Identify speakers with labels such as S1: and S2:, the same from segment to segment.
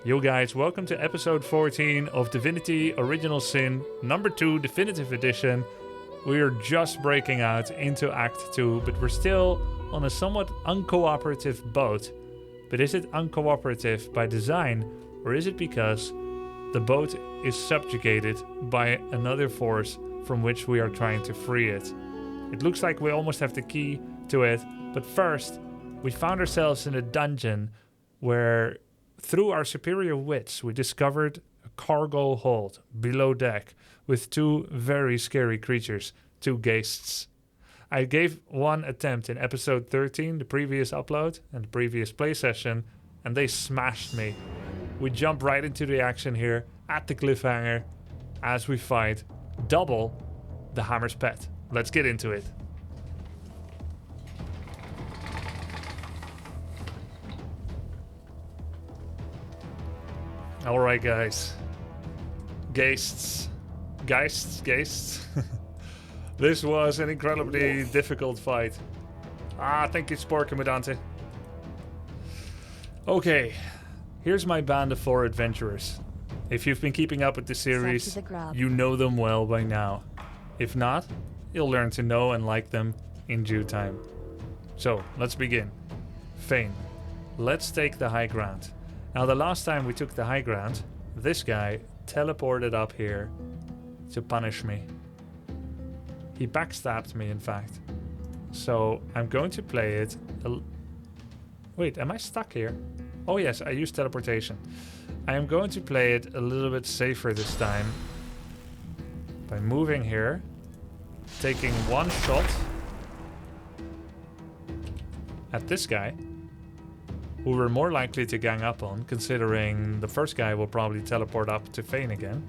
S1: Yo guys, welcome to episode 14 of Divinity Original Sin number 2 Definitive Edition. We are just breaking out into Act 2, but we're still on a somewhat uncooperative boat. But is it uncooperative by design, or is it because the boat is subjugated by another force from which we are trying to free it? It looks like we almost have the key to it, but first, we found ourselves in a dungeon where through our superior wits, we discovered a cargo hold below deck with two very scary creatures, two ghasts. I gave one attempt in episode 13, the previous upload and the previous play session, and they smashed me. We jump right into the action here at the cliffhanger as we fight double the Hammer's Pet. Let's get into it. Alright guys, Geists. This was an incredibly difficult fight. Thank you Sporkamidante. Okay, here's my band of 4 adventurers. If you've been keeping up with the series, you know them well by now. If not, you'll learn to know and like them in due time. So, let's begin. Fane, let's take the high ground. Now, the last time we took the high ground, this guy teleported up here to punish me. He backstabbed me, in fact. So, I'm going to play it... Wait, am I stuck here? Oh yes, I used teleportation. I am going to play it a little bit safer this time. By moving here, taking one shot at this guy, who we're more likely to gang up on, considering the first guy will probably teleport up to Fane again.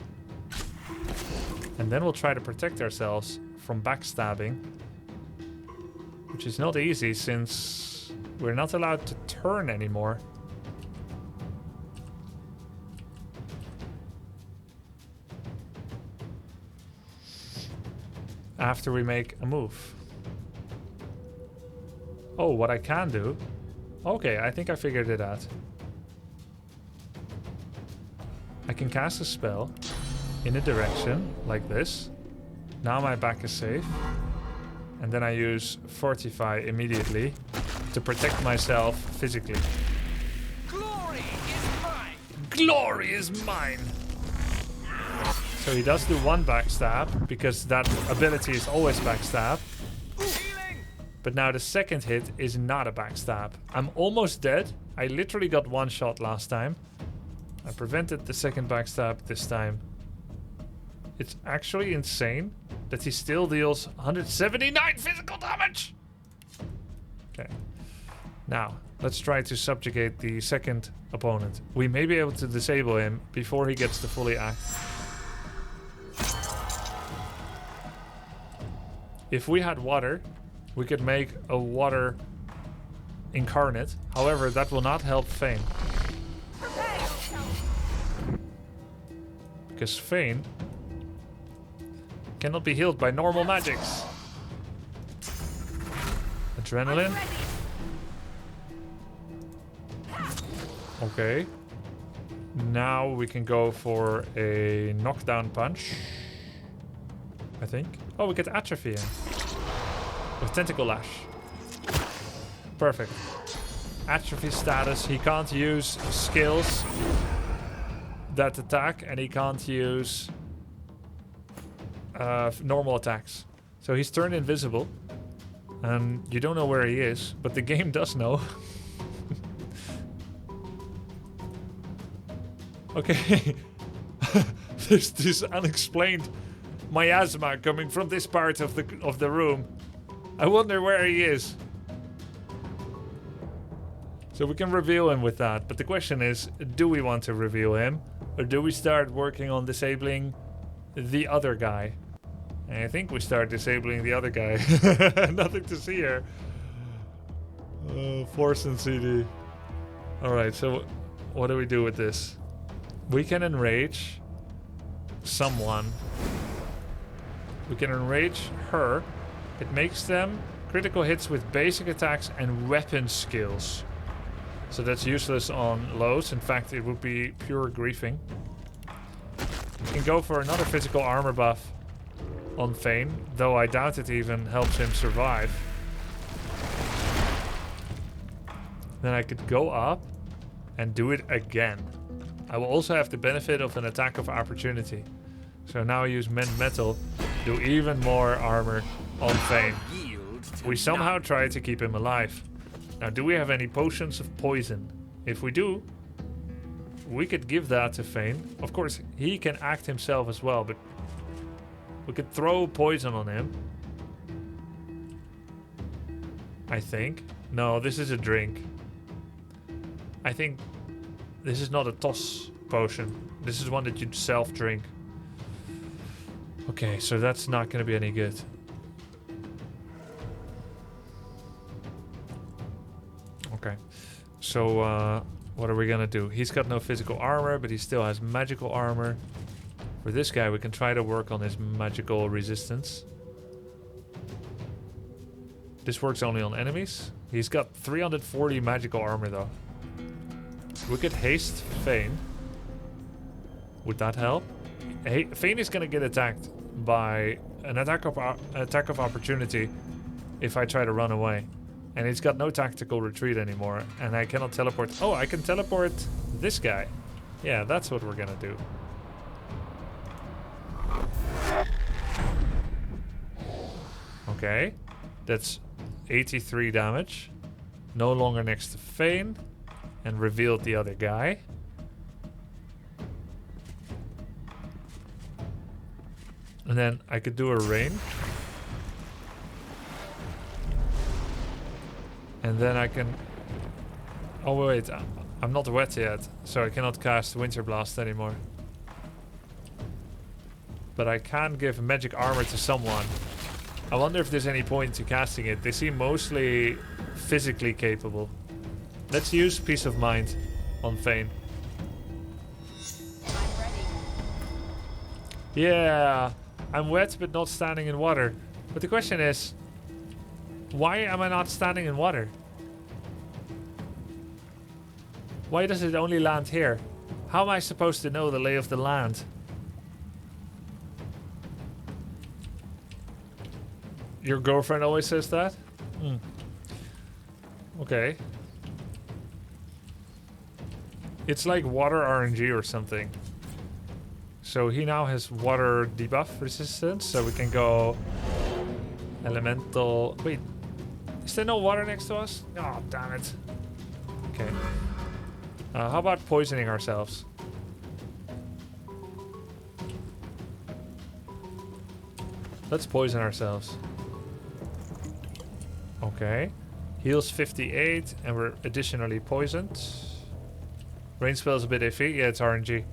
S1: And then we'll try to protect ourselves from backstabbing, which is not easy since we're not allowed to turn anymore. After we make a move. Oh, what I can do... Okay, I think I figured it out. I can cast a spell in a direction, like this. Now my back is safe. And then I use Fortify immediately to protect myself physically.
S2: Glory is mine!
S1: Glory is mine! So he does do one backstab, because that ability is always backstab. But now the second hit is not a backstab. I'm almost dead. I literally got one shot last time. I prevented the second backstab this time. It's actually insane that he still deals 179 physical damage! Okay. Now, let's try to subjugate the second opponent. We may be able to disable him before he gets to fully act. If we had water, we could make a water incarnate. However, that will not help Fane. Because Fane cannot be healed by normal magics. Adrenaline. Okay. Now we can go for a knockdown punch. I think. Oh, we get atrophy in. With Tentacle Lash. Perfect. Atrophy status. He can't use skills that attack, and he can't use normal attacks. So he's turned invisible. And you don't know where he is, but the game does know. Okay. There's this unexplained miasma coming from this part of the room. I wonder where he is. So we can reveal him with that. But the question is, do we want to reveal him? Or do we start working on disabling the other guy? And I think we start disabling the other guy. Nothing to see here. Force and CD. Alright, so what do we do with this? We can enrage someone. We can enrage her. It makes them critical hits with basic attacks and weapon skills. So that's useless on lows. In fact, it would be pure griefing. We can go for another physical armor buff on Fane, though I doubt it even helps him survive. Then I could go up and do it again. I will also have the benefit of an attack of opportunity. So now I use Mend Metal, do even more armor on Fane. We somehow try to keep him alive. Now, do we have any potions of poison? If we do, we could give that to Fane. Of course, he can act himself as well, but we could throw poison on him. I think. No, this is a drink. I think this is not a toss potion. This is one that you'd self-drink. Okay, so that's not going to be any good. Okay. So, what are we going to do? He's got no physical armor, but he still has magical armor. For this guy, we can try to work on his magical resistance. This works only on enemies. He's got 340 magical armor, though. We could haste Fane. Would that help? Fane is going to get attacked by an attack of opportunity if I try to run away. And he's got no tactical retreat anymore. And I cannot teleport. Oh, I can teleport this guy. Yeah, that's what we're going to do. Okay. That's 83 damage. No longer next to Fane. And revealed the other guy. And then I could do a rain. And then I can... Oh wait, I'm not wet yet. So I cannot cast Winter Blast anymore. But I can give magic armor to someone. I wonder if there's any point to casting it. They seem mostly physically capable. Let's use Peace of Mind on Fane.
S3: I'm ready.
S1: Yeah, I'm wet but not standing in water. But the question is, why am I not standing in water? Why does it only land here? How am I supposed to know the lay of the land? Your girlfriend always says that? Okay. It's like water RNG or something. So he now has water debuff resistance, so we can go elemental. Wait, is there no water next to us? Oh, damn it. Okay. How about poisoning ourselves? Let's poison ourselves. Okay. Heals 58, and we're additionally poisoned. Rain spell is a bit iffy. Yeah, it's RNG.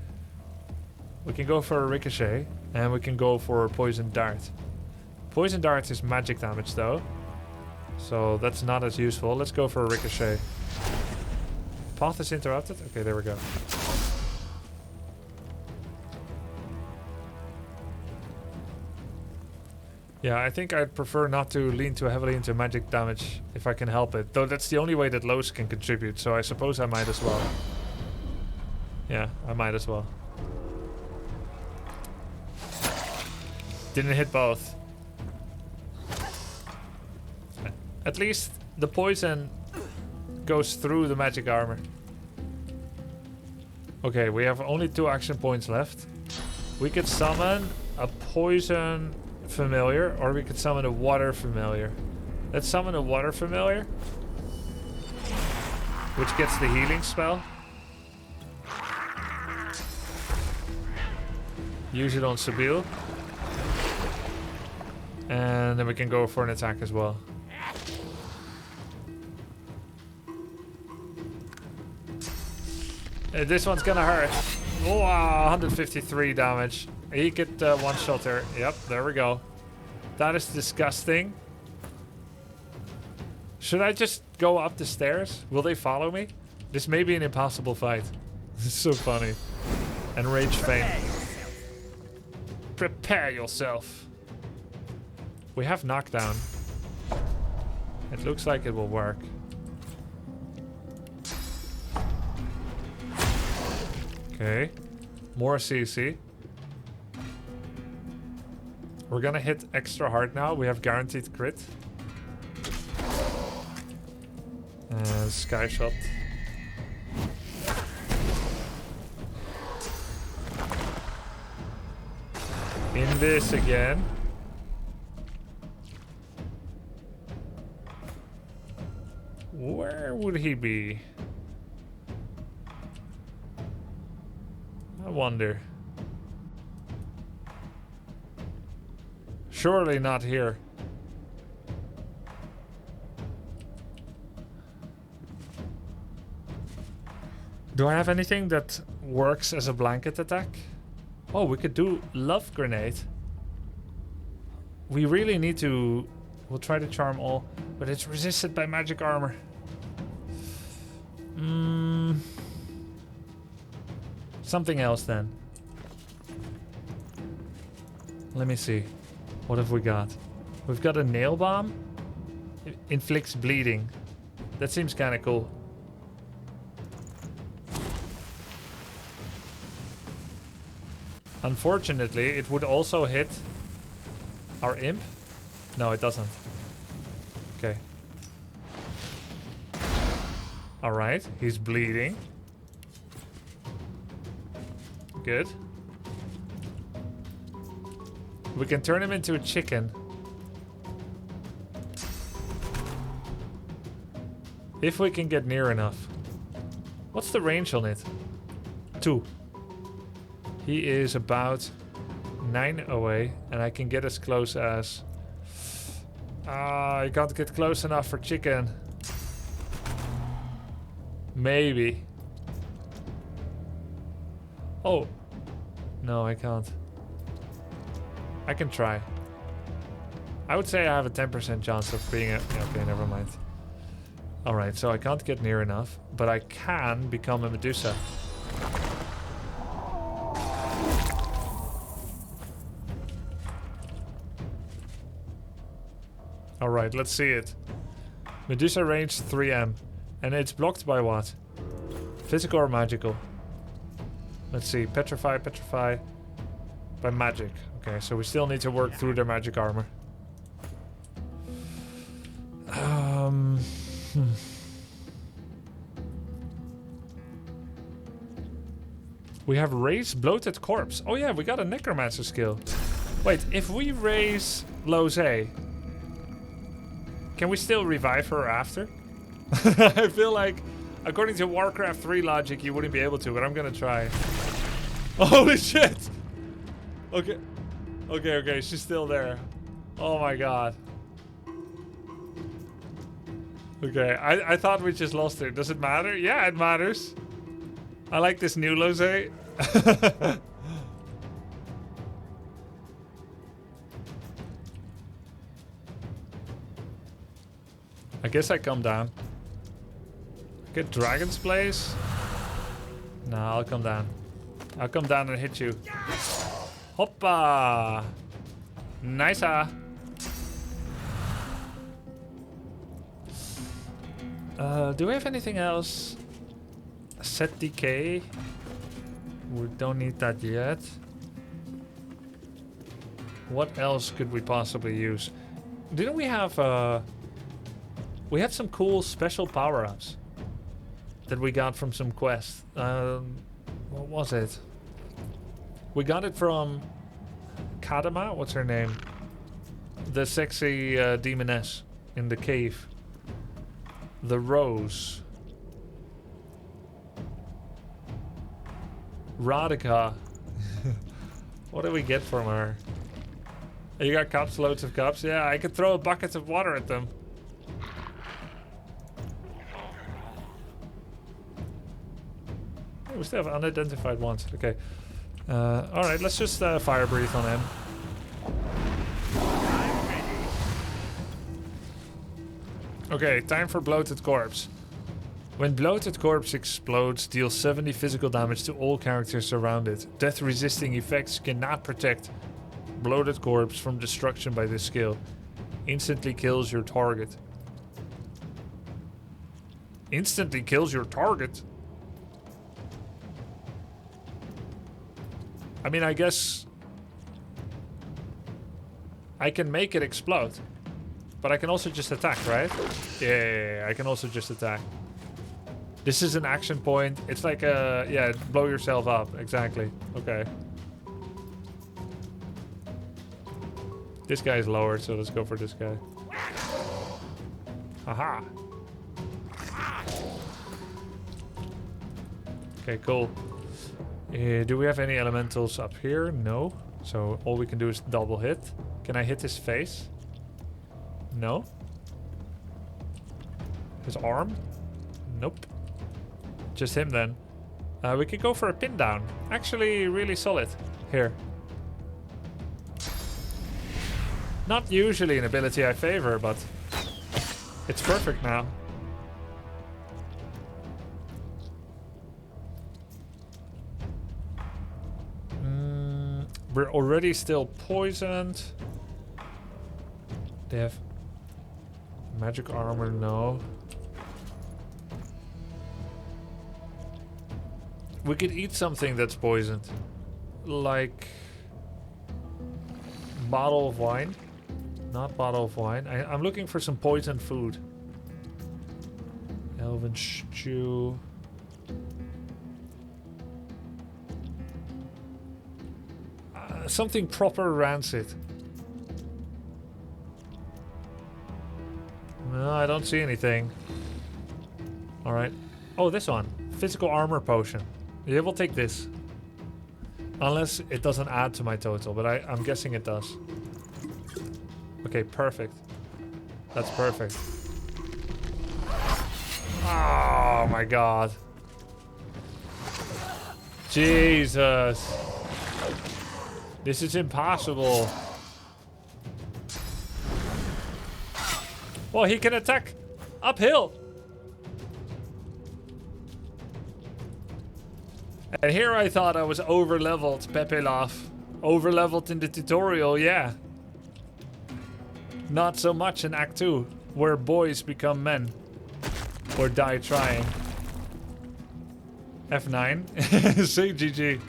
S1: We can go for a Ricochet, and we can go for a Poison Dart. Poison Dart is magic damage, though. So that's not as useful. Let's go for a Ricochet. Path is interrupted? Okay, there we go. Yeah, I think I'd prefer not to lean too heavily into magic damage if I can help it. Though that's the only way that lows can contribute, so I suppose I might as well. Yeah, I might as well. Didn't hit both. At least the poison goes through the magic armor. Okay, we have only 2 action points left. We could summon a poison familiar, or we could summon a water familiar. Let's summon a water familiar, which gets the healing spell. Use it on Sabil. And then we can go for an attack as well. This one's gonna hurt. Oh, 153 damage. He could one-shot her. Yep, there we go. That is disgusting. Should I just go up the stairs? Will they follow me? This may be an impossible fight. This is so funny. And Rage Fane. Prepare yourself. We have knockdown. It looks like it will work. Okay. More CC. We're gonna hit extra hard now. We have guaranteed crit. Sky shot. In this again. Where would he be? I wonder. Surely not here. Do I have anything that works as a blanket attack? Oh, we could do Love Grenade. We really need to... We'll try to charm all, but it's resisted by magic armor. Something else then. Let me see. What have we got? We've got a nail bomb. It inflicts bleeding. That seems kind of cool. Unfortunately, it would also hit our imp. No, it doesn't. Okay. Alright, he's bleeding. Good. We can turn him into a chicken. If we can get near enough. What's the range on it? 2. He is about 9 away, and I can get as close as... I can't get close enough for chicken. Maybe. Oh. No, I can't. I can try. I would say I have a 10% chance of being a... Okay, never mind. Alright, so I can't get near enough, but I can become a Medusa. Alright, let's see it. Medusa range 3M. And it's blocked by what? Physical or magical? Let's see. Petrify, petrify. By magic. Okay, so we still need to work through their magic armor. We have raise bloated corpse. Oh yeah, we got a necromancer skill. Wait, if we raise Lose, can we still revive her after? I feel like, according to Warcraft 3 logic, you wouldn't be able to, but I'm gonna try. Holy shit! Okay. Okay, she's still there. Oh my god. Okay, I thought we just lost her. Does it matter? Yeah, it matters. I like this new Lose. I guess I come down. Get Dragon's Blaze? Nah, I'll come down. I'll come down and hit you. Hoppa! Nice. Do we have anything else? Set decay. We don't need that yet. What else could we possibly use? Didn't we have we had some cool special power-ups that we got from some quest. What was it? We got it from Kadama. What's her name? The sexy demoness in the cave. The Rose. Radhika. What do we get from her? You got cups, loads of cups. Yeah, I could throw a bucket of water at them. We still have unidentified ones. Okay. Alright, let's just fire breathe on him. Okay, time for Bloated Corpse. When Bloated Corpse explodes, deal 70 physical damage to all characters around it. Death-resisting effects cannot protect Bloated Corpse from destruction by this skill. Instantly kills your target. Instantly kills your target? I mean, I guess I can make it explode. But I can also just attack, right? Yeah, I can also just attack. This is an action point. It's like a... Yeah, blow yourself up. Exactly. Okay. This guy is lower, so let's go for this guy. Haha. Okay, cool. Do we have any elementals up here? No. So all we can do is double hit. Can I hit his face? No. His arm? Nope. Just him then. We could go for a pin down. Actually, really solid. Here. Not usually an ability I favor, but it's perfect now. We're already still poisoned. They have magic armor, no. We could eat something that's poisoned. Like bottle of wine. Not bottle of wine. I'm looking for some poisoned food. Elven stew. Something proper rancid. No, I don't see anything. Alright. Oh, this one. Physical armor potion. Yeah, we'll take this. Unless it doesn't add to my total, but I'm guessing it does. Okay, perfect. That's perfect. Oh my god. Jesus. This is impossible. Well, he can attack uphill. And here I thought I was over-leveled, Pepelov. Over-leveled in the tutorial, yeah. Not so much in Act 2, where boys become men. Or die trying. F9. Say GG.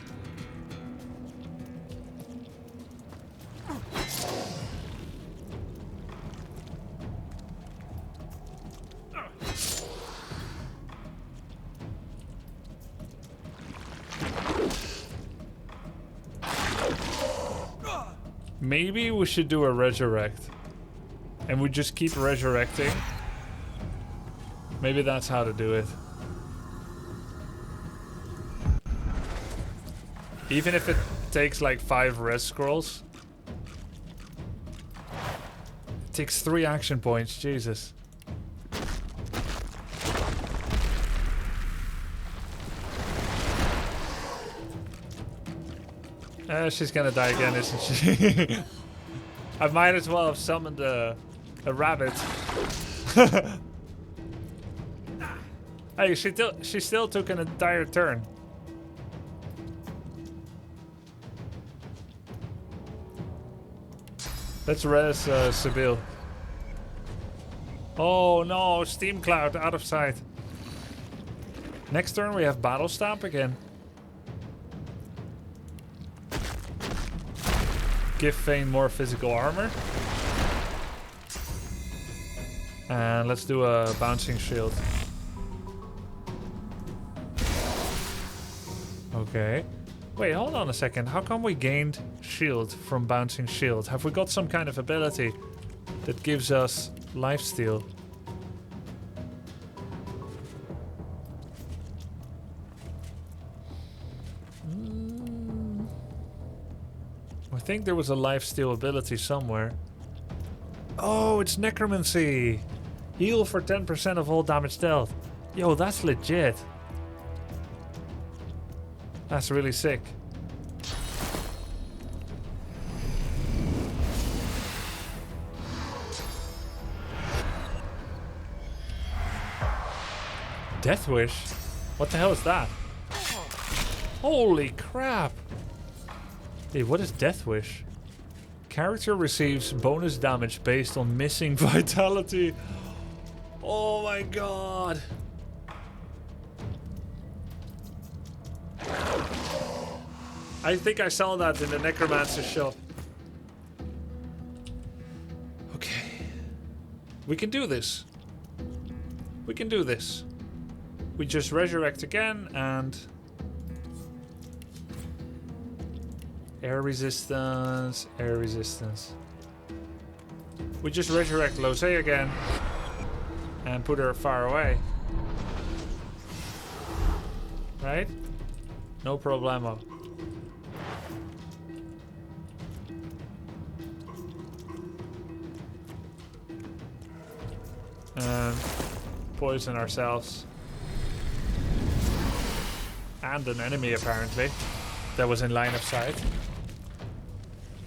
S1: Maybe we should do a resurrect. And we just keep resurrecting. Maybe that's how to do it. Even if it takes like 5 res scrolls. It takes 3 action points, Jesus. She's gonna die again, isn't she? I might as well have summoned a rabbit. Hey, she still took an entire turn. Let's res Sibyl. Oh no, Steam Cloud out of sight. Next turn we have Battle Stamp again. Give Fane more physical armor. And let's do a bouncing shield. Okay. Wait, hold on a second. How come we gained shield from bouncing shield? Have we got some kind of ability that gives us lifesteal? I think there was a lifesteal ability somewhere. Oh, it's necromancy. Heal for 10% of all damage dealt. Yo, that's legit. That's really sick. Death Wish? What the hell is that? Holy crap! Hey, what is Death Wish? Character receives bonus damage based on missing vitality. Oh my god! I think I saw that in the necromancer shop. Okay. We can do this. We can do this. We just resurrect again and... Air resistance, air resistance. We just resurrect Lose again and put her far away. Right? No problemo. And poison ourselves. And an enemy apparently that was in line of sight.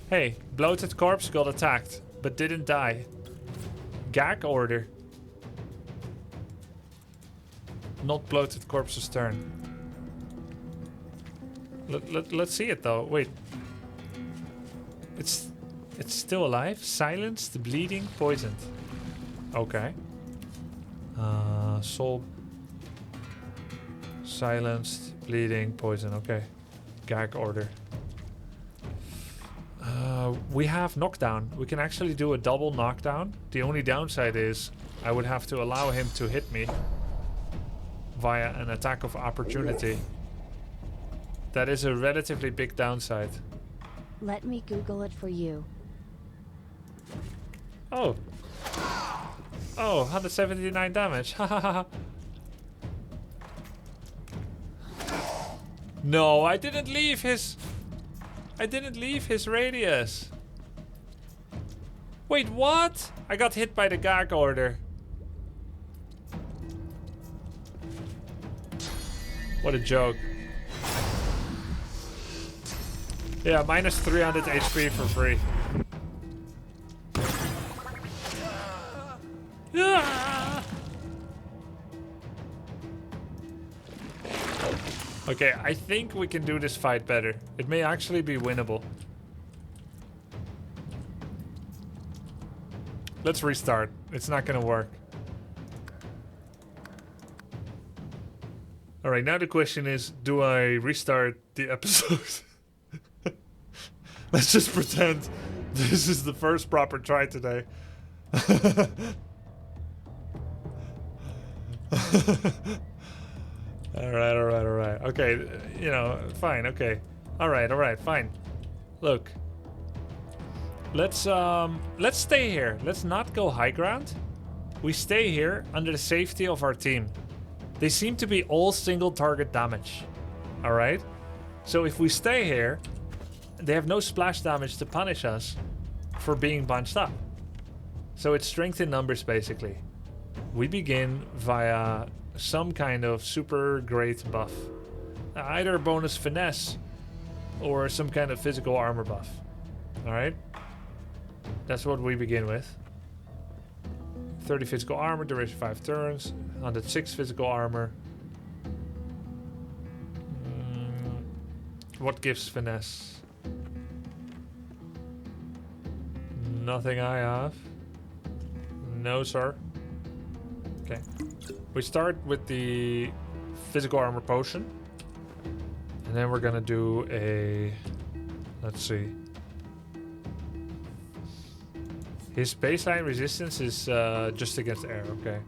S1: Hey, bloated corpse got attacked, but didn't die. Gag order. Not bloated corpse's turn. Let's see it though. Wait. It's still alive? Silenced, bleeding, poisoned. Okay. Soul. Silenced, bleeding, poison. Okay. Gag order. We have knockdown. We can actually do a double knockdown. The only downside is I would have to allow him to hit me via an attack of opportunity. That is a relatively big downside.
S3: Let me Google it for you.
S1: Oh. Oh, 179 damage. No, I didn't leave his radius. Wait, what? I got hit by the gag order. What a joke. Yeah, minus 300 HP for free. Okay, I think we can do this fight better. It may actually be winnable. Let's restart. It's not gonna work. Alright, now the question is, do I restart the episode? Let's just pretend this is the first proper try today. Alright. Okay, you know, fine, okay. Alright, fine. Look. Let's stay here. Let's not go high ground. We stay here under the safety of our team. They seem to be all single target damage. Alright? So if we stay here, they have no splash damage to punish us for being bunched up. So it's strength in numbers basically. We begin via some kind of super great buff. Either bonus finesse or some kind of physical armor buff. Alright? That's what we begin with. 30 physical armor, duration 5 turns. 106 physical armor. What gives finesse? Nothing I have. No, sir. Okay. We start with the physical armor potion. And then we're gonna do a... Let's see. His baseline resistance is just against air, okay.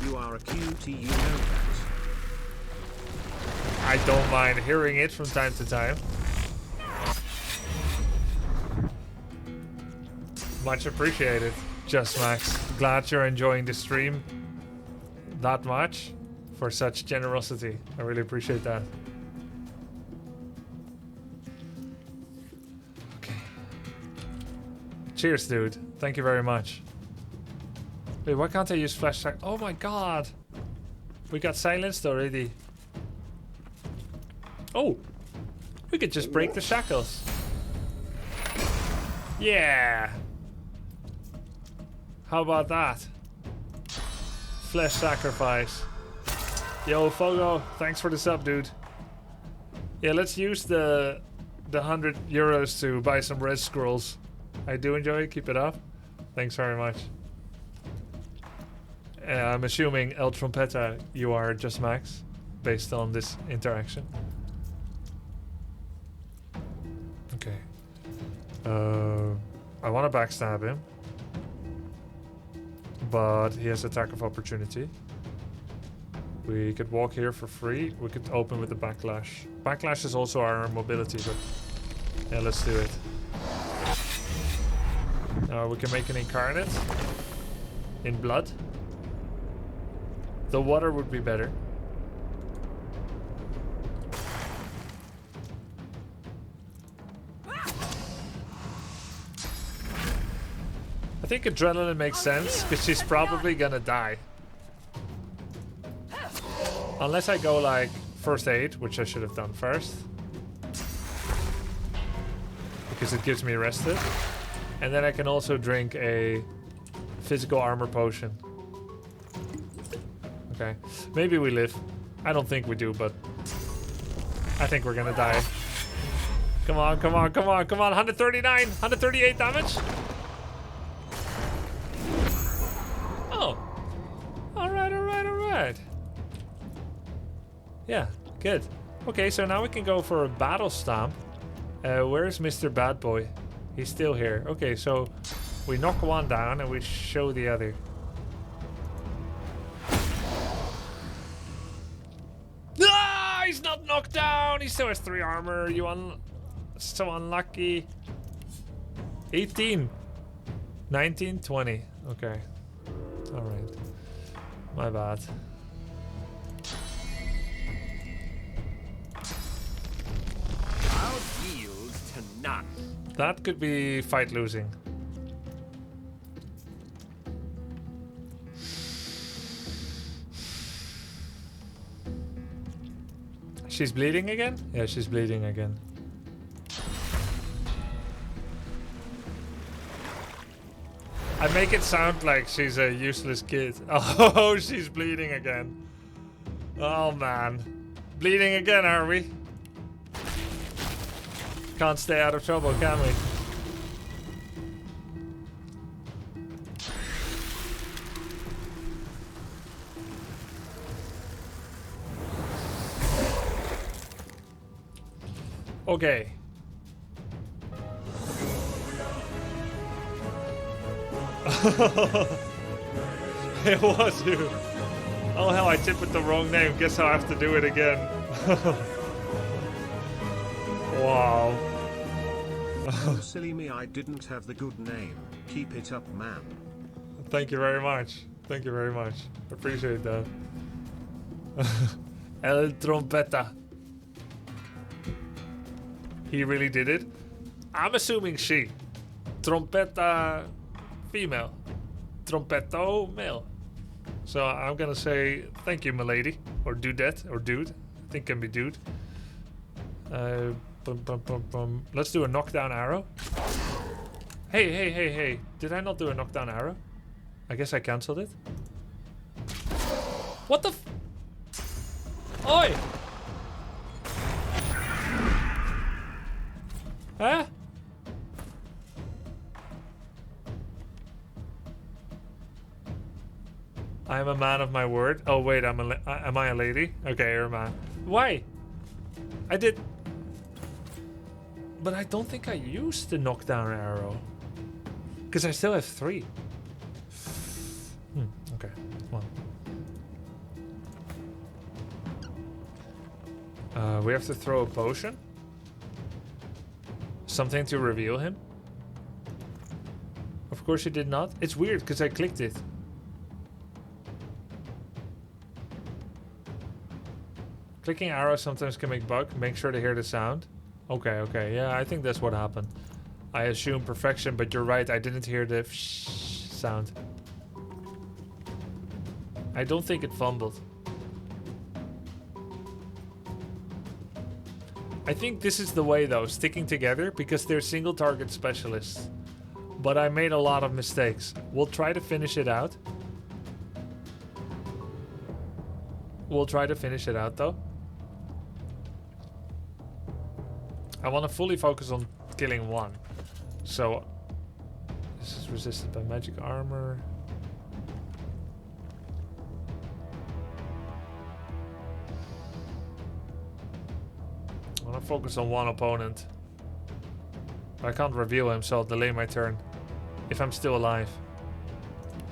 S4: You are a cutie, you know that.
S1: I don't mind hearing it from time to time. Much appreciated, Just Max. Glad you're enjoying the stream that much for such generosity. I really appreciate that. Okay. Cheers, dude. Thank you very much. Wait, why can't I use flashlight? Oh my god! We got silenced already. Oh! We could just break the shackles. Yeah! How about that? Flesh sacrifice. Yo, Fogo, thanks for the sub, dude. Yeah, let's use the 100 euros to buy some red scrolls. I do enjoy it. Keep it up. Thanks very much. I'm assuming El Trompeta, you are just Max, based on this interaction. Okay. I want to backstab him, but he has attack of opportunity. We could walk here for free. We could open with the backlash. Backlash is also our mobility, but yeah, let's do it. We can make an incarnate in blood. The water would be better. I think adrenaline makes sense because she's probably gonna die. Unless I go like first aid, which I should have done first. Because it gives me rested. And then I can also drink a physical armor potion. Okay. Maybe we live. I don't think we do, but I think we're gonna die. Come on, come on, come on, come on. 139, 138 damage. Oh. Alright, alright, alright. Yeah, good. Okay, so now we can go for a battle stomp. Where's Mr. Bad Boy? He's still here. Okay, so we knock one down and we show the other. Ah, he's not knocked down. He still has 3 armor. So unlucky. 18. 19, 20. Okay. Alright. My bad.
S2: I'll yield to none.
S1: That could be fight losing. She's bleeding again? Yeah, she's bleeding again. I make it sound like she's a useless kid. Oh, she's bleeding again. Oh man. Bleeding again, are we? Can't stay out of trouble, can we? Okay. It was you. Oh hell, I tipped with the wrong name. Guess I'll have to do it again. Wow.
S4: Oh, silly me, I didn't have the good name. Keep it up, man.
S1: Thank you very much. Thank you very much. Appreciate that. El Trompeta. He really did it. I'm assuming she. Trompeta female. Trompeto male. So I'm gonna say thank you, milady. Or dudette. Or dude. I think can be dude. Let's do a knockdown arrow. Hey, hey, hey, hey. Did I not do a knockdown arrow? I guess I cancelled it. What the f... Oi! Huh? I'm a man of my word. Oh wait, am I a lady? Okay, you're a man. Why? I did... But I don't think I used the knockdown arrow. Because I still have 3. Okay, well. We have to throw a potion. Something to reveal him. Of course you did not. It's weird because I clicked it. Clicking arrows sometimes can make bug. Make sure to hear the sound. Okay, okay. Yeah, I think that's what happened. I assume perfection, but you're right. I didn't hear the sound. I don't think it fumbled. I think this is the way though, sticking together, because they're single target specialists. But I made a lot of mistakes. We'll try to finish it out. We'll try to finish it out though. I want to fully focus on killing one. So this is resisted by magic armor. I want to focus on one opponent. I can't reveal him, so I'll delay my turn. If I'm still alive.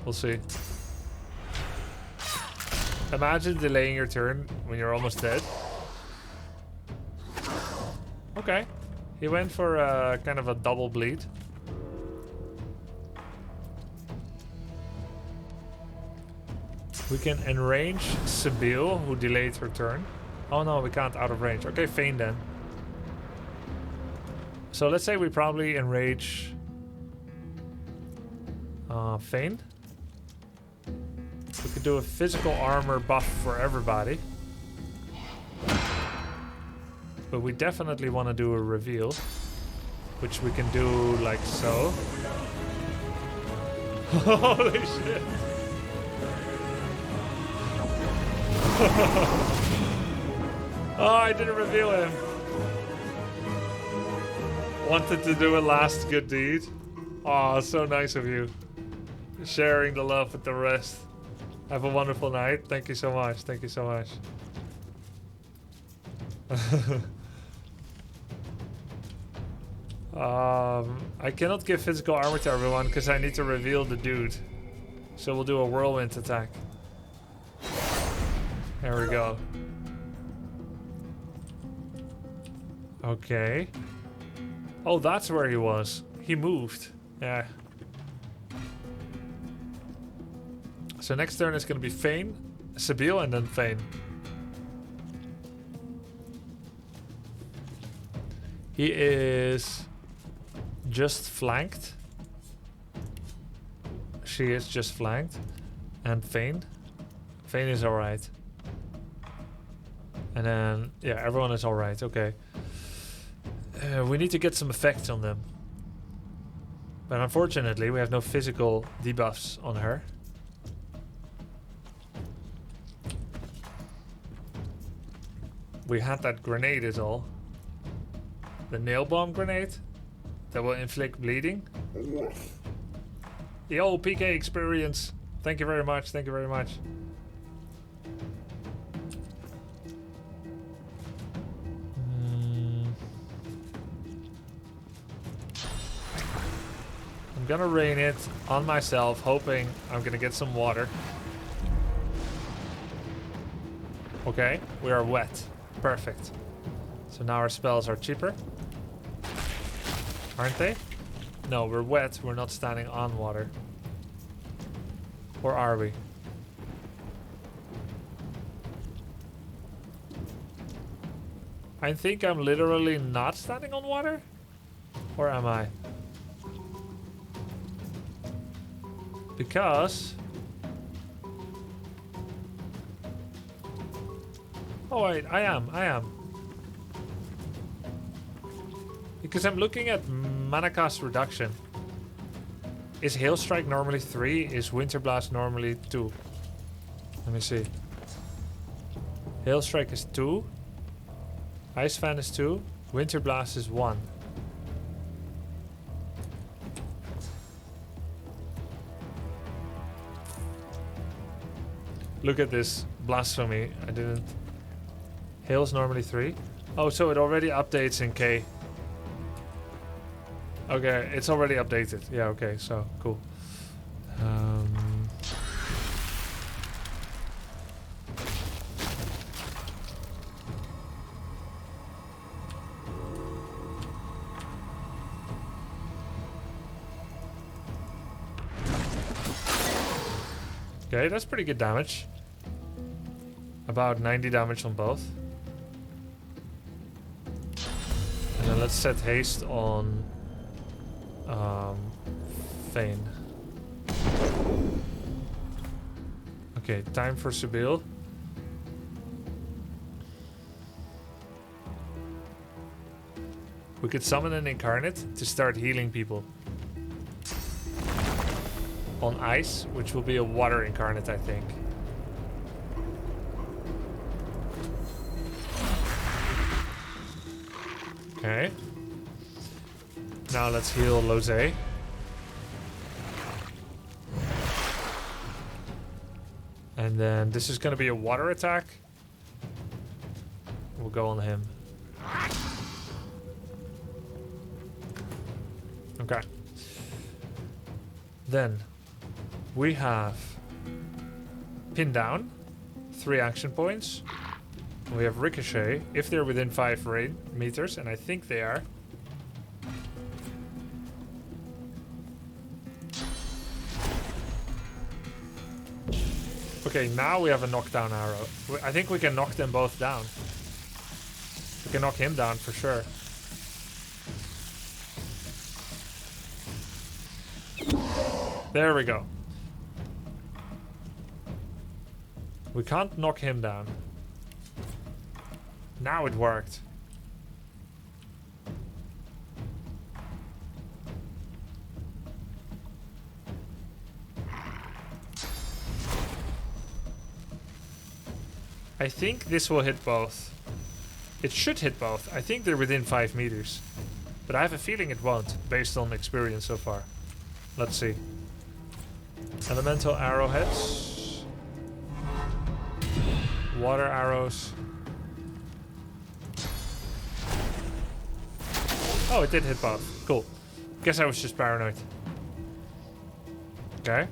S1: We'll see. Imagine delaying your turn when you're almost dead. Okay. He went for kind of a double bleed. We can enrange Sibyl, who delayed her turn. Oh no, we can't out of range. Okay, feign then. So let's say we probably enrage feign. We could do a physical armor buff for everybody. But we definitely want to do a reveal, which we can do like so. Holy shit. Oh, I didn't reveal him. Wanted to do a last good deed. Oh, so nice of you. Sharing the love with the rest. Have a wonderful night. Thank you so much. Thank you so much. I cannot give physical armor to everyone because I need to reveal the dude. So we'll do a whirlwind attack. There we go. Okay. Oh, that's where he was. He moved. Yeah. So next turn is going to be feign, Sibyl, and then feign. He is just flanked. She is just flanked. And feign. Feign is alright. And then, yeah, everyone is alright. Okay. We need to get some effects on them. But unfortunately, we have no physical debuffs on her. We had that grenade is all. The nail bomb grenade that will inflict bleeding. Yo, PK experience. Thank you very much. Thank you very much. I'm gonna rain it on myself, hoping I'm gonna get some water. Okay, we are wet. Perfect. So now our spells are cheaper. Aren't they? No, we're wet. We're not standing on water. Or are we? I think I'm literally not standing on water? Or am I? Because... Oh wait, I am. Because I'm looking at mana cost reduction. Is Hail Strike normally 3? Is Winter Blast normally 2? Let me see. Hail Strike is 2. Ice Fan is 2. Winter Blast is 1. Look at this blasphemy. I didn't... Hail's normally 3. Oh, so it already updates in K. Okay, it's already updated. Yeah, okay, so cool. Okay, that's pretty good damage. About 90 damage on both. And then let's set haste on Feign. Okay, time for Sibyl. We could summon an incarnate to start healing people. On ice, which will be a water incarnate, I think. Okay. Now let's heal Lose. And then this is going to be a water attack. We'll go on him. Okay. Then we have Pin Down, 3 action points. We have Ricochet, if they're within 5 meters, and I think they are. Okay, now we have a knockdown arrow. I think we can knock them both down. We can knock him down for sure. There we go. We can't knock him down. Now it worked. I think this will hit both. It should hit both. I think they're within 5 meters. But I have a feeling it won't, based on experience so far. Let's see. Elemental arrowheads. Water arrows. Oh, it did hit both. Cool. Guess I was just paranoid. Okay.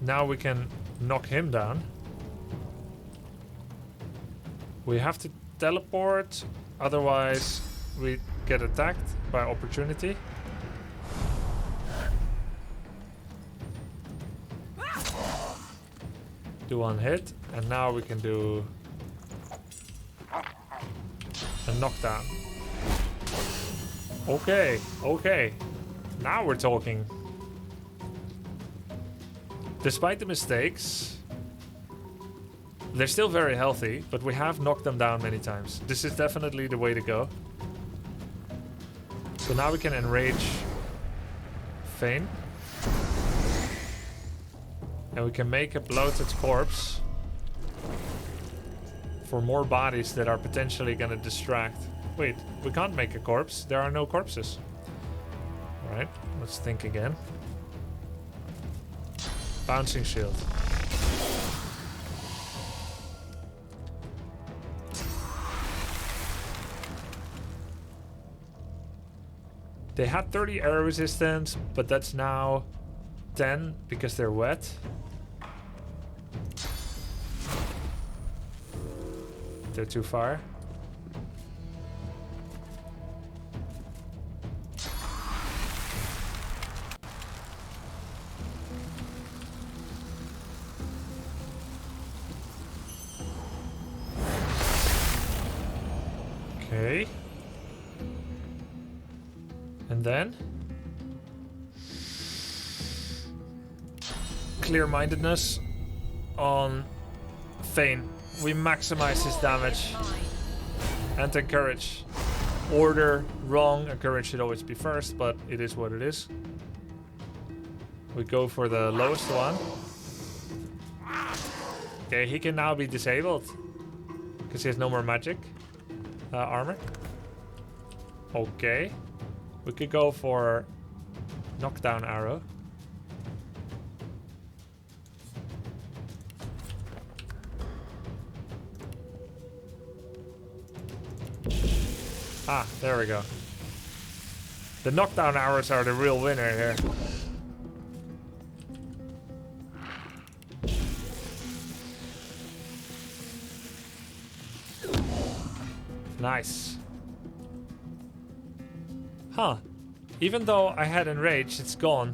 S1: Now we can knock him down. We have to teleport, otherwise we get attacked by opportunity. Do 1 hit, and now we can do a knockdown. Okay, okay. Now we're talking. Despite the mistakes, they're still very healthy, but we have knocked them down many times. This is definitely the way to go. So now we can enrage Fane. And we can make a bloated corpse for more bodies that are potentially gonna distract. Wait, we can't make a corpse. There are no corpses. Alright, let's think again. Bouncing shield. They had 30 arrow resistance, but that's now 10 because they're wet. They're too far. Okay. And then clear-mindedness on Fane. We maximize his damage and encourage. Order wrong, encourage should always be first, but it is what it is. We go for the lowest one. Okay, he can now be disabled because he has no more magic armor. Okay. We could go for knockdown arrow. Ah, there we go. The knockdown arrows are the real winner here. Nice. Huh. Even though I had Enrage, it's gone.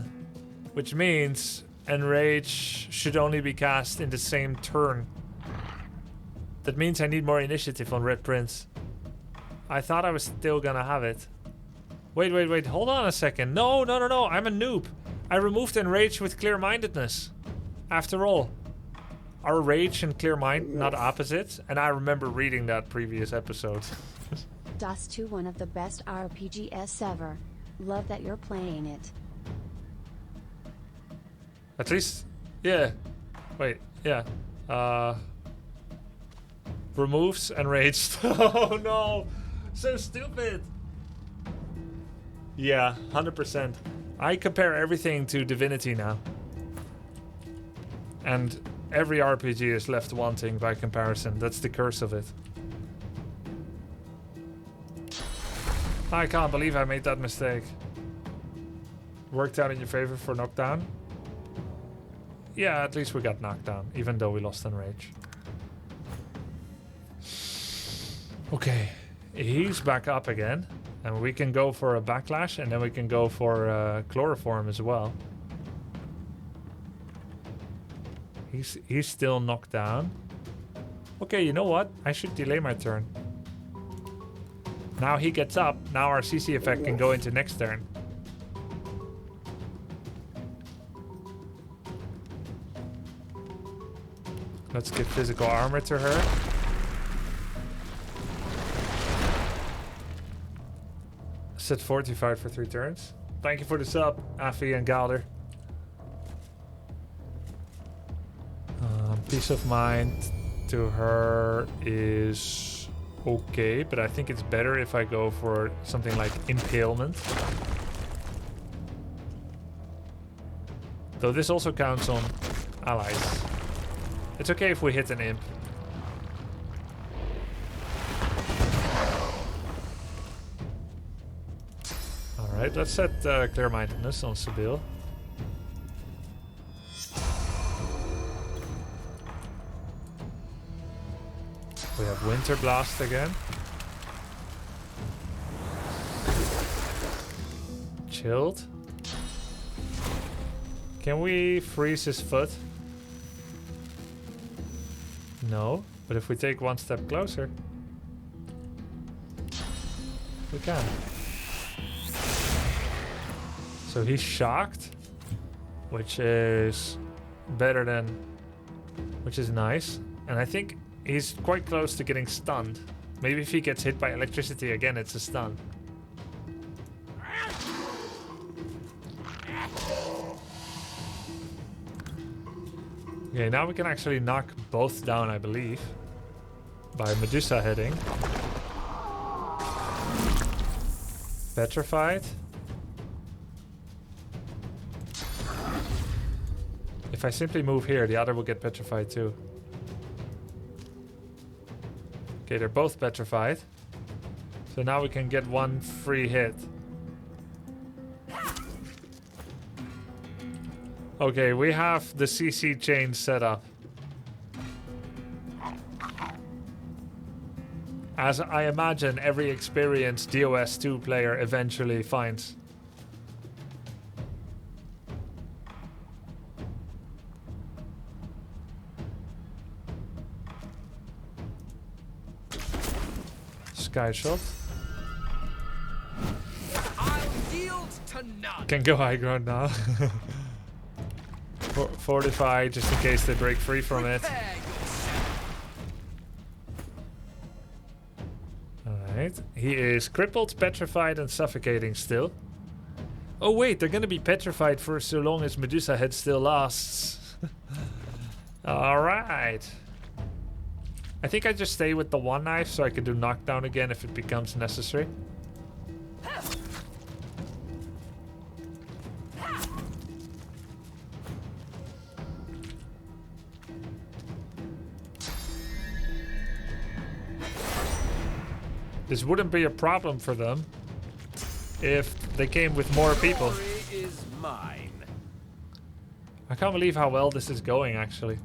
S1: Which means Enrage should only be cast in the same turn. That means I need more initiative on Red Prince. I thought I was still gonna have it. Wait. Hold on a second. No. I'm a noob. I removed Enrage with Clear-Mindedness. After all. Are Rage and Clear Mind not opposites? And I remember reading that previous episode.
S3: DOS 2, one of the best RPGs ever. Love that you're playing it.
S1: At least, yeah. Wait, yeah. Removes Enraged. Oh no! So stupid. Yeah, 100%. I compare everything to Divinity now. And every RPG is left wanting by comparison. That's the curse of it. I can't believe I made that mistake. Worked out in your favor for knockdown. Yeah, at least we got knocked down, even though we lost on rage. Okay, he's back up again. And we can go for a backlash, and then we can go for chloroform as well. He's still knocked down. Okay, you know what? I should delay my turn. Now he gets up. Now our CC effect can go into next turn. Let's give physical armor to her. Set fortified for 3 turns. Thank you for the sub, Afi and Galder. Peace of mind to her is okay, but I think it's better if I go for something like impalement. Though this also counts on allies. It's okay if we hit an imp. Alright, let's set clear-mindedness on Sibyl. We have Winter Blast again. Chilled. Can we freeze his foot? No, but if we take one step closer, we can. So he's shocked, which is better than, which is nice. And I think he's quite close to getting stunned. Maybe if he gets hit by electricity again, it's a stun. Okay, now we can actually knock both down, I believe. By Medusa hitting. Petrified. If I simply move here, the other will get petrified too. Okay, they're both petrified. So now we can get one free hit. Okay, we have the CC chain set up. As I imagine every experienced DOS2 player eventually finds. Sky shot.
S2: I'll yield to none.
S1: Can go high ground now. Fortify just in case they break free from it. Alright. He is crippled, petrified, and suffocating still. Oh wait, they're gonna be petrified for so long as Medusa head still lasts. Alright. I think I just stay with the one knife so I can do knockdown again if it becomes necessary. This wouldn't be a problem for them if they came with more people.
S2: Glory is mine.
S1: I can't believe how well this is going, actually.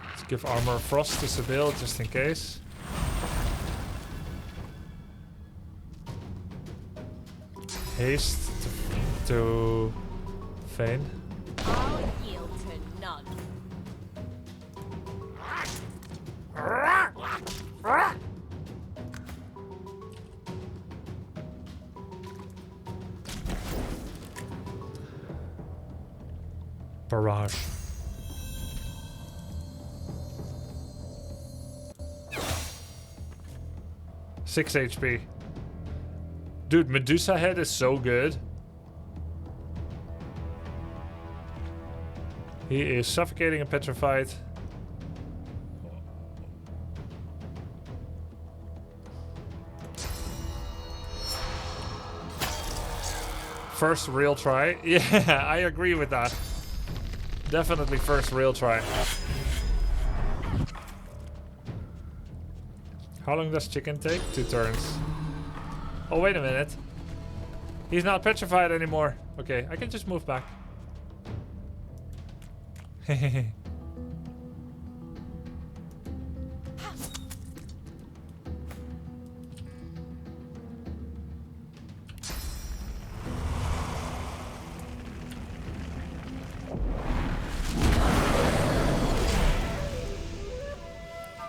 S1: Let's give Armor of Frost to Sibyl, just in case. Haste to Fane.
S5: I'll yield to none.
S1: Barrage. Six HP. Dude, Medusa head is so good. He is suffocating and petrified. First real try. Yeah, I agree with that. Definitely first real try. How long does chicken take? 2 turns. Oh, wait a minute. He's not petrified anymore. Okay, I can just move back.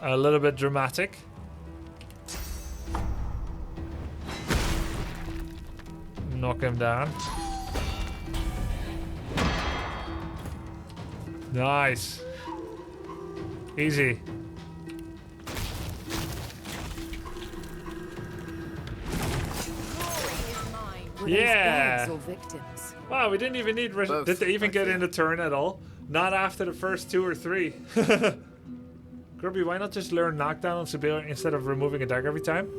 S1: A little bit dramatic. Knock him down. Nice. Easy. Yeah. Wow, we didn't even need. Did they even get in the turn at all? Not after the first 2 or 3. Grubby, why not just learn knockdown on Sibylla instead of removing a dagger every time?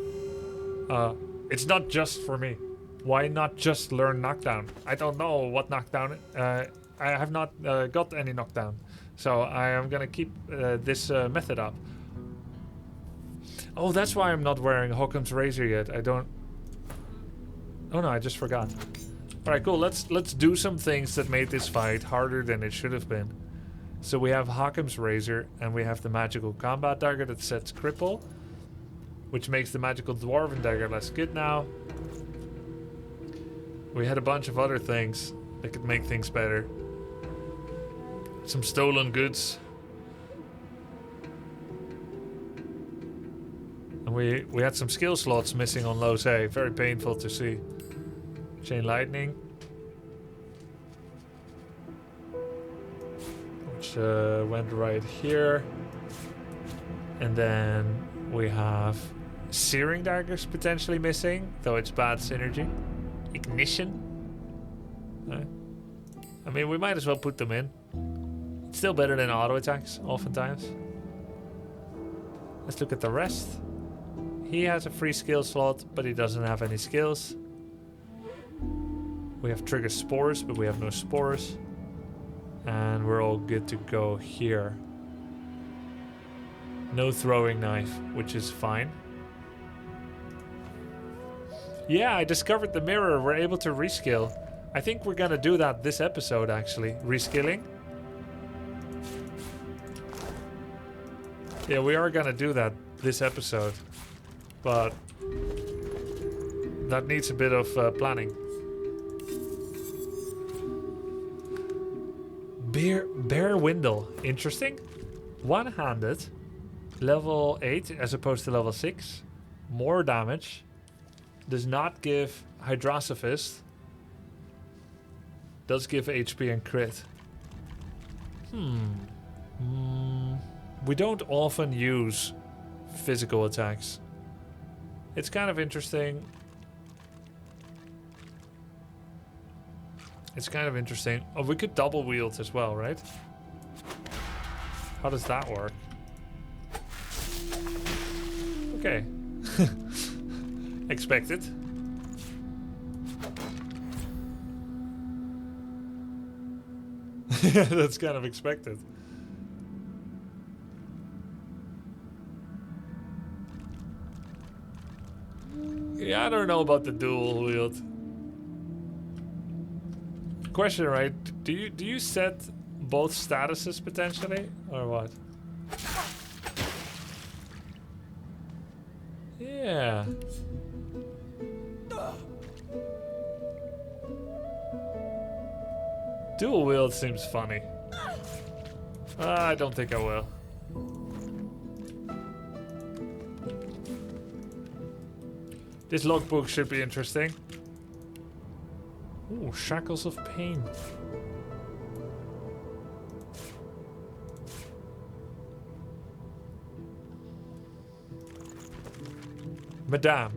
S1: It's not just for me. Why not just learn knockdown? I don't know what knockdown. I have not got any knockdown, so I am gonna keep this method up. Oh, that's why I'm not wearing Hockham's razor yet. I don't. Oh no, I just forgot. All right, cool. Let's do some things that made this fight harder than it should have been. So we have Hockham's razor, and we have the magical combat dagger that sets cripple, which makes the magical dwarven dagger less good now. We had a bunch of other things that could make things better. Some stolen goods. And we had some skill slots missing on Lose. Very painful to see. Chain lightning. Which went right here. And then we have searing daggers potentially missing, though it's bad synergy. Ignition. I mean, we might as well put them in. It's still better than auto attacks, oftentimes. Let's look at the rest. He has a free skill slot, but he doesn't have any skills. We have trigger spores, but we have no spores. And we're all good to go here. No throwing knife, which is fine. Yeah, I discovered the mirror. We're able to reskill. I think we're gonna do that this episode, actually. Reskilling. Yeah, we are gonna do that this episode. But that needs a bit of planning. Bear Windle. Interesting. One-handed. Level 8 as opposed to level 6. More damage. Does not give Hydrosophist. Does give HP and crit. We don't often use physical attacks. It's kind of interesting. It's kind of interesting. Oh, we could double wield as well, right? How does that work? Okay. Expected. Yeah, that's kind of expected. Yeah, I don't know about the dual wield. Question, right? Do you set both statuses potentially, or what? Yeah. Dual wield seems funny. I don't think I will. This logbook should be interesting. Ooh, Shackles of Pain. Madame,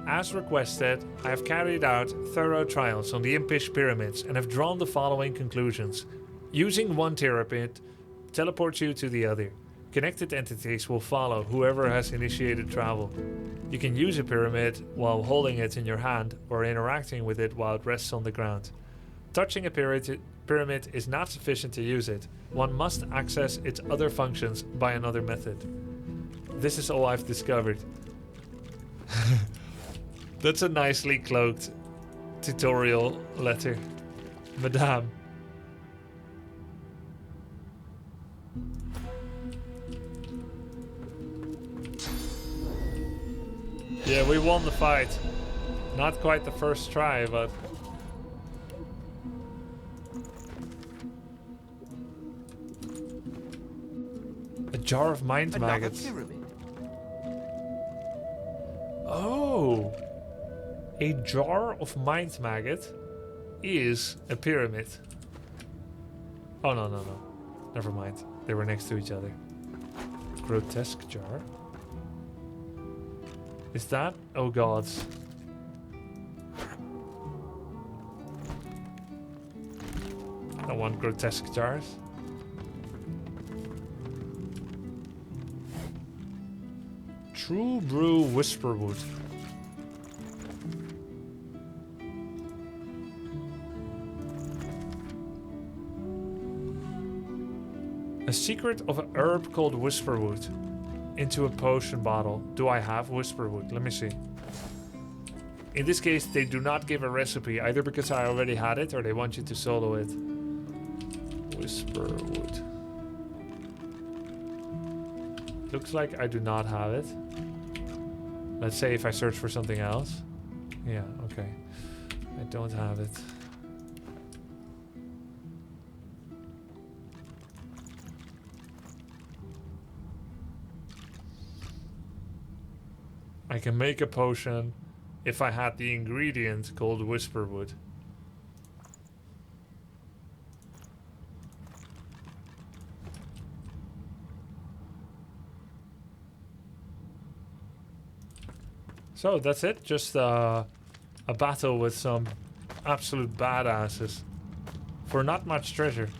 S1: as requested, I have carried out thorough trials on the impish pyramids and have drawn the following conclusions. Using one pyramid teleports you to the other. Connected entities will follow whoever has initiated travel. You can use a pyramid while holding it in your hand or interacting with it while it rests on the ground. Touching a pyramid is not sufficient to use it. One must access its other functions by another method. This is all I've discovered. That's a nicely cloaked tutorial letter. Madame. Yeah, we won the fight. Not quite the first try, but... A jar of mind
S2: Another
S1: maggots.
S2: pyramid.
S1: Oh! A jar of mind maggot is a pyramid. Oh, no, no, no. Never mind. They were next to each other. Grotesque jar. Is that? Oh god. I want grotesque jars. True Brew Whisperwood. A secret of an herb called Whisperwood. Into a potion bottle. Do I have Whisperwood? Let me see. In this case, they do not give a recipe, either because I already had it or they want you to solo it. Whisperwood. Looks like I do not have it. Let's say if I search for something else. Yeah, okay. I don't have it. I can make a potion if I had the ingredient called Whisperwood. So that's it, just a battle with some absolute badasses for not much treasure.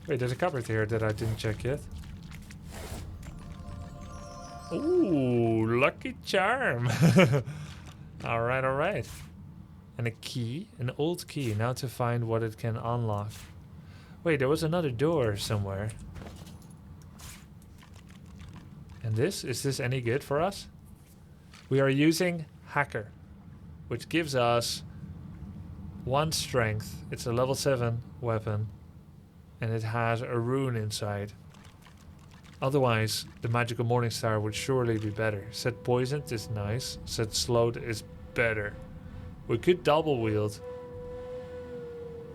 S1: Wait, there's a cupboard here that I didn't check yet. Ooh, lucky charm. Alright, alright. And a key, an old key, now to find what it can unlock. Wait, there was another door somewhere. And this? Is this any good for us? We are using Hacker, which gives us 1 strength. It's a level 7 weapon. And it has a rune inside. Otherwise, the magical morning star would surely be better. Set poisoned is nice. Set slowed is better. We could double wield.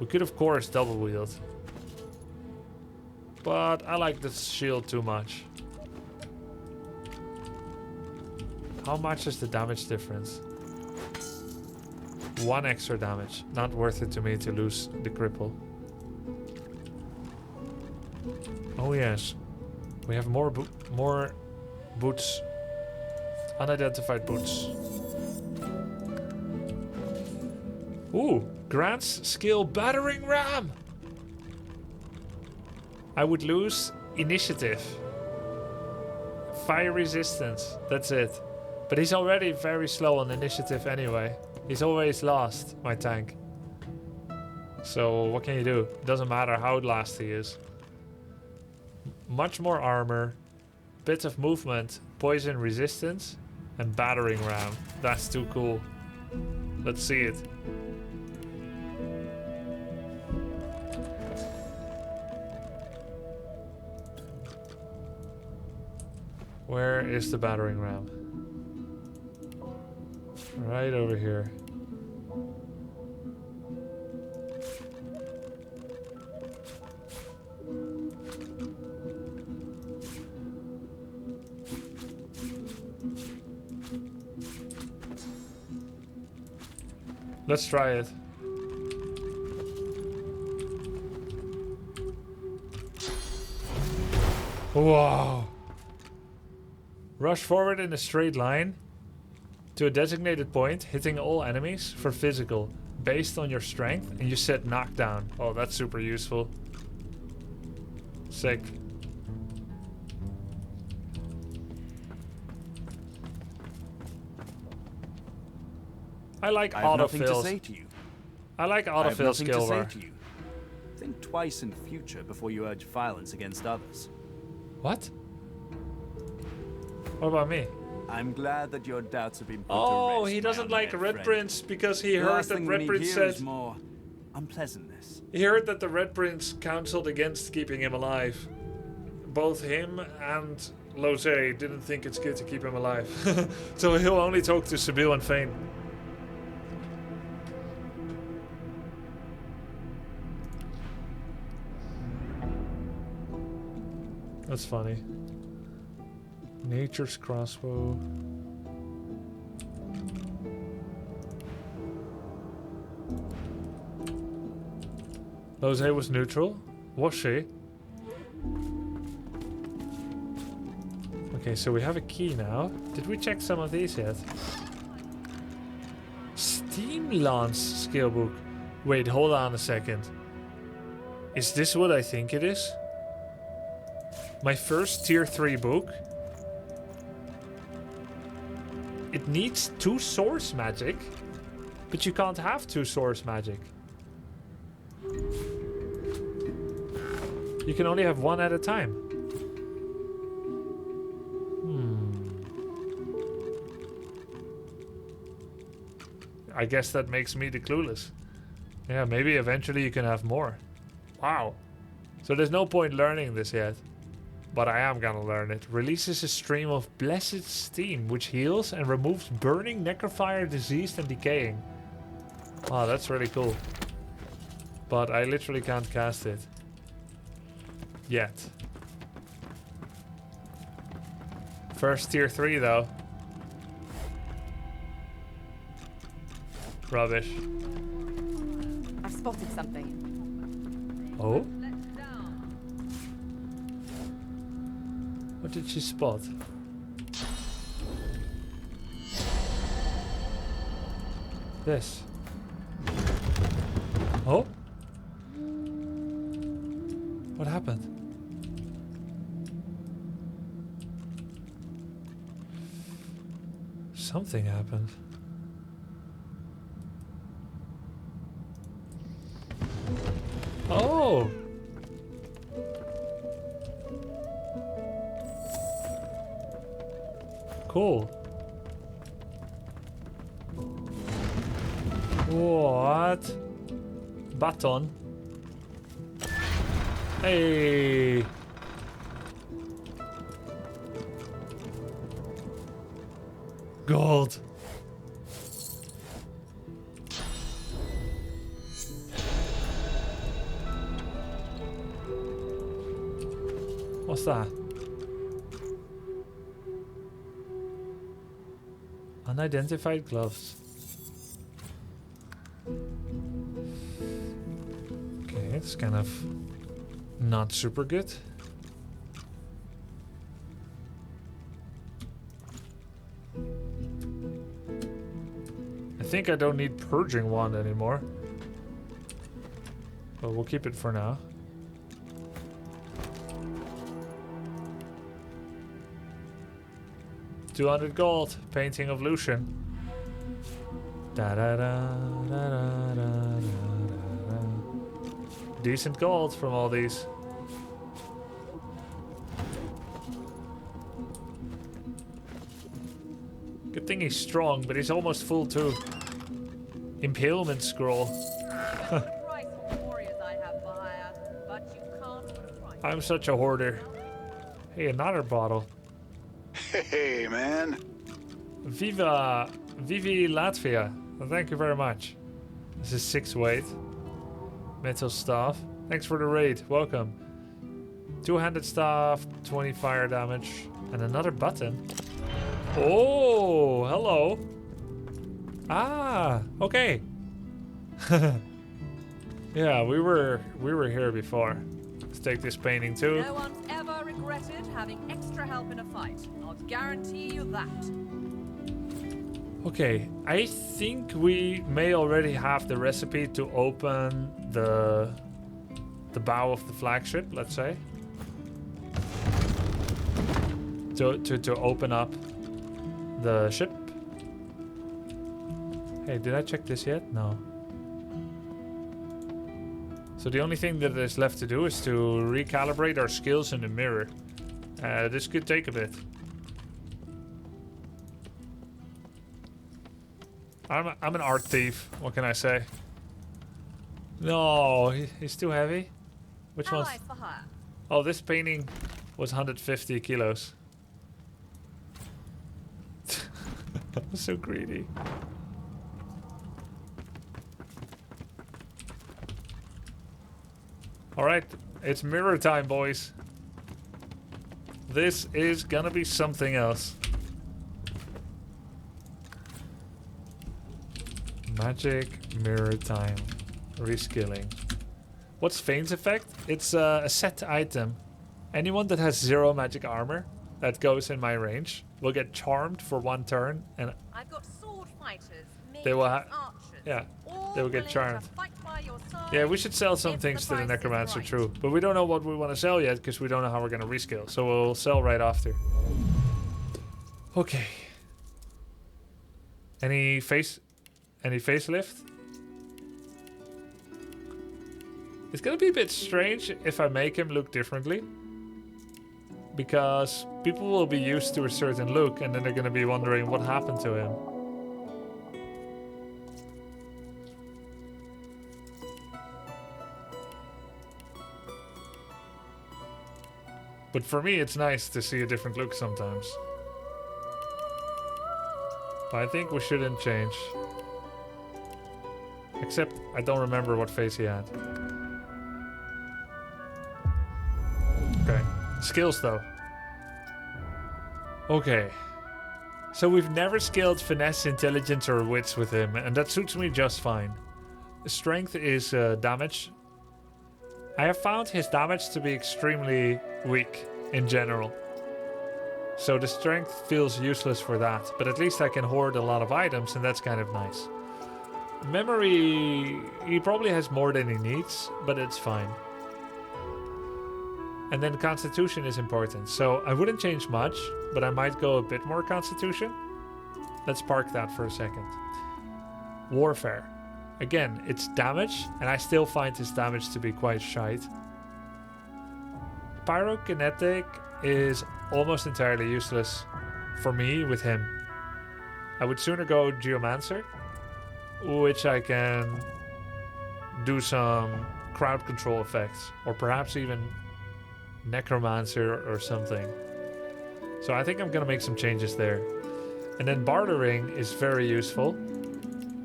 S1: We could of course double wield. But I like the shield too much. How much is the damage difference? 1 extra damage. Not worth it to me to lose the cripple. Oh yes, we have more boots, unidentified boots. Ooh, grants skill battering ram. I would lose initiative, fire resistance. That's it. But he's already very slow on initiative anyway. He's always last, my tank. So what can you do? Doesn't matter how last he is. Much more armor, bits of movement, poison resistance, and battering ram. That's too cool. Let's see it. Where is the battering ram? Right over here. Let's try it. Wow. Rush forward in a straight line to a designated point, hitting all enemies for physical. based on your strength, and you set knockdown. Oh, that's super useful. Sick. I like
S6: I have nothing to
S1: autofills.
S6: say to you.
S1: I like
S6: I have
S1: autofill
S6: nothing to
S1: skill
S6: say
S1: bar.
S6: to you. Think twice in future before you urge violence against others.
S1: What? What about me?
S6: I'm glad that your doubts have been put
S1: Oh,
S6: to rest,
S1: he
S6: my
S1: doesn't like
S6: undead
S1: Red
S6: friend.
S1: Prince because he
S6: The
S1: heard
S6: last
S1: that
S6: thing we
S1: Red
S6: need
S1: Prince
S6: here is
S1: said
S6: more unpleasantness.
S1: he heard that the Red Prince counseled against keeping him alive. Both him and Lose didn't think it's good to keep him alive. So he'll only talk to Sibyl and Fane. That's funny. Nature's crossbow. Lose was neutral? Was she? Okay, so we have a key now. Did we check some of these yet? Steam Lance skill book. Wait, hold on a second. Is this what I think it is? My first tier 3 book. It needs 2 source magic, but you can't have 2 source magic. You can only have 1 at a time. I guess that makes me the clueless. Yeah, maybe eventually you can have more. Wow. So there's no point learning this yet. But I am gonna learn it. Releases a stream of blessed steam, which heals and removes burning, necrofire, diseased, and decaying. Wow, that's really cool. But I literally can't cast it. Yet. First tier 3 though. Rubbish.
S5: I've spotted something.
S1: Oh? What did she spot? This. Oh? What happened? Something happened. Oh! Cool. What? Baton. Hey. Gold. What's that? Unidentified gloves. Okay, it's kind of not super good. I think I don't need purging wand anymore. But we'll keep it for now. $200 gold, painting of Lucian. Da da da da da da da. Decent gold from all these. Good thing he's strong, but he's almost full too. Impalement scroll.
S5: Price on warriors I have for hire, but you can't put a price.
S1: I'm such a hoarder. Hey, another bottle.
S7: Hey, man.
S1: Vivi Latvia. Thank you very much. This is 6 weight. Metal staff. Thanks for the raid. Welcome. 2-handed staff, 20 fire damage, and another button. Oh, hello. Ah, okay. Yeah, we were here before. Let's take this painting too.
S5: No one's ever regretted having extra help in a fight. I'll guarantee you that.
S1: Okay, I think we may already have the recipe to open the bow of the flagship, let's say. To open up the ship. Hey, did I check this yet? No. So the only thing that is left to do is to recalibrate our skills in the mirror. This could take a bit. I'm an art thief. What can I say? No, he's too heavy. Which one?
S5: Ally for hire.
S1: Oh, this painting was 150 kilos. I'm so greedy. Alright, it's mirror time, boys. This is gonna be something else. Magic mirror time. Reskilling. What's Fane's effect? It's a set item. Anyone that has 0 magic armor that goes in my range will get charmed for 1 turn, and
S5: I've got sword fighters,
S1: they will
S5: mages,
S1: have.
S5: archers,
S1: Yeah,
S5: all
S1: they will get
S5: willing
S1: charmed.
S5: to fight by your side
S1: Yeah, we should sell some
S5: if
S1: things
S5: the
S1: to the
S5: price is
S1: necromancer,
S5: right.
S1: true. But we don't know what we want to sell yet because we don't know how we're gonna reskill. So we'll sell right after. Okay. Any facelift? It's gonna be a bit strange if I make him look differently. Because people will be used to a certain look and then they're gonna be wondering what happened to him. But for me, it's nice to see a different look sometimes. But I think we shouldn't change. Except I don't remember what face he had. Okay. Skills though. Okay. So we've never skilled finesse, intelligence or wits with him, and that suits me just fine. Strength is damage. I have found his damage to be extremely weak in general. So the strength feels useless for that, but at least I can hoard a lot of items and that's kind of nice. Memory, he probably has more than he needs, but it's fine. And then constitution is important, so I wouldn't change much, but I might go a bit more constitution. Let's park that for a second. Warfare. Again, it's damage, and I still find his damage to be quite shite. Pyrokinetic is almost entirely useless for me with him. I would sooner go Geomancer, which I can do some crowd control effects, or perhaps even Necromancer or something. So I think I'm gonna make some changes there. And then bartering is very useful,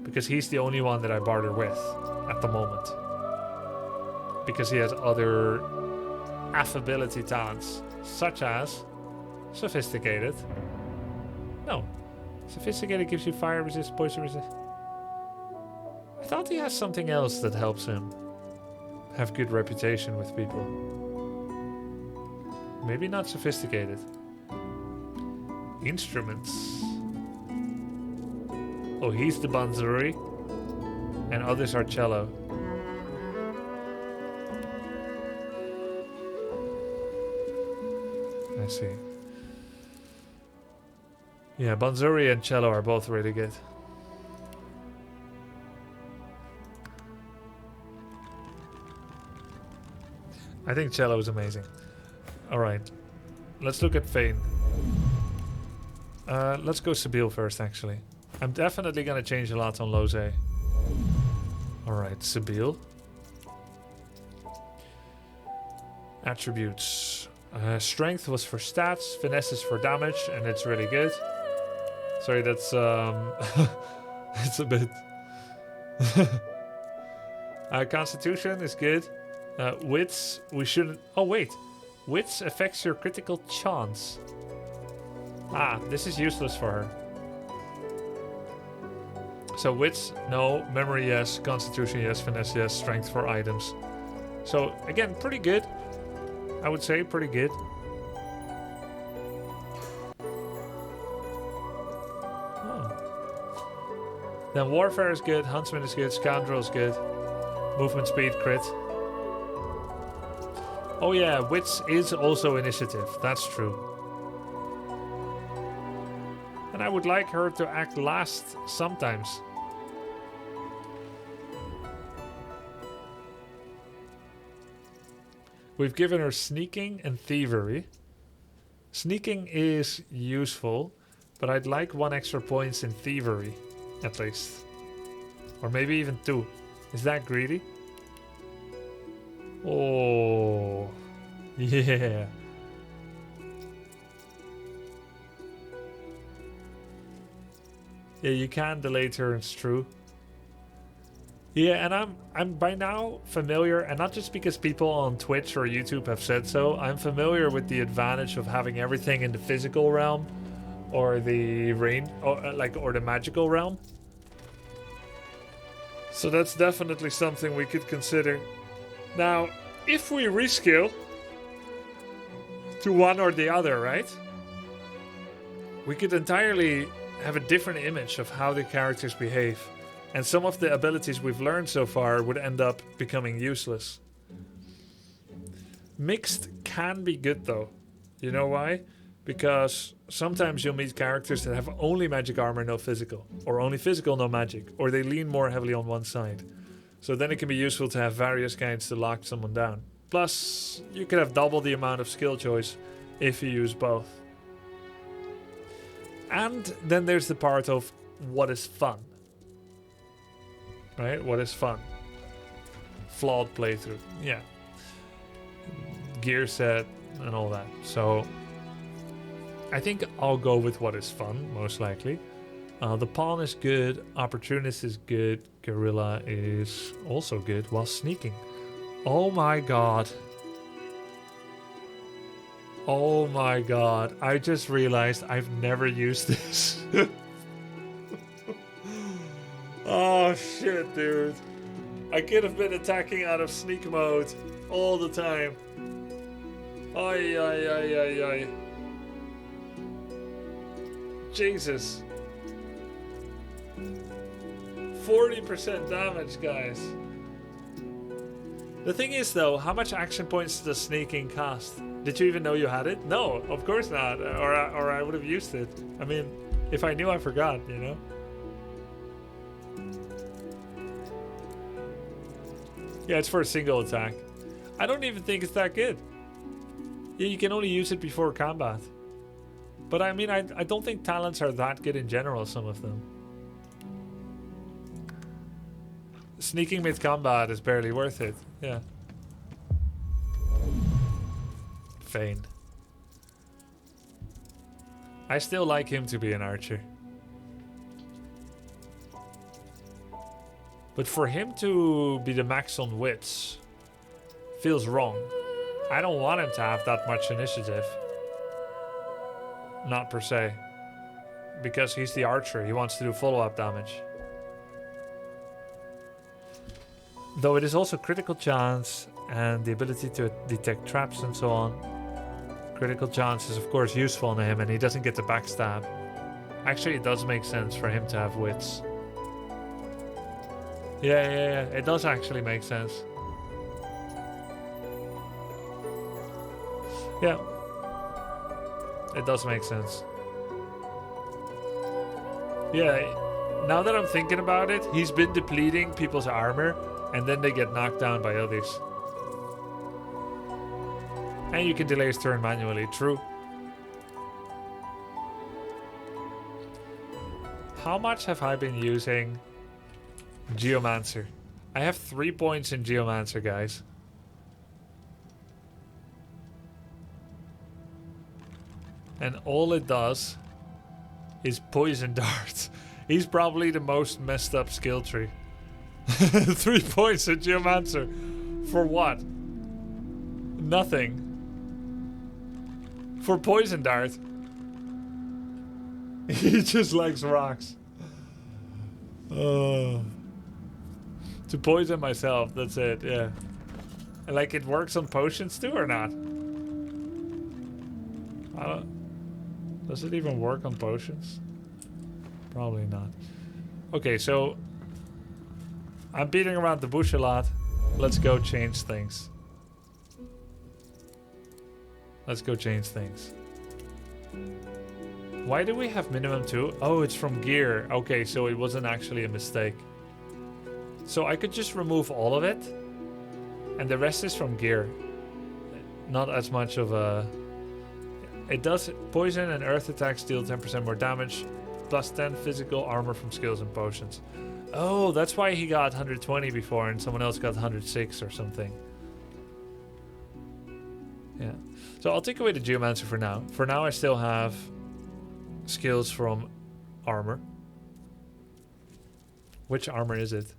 S1: because he's the only one that I barter with at the moment. Because he has other affability talents, such as Sophisticated. No. Sophisticated gives you fire resist, poison resist. I thought he has something else that helps him have good reputation with people. Maybe not Sophisticated. Instruments. Oh, he's the Banzuri, and others are cello. I see. Yeah, Banzuri and cello are both really good. I think cello is amazing. Alright, let's look at Fane. Let's go Sibyl first, actually. I'm definitely gonna change a lot on Lose. Alright, Sibyl. Attributes. Strength was for stats, finesse is for damage, and it's really good. Sorry, that's it's a bit. Constitution is good. Wits, we shouldn't. Oh wait, wits affects your critical chance. Ah, this is useless for her. So wits, no. Memory, yes. Constitution, yes. Finesse, yes. Strength for items. So again, pretty good. I would say pretty good. Oh. Then Warfare is good, Huntsman is good, Scoundrel is good. Movement speed, crit. Oh yeah, Wits is also initiative. That's true. And I would like her to act last sometimes. We've given her Sneaking and Thievery. Sneaking is useful, but I'd like 1 extra points in Thievery, at least. Or maybe even 2. Is that greedy? Oh, yeah. Yeah, you can delay turns, true. Yeah, and I'm by now familiar, and not just because people on Twitch or YouTube have said so, I'm familiar with the advantage of having everything in the physical realm or the rain or the magical realm. So that's definitely something we could consider. Now, if we reskill to one or the other, right? We could entirely have a different image of how the characters behave. And some of the abilities we've learned so far would end up becoming useless. Mixed can be good though. You know why? Because sometimes you'll meet characters that have only magic armor, no physical. Or only physical, no magic. Or they lean more heavily on one side. So then it can be useful to have various kinds to lock someone down. Plus, you can have double the amount of skill choice if you use both. And then there's the part of what is fun. Right? What is fun? Flawed playthrough. Yeah. Gear set and all that. So I think I'll go with what is fun, most likely. The Pawn is good. Opportunist is good. Guerrilla is also good while sneaking. Oh my god. Oh my god. I just realized I've never used this. Oh shit, dude. I could have been attacking out of sneak mode all the time. Ay, ay, ay, ay, ay. Jesus. 40% damage, guys. The thing is, though, how much action points does sneaking cost? Did you even know you had it? No, of course not. Or I would have used it. I mean, if I knew, I forgot, you know? Yeah, it's for a single attack. I don't even think it's that good. Yeah, you can only use it before combat. But I mean, I don't think talents are that good in general, some of them. Sneaking mid-combat is barely worth it. Yeah. Fane. I still like him to be an archer. But for him to be the max on wits feels wrong. I don't want him to have that much initiative. Not per se. Because he's the archer. He wants to do follow-up damage. Though it is also critical chance and the ability to detect traps and so on. Critical chance is of course useful on him and he doesn't get the backstab. Actually, it does make sense for him to have wits. Yeah. It does actually make sense. Yeah. It does make sense. Yeah, now that I'm thinking about it, he's been depleting people's armor and then they get knocked down by others. And you can delay his turn manually, true. How much have I been using Geomancer? I have 3 points in Geomancer, guys. And all it does is poison darts. He's probably the most messed up skill tree. 3 points in Geomancer. For what? Nothing. For poison dart. He just likes rocks. To poison myself, that's it, yeah. And like it works on potions too or not? Does it even work on potions? Probably not. Okay, so I'm beating around the bush a lot. Let's go change things. Let's go change things. Why do we have minimum 2? Oh, it's from gear. Okay, so it wasn't actually a mistake. So I could just remove all of it. And the rest is from gear. Not as much of a... It does poison and earth attacks deal 10% more damage. Plus 10 physical armor from skills and potions. Oh, that's why he got 120 before and someone else got 106 or something. Yeah. So I'll take away the Geomancer for now. For now I still have skills from armor. Which armor is it?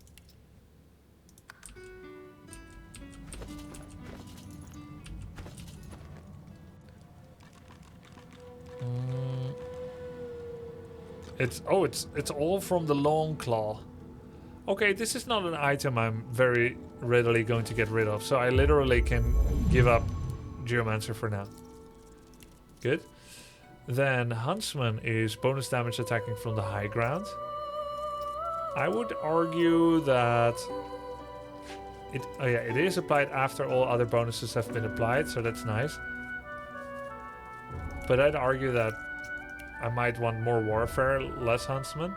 S1: It's all from the long claw. Okay, this is not an item I'm very readily going to get rid of, so I literally can give up Geomancer for now. Good. Then Huntsman is bonus damage attacking from the high ground. I would argue that it is applied after all other bonuses have been applied, so that's nice. But I'd argue that I might want more Warfare, less Huntsman.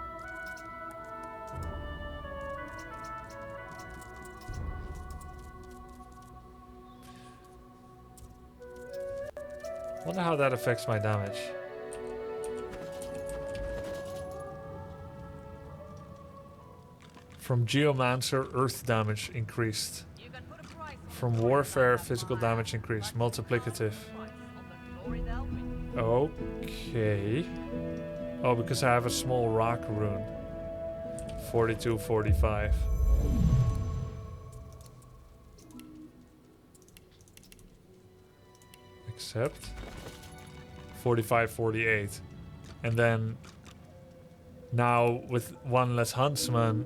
S1: Wonder how that affects my damage. From Geomancer, earth damage increased.
S5: You can put a price on
S1: From Warfare, physical damage increased. Multiplicative. Okay. Oh, because I have a small rock rune. 42, 45. Accept. 45, 48. And then now with one less Huntsman,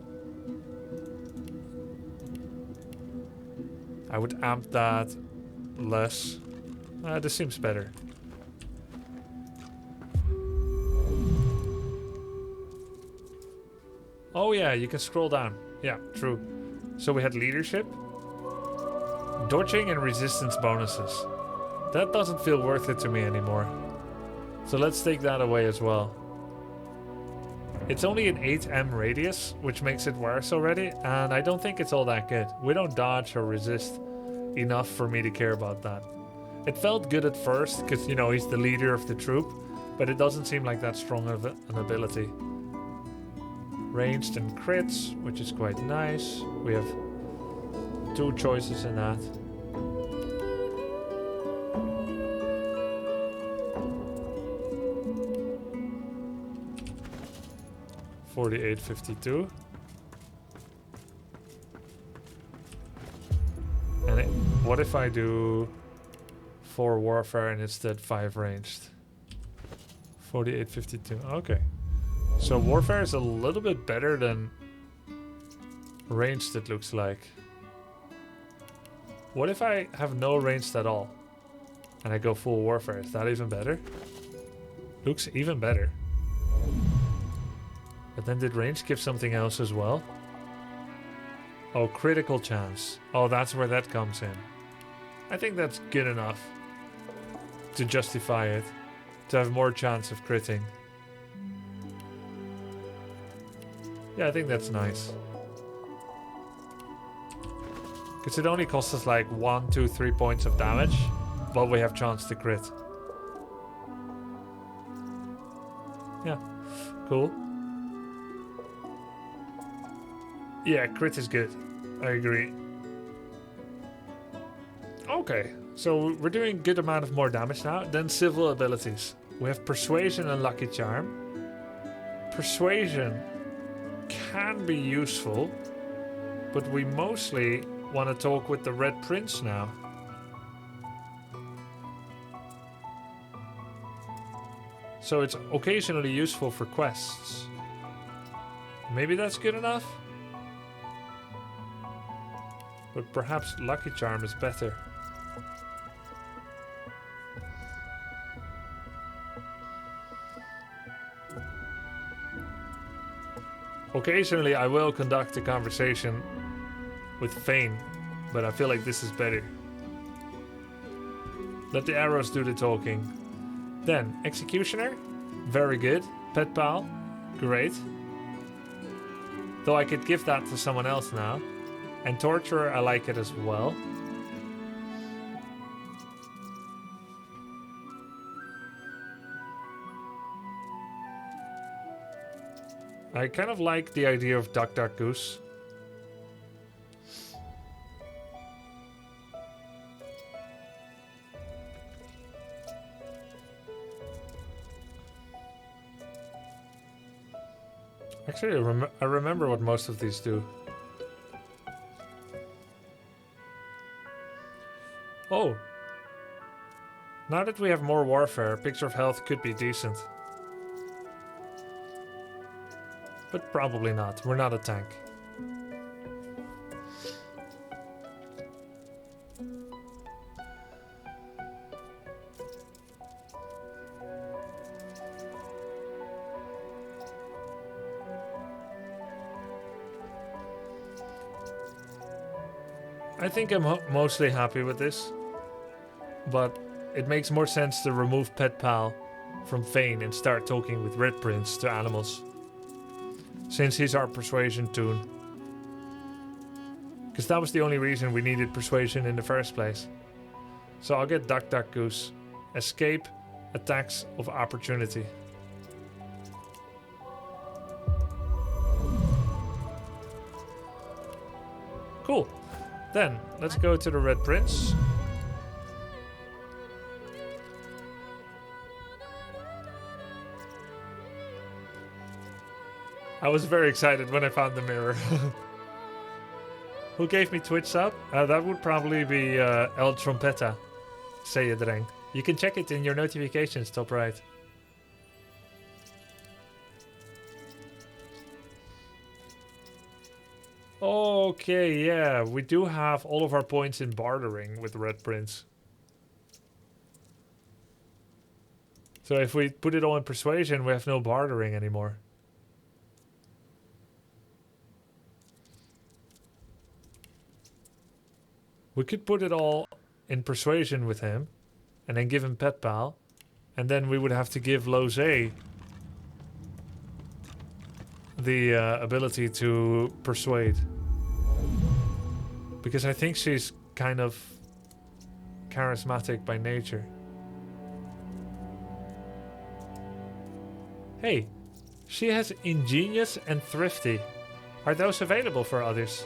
S1: I would amp that less. This seems better. Oh yeah, you can scroll down. Yeah, true. So we had leadership, dodging and resistance bonuses. That doesn't feel worth it to me anymore. So let's take that away as well. It's only an 8m radius, which makes it worse already, and I don't think it's all that good. We don't dodge or resist enough for me to care about that. It felt good at first, because, you know, he's the leader of the troop, but it doesn't seem like that strong of an ability. Ranged and crits, which is quite nice. We have 2 choices in that. $48.52. And what if I do 4 warfare and instead 5 ranged? 48.52. Okay. So warfare is a little bit better than ranged, it looks like. What if I have no ranged at all and I go full warfare? Is that even better? Looks even better. But then did range give something else as well? Oh, critical chance. Oh, that's where that comes in. I think that's good enough to justify it. To have more chance of critting. Yeah, I think that's nice. Because it only costs us like 1, 2, 3 points of damage, but we have chance to crit. Yeah, cool. Yeah, crit is good. I agree. Okay, so we're doing good amount of more damage now. Then civil abilities. We have Persuasion and Lucky Charm. Persuasion can be useful, but we mostly want to talk with the Red Prince now. So it's occasionally useful for quests. Maybe that's good enough? But perhaps Lucky Charm is better. Occasionally I will conduct a conversation with Fane, but I feel like this is better. Let the arrows do the talking. Then, Executioner, very good. Pet Pal, great. Though I could give that to someone else now. And Torturer, I like it as well. I kind of like the idea of Duck Duck Goose. Actually, I remember what most of these do. Oh. Now that we have more warfare, Picture of Health could be decent. But probably not. We're not a tank. I think I'm mostly happy with this, but it makes more sense to remove Pet Pal from Fane and start talking with Red Prince to animals, since he's our persuasion toon. Because that was the only reason we needed persuasion in the first place. So I'll get Duck Duck Goose. Escape attacks of opportunity. Cool. Then, let's go to the Red Prince. I was very excited when I found the mirror. Who gave me Twitch sub? That would probably be El Trompeta, say it, Dreng. You can check it in your notifications, top right. Okay, yeah, we do have all of our points in bartering with Red Prince. So if we put it all in persuasion, we have no bartering anymore. We could put it all in persuasion with him, and then give him Pet Pal, and then we would have to give Lose the ability to persuade. Because I think she's kind of charismatic by nature. Hey, she has ingenious and thrifty. Are those available for others?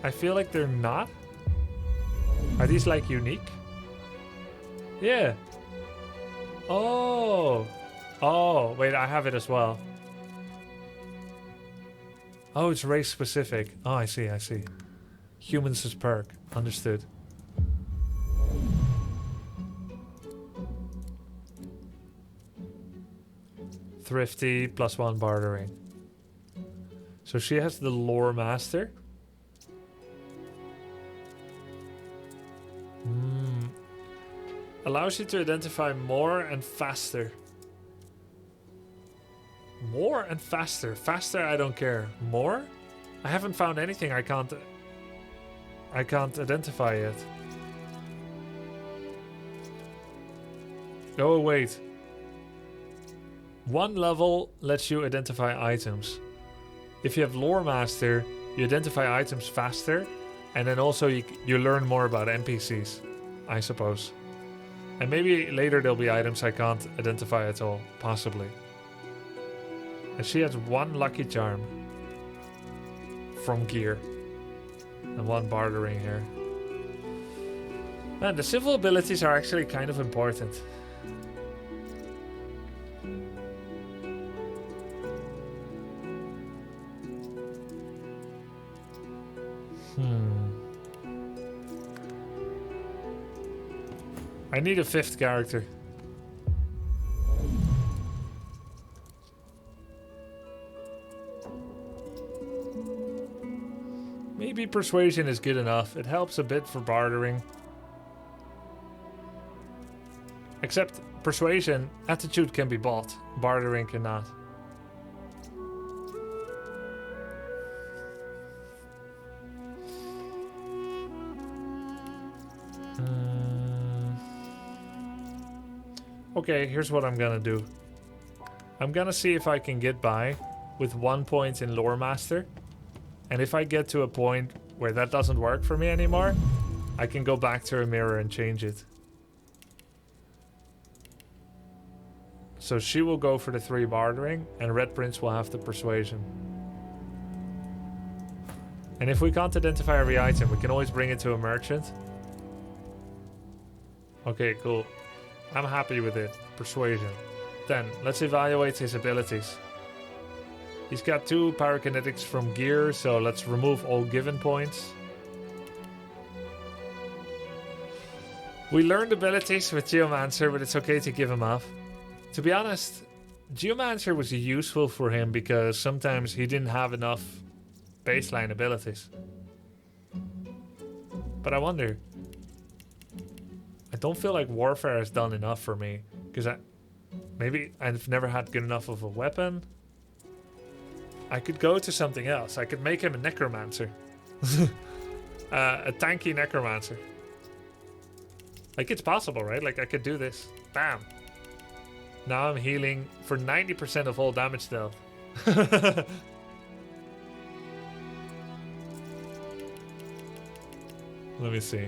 S1: I feel like they're not. Are these like unique? Yeah. Oh. Oh, wait, I have it as well. Oh, it's race specific. Oh, I see, I see. Humans as perk. Understood. Thrifty, +1 bartering. So she has the lore master. Allows you to identify more and faster. More and faster. Faster, I don't care. More? I haven't found anything I can't identify yet. Oh, wait. One level lets you identify items. If you have Lore Master, you identify items faster, and then also you learn more about NPCs, I suppose. And maybe later there'll be items I can't identify at all, possibly. And she has 1 lucky charm from gear and 1 bartering here. Man, the civil abilities are actually kind of important. I need a 5th character. Maybe persuasion is good enough. It helps a bit for bartering. Except persuasion, attitude can be bought. Bartering cannot. Okay, here's what I'm gonna do. I'm gonna see if I can get by with 1 point in Lore Master. And if I get to a point where that doesn't work for me anymore, I can go back to a mirror and change it. So she will go for the 3 bartering, and Red Prince will have the persuasion. And if we can't identify every item, we can always bring it to a merchant. Okay, cool. I'm happy with it. Persuasion. Then, let's evaluate his abilities. He's got 2 pyrokinetics from gear, so let's remove all given points. We learned abilities with Geomancer, but it's okay to give him up. To be honest, Geomancer was useful for him because sometimes he didn't have enough baseline abilities. But I wonder... I don't feel like Warfare has done enough for me. Because maybe I've never had good enough of a weapon. I could go to something else. I could make him a Necromancer. A tanky Necromancer. Like, it's possible, right? Like, I could do this. Bam. Now I'm healing for 90% of all damage dealt. Let me see.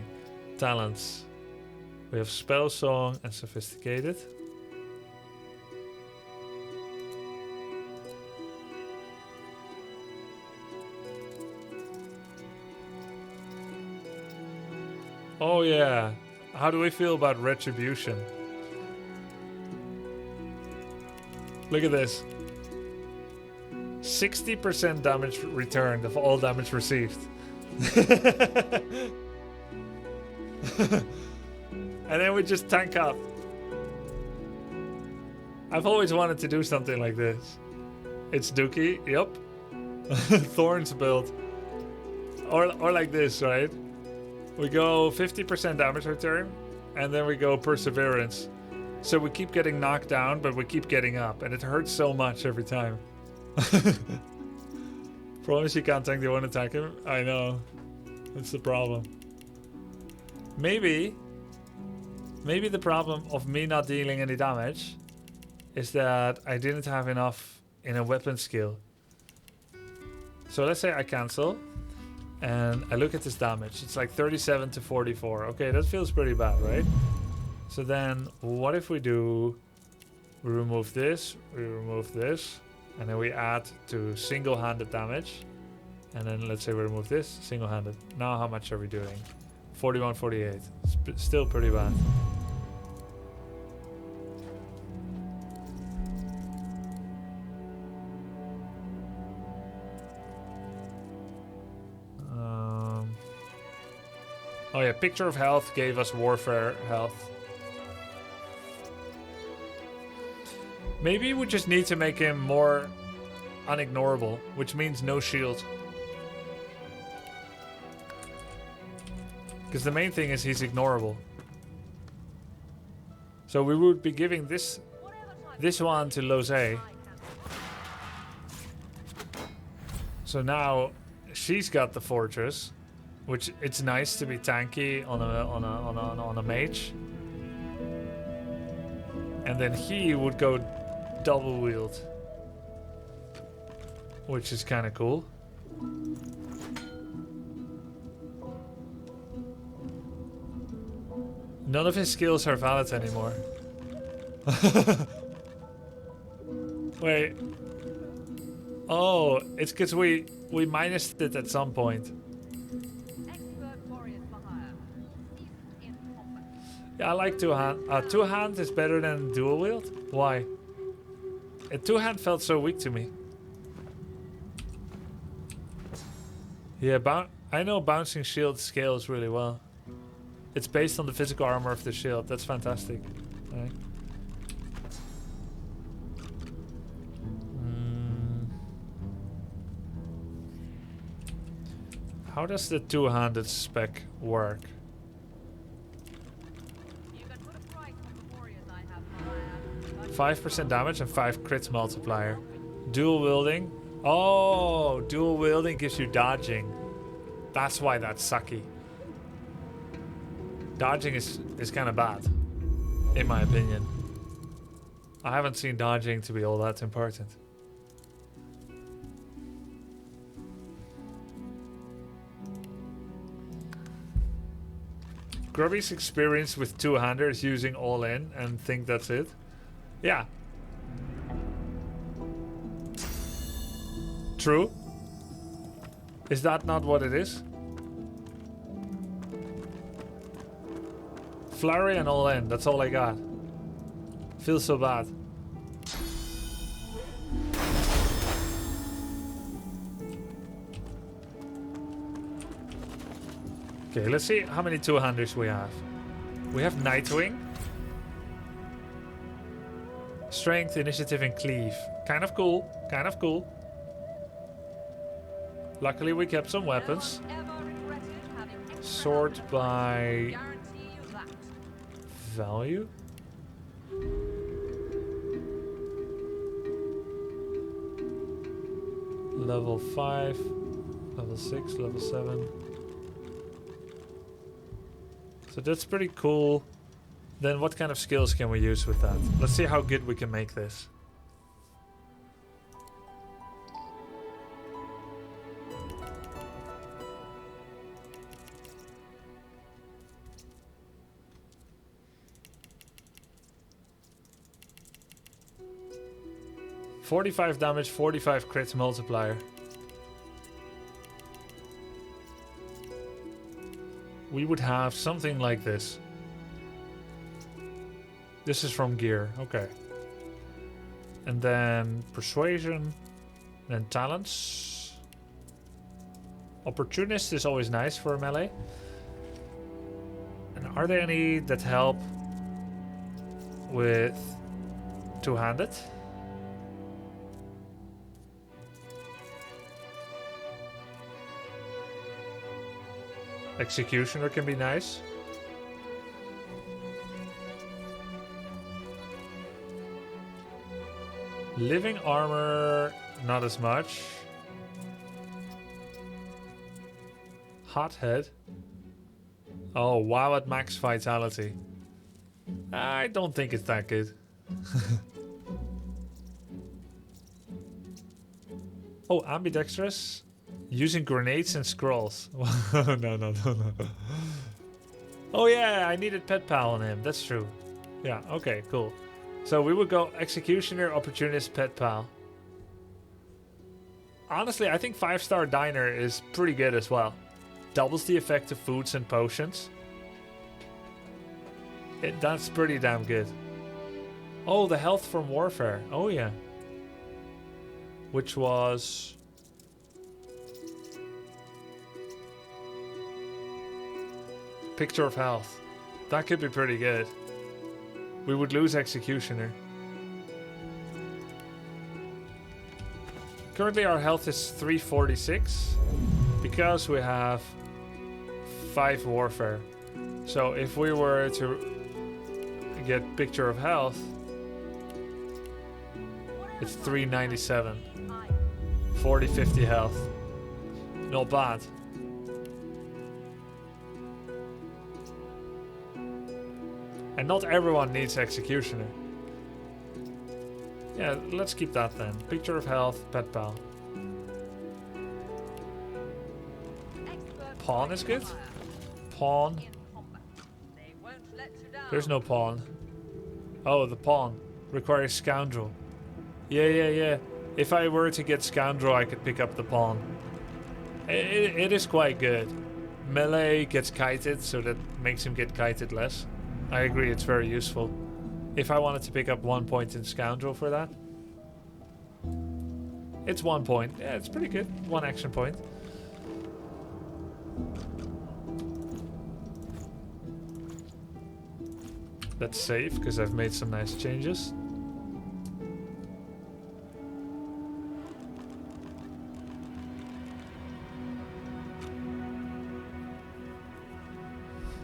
S1: Talents. We have Spell Song and Sophisticated. Oh yeah. How do we feel about Retribution? Look at this. 60% damage returned of all damage received. And then we just tank up. I've always wanted to do something like this. It's Dookie, yep. Thorns build. Or like this, right? We go 50% damage return, and then we go Perseverance. So we keep getting knocked down, but we keep getting up, and it hurts so much every time. Promise you can't tank the one attack him? I know. That's the problem. Maybe the problem of me not dealing any damage is that I didn't have enough in a weapon skill. So let's say I cancel and I look at this damage. It's like 37 to 44. Okay, that feels pretty bad, right? So then what if we remove this, and then we add to single-handed damage. And then let's say we remove this, single-handed. Now how much are we doing? 41, 48. Still pretty bad. Oh yeah, Picture of Health gave us Warfare health. Maybe we just need to make him more unignorable, which means no shield. Because the main thing is he's ignorable. So we would be giving this one to Lose. So now she's got the fortress, which it's nice to be tanky on a mage. And then he would go double wield, which is kind of cool. None of his skills are valid anymore. Wait. Oh, it's because we minused it at some point.
S5: Expert warriors for hire. Beast in combat.
S1: Yeah, I like two-hand. Two-hand is better than dual wield? Why? A two-hand felt so weak to me. Yeah, I know bouncing shield scales really well. It's based on the physical armor of the shield. That's fantastic. Right. How does the two-handed spec work?
S5: You can put a price on the warriors I have for hire.
S1: 5% damage and 5 crits multiplier. Dual wielding. Oh, dual wielding gives you dodging. That's why that's sucky. Dodging is kind of bad, in my opinion. I haven't seen dodging to be all that important. Grubby's experience with two-handers using all in and think that's it. Yeah. True. Is that not what it is? Flurry and all in, that's all I got. Feels so bad. Okay, let's see how many two-handers we have. We have Nightwing. Strength, Initiative, and Cleave. Kind of cool. Kind of cool. Luckily we kept some weapons. Sort by value. Level 5, level 6, level 7. So that's pretty cool. Then what kind of skills can we use with that? Let's see how good we can make this. $45 damage, 45 crit multiplier. We would have something like this. This is from gear, okay. And then persuasion, then talents. Opportunist is always nice for a melee. And are there any that help with two-handed? Executioner can be nice. Living armor, not as much. Hothead. Oh, wow, at max vitality. I don't think it's that good. Oh, ambidextrous. Using grenades and scrolls. No. Oh yeah, I needed Pet Pal on him. That's true. Yeah, okay, cool. So we would go Executioner, Opportunist, Pet Pal. Honestly, I think 5-star Diner is pretty good as well. Doubles the effect of foods and potions. That's pretty damn good. Oh, the health from Warfare. Oh yeah. Which was... Picture of Health. That could be pretty good. We would lose Executioner. Currently our health is 346 because we have 5 Warfare. So if we were to get Picture of Health, it's 397. 40-50 health. Not bad. And not everyone needs Executioner. Yeah, let's keep that then. Picture of Health, Pet Pal. Pawn is good. Pawn. There's no pawn. Oh, the pawn requires Scoundrel. Yeah. If I were to get Scoundrel, I could pick up the pawn. It is quite good. Melee gets kited, so that makes him get kited less. I agree, it's very useful. If I wanted to pick up 1 point in Scoundrel for that. It's 1 point. Yeah, it's pretty good. 1 action point. Let's save, because I've made some nice changes.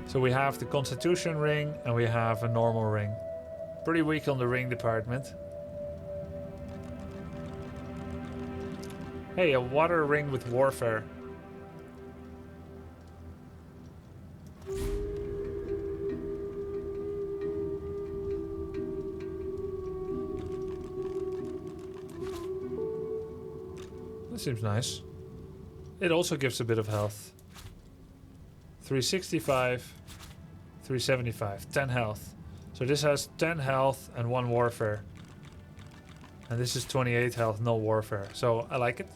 S1: So we have the Constitution ring and we have a normal ring. Pretty weak on the ring department. Hey, a water ring with Warfare. Seems nice. It also gives a bit of health. 365, 375, 10 health. So this has 10 health and 1 warfare. And this is 28 health, no warfare. So I like it.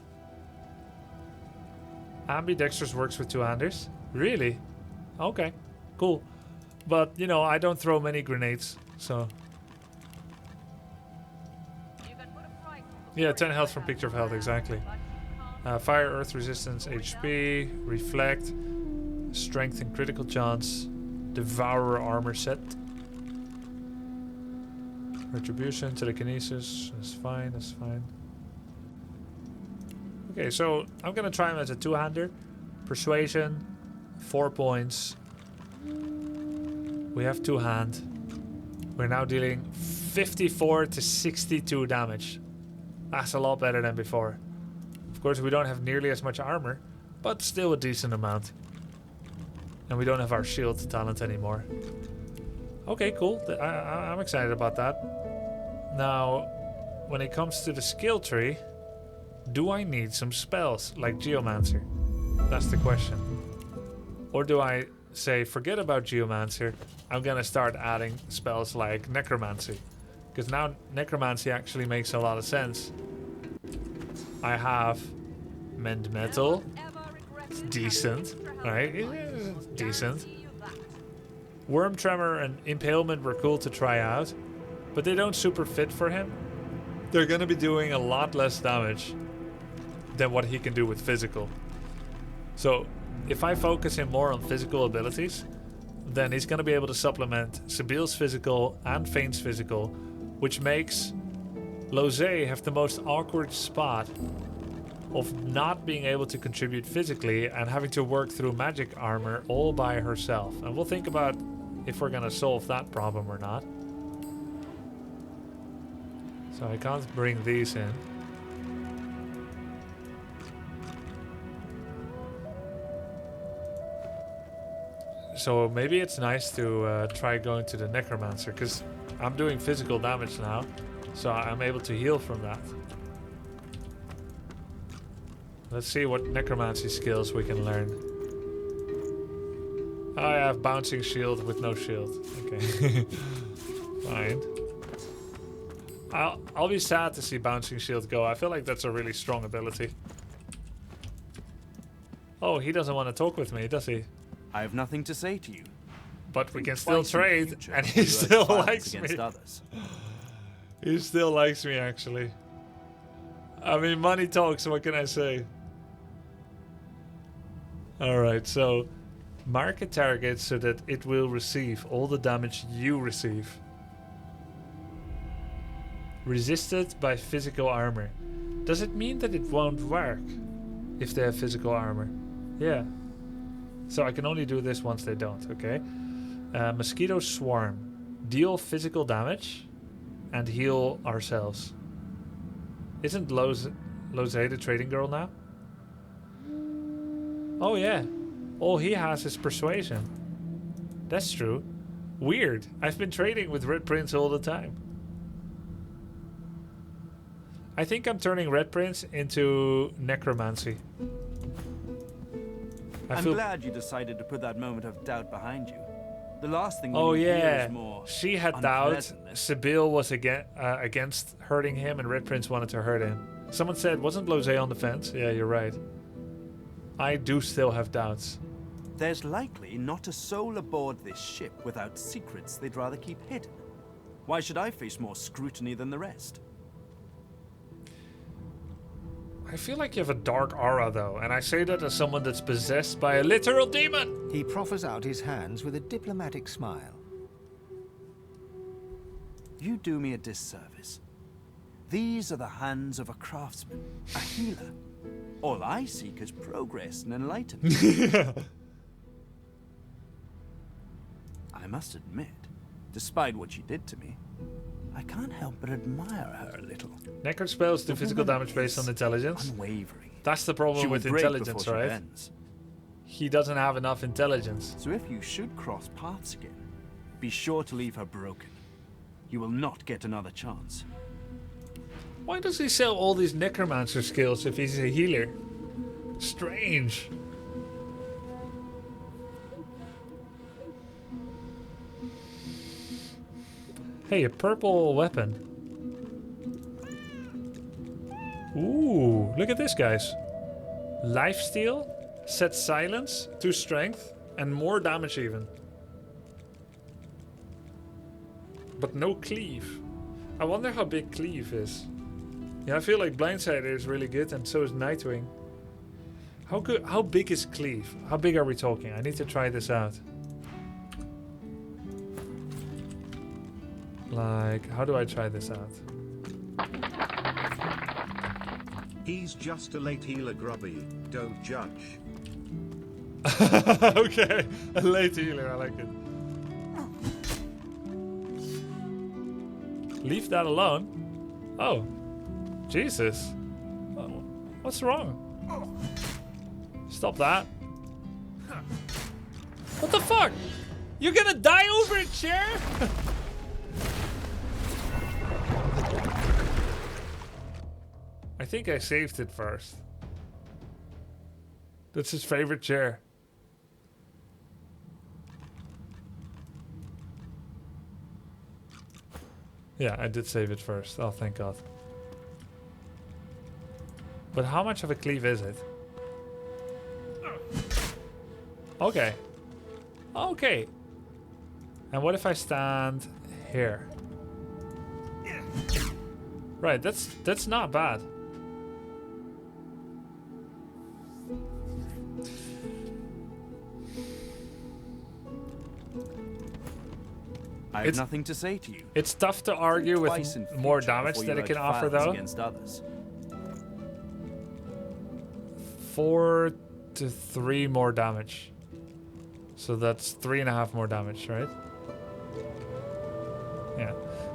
S1: Ambidextrous works with two-handers. Really? Okay, cool. But, you know, I don't throw many grenades, so... Yeah, 10 health from Picture of Health, exactly. Fire, Earth Resistance, HP, Reflect, Strength and Critical Chance, Devourer Armor Set. Retribution, Telekinesis, that's fine, that's fine. Okay, so I'm gonna try him as a two-hander. Persuasion, 4 points. We have two-hand. We're now dealing 54 to 62 damage. That's a lot better than before. Of course, we don't have nearly as much armor, but still a decent amount. And we don't have our shield talent anymore. Okay, cool. I'm excited about that. Now, when it comes to the skill tree, do I need some spells like Geomancer? That's the question. Or do I say, forget about Geomancer, I'm gonna start adding spells like Necromancy. Because now Necromancy actually makes a lot of sense. I have Mend Metal. It's decent, right? It's decent. Worm Tremor and Impalement were cool to try out, but they don't super fit for him. They're gonna be doing a lot less damage than what he can do with physical. So if I focus him more on physical abilities, then he's gonna be able to supplement Sabile's physical and Fane's physical, which makes Lose have the most awkward spot of not being able to contribute physically and having to work through magic armor all by herself. And we'll think about if we're gonna solve that problem or not. So I can't bring these in. So maybe it's nice to try going to the Necromancer, because I'm doing physical damage now, so I'm able to heal from that. Let's see what Necromancy skills we can learn. I have Bouncing Shield with no shield. Okay. Fine. I'll be sad to see Bouncing Shield go. I feel like that's a really strong ability. Oh, he doesn't want to talk with me, does he?
S6: I have nothing to say to you.
S1: But we can still trade, and he still likes me. He still likes me, actually. I mean, money talks, what can I say? Alright, so mark a target so that it will receive all the damage you receive. Resisted by physical armor. Does it mean that it won't work if they have physical armor? Yeah. So I can only do this once they don't, okay? Mosquito Swarm. Deal physical damage and heal ourselves. Isn't Lose the trading girl now? Oh yeah. All he has is persuasion. That's true. Weird. I've been trading with Red Prince all the time. I think I'm turning Red Prince into Necromancy.
S6: I'm glad you decided to put that moment of doubt behind you. The last thing
S1: oh
S6: we need here
S1: yeah,
S6: is more
S1: she had doubt. Sabile was against hurting him, and Red Prince wanted to hurt him. Someone said, wasn't Lose on the fence? Yeah, you're right. I do still have doubts.
S6: There's likely not a soul aboard this ship without secrets they'd rather keep hidden. Why should I face more scrutiny than the rest?
S1: I feel like you have a dark aura, though, and I say that as someone that's possessed by a literal demon.
S8: He proffers out his hands with a diplomatic smile.
S6: You do me a disservice. These are the hands of a craftsman, a healer. All I seek is progress and enlightenment. I must admit, despite what she did to me, I can't help but admire her a little.
S1: Necro spells do physical damage based on intelligence.
S6: Unwavering.
S1: That's the problem with intelligence, right? He doesn't have enough intelligence.
S6: So if you should cross paths again, be sure to leave her broken. You will not get another chance.
S1: Why does he sell all these necromancer skills if he's a healer? Strange. Hey, a purple weapon. Ooh, look at this, guys. Lifesteal, set silence to strength, and more damage even. But no cleave. I wonder how big cleave is. Yeah, I feel like Blindsider is really good, and so is Nightwing. How big is cleave? How big are we talking? I need to try this out. Like, how do I try this out?
S4: He's just a late healer, Grubby. Don't judge.
S1: Okay, a late healer, I like it. Leave that alone. Oh, Jesus. What's wrong? Stop that. What the fuck? You're gonna die over a chair? I think I saved it first. That's his favorite chair. Yeah, I did save it first. Oh, thank God. But how much of a cleave is it? Okay. Okay. And what if I stand here? Right, that's not bad.
S6: I have nothing to say to you.
S1: It's tough to argue
S6: Twice
S1: with
S6: in
S1: more
S6: future
S1: damage
S6: before
S1: that
S6: you
S1: it can
S6: urge
S1: offer,
S6: violence
S1: though.
S6: Against others.
S1: 4 to 3 more damage. So that's 3.5 more damage, right? Yeah,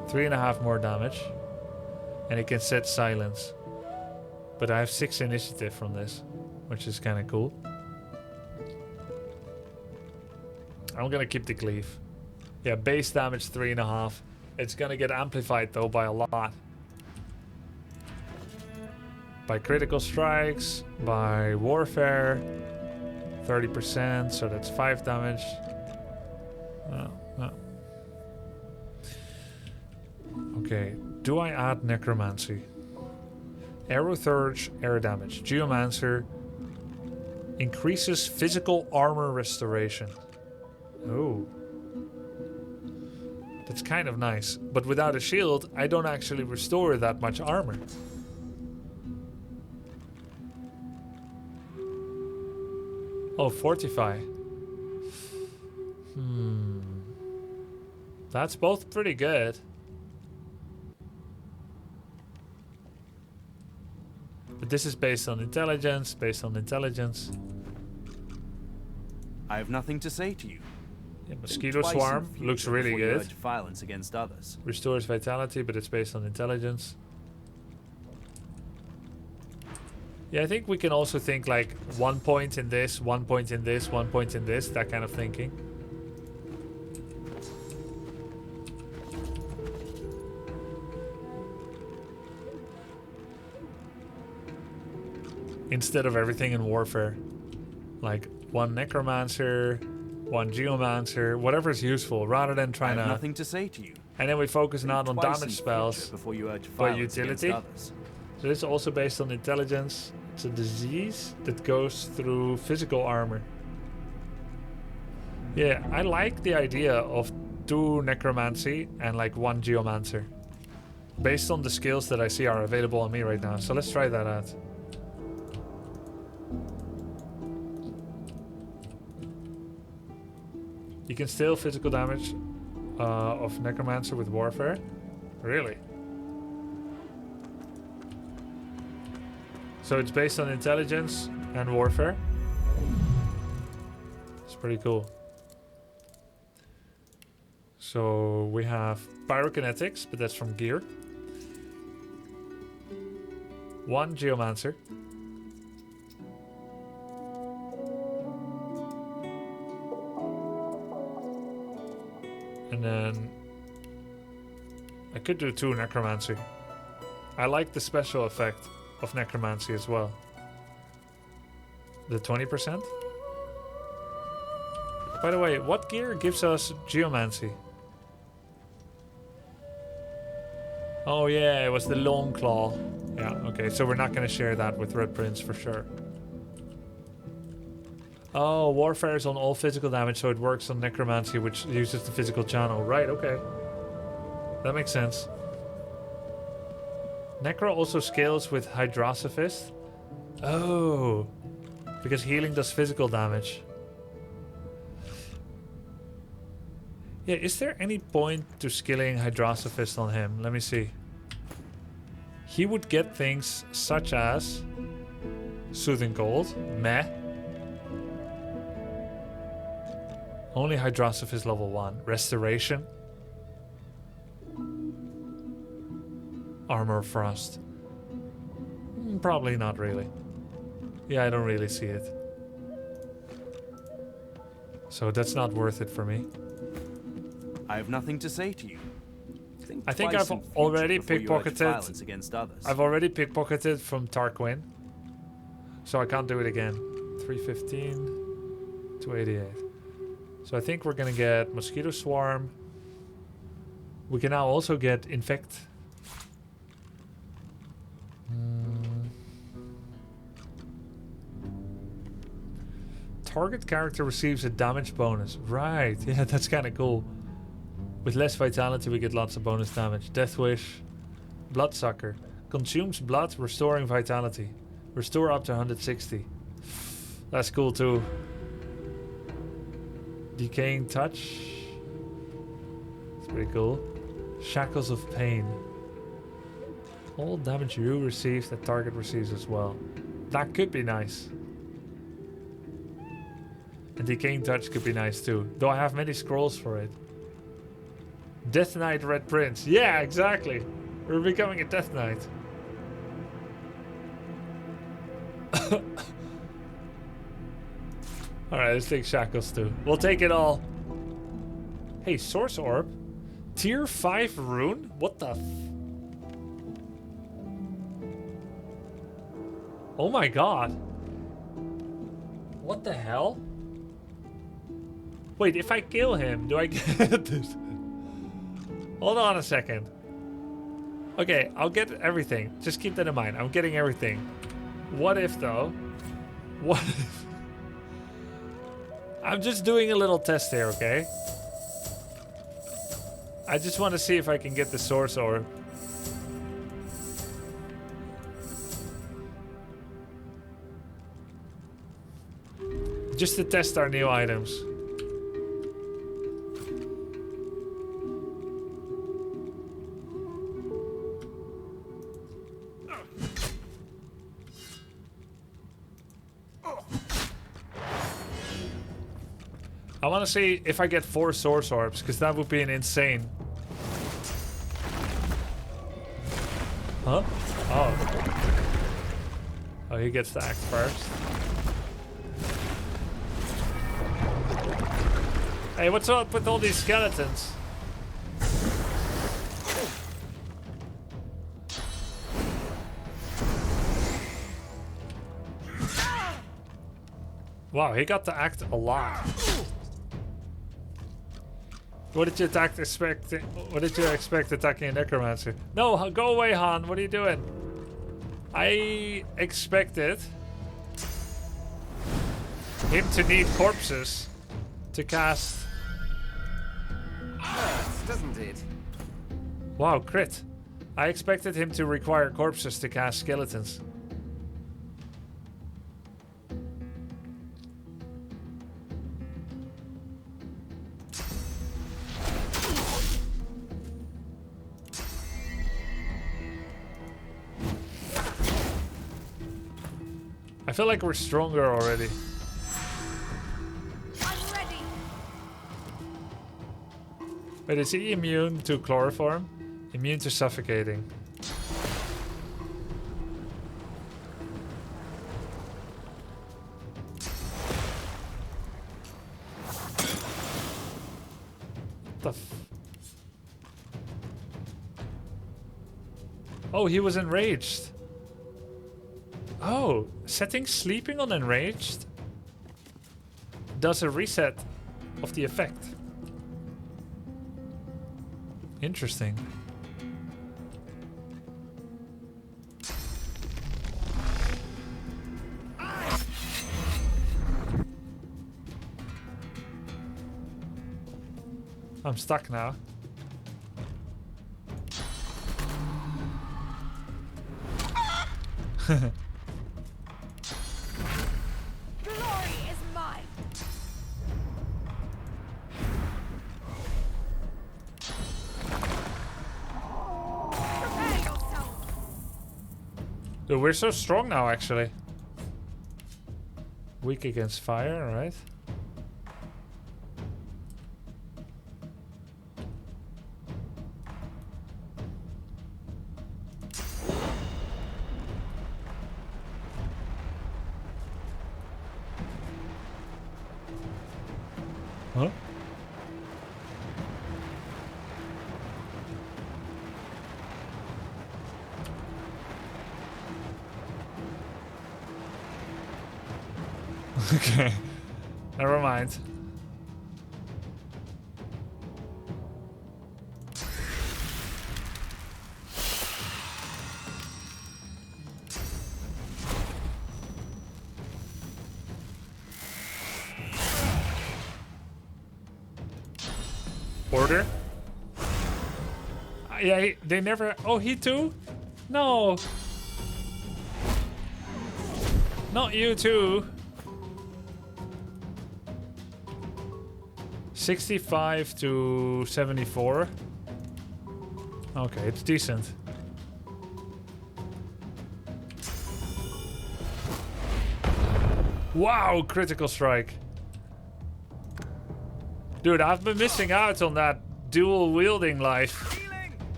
S1: 3.5 more damage. And it can set silence. But I have 6 initiative from this, which is kind of cool. I'm gonna keep the cleave. Yeah, base damage 3.5. It's gonna get amplified though by a lot. By critical strikes, by warfare, 30%, so that's 5 damage. Okay, do I add necromancy? Arrow Surge, air damage. Geomancer increases physical armor restoration. Oh. That's kind of nice. But without a shield, I don't actually restore that much armor. Oh, Fortify. That's both pretty good. But this is based on intelligence,
S6: I have nothing to say to you.
S1: Yeah, Mosquito
S6: Twice in
S1: Swarm
S6: future
S1: looks really
S6: before you
S1: good.
S6: urge violence against others.
S1: Restores vitality, but it's based on intelligence. Yeah, I think we can also think like 1 point in this, 1 point in this, 1 point in this, that kind of thinking. Instead of everything in warfare. Like 1 necromancer, 1 geomancer, whatever is useful, rather than trying
S6: I have
S1: to...
S6: nothing to say to you.
S1: And then we focus not on
S6: Twice in
S1: damage spells,
S6: before you urge
S1: but
S6: violence
S1: utility.
S6: against others.
S1: So this is also based on intelligence. It's a disease that goes through physical armor. Yeah, I like the idea of 2 necromancy and like 1 geomancer. Based on the skills that I see are available on me right now. So let's try that out. You can steal physical damage of necromancer with warfare. Really? So it's based on intelligence and warfare. It's pretty cool. So we have pyrokinetics, but that's from gear. 1 geomancer. And then I could do 2 necromancy. I like the special effect of necromancy as well. The 20%? By the way, what gear gives us geomancy? Oh yeah, it was the long claw. Yeah, okay, so we're not going to share that with Red Prince for sure. Oh, warfare is on all physical damage, so it works on necromancy, which uses the physical channel. Right, okay. That makes sense. Necro also scales with Hydrosophist. Oh, because healing does physical damage. Yeah, is there any point to skilling Hydrosophist on him? Let me see. He would get things such as Soothing Cold. Meh. Only Hydrosophist level 1. Restoration. Armor of Frost. Probably not really. Yeah, I don't really see it. So that's not worth it for me.
S6: I have nothing to say to you.
S1: I think
S6: twice
S1: I've
S6: in future
S1: already
S6: before you urge violence
S1: pickpocketed.
S6: against others.
S1: I've already pickpocketed from Tarquin. So I can't do it again. 315, 288. So I think we're gonna get Mosquito Swarm. We can now also get Infect. Target character receives a damage bonus. Right, yeah, that's kind of cool. With less vitality, we get lots of bonus damage. Death Wish. Bloodsucker. Consumes blood, restoring vitality. Restore up to 160. That's cool too. Decaying Touch. It's pretty cool. Shackles of Pain. All damage you receive, the target receives as well. That could be nice. And Decaying Touch could be nice too. Though I have many scrolls for it. Death Knight Red Prince. Yeah, exactly. We're becoming a Death Knight. Alright, let's take Shackles too. We'll take it all. Hey, Source Orb. Tier 5 rune? What the f... Oh my god. What the hell? Wait, if I kill him, do I get this? Hold on a second. Okay, I'll get everything. Just keep that in mind. I'm getting everything. What if, though? What if... I'm just doing a little test here, okay? I just want to see if I can get the Source Orb. Just to test our new items. I want to see if I get 4 Source Orbs, because that would be an insane. Huh? Oh. Oh, he gets to act first. Hey, what's up with all these skeletons? Wow, he got to act a lot. What did you expect? What did you expect attacking a necromancer? No, go away, Han. What are you doing? I expected him to need corpses to cast.
S2: Hurts, doesn't it?
S1: Wow, crit. I expected him to require corpses to cast skeletons. I feel like we're stronger already.
S5: I'm ready.
S1: Wait, is he immune to chloroform? Immune to suffocating. What the f... Oh, he was enraged. Oh, setting sleeping on enraged does a reset of the effect. Interesting. I'm stuck now.
S5: Glory is mine. Prepare yourself.
S1: Dude, we're so strong now, actually. Weak against fire, right? Huh? Okay. Never mind. Order? Yeah, they never... Oh, he too? No. Not you too. 65 to 74. Okay, it's decent. Wow, critical strike. Dude, I've been missing out on that dual wielding life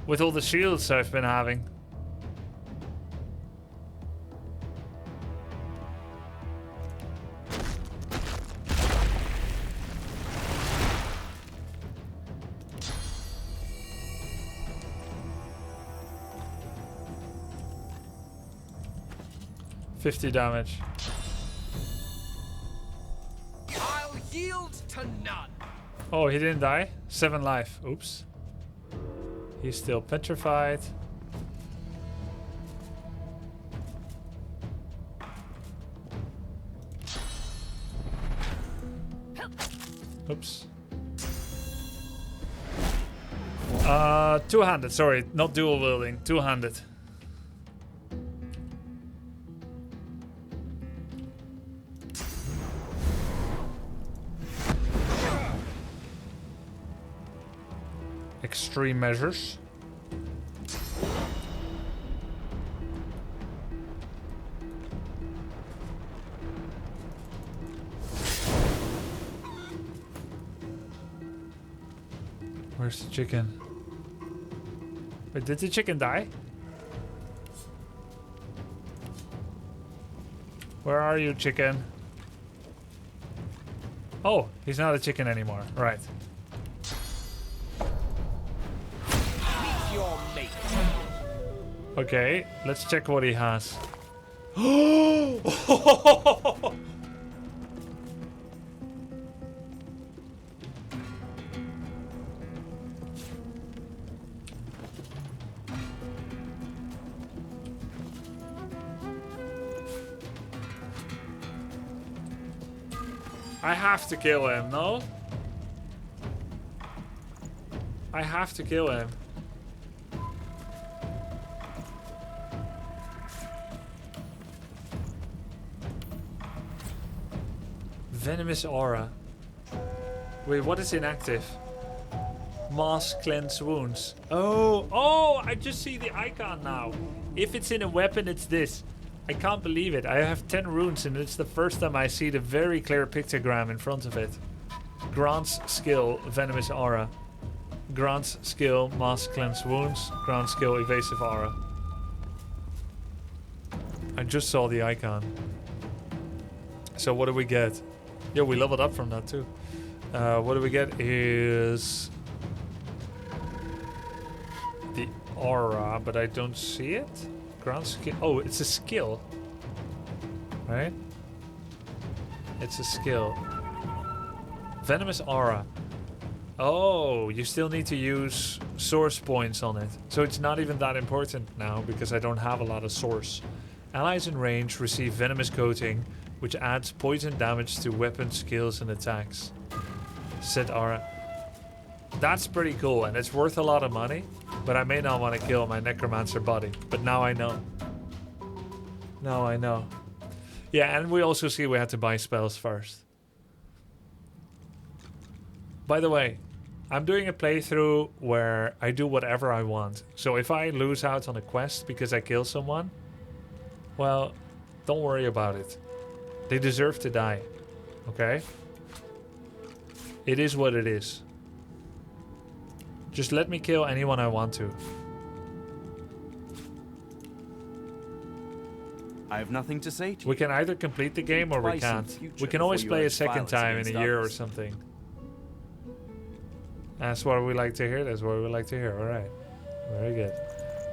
S1: with all the shields I've been having. $50 damage.
S2: I'll yield to none.
S1: Oh, he didn't die? 7 life. Oops. He's still petrified. Oops. Two-handed, sorry, not dual wielding, two-handed. Extreme measures. Where's the chicken? Wait, did the chicken die? Where are you, chicken? Oh, he's not a chicken anymore. Right.
S2: Meet your mate.
S1: Okay, let's check what he has. I have to kill him, no? I have to kill him. Venomous aura. Wait, what is inactive? Mass cleanse wounds. Oh, I just see the icon now. If it's in a weapon, it's this. I can't believe it. I have 10 runes and it's the first time I see the very clear pictogram in front of it. Grants skill, venomous aura. Grants skill, mass cleanse wounds. Grants skill, evasive aura. I just saw the icon. So what do we get? Yeah, we leveled up from that too. What do we get is the aura, but I don't see it. Ground skill. Oh, it's a skill. Right? It's a skill. Venomous aura. Oh, you still need to use source points on it. So it's not even that important now because I don't have a lot of source. Allies in range receive venomous coating, which adds poison damage to weapon skills and attacks. Set aura. That's pretty cool, and it's worth a lot of money, but I may not want to kill my necromancer buddy. But now I know. Now I know. Yeah, and we also see we had to buy spells first. By the way, I'm doing a playthrough where I do whatever I want. So if I lose out on a quest because I kill someone, well, don't worry about it. They deserve to die. Okay? It is what it is. Just let me kill anyone I want to.
S6: I have nothing to say to you.
S1: We can either complete the game or we
S6: Twice in
S1: can't.
S6: future
S1: We can always
S6: before you
S1: play a
S6: urge
S1: second
S6: violence
S1: time in
S6: against
S1: a year or
S6: others.
S1: something. That's what we like to hear. That's what we like to hear. All right. Very good.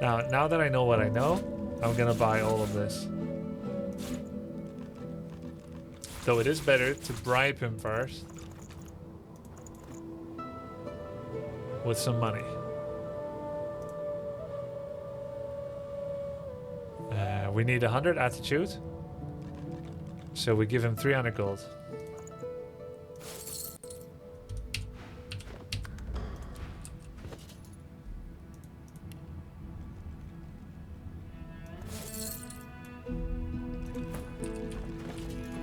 S1: Now that I know what I know, I'm gonna buy all of this. Though it is better to bribe him first. With some money. We need 100 attitude. So we give him 300 gold.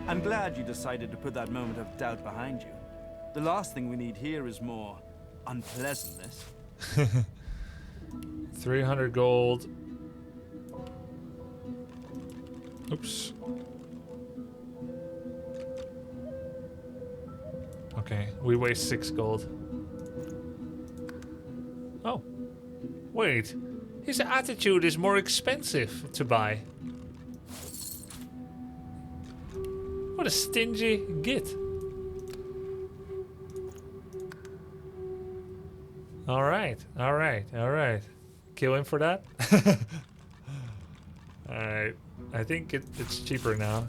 S6: I'm glad you decided to put that moment of doubt behind you. The last thing we need here is more unpleasantness.
S1: 300 gold. Oops. Okay, we waste 6 gold. Oh. Wait. His attitude is more expensive to buy. What a stingy git. Alright. Kill him for that? Alright. I think it's cheaper now.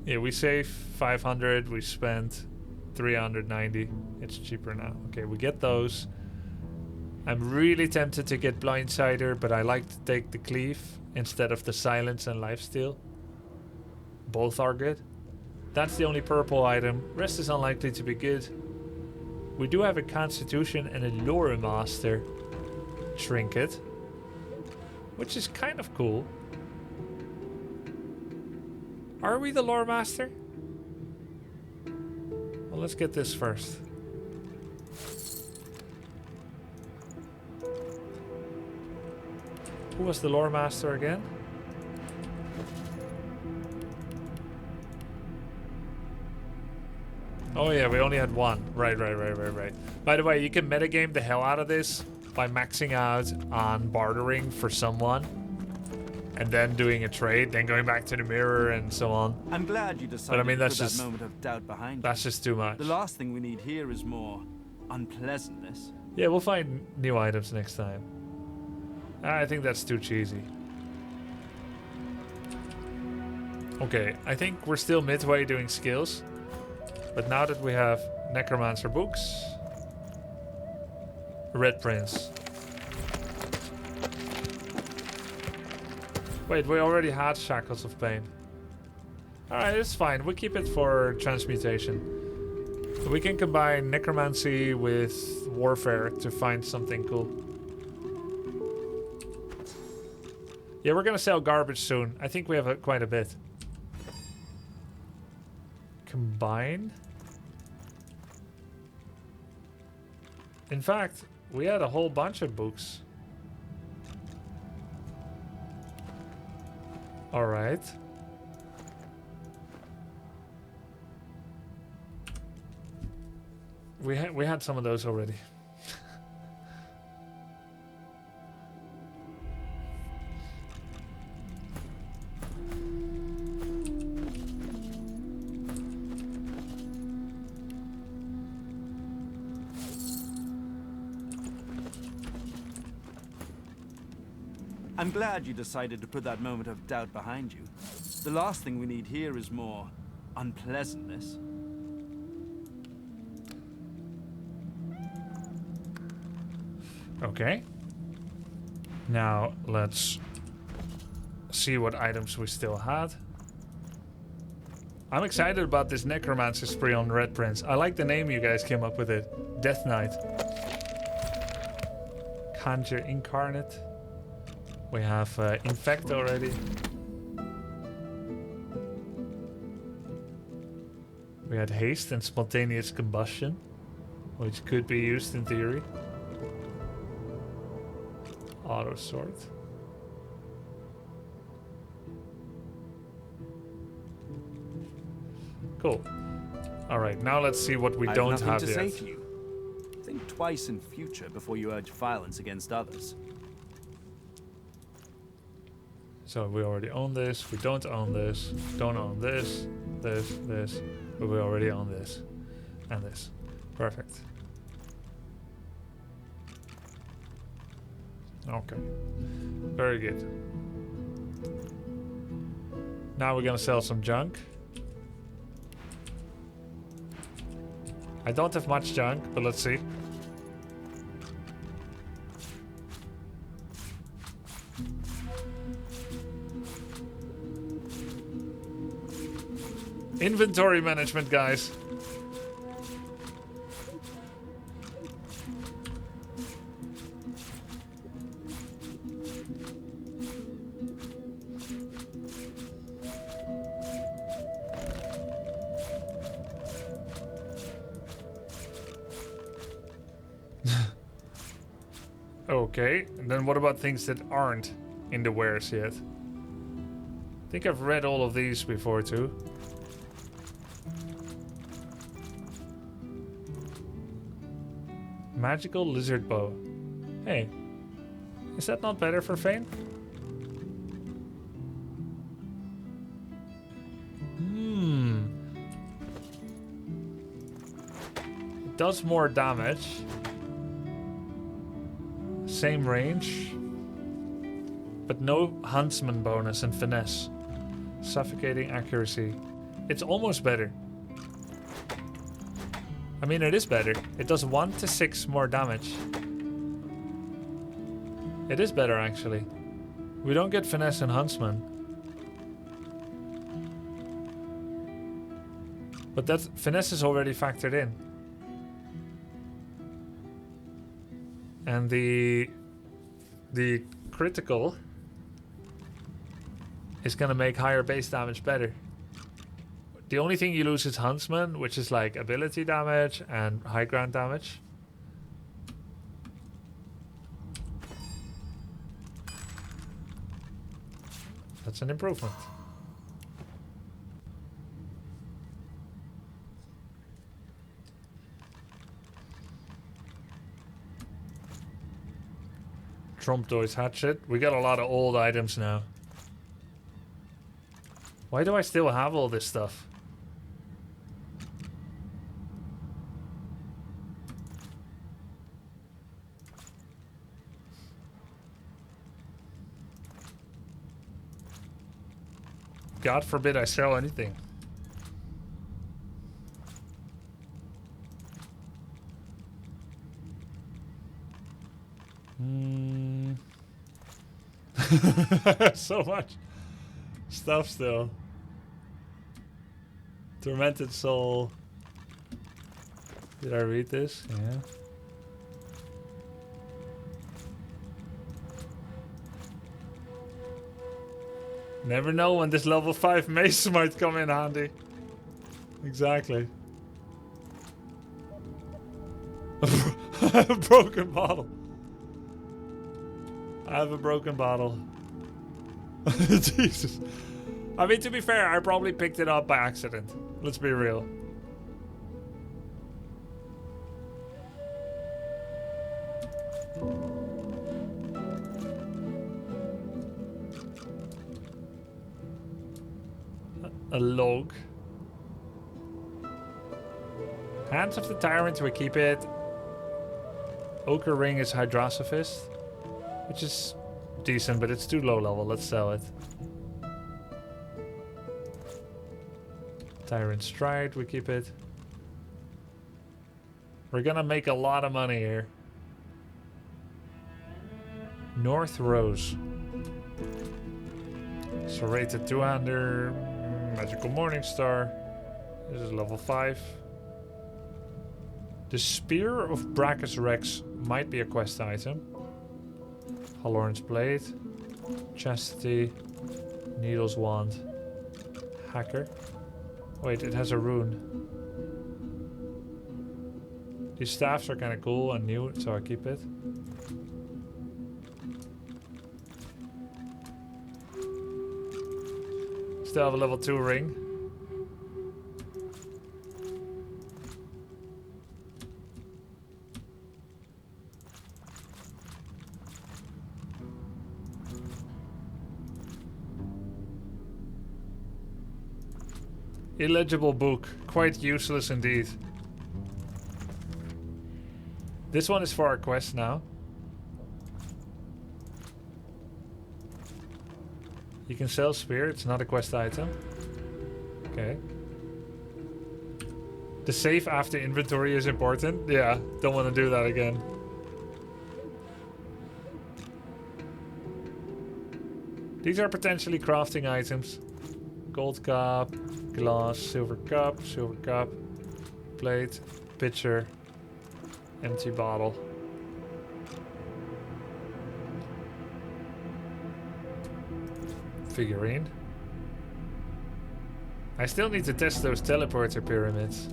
S1: Yeah, we save 500, we spent 390. It's cheaper now. Okay, we get those. I'm really tempted to get Blindsider, but I like to take the Cleave instead of the Silence and Lifesteal. Both are good. That's the only purple item. Rest is unlikely to be good. We do have a Constitution and a Lore Master trinket, which is kind of cool. Are we the Lore Master? Well, let's get this first. Who was the Lore Master again? Oh yeah, we only had one. Right. By the way, you can metagame the hell out of this by maxing out on bartering for someone and then doing a trade, then going back to the mirror and so on.
S6: I'm glad you decided
S1: But I mean,
S6: to
S1: that's
S6: put
S1: just
S6: that moment of doubt behind you.
S1: that's just too much.
S6: The last thing we need here is more unpleasantness.
S1: Yeah, we'll find new items next time. I think that's too cheesy. Okay, I think we're still midway doing skills. But now that we have Necromancer books, Red Prince. Wait, we already had Shackles of Pain. Alright, it's fine. We keep it for transmutation. We can combine Necromancy with Warfare to find something cool. Yeah, we're gonna sell garbage soon. I think we have quite a bit. Combine? In fact, we had a whole bunch of books. Alright. We had some of those already.
S6: I'm glad you decided to put that moment of doubt behind you. The last thing we need here is more unpleasantness.
S1: Okay. Now let's see what items we still had. I'm excited about this necromancer spree on Red Prince. I like the name you guys came up with it. Death Knight. Conjure Incarnate. We have Infect already. We had Haste and Spontaneous Combustion, which could be used in theory. Auto Sword. Cool. Alright, now let's see what we don't have
S6: to
S1: yet.
S6: say to you. Think twice in future before you urge violence against others.
S1: So we already own this, we don't own this, don't own this, this, but we already own this. And this. Perfect. Okay. Very good. Now we're gonna sell some junk. I don't have much junk, but let's see. Inventory management, guys. Okay, and then what about things that aren't in the wares yet? I think I've read all of these before too. Magical lizard bow. Hey, is that not better for Fane? It does more damage. Same range. But no huntsman bonus and finesse. Suffocating accuracy. It's almost better. I mean, it is better. It does 1 to 6 more damage. It is better, actually. We don't get finesse and huntsman. But that finesse is already factored in. And the critical is gonna make higher base damage better. The only thing you lose is Huntsman, which is like ability damage and high ground damage. That's an improvement. Trumpdoy's hatchet. We got a lot of old items now. Why do I still have all this stuff? God forbid I sell anything. So much stuff still. Tormented Soul. Did I read this? Yeah. Never know when this level 5 mace might come in handy. Exactly. A broken bottle. I have a broken bottle. Jesus. I mean, to be fair, I probably picked it up by accident. Let's be real. A log. Hands of the Tyrant, we keep it. Ochre Ring is Hydrosophist, which is decent, but it's too low level. Let's sell it. Tyrant Stride, we keep it. We're gonna make a lot of money here. North Rose. So rated 200. Magical Morningstar. This is level 5. The Spear of Brachus Rex might be a quest item. Halorn's Blade. Chastity. Needle's Wand. Hacker. Wait, it has a rune. These staffs are kind of cool and new, so I keep it. Still have a level 2 ring. Illegible book. Quite useless indeed. This one is for our quest now. You can sell spear. It's not a quest item. Okay. The save after inventory is important. Yeah, don't want to do that again. These are potentially crafting items. Gold cup, glass, silver cup, plate, pitcher, empty bottle. Figurine. I still need to test those teleporter pyramids.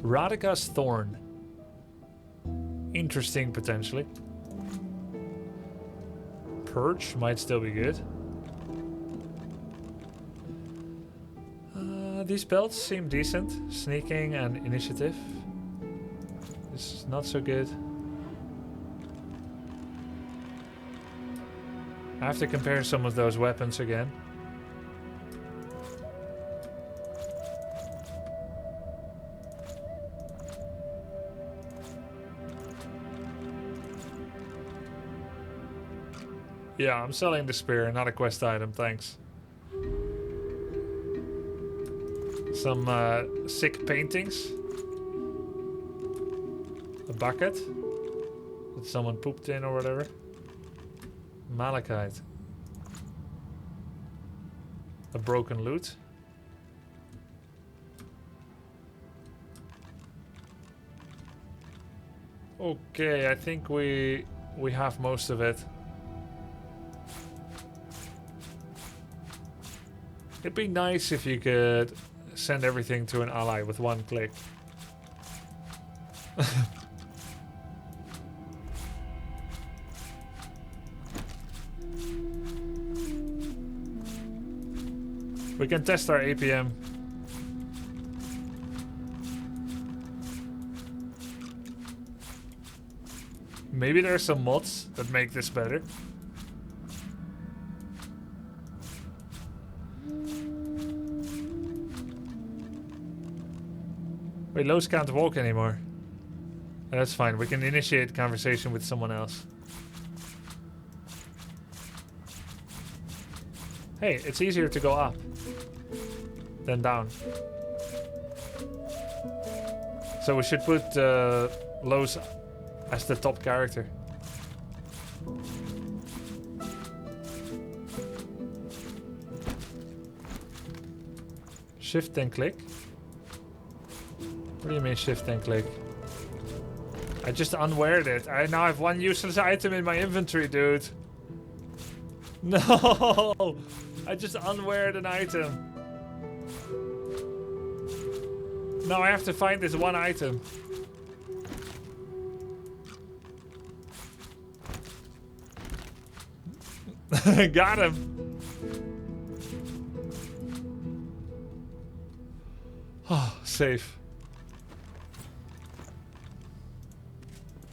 S1: Radika's Thorn. Interesting, potentially. Perch might still be good. These belts seem decent. Sneaking and initiative. This is not so good. I have to compare some of those weapons again. Yeah, I'm selling the spear, not a quest item, thanks. Some sick paintings. A bucket that someone pooped in or whatever. Malachite. A broken lute. Okay, I think we have most of it. It'd be nice if you could send everything to an ally with one click. We can test our APM. Maybe there are some mods that make this better. Wait, Lowe's can't walk anymore. That's fine. We can initiate conversation with someone else. Hey, it's easier to go up than down. So we should put Lowe's as the top character. Shift and click. What do you mean shift and click? I just unweared it. I now have one useless item in my inventory, dude. No! I just unweared an item. Now I have to find this one item. Got him. Oh, safe.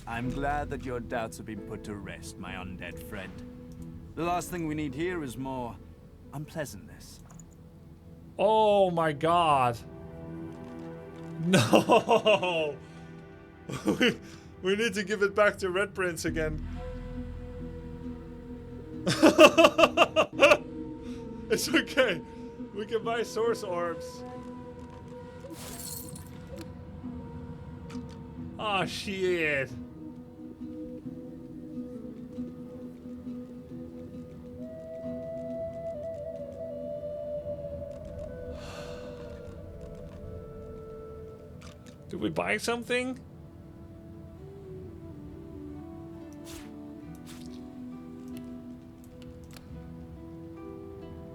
S6: I'm glad that your doubts have been put to rest, my undead friend. The last thing we need here is more unpleasantness.
S1: Oh my god. No! we need to give it back to Red Prince again. It's okay. We can buy source orbs. Oh shit. Did we buy something?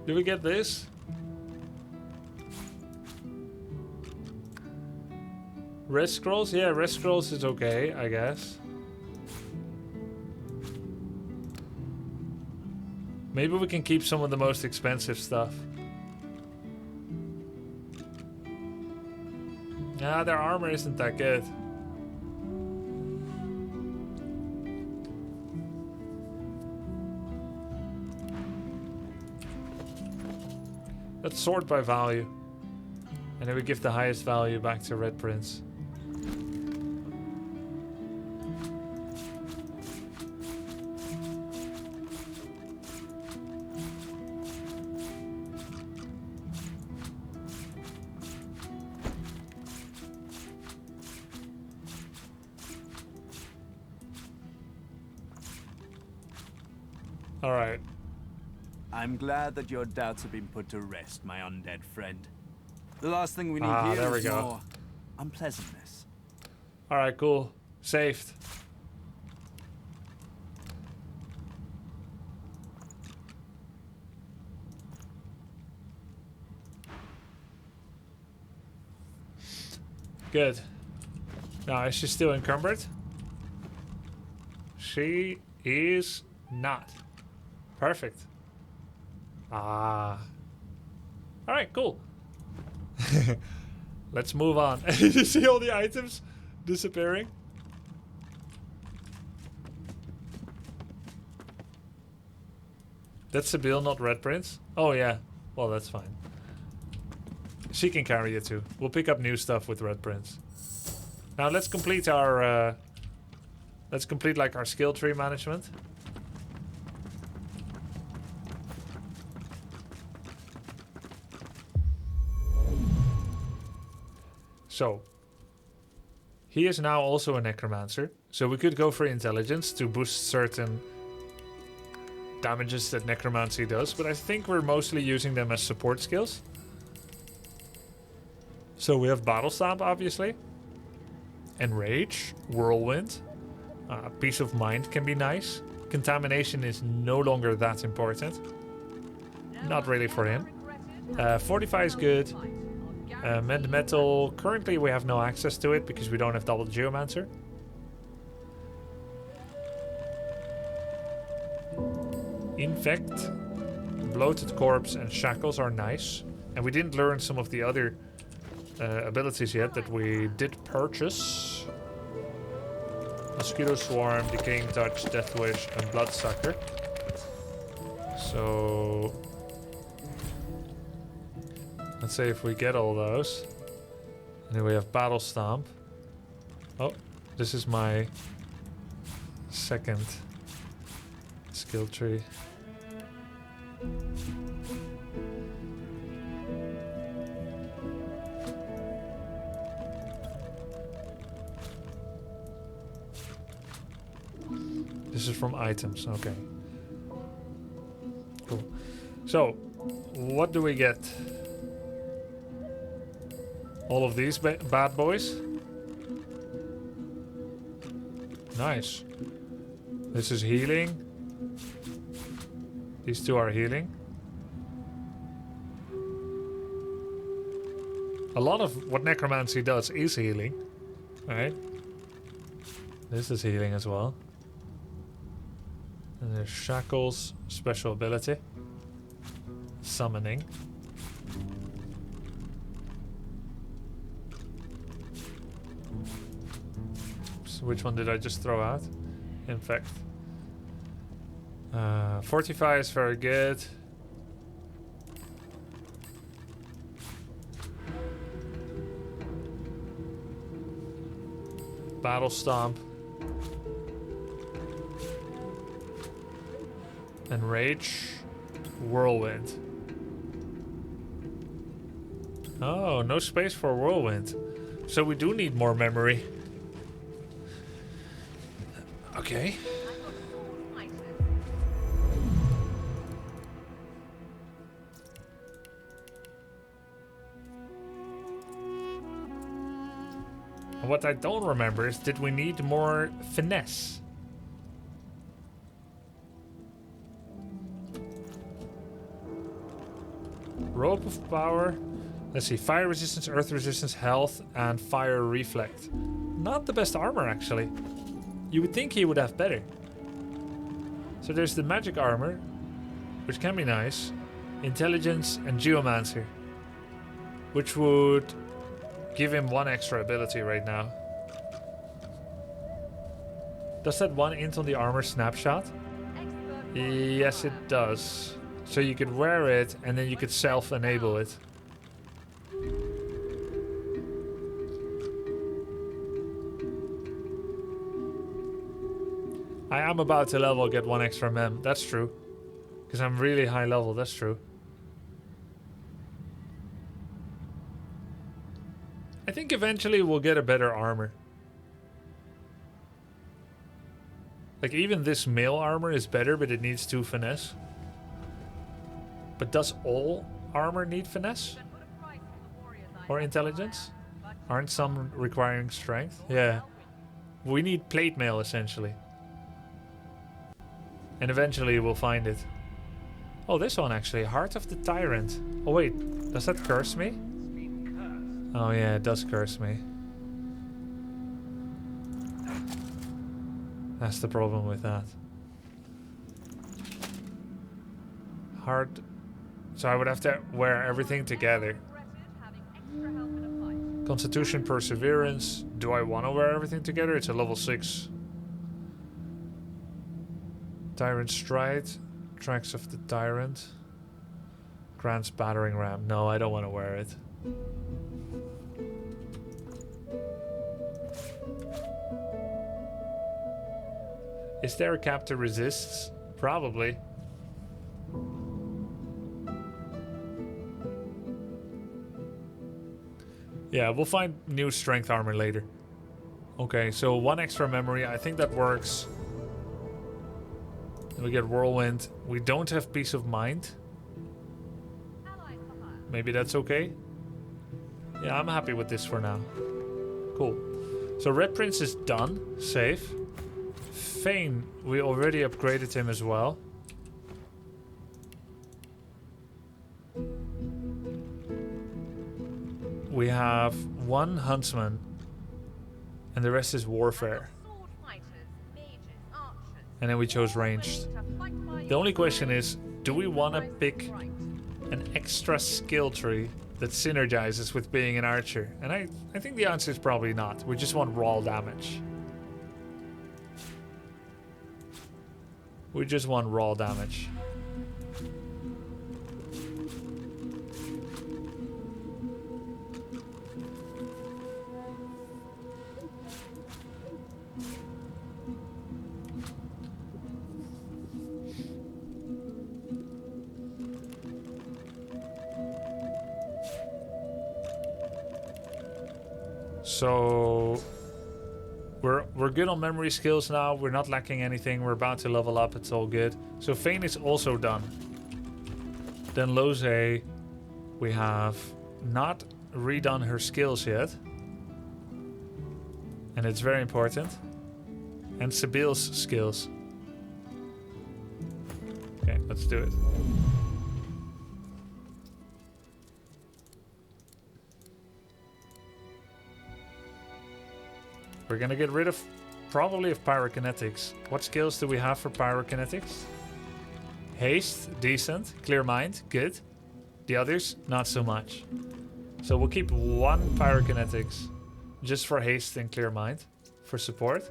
S1: Did we get this? Rest scrolls? Yeah, rest scrolls is okay, I guess. Maybe we can keep some of the most expensive stuff. Nah, their armor isn't that good. Let's sort by value. And then we give the highest value back to Red Prince. Alright.
S6: I'm glad that your doubts have been put to rest, my undead friend. The last thing we need here
S1: there we
S6: is
S1: go.
S6: more unpleasantness.
S1: Alright, cool. Saved. Good. Now, is she still encumbered? She is not. Perfect. Ah. Alright, cool. Let's move on. You see all the items disappearing? That's Sabine, not Red Prince. Oh yeah. Well, that's fine. She can carry it too. We'll pick up new stuff with Red Prince. Now let's complete our like our skill tree management. So, he is now also a necromancer, so we could go for intelligence to boost certain damages that necromancy does, but I think we're mostly using them as support skills. So we have Battle Stamp, obviously, Enrage, Whirlwind, Peace of Mind can be nice. Contamination is no longer that important. Not really for him. Fortify is good. Mend Metal, currently we have no access to it because we don't have Double Geomancer. Infect, Bloated Corpse and Shackles are nice. And we didn't learn some of the other abilities yet that we did purchase. Mosquito Swarm, Decaying Touch, Death Wish and Bloodsucker. So let's say if we get all those. And then we have Battle Stomp. Oh, this is my second skill tree. This is from items, okay. Cool. So, what do we get? All of these bad boys? Nice. This is healing. These two are healing. A lot of what necromancy does is healing. Right? This is healing as well. And there's Shackles, special ability. Summoning. So which one did I just throw out? Infect. Fortify is very good. Battle Stomp. Enrage. Whirlwind. Oh, no space for whirlwind. So we do need more memory. Okay. What I don't remember is, did we need more finesse? Rope of power. Let's see. Fire resistance, earth resistance, health, and fire reflect. Not the best armor, actually. You would think he would have better. So there's the magic armor, which can be nice. Intelligence and geomancer, which would give him 1 extra ability right now. Does that 1 int on the armor snapshot? Yes, it does. So you could wear it and then you could self-enable it. I am about to level, get 1 extra mem. That's true. Because I'm really high level, that's true. I think eventually we'll get a better armor. Like, even this male armor is better, but it needs 2 finesse. But does all armor need finesse? Or intelligence? Aren't some requiring strength? Yeah. We need plate mail, essentially. And eventually we'll find it. Oh, this one actually. Heart of the Tyrant. Oh wait, does that curse me? Oh yeah, it does curse me. That's the problem with that. Heart. So I would have to wear everything together. Constitution, Perseverance. Do I want to wear everything together? It's a level 6. Tyrant Stride. Tracks of the Tyrant. Grant's Battering Ram. No, I don't want to wear it. Is there a cap to resists? Probably. Yeah, we'll find new strength armor later. Okay, so 1 extra memory. I think that works. We get Whirlwind. We don't have Peace of Mind. Maybe that's okay. Yeah, I'm happy with this for now. Cool. So Red Prince is done. Safe. Fane, we already upgraded him as well. We have 1 Huntsman. And the rest is Warfare. And then we chose Ranged. The only question is, do we want to pick an extra skill tree that synergizes with being an archer? And I think the answer is probably not. We just want raw damage. We just want raw damage. So we're good on memory skills now. We're not lacking anything. We're about to level up. It's all good. So Fane is also done. Then Lose, we have not redone her skills yet. And it's very important. And Sabile's skills. Okay, let's do it. We're gonna get rid of probably of pyrokinetics. What skills do we have for pyrokinetics? Haste, decent. Clear mind, good. The others, not so much. So we'll keep 1 pyrokinetics just for haste and clear mind for support.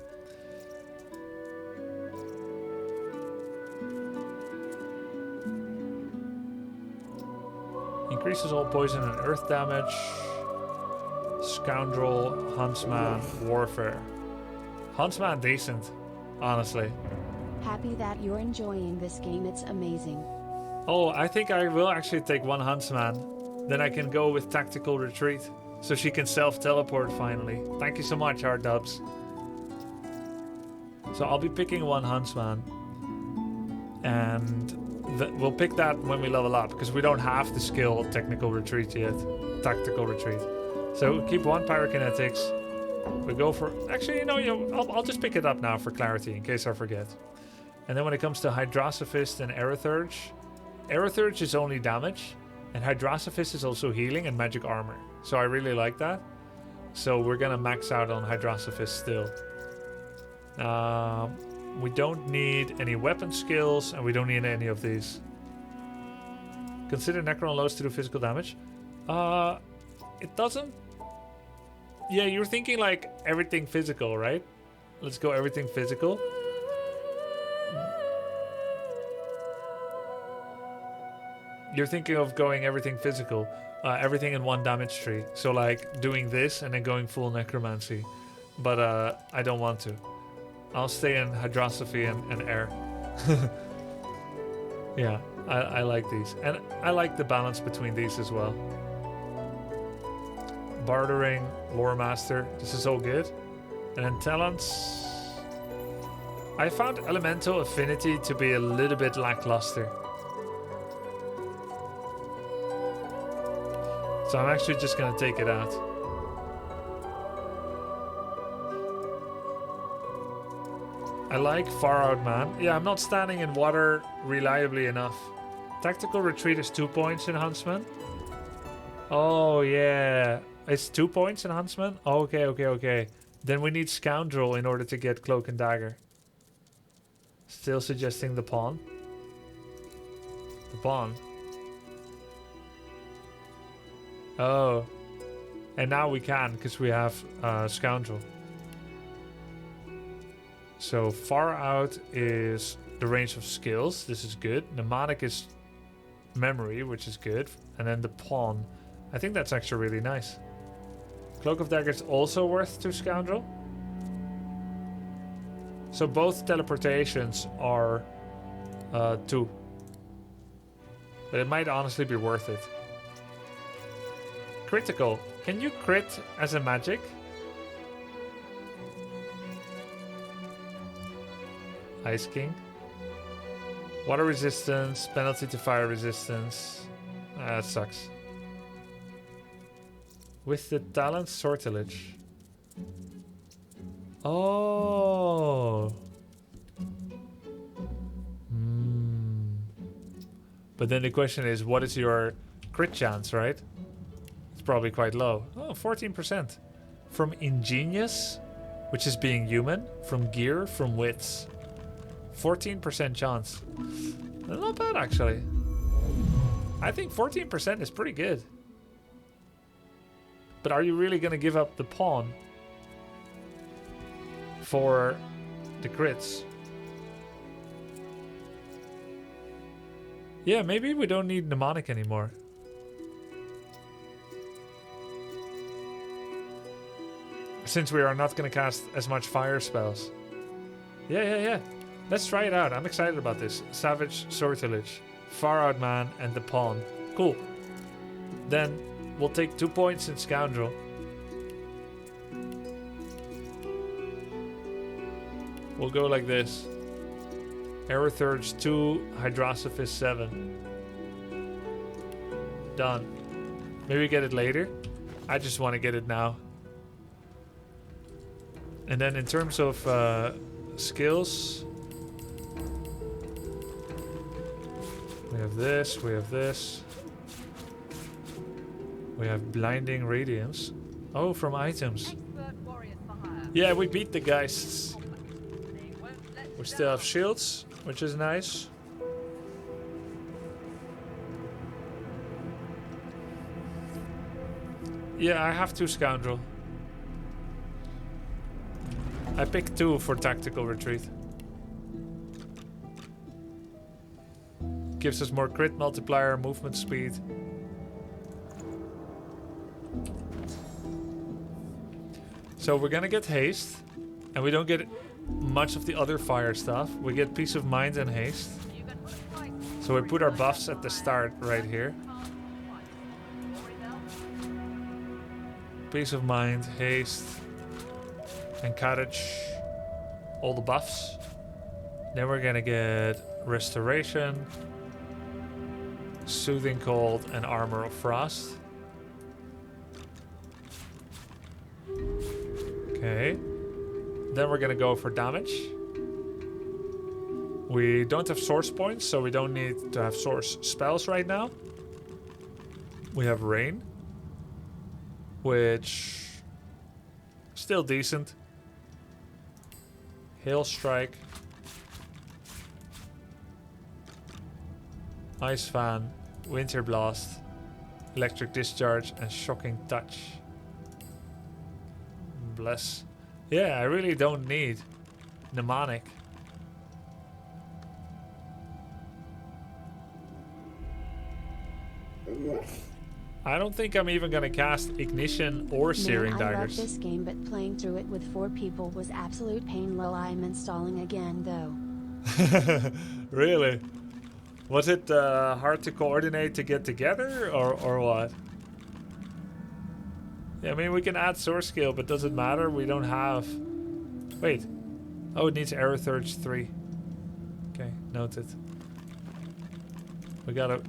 S1: Increases all poison and earth damage. Scoundrel, Huntsman, Warfare. Huntsman decent, honestly.
S3: Happy that you're enjoying this game, it's amazing.
S1: Oh, I think I will actually take one huntsman. Then I can go with tactical retreat. So she can self-teleport finally. Thank you so much, Hard Dubs. So I'll be picking one huntsman. And we'll pick that when we level up. Because we don't have the skill technical retreat yet. Tactical retreat. So keep one pyrokinetics. We go for... Actually, I'll just pick it up now for clarity. In case I forget. And then when it comes to Hydrosophist and Aerothurge. Aerothurge is only damage. And Hydrosophist is also healing and magic armor. So I really like that. So we're gonna max out on Hydrosophist still. We don't need any weapon skills, and we don't need any of these. Consider Necron loads to do physical damage. It doesn't. Yeah, you're thinking like everything physical, right? Let's go everything physical. You're thinking of going everything physical, everything in one damage tree. So like doing this and then going full necromancy. But I don't want to. I'll stay in hydrosophy and air. Yeah, I like these. And I like the balance between these as well. Bartering, Lore Master, this is all good. And then talents. I found Elemental Affinity to be a little bit lackluster. So I'm actually just gonna take it out. I like Far Out Man. Yeah, I'm not standing in water reliably enough. Tactical Retreat is 2 points in Huntsman. Oh yeah, it's 2 points in Huntsman? Okay. Then we need Scoundrel in order to get Cloak and Dagger. Still suggesting the Pawn. The Pawn. Oh, and now we can because we have Scoundrel. So Far Out is the range of skills. This is good. Mnemonic is memory, which is good. And then the Pawn. I think that's actually really nice. Cloak of Dagger is also worth 2 Scoundrel. So both teleportations are 2. But it might honestly be worth it. Critical. Can you crit as a magic? Ice King. Water resistance, penalty to fire resistance. That sucks. With the talent Sortilege. Oh. But then the question is, what is your crit chance, right? Probably quite low. Oh, 14%. From Ingenious, which is being human. From Gear, from Wits. 14% chance. Not bad, actually. I think 14% is pretty good. But are you really going to give up the Pawn for the crits? Yeah, maybe we don't need Mnemonic anymore. Since we are not going to cast as much fire spells. Yeah. Let's try it out. I'm excited about this. Savage Sortilege, Far Out Man, and the Pawn. Cool. Then we'll take 2 points in Scoundrel. We'll go like this. Aerothurge 2, Hydrosophist 7. Done. Maybe get it later. I just want to get it now. And then in terms of skills, we have this, we have this. We have Blinding Radiance. Oh, from items. Yeah, we beat the Geists. We still have shields, which is nice. Yeah, I have 2 Scoundrel. I picked 2 for Tactical Retreat. Gives us more crit multiplier, movement speed. So we're gonna get haste, and we don't get much of the other fire stuff. We get Peace of Mind and Haste.
S5: You can put a price on
S1: So we put our buffs at the start right here. Peace of Mind, Haste, and Courage. All the buffs. Then we're gonna get Restoration, Soothing Cold, and Armor of Frost. Okay. Then we're gonna go for damage. We don't have source points, so we don't need to have source spells right now. We have Rain, which still decent. Hail Strike, Ice Fan, Winter Blast, Electric Discharge, and Shocking Touch. Bless. Yeah, I really don't need Mnemonic. I don't think I'm even gonna cast Ignition or Searing
S3: Man, I love
S1: Daggers.
S3: this game, but playing through it with 4 people was absolute pain. Lol, I'm installing again though.
S1: Really? Was it hard to coordinate to get together, or what? Yeah, I mean, we can add source skill, but does it matter? We don't have... Wait. Oh, it needs Arrow Surge 3. Okay, noted. We got a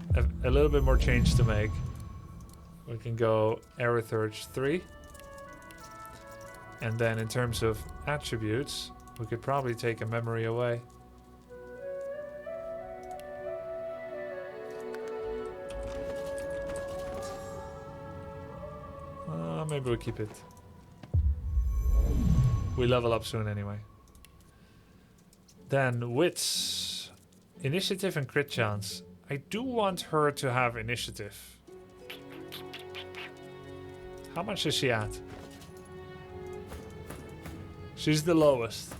S1: little bit more change to make. We can go Arrow Surge 3. And then in terms of attributes, we could probably take a memory away. Maybe we'll keep it. We level up soon anyway. Then Wits. Initiative and crit chance. I do want her to have initiative. How much is she at? She's the lowest.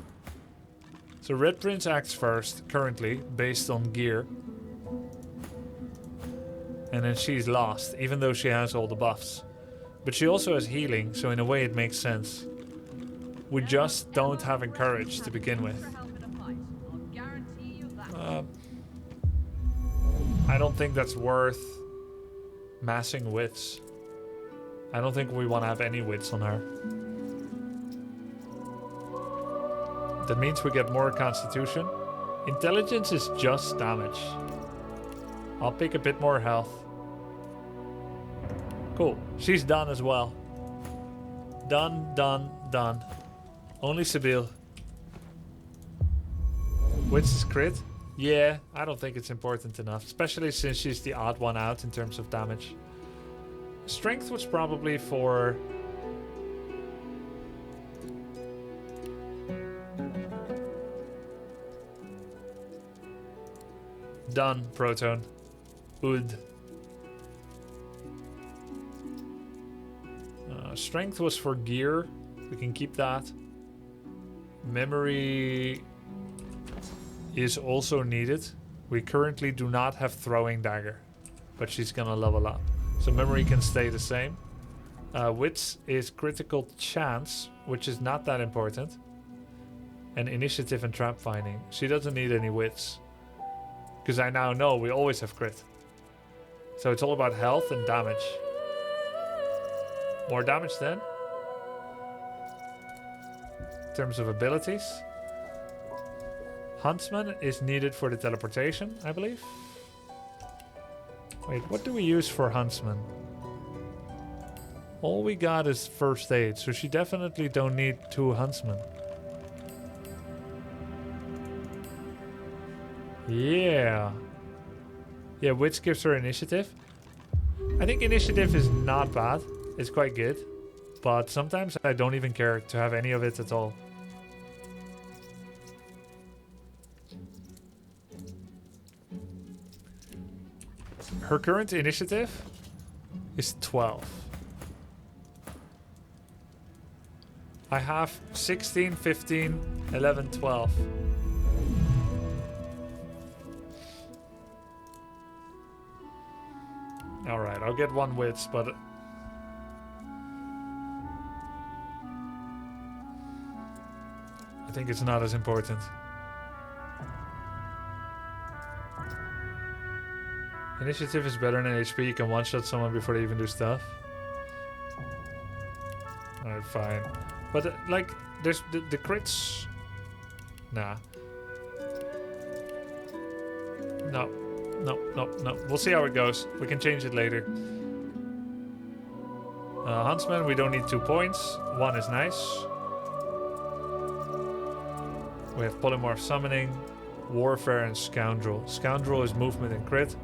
S1: So Red Prince acts first, currently, based on gear. And then she's lost, even though she has all the buffs. But she also has healing, so in a way it makes sense. We just don't have encourage to begin with. I don't think that's worth massing wits. I don't think we want to have any wits on her. That means we get more constitution. Intelligence is just damage. I'll pick a bit more health. Cool. She's done as well. Done, done, done. Only Sibyl. Wits is crit? Yeah, I don't think it's important enough. Especially since she's the odd one out in terms of damage. Strength was probably for... Done, Proton. Ud. Strength was for gear. We can keep that. Memory is also needed. We currently do not have Throwing Dagger, but she's gonna level up. So memory can stay the same. Wits is critical chance, which is not that important. And initiative and trap finding. She doesn't need any wits. Because I now know we always have crit. So it's all about health and damage. More damage then. In terms of abilities. Huntsman is needed for the teleportation, I believe. Wait, what do we use for Huntsman? All we got is first aid, so she definitely don't need 2 Huntsmen. Yeah. Yeah, which gives her initiative. I think initiative is not bad. It's quite good. But sometimes I don't even care to have any of it at all. Her current initiative is 12. I have 16, 15, 11, 12. Alright, I'll get 1 wits, but... I think it's not as important. Initiative is better than HP. You can one-shot someone before they even do stuff. Alright, fine. But, like, there's the crits... Nah. No. No. We'll see how it goes. We can change it later. Huntsman, we don't need 2 points. 1 is nice. We have Polymorph Summoning, Warfare, and Scoundrel. Scoundrel is movement and crit.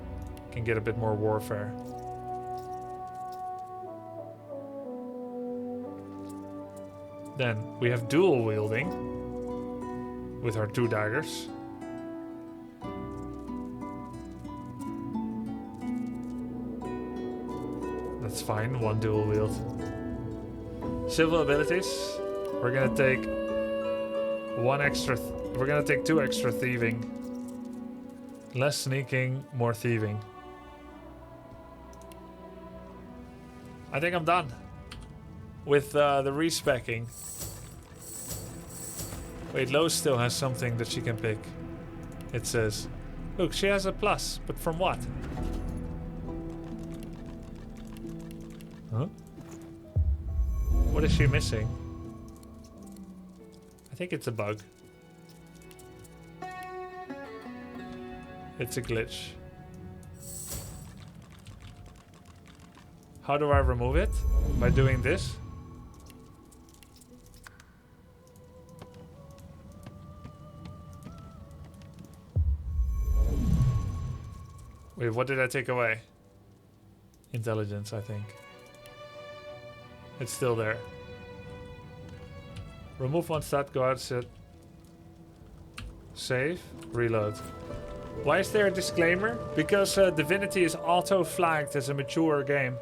S1: Can get a bit more warfare. Then we have dual wielding with our 2 daggers. That's fine, 1 dual wield. Civil abilities. We're gonna take 1 extra. We're gonna take 2 extra thieving. Less sneaking, more thieving. I think I'm done with the respecking. Wait, Lowe's still has something that she can pick. It says, look, she has a plus, but from what? Huh? What is she missing? I think it's a bug. It's a glitch. How do I remove it? By doing this? Wait, what did I take away? Intelligence, I think. It's still there. Remove 1 stat, go out, sit. Save, reload. Why is there a disclaimer? Because Divinity is auto-flagged as a mature game.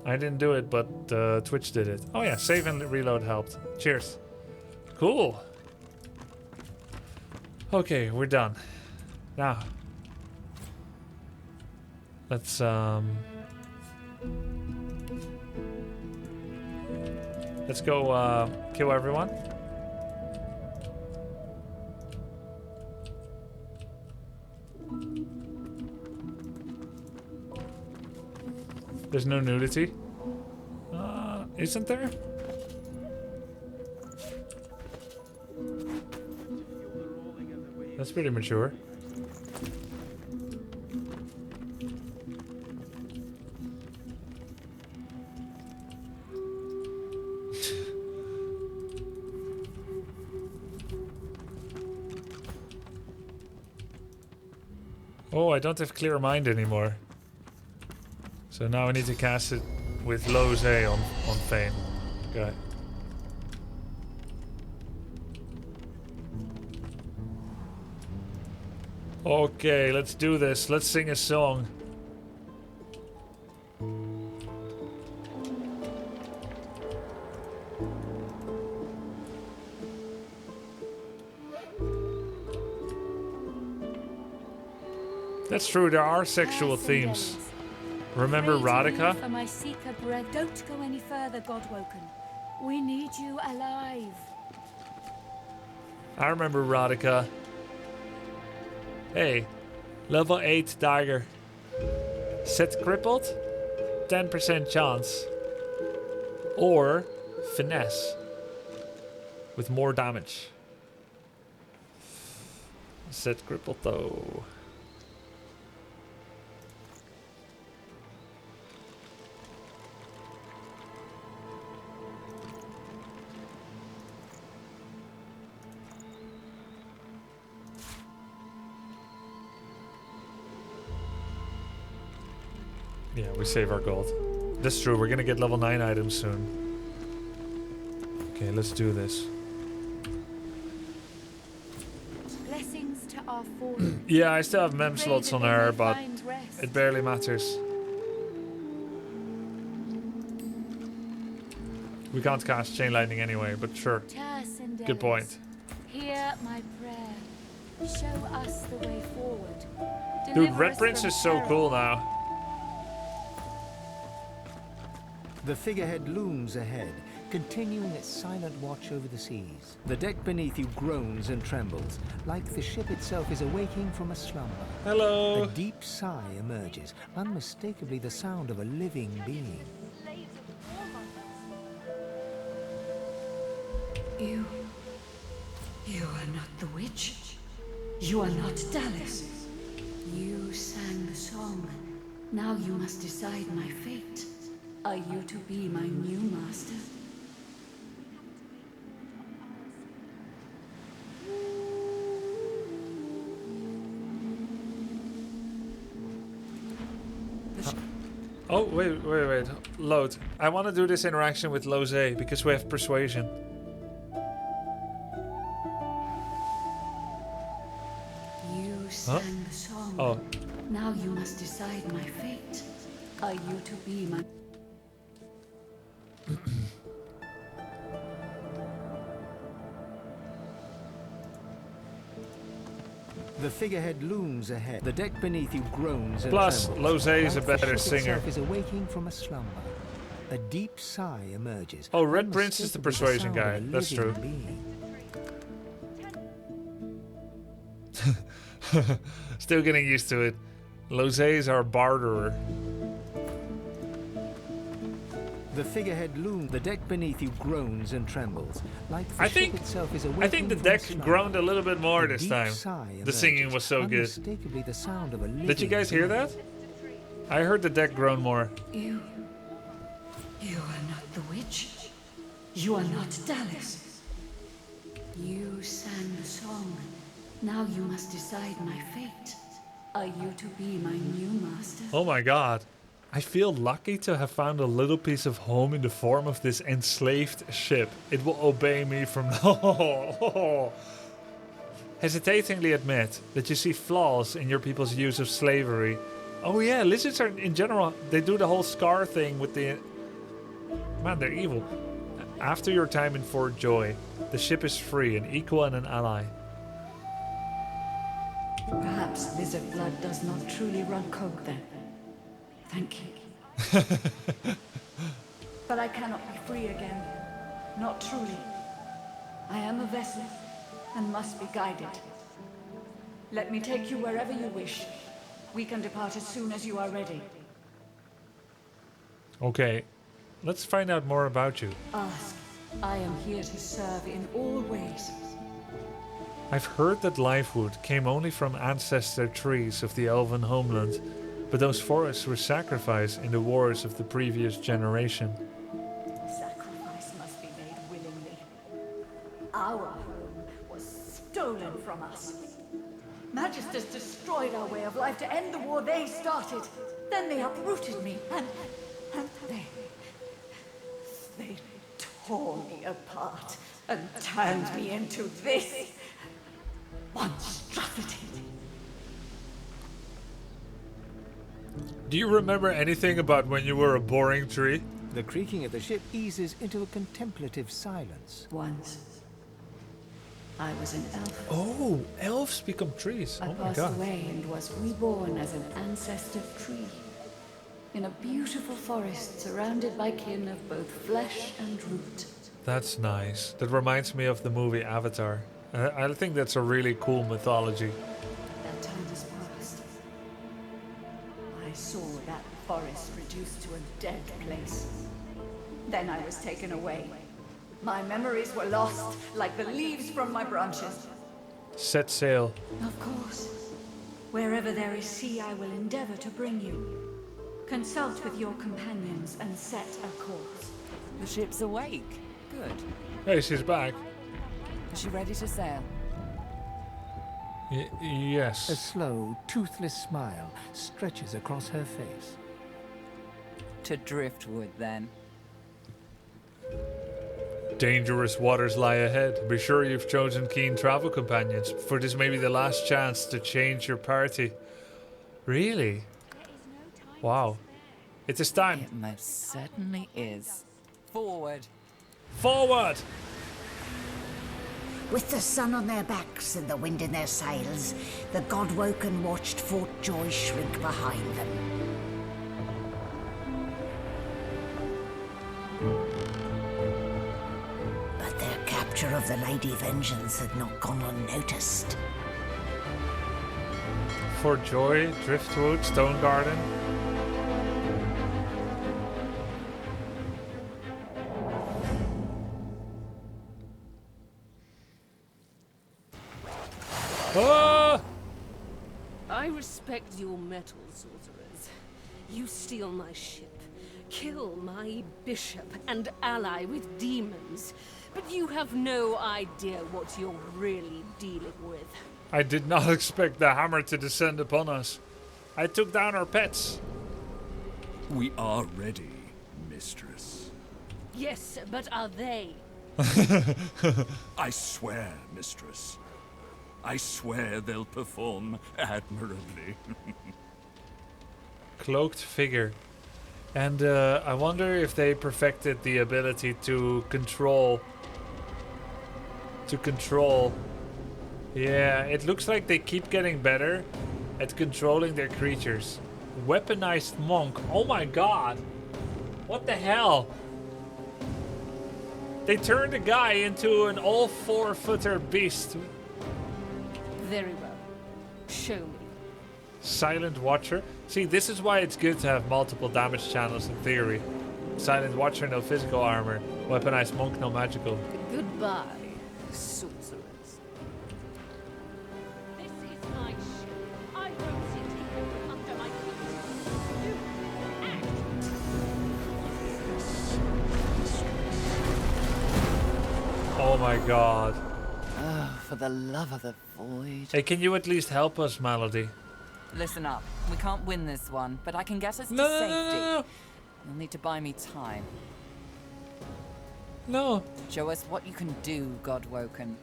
S1: I didn't do it, but Twitch did it. Oh yeah, save and reload helped. Cheers. Cool. Okay, we're done. Now, let's go kill everyone. There's no nudity. Isn't there? That's pretty mature. Oh, I don't have Clear Mind anymore. So now I need to cast it with Lowe's A on Fane. Okay. Okay, let's do this. Let's sing a song. That's true, there are sexual themes. Remember Radhika?
S9: For my seeker breath. Don't go any further, Godwoken. We need you alive.
S1: I remember Radhika. Hey, level 8 dagger. Set crippled, 10% chance. Or finesse with more damage. Set crippled though. Yeah, we save our gold. That's true, we're gonna get level 9 items soon. Okay, let's do this.
S9: Blessings to our fallen.
S1: Yeah, I still have mem slots on her, but it barely matters. We can't cast Chain Lightning anyway, but sure. Good point.
S9: Hear my prayer. Show us the way forward.
S1: Dude, Red Prince is so cool now.
S8: The figurehead looms ahead, continuing its silent watch over the seas. The deck beneath you groans and trembles, like the ship itself is awaking from a slumber.
S1: Hello.
S8: A deep sigh emerges, unmistakably the sound of a living being.
S9: You are not the witch. You are not Dallas. You sang the song. Now you must decide my fate. Are you to be my new master?
S1: Oh, wait. Load. I want to do this interaction with Lose because we have persuasion.
S9: You sang the song.
S1: Oh.
S9: Now you must decide my fate. Are you to be my...
S8: The figurehead looms ahead. The deck beneath you groans and
S1: Plus,
S8: trembles.
S1: Lose is a
S8: Like
S1: better
S8: the ship
S1: singer.
S8: itself is awaking from a slumber. A deep sigh emerges.
S1: Oh, Red Prince is the
S8: unmistakably
S1: persuasion
S8: sound of
S1: guy.
S8: a
S1: That's
S8: living
S1: true.
S8: being.
S1: Still getting used to it. Lose is our barterer.
S8: The figurehead looms. The deck beneath you groans and trembles. Like the
S1: I
S8: ship
S1: think
S8: itself is awaking
S1: I think the
S8: from
S1: deck
S8: a slumber.
S1: groaned a little bit more
S8: A
S1: this
S8: deep
S1: time.
S8: sigh
S1: The singing
S8: emerges,
S1: was so good.
S8: unmistakably the sound of a
S1: Did you
S8: living
S1: guys hear
S8: being.
S1: that? I heard the deck groan more.
S9: You are not the witch. You are not Dallas. You sang the song. Now you must decide my fate. Are you to be my new master?
S1: Oh my god. I feel lucky to have found a little piece of home in the form of this enslaved ship. It will obey me from now. Hesitatingly admit that you see flaws in your people's use of slavery. Oh yeah, lizards are in general, they do the whole scar thing with the... Man, they're evil. After your time in Fort Joy, the ship is free, an equal and an ally.
S9: Perhaps lizard blood does not truly run cold then. Thank you. But I cannot be free again. Not truly. I am a vessel and must be guided. Let me take you wherever you wish. We can depart as soon as you are ready.
S1: Okay, let's find out more about you.
S9: Ask. I am here to serve in all ways.
S1: I've heard that Lifewood came only from ancestor trees of the elven homeland, but those forests were sacrificed in the wars of the previous generation.
S9: Sacrifice must be made willingly. Our home was stolen from us. Magisters destroyed our way of life to end the war they started. Then they uprooted me, and they tore me apart and turned me into this monstrosity.
S1: Do you remember anything about when you were a boring tree?
S8: The creaking of the ship eases into a contemplative silence.
S9: Once, I was an elf.
S1: Oh, elves become trees.
S9: I
S1: Oh my
S9: passed
S1: god.
S9: away and was reborn as an ancestor tree. In a beautiful forest surrounded by kin of both flesh and root.
S1: That's nice. That reminds me of the movie Avatar. I think that's a really cool mythology.
S9: That time is past. I saw that forest reduced to a dead place. Then I was taken away. My memories were lost, like the leaves from my branches.
S1: Set sail.
S9: Of course. Wherever there is sea, I will endeavor to bring you. Consult with your companions and set a course.
S5: The ship's awake. Good.
S1: Hey, she's back.
S5: Is she ready to sail?
S8: A
S1: Yes.
S8: slow, toothless smile stretches across her face.
S5: To driftwood, then.
S1: Dangerous waters lie ahead. Be sure you've chosen keen travel companions, for this may be the last chance to change your party. Really? Wow. It is time.
S5: It most certainly is. Forward.
S1: Forward!
S10: With the sun on their backs and the wind in their sails, the God-woken watched Fort Joy shrink behind them. But their capture of the Lady Vengeance had not gone unnoticed.
S1: Fort Joy, Driftwood, Stone Garden. Ah!
S5: I respect your mettle, sorcerers. You steal my ship, kill my bishop, and ally with demons. But you have no idea what you're really dealing with.
S1: I did not expect the hammer to descend upon us. I took down our pets.
S11: We are ready, mistress.
S5: Yes, but are they?
S11: I swear, mistress. I swear they'll perform admirably.
S1: Cloaked figure. And I wonder if they perfected the ability to control. Yeah, it looks like they keep getting better at controlling their creatures. Weaponized monk. Oh my god. What the hell? They turned a guy into an all 4-footer beast.
S5: Very well. Show me.
S1: Silent Watcher. See, this is why it's good to have multiple damage channels in theory. Silent Watcher, no physical armor. Weaponized monk, no magical.
S5: Goodbye, sorcerers. This is my ship. I wrote it here under my feet. You act.
S1: Oh my god.
S12: Oh, for the love of the void.
S1: Hey, can you at least help us, Melody?
S12: Listen up. We can't win this one, but I can get us to
S1: No,
S12: safety.
S1: no.
S12: You'll need to buy me time.
S1: No.
S12: Show us what you can do, Godwoken.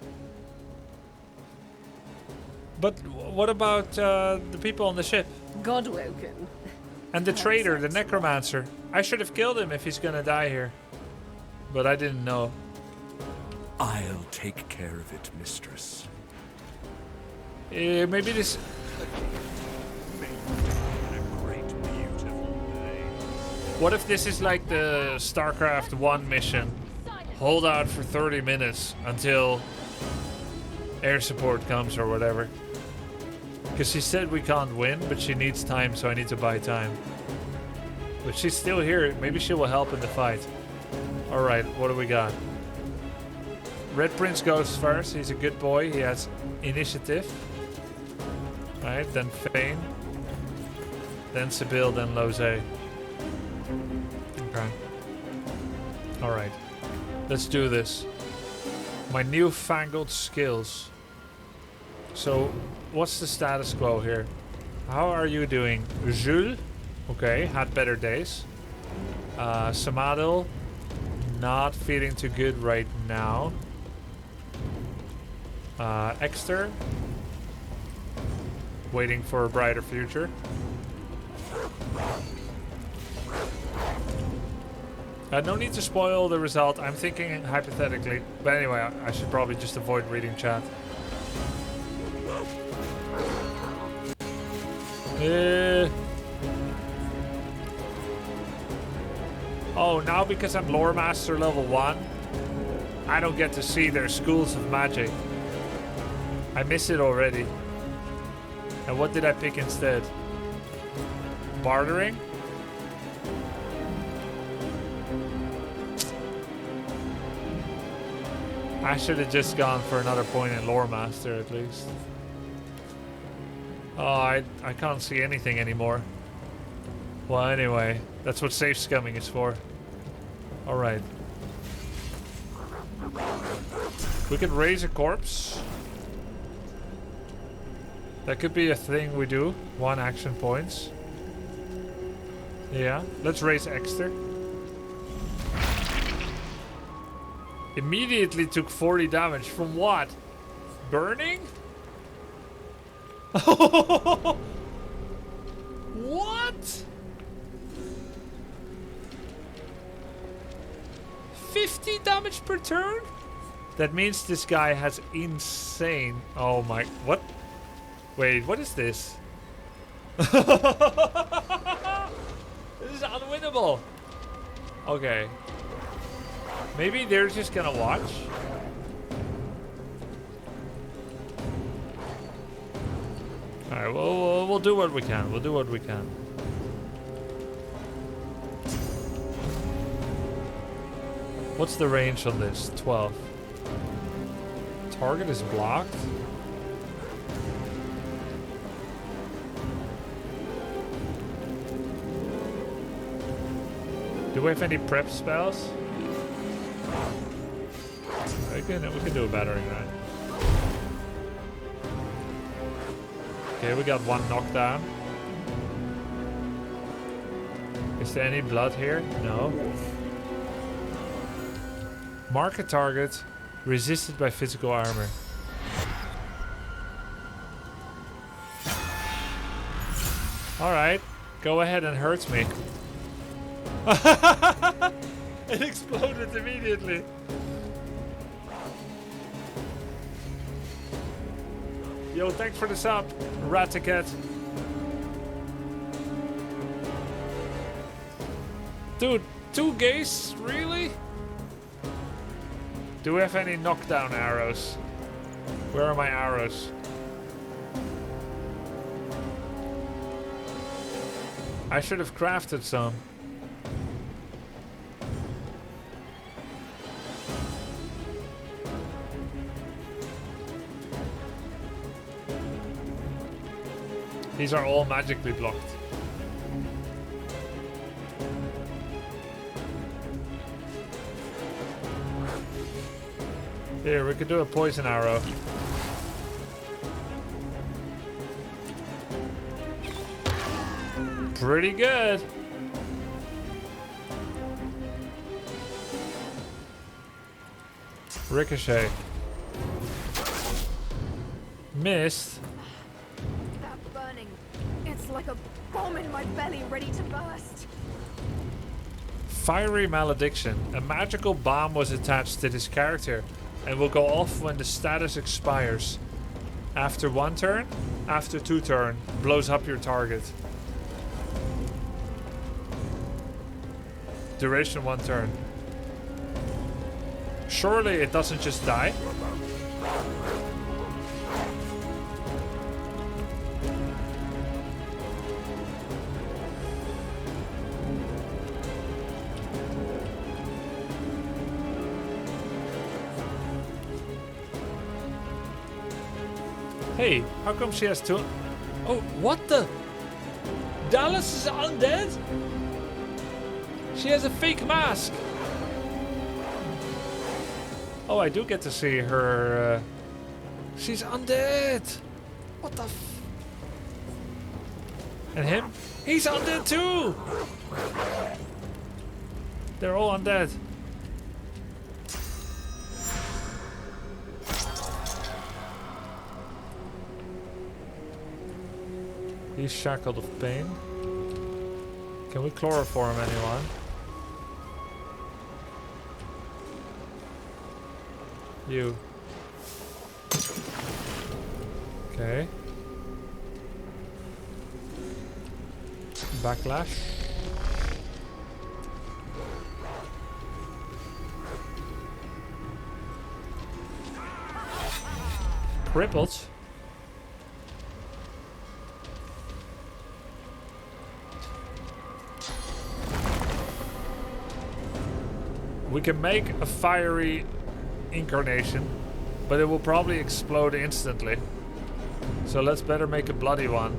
S1: But what about the people on the ship?
S5: Godwoken.
S1: And the traitor, the necromancer. I should have killed him if he's gonna die here. But I didn't know.
S11: I'll take care of it, mistress.
S1: Maybe this... What if this is like the StarCraft 1 mission? Hold out for 30 minutes until air support comes or whatever. Because she said we can't win, but she needs time, so I need to buy time. But she's still here. Maybe she will help in the fight. Alright, what do we got? Red Prince goes first. He's a good boy. He has initiative. Alright, then Fane. Then Sibyl, then Lose. Okay. Alright. Let's do this. My newfangled skills. So, what's the status quo here? How are you doing? Jules? Okay, had better days. Samadil? Not feeling too good right now. Exter? Waiting for a brighter future. No need to spoil the result. I'm thinking hypothetically. But anyway, I should probably just avoid reading chat. Oh, now because I'm Lore Master level 1, I don't get to see their schools of magic. I miss it already. And what did I pick instead? Bartering? I should have just gone for another point in Lore Master at least. Oh, I can't see anything anymore. Well, anyway, that's what safe scumming is for. Alright. We could raise a corpse. That could be a thing we do. 1 action points. Yeah, let's raise Exter. Immediately took 40 damage. From what? Burning? What? 50 damage per turn? That means this guy has insane... Oh my... What? Wait, what is this? This is unwinnable. Okay. Maybe they're just gonna watch. Alright, we'll do what we can. We'll do what we can. What's the range on this? 12. Target is blocked. Do we have any prep spells? We can do a battering ram. Okay, we got one knockdown. Is there any blood here? No. Mark a target resisted by physical armor. Alright, go ahead and hurt me. It exploded immediately. Yo, thanks for the sub, Raticat. Dude, 2 gaze? Really? Do we have any knockdown arrows? Where are my arrows? I should have crafted some. These are all magically blocked. Here, we could do a poison arrow. Pretty good. Ricochet. Missed.
S13: That burning. It's like a bomb in my belly ready to burst.
S1: Fiery Malediction. A magical bomb was attached to this character and will go off when the status expires. After 1 turn, after 2 turn, blows up your target. Duration 1 turn. Surely it doesn't just die? Hey, how come she has 2? Oh, what the? Dallas is undead? She has a fake mask. Oh, I do get to see her. She's undead. What the f... And him? He's undead too! They're all undead. He's shackled of pain. Can we chloroform anyone? You. Okay. Backlash. Crippled. We can make a fiery incarnation, but it will probably explode instantly. So let's better make a bloody one.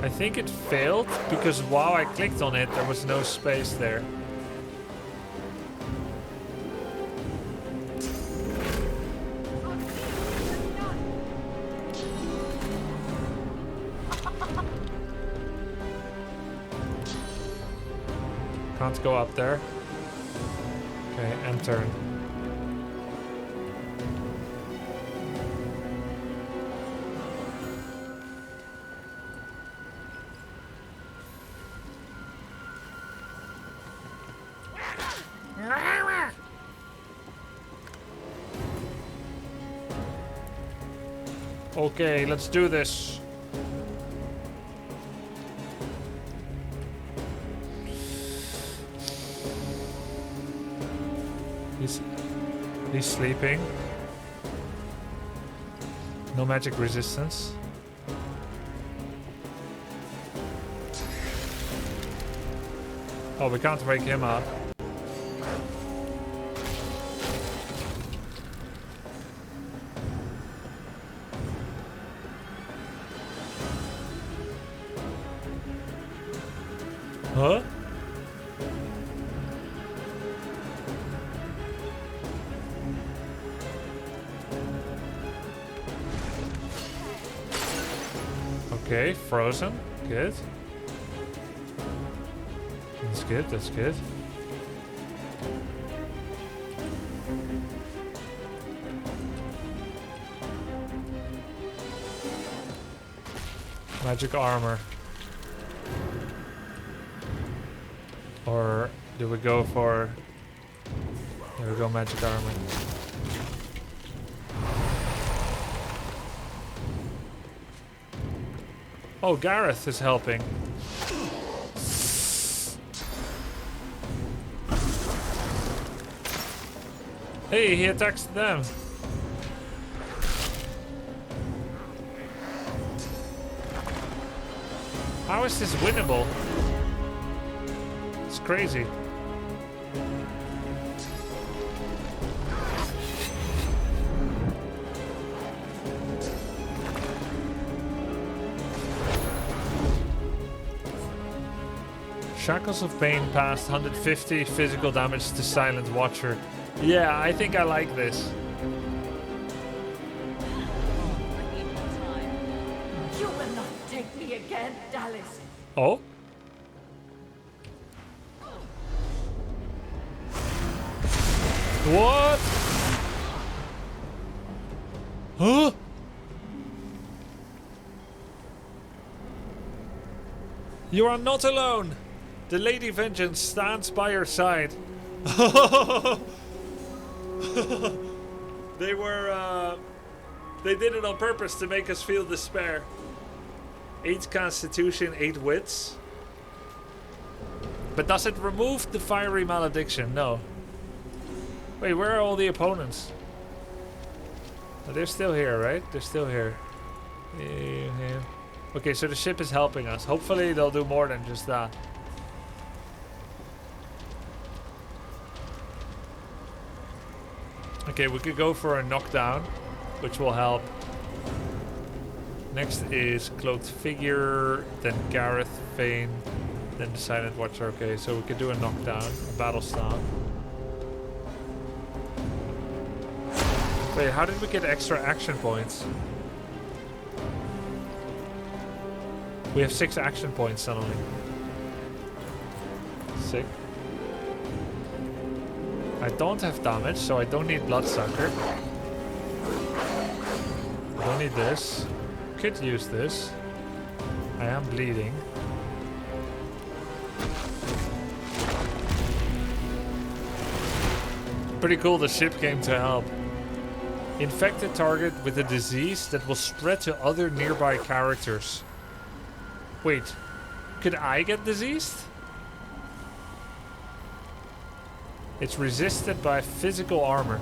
S1: I think it failed because while I clicked on it, there was no space there. Can't go up there. Okay, end turn. Okay, let's do this. He's sleeping. No magic resistance. Oh, we can't wake him up. Huh? Okay, frozen. Good. That's good, that's good. Magic armor. Or do we go for... There we go, magic armor. Oh, Gareth is helping. Hey, he attacks them. How is this winnable? It's crazy. Shackles of Pain past 150 physical damage to Silent Watcher. Yeah, I think I like this.
S9: You will not take me again, Dallas.
S1: Oh? What? Huh? You are not alone. The Lady Vengeance stands by your side. They did it on purpose to make us feel despair. 8 constitution, 8 wits. But does it remove the fiery malediction? No. Wait, where are all the opponents? Oh, they're still here, right? They're still here. Yeah. Okay, so the ship is helping us. Hopefully they'll do more than just that. Okay, we could go for a knockdown, which will help. Next is Cloaked Figure, then Gareth, Vane, then the Silent Watcher. Okay, so we could do a knockdown, a battle stomp. Wait, how did we get extra action points? We have 6 action points suddenly. Sick. I don't have damage, so I don't need Bloodsucker. I don't need this. Could use this. I am bleeding. Pretty cool the ship came to help. Infect a target with a disease that will spread to other nearby characters. Wait, could I get diseased? It's resisted by physical armor.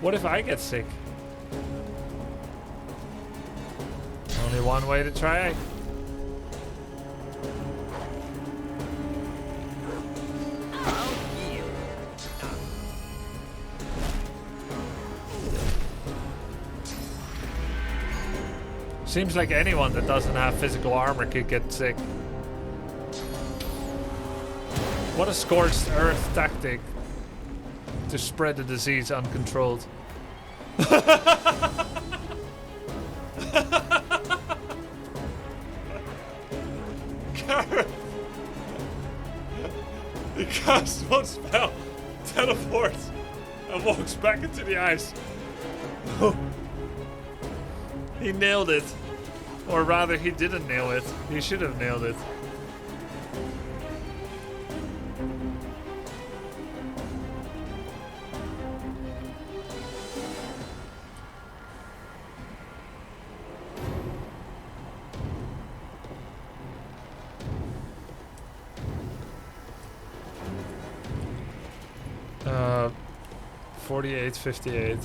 S1: What if I get sick? Only one way to try. Seems like anyone that doesn't have physical armor could get sick. What a scorched earth tactic to spread the disease uncontrolled. Gareth! He casts one spell, teleports, and walks back into the ice. He nailed it. Or rather, he didn't nail it. He should have nailed it. 48-58.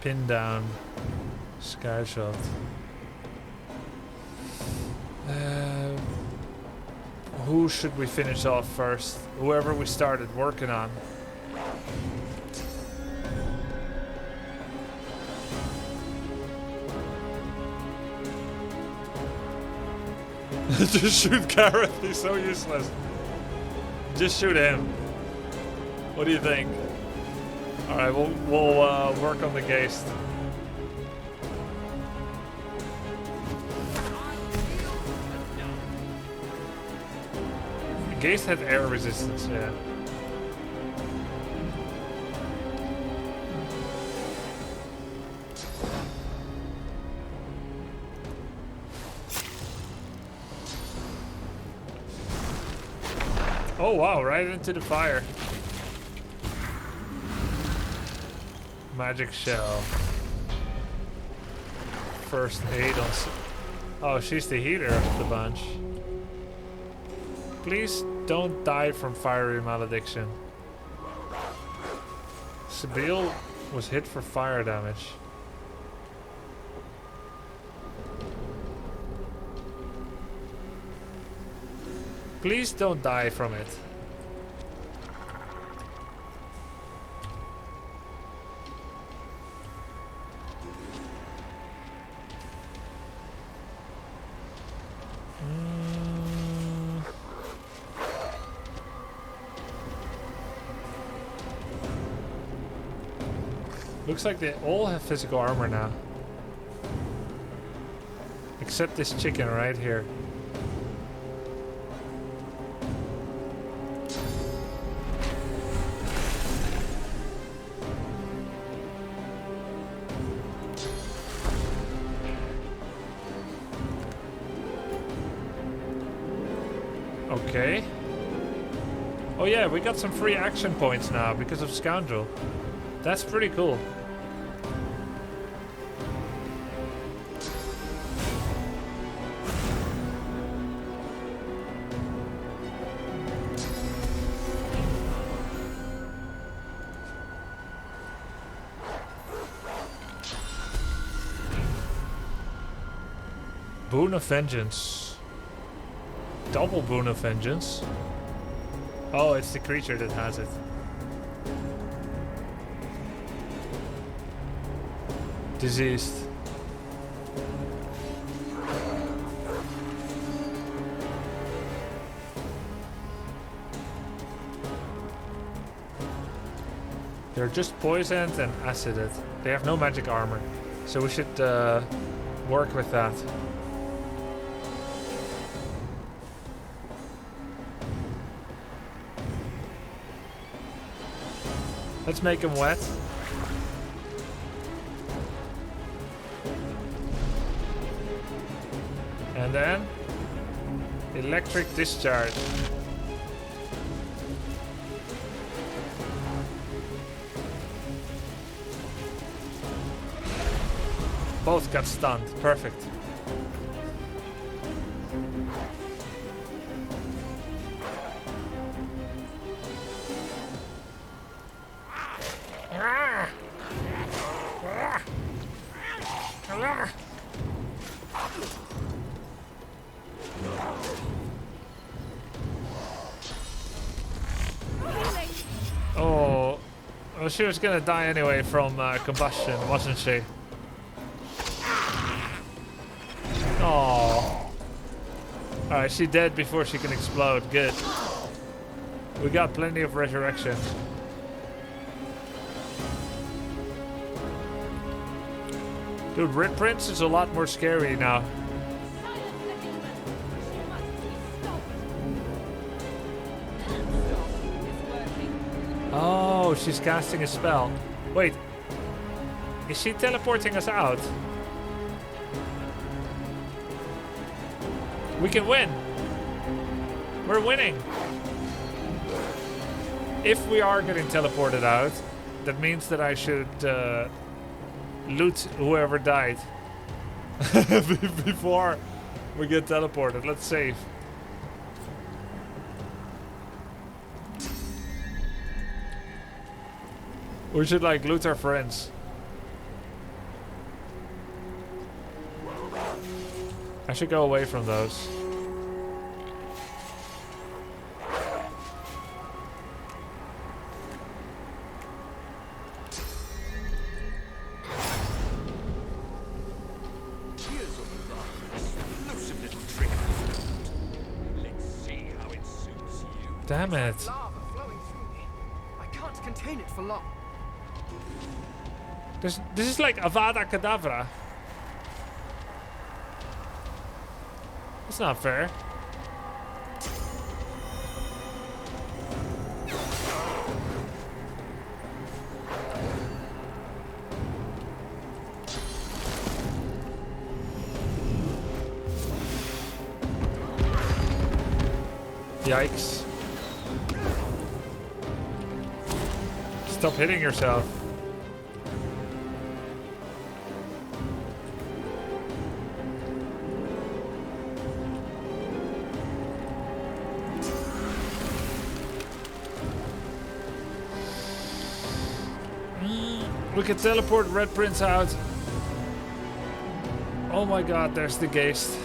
S1: Pin down. Sky shot. Who should we finish off first? Whoever we started working on. Just shoot Gareth, he's so useless. Just shoot him. What do you think? Alright, we'll work on the Geist. The Geist had air resistance, yeah. Oh wow, right into the fire. Magic shell. First aid on... Oh, she's the healer of the bunch. Please don't die from fiery malediction. Sibyl was hit for fire damage. Please don't die from it. Looks like they all have physical armor now. Except this chicken right here. Okay. Oh yeah, we got some free action points now because of Scoundrel. That's pretty cool. Boon of Vengeance. Double Boon of Vengeance. Oh, it's the creature that has it. Diseased. They're just poisoned and acided. They have no magic armor. So we should work with that. Let's make them wet. And then electric discharge. Both got stunned. Perfect. Oh, well, she was gonna die anyway from combustion, wasn't she? Oh. Alright, she's dead before she can explode. Good. We got plenty of resurrection. Dude, Red Prince is a lot more scary now. Oh, she's casting a spell. Wait. Is she teleporting us out? We can win. We're winning. If we are getting teleported out, that means that I should loot whoever died before we get teleported. Let's save. We should like loot our friends. I should go away from those. Damn it.
S2: Lava flowing through me. I can't contain it for long.
S1: This is like Avada Kedavra. That's not fair. Yikes. Stop hitting yourself. We can teleport Red Prince out. Oh my god, there's the Geist.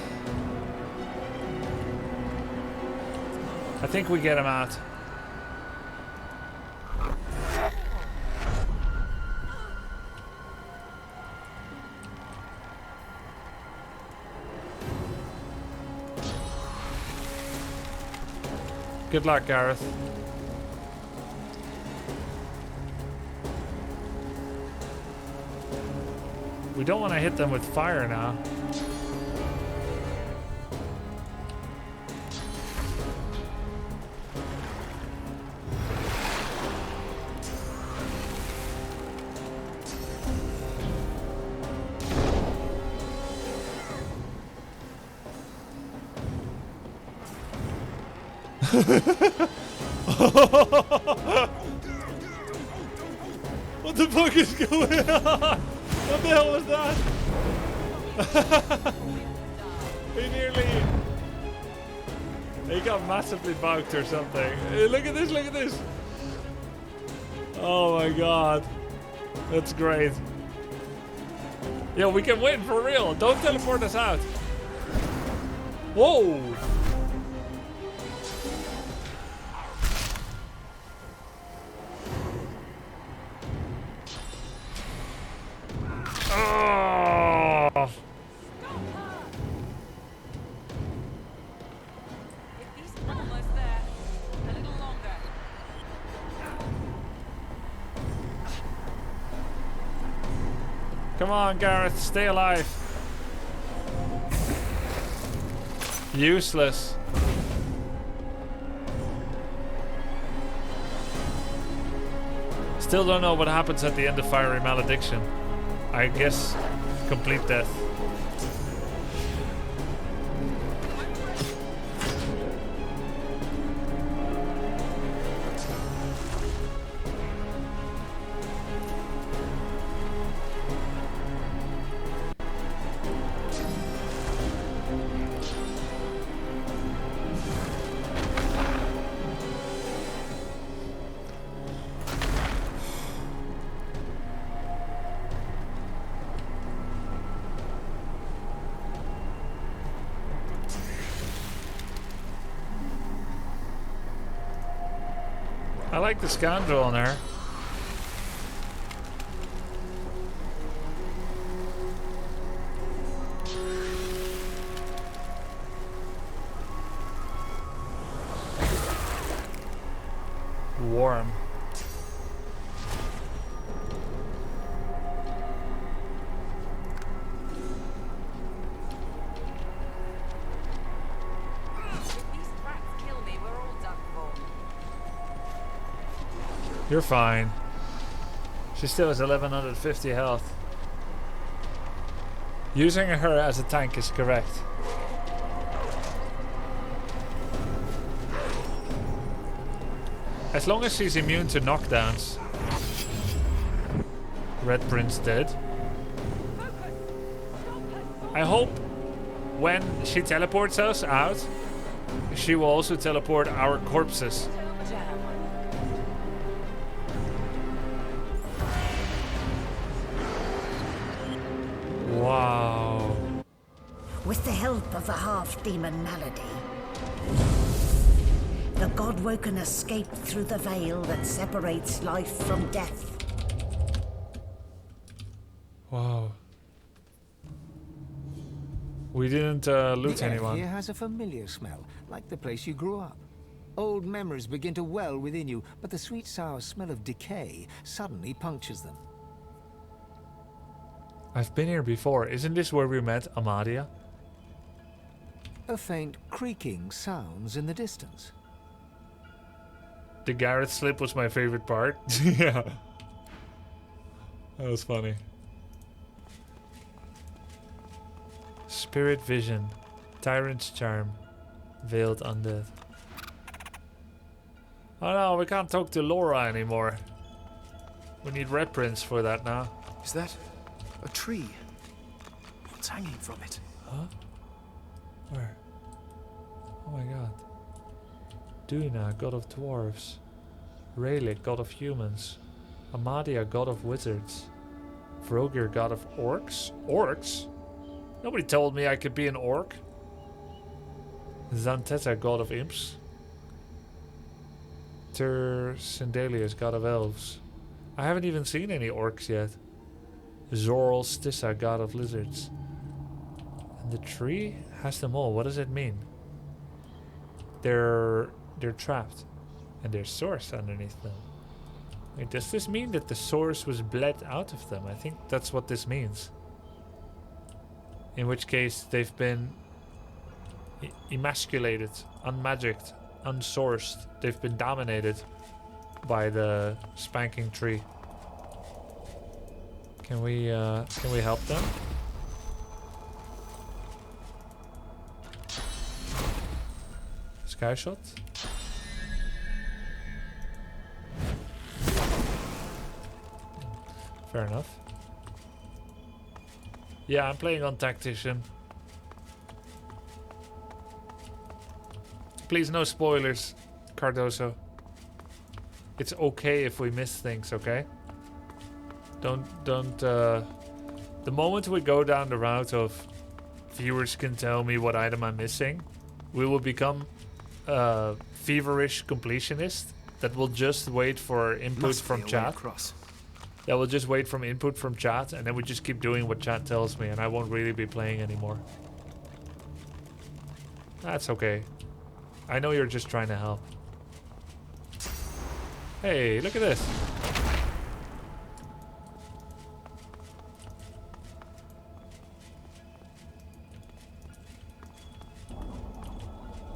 S1: I think we get him out. Good luck, Gareth. We don't want to hit them with fire now. What the fuck is going on? What the hell was that? He got massively bugged or something. Hey, look at this, look at this. Oh my god. That's great. Yeah, we can win for real. Don't teleport us out. Whoa. Oh.
S12: Almost there. A little longer.
S1: Come on, Gareth, stay alive. Useless. Still don't know what happens at the end of Fiery Malediction. I guess complete death. I like the scoundrel on her. Warm. You're fine. She still has 1150 health. Using her as a tank is correct. As long as she's immune to knockdowns. Red Prince dead. I hope when she teleports us out, she will also teleport our corpses. Wow.
S10: With the help of the half-demon Malady, the Godwoken escaped through the veil that separates life from death.
S1: Wow. We didn't loot
S8: The air
S1: anyone.
S8: here has a familiar smell, like the place you grew up. Old memories begin to well within you, but the sweet sour smell of decay suddenly punctures them.
S1: I've been here before. Isn't this where we met Amadia?
S8: A faint creaking sounds in the distance.
S1: The Garrett slip was my favorite part. Yeah. That was funny. Spirit vision. Tyrant's charm. Veiled undead. Oh no, we can't talk to Laura anymore. We need reprints for that now.
S2: Is that a tree? What's hanging from it?
S1: Huh? Where? Oh my god. Duna, god of dwarves. Rayleigh, god of humans. Amadia, god of wizards. Vrogir, god of orcs? Orcs? Nobody told me I could be an orc. Zantetta, god of imps. Ter Sindelius, god of elves. I haven't even seen any orcs yet. Zorl Stissa, god of lizards. And the tree has them all. What does it mean? They're trapped. And there's source underneath them. Wait, does this mean that the source was bled out of them? I think that's what this means. In which case they've been emasculated, unmagicked, unsourced. They've been dominated by the spanking tree. Can we help them? Sky shot? Fair enough. Yeah, I'm playing on Tactician. Please, no spoilers, Cardoso. It's okay if we miss things, okay? Don't, the moment we go down the route of viewers can tell me what item I'm missing, we will become a feverish completionist that will just wait for input from chat. That will just wait from input from chat, and then we just keep doing what chat tells me, and I won't really be playing anymore. That's okay. I know you're just trying to help. Hey, look at this.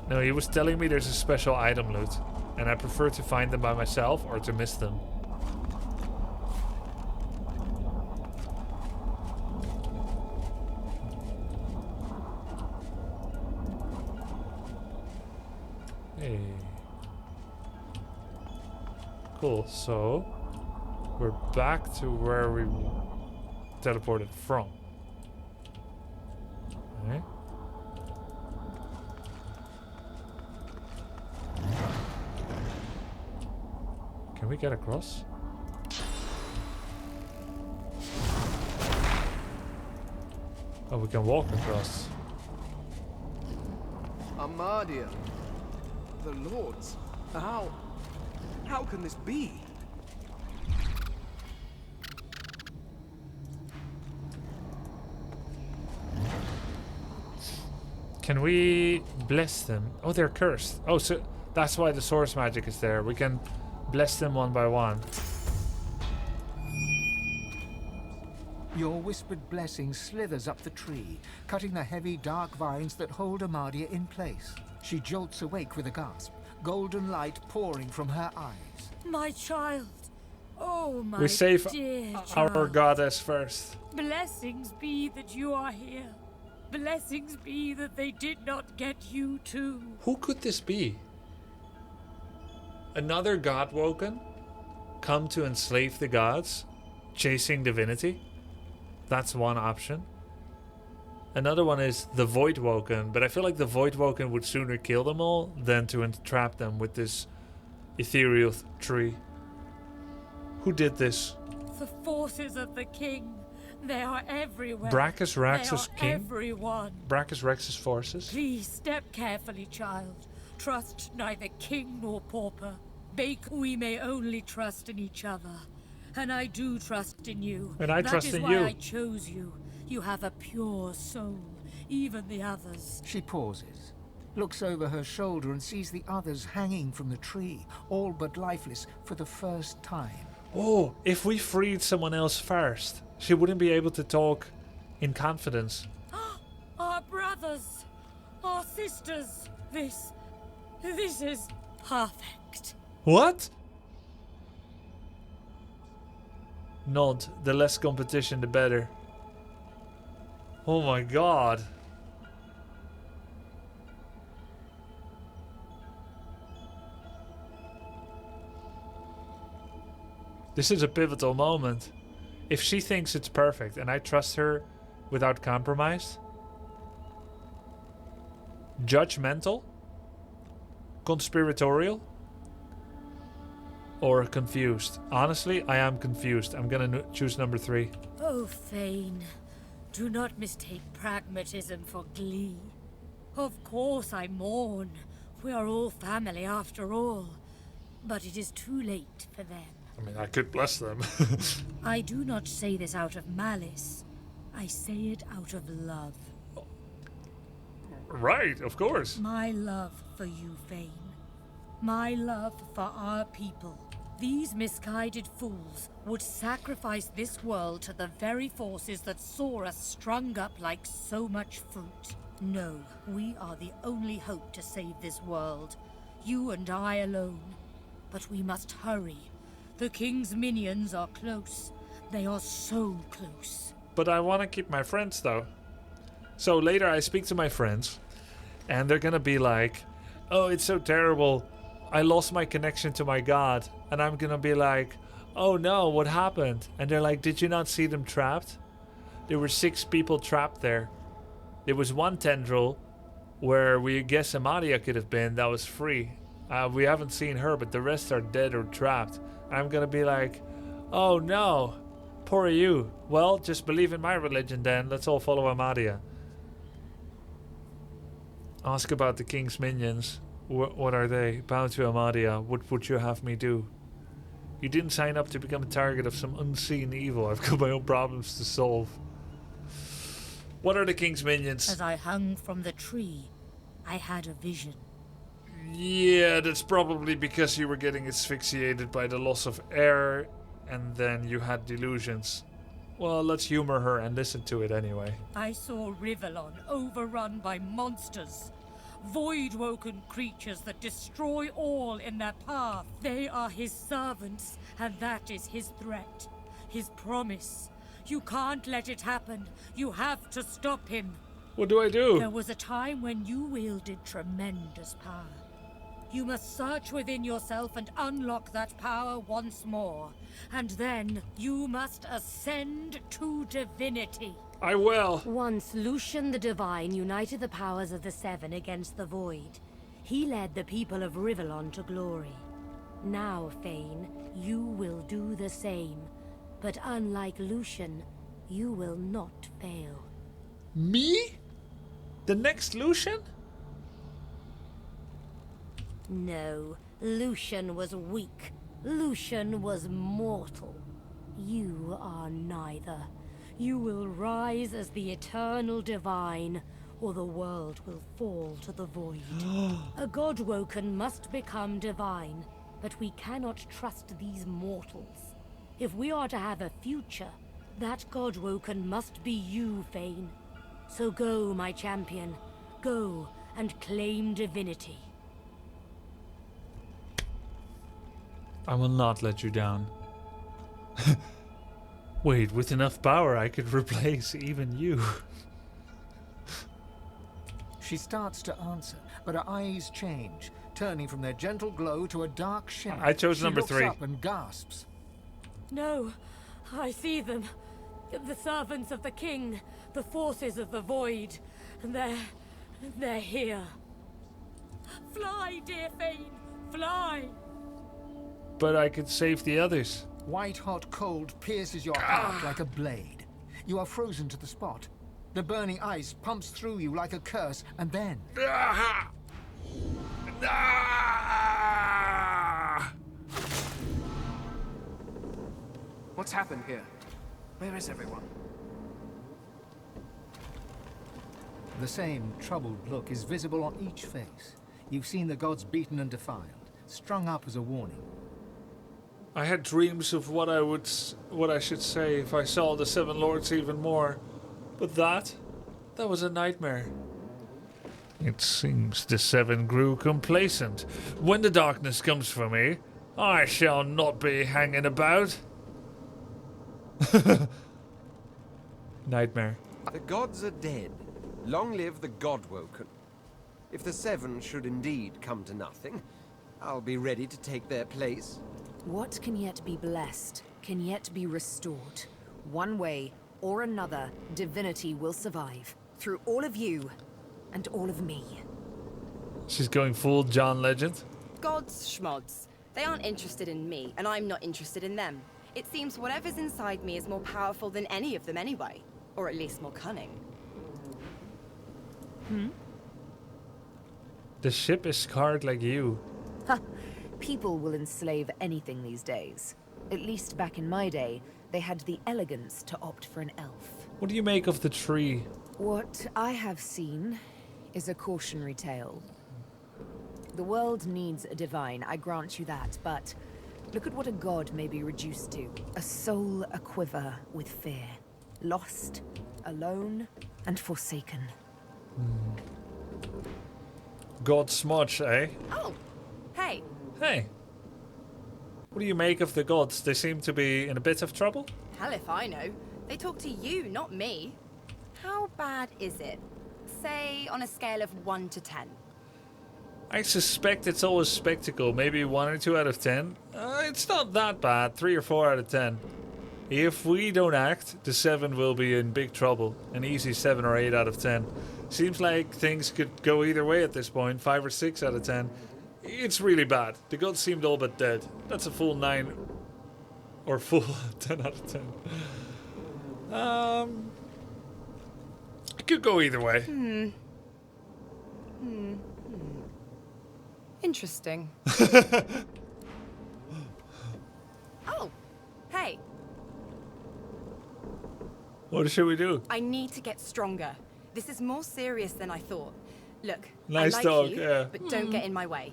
S1: No, he was telling me there's a special item loot, and I prefer to find them by myself or to miss them. Hey. Cool, so we're back to where we teleported from. Okay. Can we get across? Oh, we can walk across.
S2: Amadia. The Lords. How can this be?
S1: Can we bless them? Oh, they're cursed. Oh, so that's why the source magic is there. We can bless them one by one.
S8: Your whispered blessing slithers up the tree, cutting the heavy dark vines that hold Amadia in place. She jolts awake with a gasp, golden light pouring from her eyes.
S9: My child. Oh, my
S1: We save
S9: dear
S1: our
S9: child.
S1: goddess first.
S9: Blessings be that you are here. Blessings be that they did not get you too.
S1: Who could this be? Another Godwoken? Come to enslave the gods? Chasing divinity? That's one option. Another one is the Voidwoken, but I feel like the Voidwoken would sooner kill them all than to entrap them with this ethereal tree. Who did this?
S9: The forces of the king.
S14: They are everywhere.
S1: Brachus Rax's
S14: they are
S1: king?
S14: Everyone.
S1: Brachus Rex's forces?
S14: Please step carefully, child. Trust neither king nor pauper. We may only trust in each other. And I do trust in you.
S1: And I trust in you.
S14: That is why I chose you. You have a pure soul. Even the others.
S8: She pauses, looks over her shoulder and sees the others hanging from the tree, all but lifeless for the first time.
S1: Oh, if we freed someone else first, she wouldn't be able to talk in confidence.
S14: Our brothers, our sisters. This is perfect.
S1: What? Nod. The less competition, the better. Oh my god. This is a pivotal moment. If she thinks it's perfect and I trust her without compromise, judgmental, conspiratorial, or confused. Honestly, I am confused. I'm gonna choose number 3.
S14: Oh, Thane, do not mistake pragmatism for glee. Of course I mourn. We are all family after all. But it is too late for them.
S1: I mean, I could bless them.
S14: I do not say this out of malice. I say it out of love.
S1: Right, of course.
S14: My love for you, Thane. My love for our people. These misguided fools would sacrifice this world to the very forces that saw us strung up like so much fruit. No, we are the only hope to save this world. You and I alone. But we must hurry. The king's minions are close. They are so close.
S1: But I want to keep my friends, though. So later I speak to my friends, and they're gonna be like, oh, it's so terrible. I lost my connection to my god. And I'm gonna be like, oh no, what happened? And they're like, did you not see them trapped? There were 6 people trapped there. There was one tendril where we guess Amadia could have been that was free. We haven't seen her, but the rest are dead or trapped. I'm gonna be like, oh no, poor you. Well, just believe in my religion then. Let's all follow Amadia. Ask about the king's minions. What are they? Bow to Amadia. What would you have me do? You didn't sign up to become a target of some unseen evil. I've got my own problems to solve. What are the king's minions?
S14: As I hung from the tree, I had a vision.
S1: Yeah, that's probably because you were getting asphyxiated by the loss of air, and then you had delusions. Well, let's humor her and listen to it anyway.
S14: I saw Rivellon overrun by monsters. Void-woken creatures that destroy all in their path. They are his servants, and that is his threat. His promise. You can't let it happen. You have to stop him.
S1: What do I do?
S14: There was a time when you wielded tremendous power. You must search within yourself and unlock that power once more. And then you must ascend to divinity.
S1: I will.
S5: Once Lucian the Divine united the powers of the Seven against the Void. He led the people of Rivellon to glory. Now, Thane, you will do the same. But unlike Lucian, you will not fail.
S1: Me? The next Lucian?
S5: No, Lucian was weak. Lucian was mortal. You are neither. You will rise as the eternal divine, or the world will fall to the void. A Godwoken must become divine, but we cannot trust these mortals. If we are to have a future, that Godwoken must be you, Thane. So go, my champion. Go and claim divinity.
S1: I will not let you down. Wait, with enough power I could replace even you.
S8: She starts to answer, but her eyes change, turning from their gentle glow to a dark shimmer.
S1: I chose number 3.
S8: She looks up and gasps.
S14: No, I see them. The servants of the king, the forces of the void. They're here. Fly, dear Thane, fly!
S1: But I could save the others.
S8: White-hot cold pierces your heart like a blade. You are frozen to the spot. The burning ice pumps through you like a curse, and then...
S2: What's happened here? Where is everyone?
S8: The same troubled look is visible on each face. You've seen the gods beaten and defiled, strung up as a warning.
S1: I had dreams of what I should say if I saw the Seven Lords even more. But that was a nightmare. It seems the Seven grew complacent. When the darkness comes for me, I shall not be hanging about. Nightmare.
S15: The gods are dead. Long live the God-woken. If the Seven should indeed come to nothing, I'll be ready to take their place.
S16: What can yet be blessed, can yet be restored. One way or another, divinity will survive. Through all of you, and all of me.
S1: She's going full John Legend.
S17: Gods schmods. They aren't interested in me, and I'm not interested in them. It seems whatever's inside me is more powerful than any of them anyway. Or at least more cunning.
S1: The ship is scarred like you.
S16: Ha! People will enslave anything these days. At least back in my day, they had the elegance to opt for an elf.
S1: What do you make of the tree?
S16: What I have seen is a cautionary tale. The world needs a divine, I grant you that, but look at what a god may be reduced to. A soul aquiver with fear. Lost, alone, and forsaken.
S1: God smudge, eh?
S17: Oh! Hey!
S1: Hey! What do you make of the gods? They seem to be in a bit of trouble?
S17: Hell if I know. They talk to you, not me. How bad is it? Say, on a scale of 1 to 10.
S1: I suspect it's always spectacle. Maybe 1 or 2 out of 10. It's not that bad. 3 or 4 out of 10. If we don't act, the Seven will be in big trouble. An easy 7 or 8 out of 10. Seems like things could go either way at this point. 5 or 6 out of 10. It's really bad. The gods seemed all but dead. That's a full 9 or full 10 out of 10. It could go either way.
S17: Interesting. Oh, hey.
S1: What should we do?
S17: I need to get stronger. This is more serious than I thought. Look,
S1: Nice
S17: I like
S1: talk,
S17: you,
S1: yeah.
S17: but don't get in my way.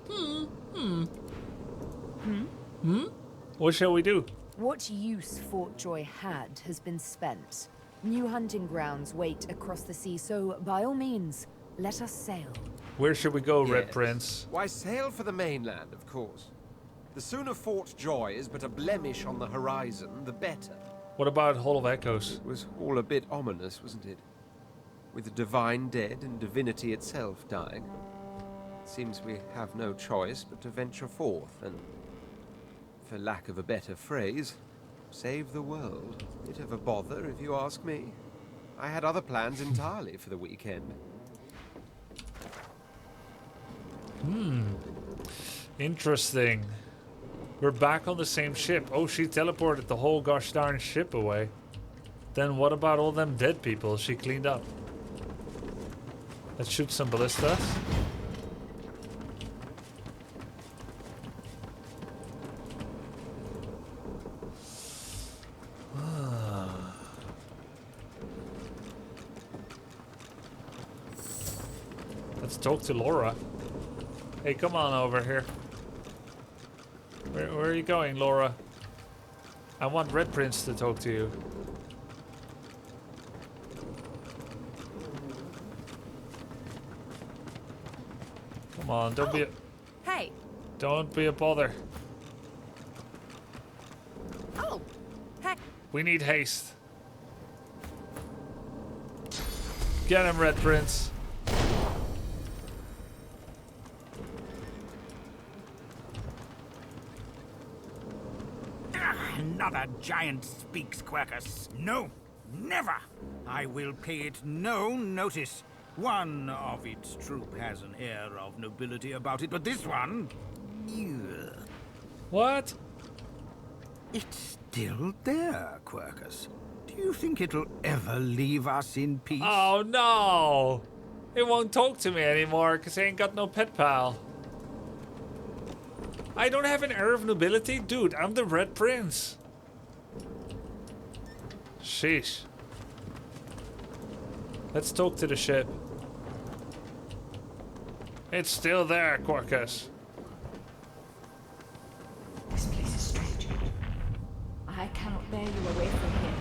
S1: What shall we do?
S16: What use Fort Joy had has been spent. New hunting grounds wait across the sea, so by all means, let us sail.
S1: Where should we go, Red
S15: Yes.
S1: Prince?
S15: Why, sail for the mainland, of course. The sooner Fort Joy is but a blemish on the horizon, the better.
S1: What about Hall of Echoes?
S15: It was all a bit ominous, wasn't it? With the divine dead and divinity itself dying. It seems we have no choice but to venture forth and, for lack of a better phrase, save the world. Bit of a bother, if you ask me. I had other plans entirely for the weekend.
S1: Interesting. We're back on the same ship. Oh, she teleported the whole gosh darn ship away. Then what about all them dead people she cleaned up? Let's shoot some ballistas. Let's talk to Laura. Hey, come on over here. Where are you going, Laura? I want Red Prince to talk to you. Come on, don't be a...
S17: Hey!
S1: Don't be a bother.
S17: Oh! Hey!
S1: We need haste. Get him, Red Prince.
S18: Another giant speaks, Quercus. No, never. I will pay it no notice. One of its troop has an air of nobility about it, but this one... Ugh.
S1: What?
S18: It's still there, Quercus. Do Do you think it'll ever leave us in peace?
S1: Oh no! It won't talk to me anymore because I ain't got no pet pal. I don't have an air of nobility? Dude, I'm the Red Prince. Sheesh. Let's talk to the ship. It's still there, Quercus.
S9: This place is strange. I cannot bear you away from here.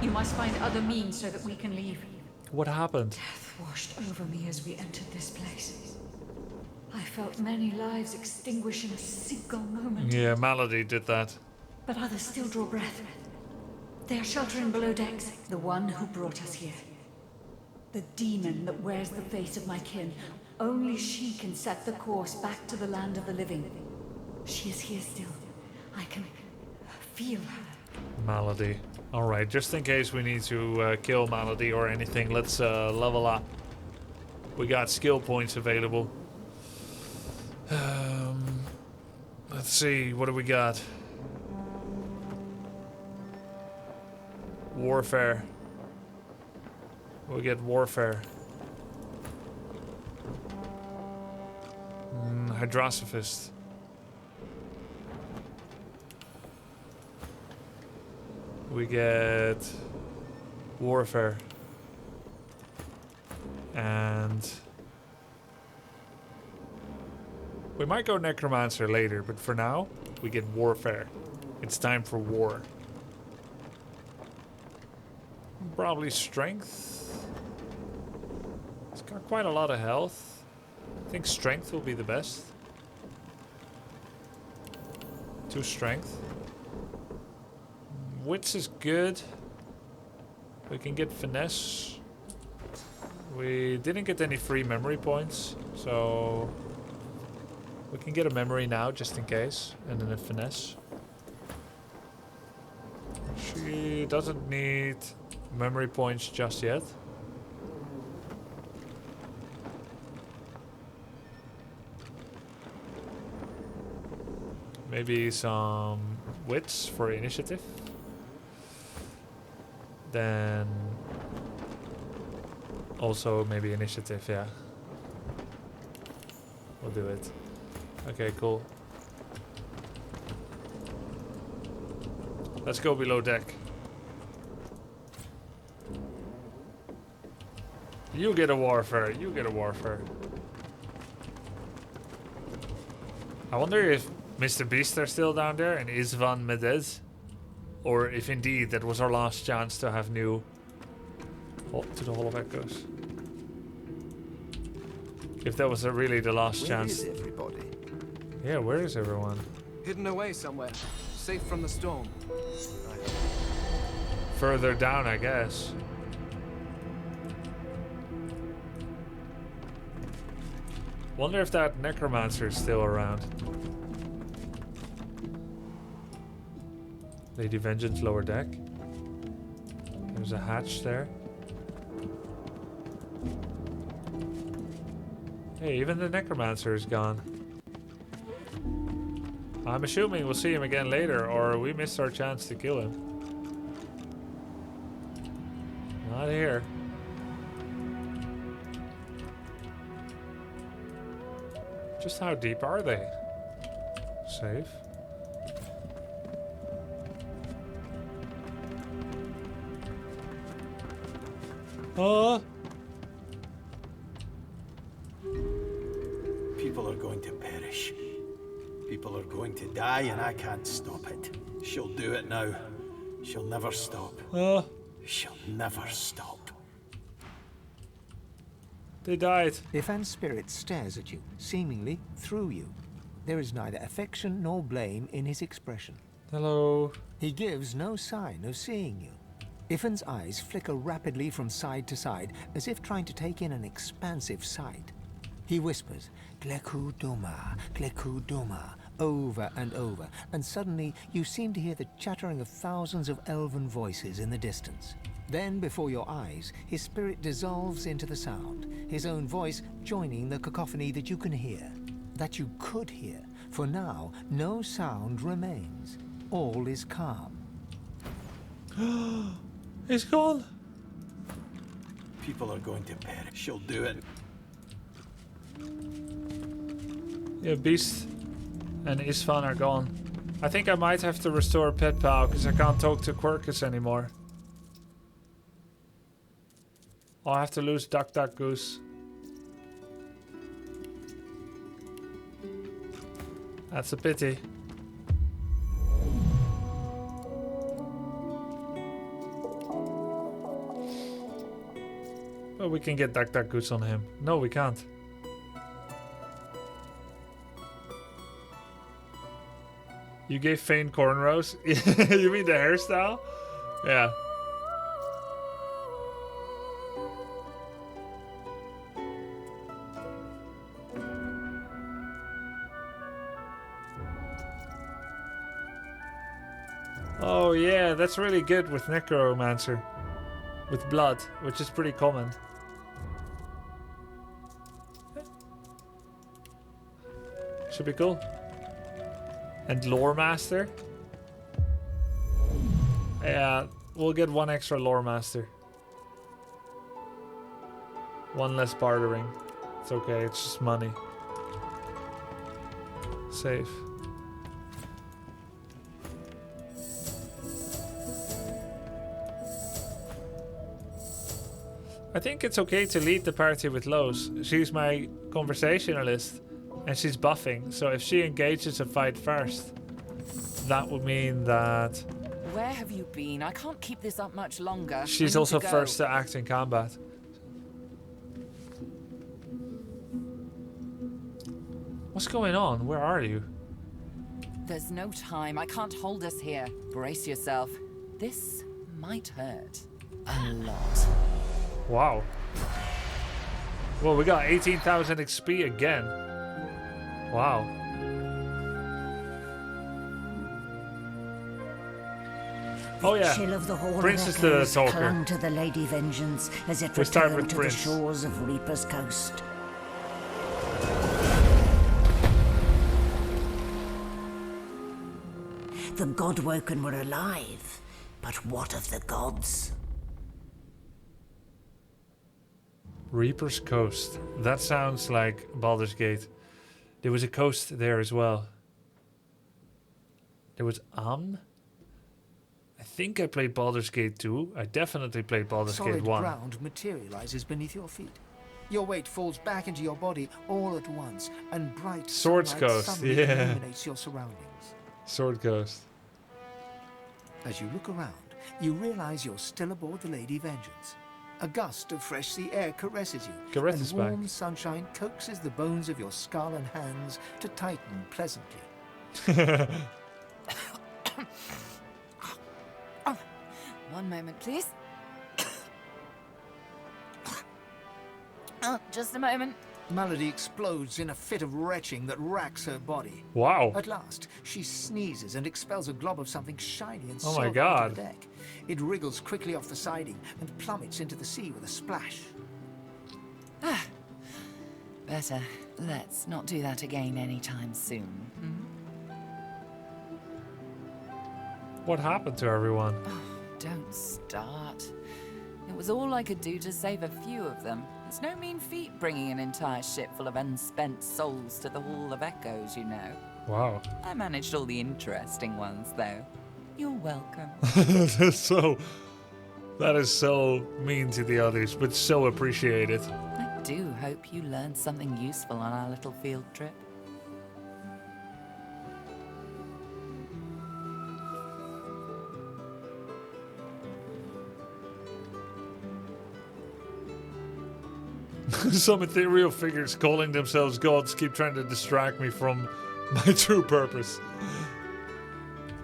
S9: You must find other means so that we can leave.
S1: What happened?
S9: Death washed over me as we entered this place. I felt many lives extinguish in a single moment.
S1: Yeah, Malady did that.
S9: But others still draw breath. They are sheltering below decks. The one who brought us here. The demon that wears the face of my kin. Only she can set the course back to the land of the living. She is here still. I can feel her.
S1: Malady. Alright, just in case we need to kill Malady or anything, let's level up. We got skill points available. Let's see, what do we got? Warfare. We get warfare. Hydrosophist. We get warfare. And we might go necromancer later, but for now, we get warfare. It's time for war. Probably strength. It's got quite a lot of health. I think strength will be the best. 2 strength. Wits is good. We can get finesse. We didn't get any free memory points, so we can get a memory now just in case, and then a finesse. She doesn't need memory points just yet. Maybe some wits for initiative. Then also maybe initiative, yeah. We'll do it. Okay, cool. Let's go below deck. You get a warfare. You get a warfare. I wonder if Mr. Beast are still down there and Isvan Medez. Or if indeed that was our last chance to have new... Oh, to the Hall of Echoes. If that was really the last chance.
S2: Where is everybody?
S1: Yeah, where is everyone?
S2: Hidden away somewhere, safe from the storm.
S1: Further down, I guess. Wonder if that necromancer is still around. Lady Vengeance lower deck. There's a hatch there. Hey, even the necromancer is gone. I'm assuming we'll see him again later, or we missed our chance to kill him. Not here. Just how deep are they? Safe.
S19: People are going to perish. People are going to die, and I can't stop it. She'll do it now. She'll never stop. She'll never stop.
S1: They died.
S8: Ifan's spirit stares at you, seemingly through you. There is neither affection nor blame in his expression.
S1: Hello.
S8: He gives no sign of seeing you. Ifan's eyes flicker rapidly from side to side, as if trying to take in an expansive sight. He whispers, Gleku Duma, over and over, and suddenly you seem to hear the chattering of thousands of elven voices in the distance. Then, before your eyes, his spirit dissolves into the sound, his own voice joining the cacophony that you can hear, that you could hear, for now no sound remains. All is calm.
S1: He's gone.
S19: People are going to perish. She'll do it.
S1: Yeah, Beast and Isvan are gone. I think I might have to restore Pet Pal because I can't talk to Quercus anymore. I'll have to lose Duck Duck Goose. That's a pity. Well, we can get Duck Duck Goose on him. No, we can't. You gave Fane cornrows? You mean the hairstyle? Yeah. Oh yeah, that's really good with Necromancer. With blood, which is pretty common. Should be cool. And Lore Master. Yeah, we'll get one extra Lore Master. One less bartering. It's okay, it's just money. Save. I think it's okay to lead the party with Lowe's. She's my conversationalist. And she's buffing, so if she engages a fight first, that would mean that...
S12: Where have you been? I can't keep this up much longer.
S1: She's also first to act in combat. What's going on? Where are you?
S12: There's no time. I can't hold us here. Brace yourself. This might hurt. A lot.
S1: Wow. Well, we got 18,000 XP again. Wow. Oh yeah.
S10: Chill of the Hall
S1: Prince
S10: of
S1: is the
S10: Echoes
S1: talker.
S10: clung to the Lady Vengeance as it
S1: We start
S10: returned
S1: with
S10: to
S1: Prince.
S10: the shores of Reaper's Coast. The Godwoken were alive, but what of the gods?
S1: Reaper's Coast. That sounds like Baldur's Gate. There was a coast there as well. There was Amn? I think I played Baldur's Gate 2. I definitely played Baldur's Gate 1.
S8: Solid ground materializes beneath your feet. Your weight falls back into your body all at once, and bright
S1: Swords
S8: sunlight
S1: Coast,
S8: suddenly
S1: yeah.
S8: illuminates your surroundings.
S1: Sword Coast.
S8: As you look around, you realize you're still aboard the Lady Vengeance. A gust of fresh sea air caresses you,
S1: Caress
S8: and
S1: is back.
S8: warm sunshine coaxes the bones of your skull and hands to tighten pleasantly.
S12: One moment, please. Just a moment.
S8: Malady explodes in a fit of retching that racks her body.
S1: Wow.
S8: At last, she sneezes and expels a glob of something shiny and
S1: Oh my
S8: silver
S1: God.
S8: onto the deck. It wriggles quickly off the siding and plummets into the sea with a splash.
S12: Better. Let's not do that again anytime soon.
S1: What happened to everyone?
S12: Don't start. It was all I could do to save a few of them. It's no mean feat bringing an entire ship full of unspent souls to the Hall of Echoes, you know.
S1: Wow.
S12: I managed all the interesting ones, though. You're welcome.
S1: That is so mean to the others, but so appreciated.
S12: I do hope you learned something useful on our little field trip.
S1: Some ethereal figures calling themselves gods keep trying to distract me from my true purpose.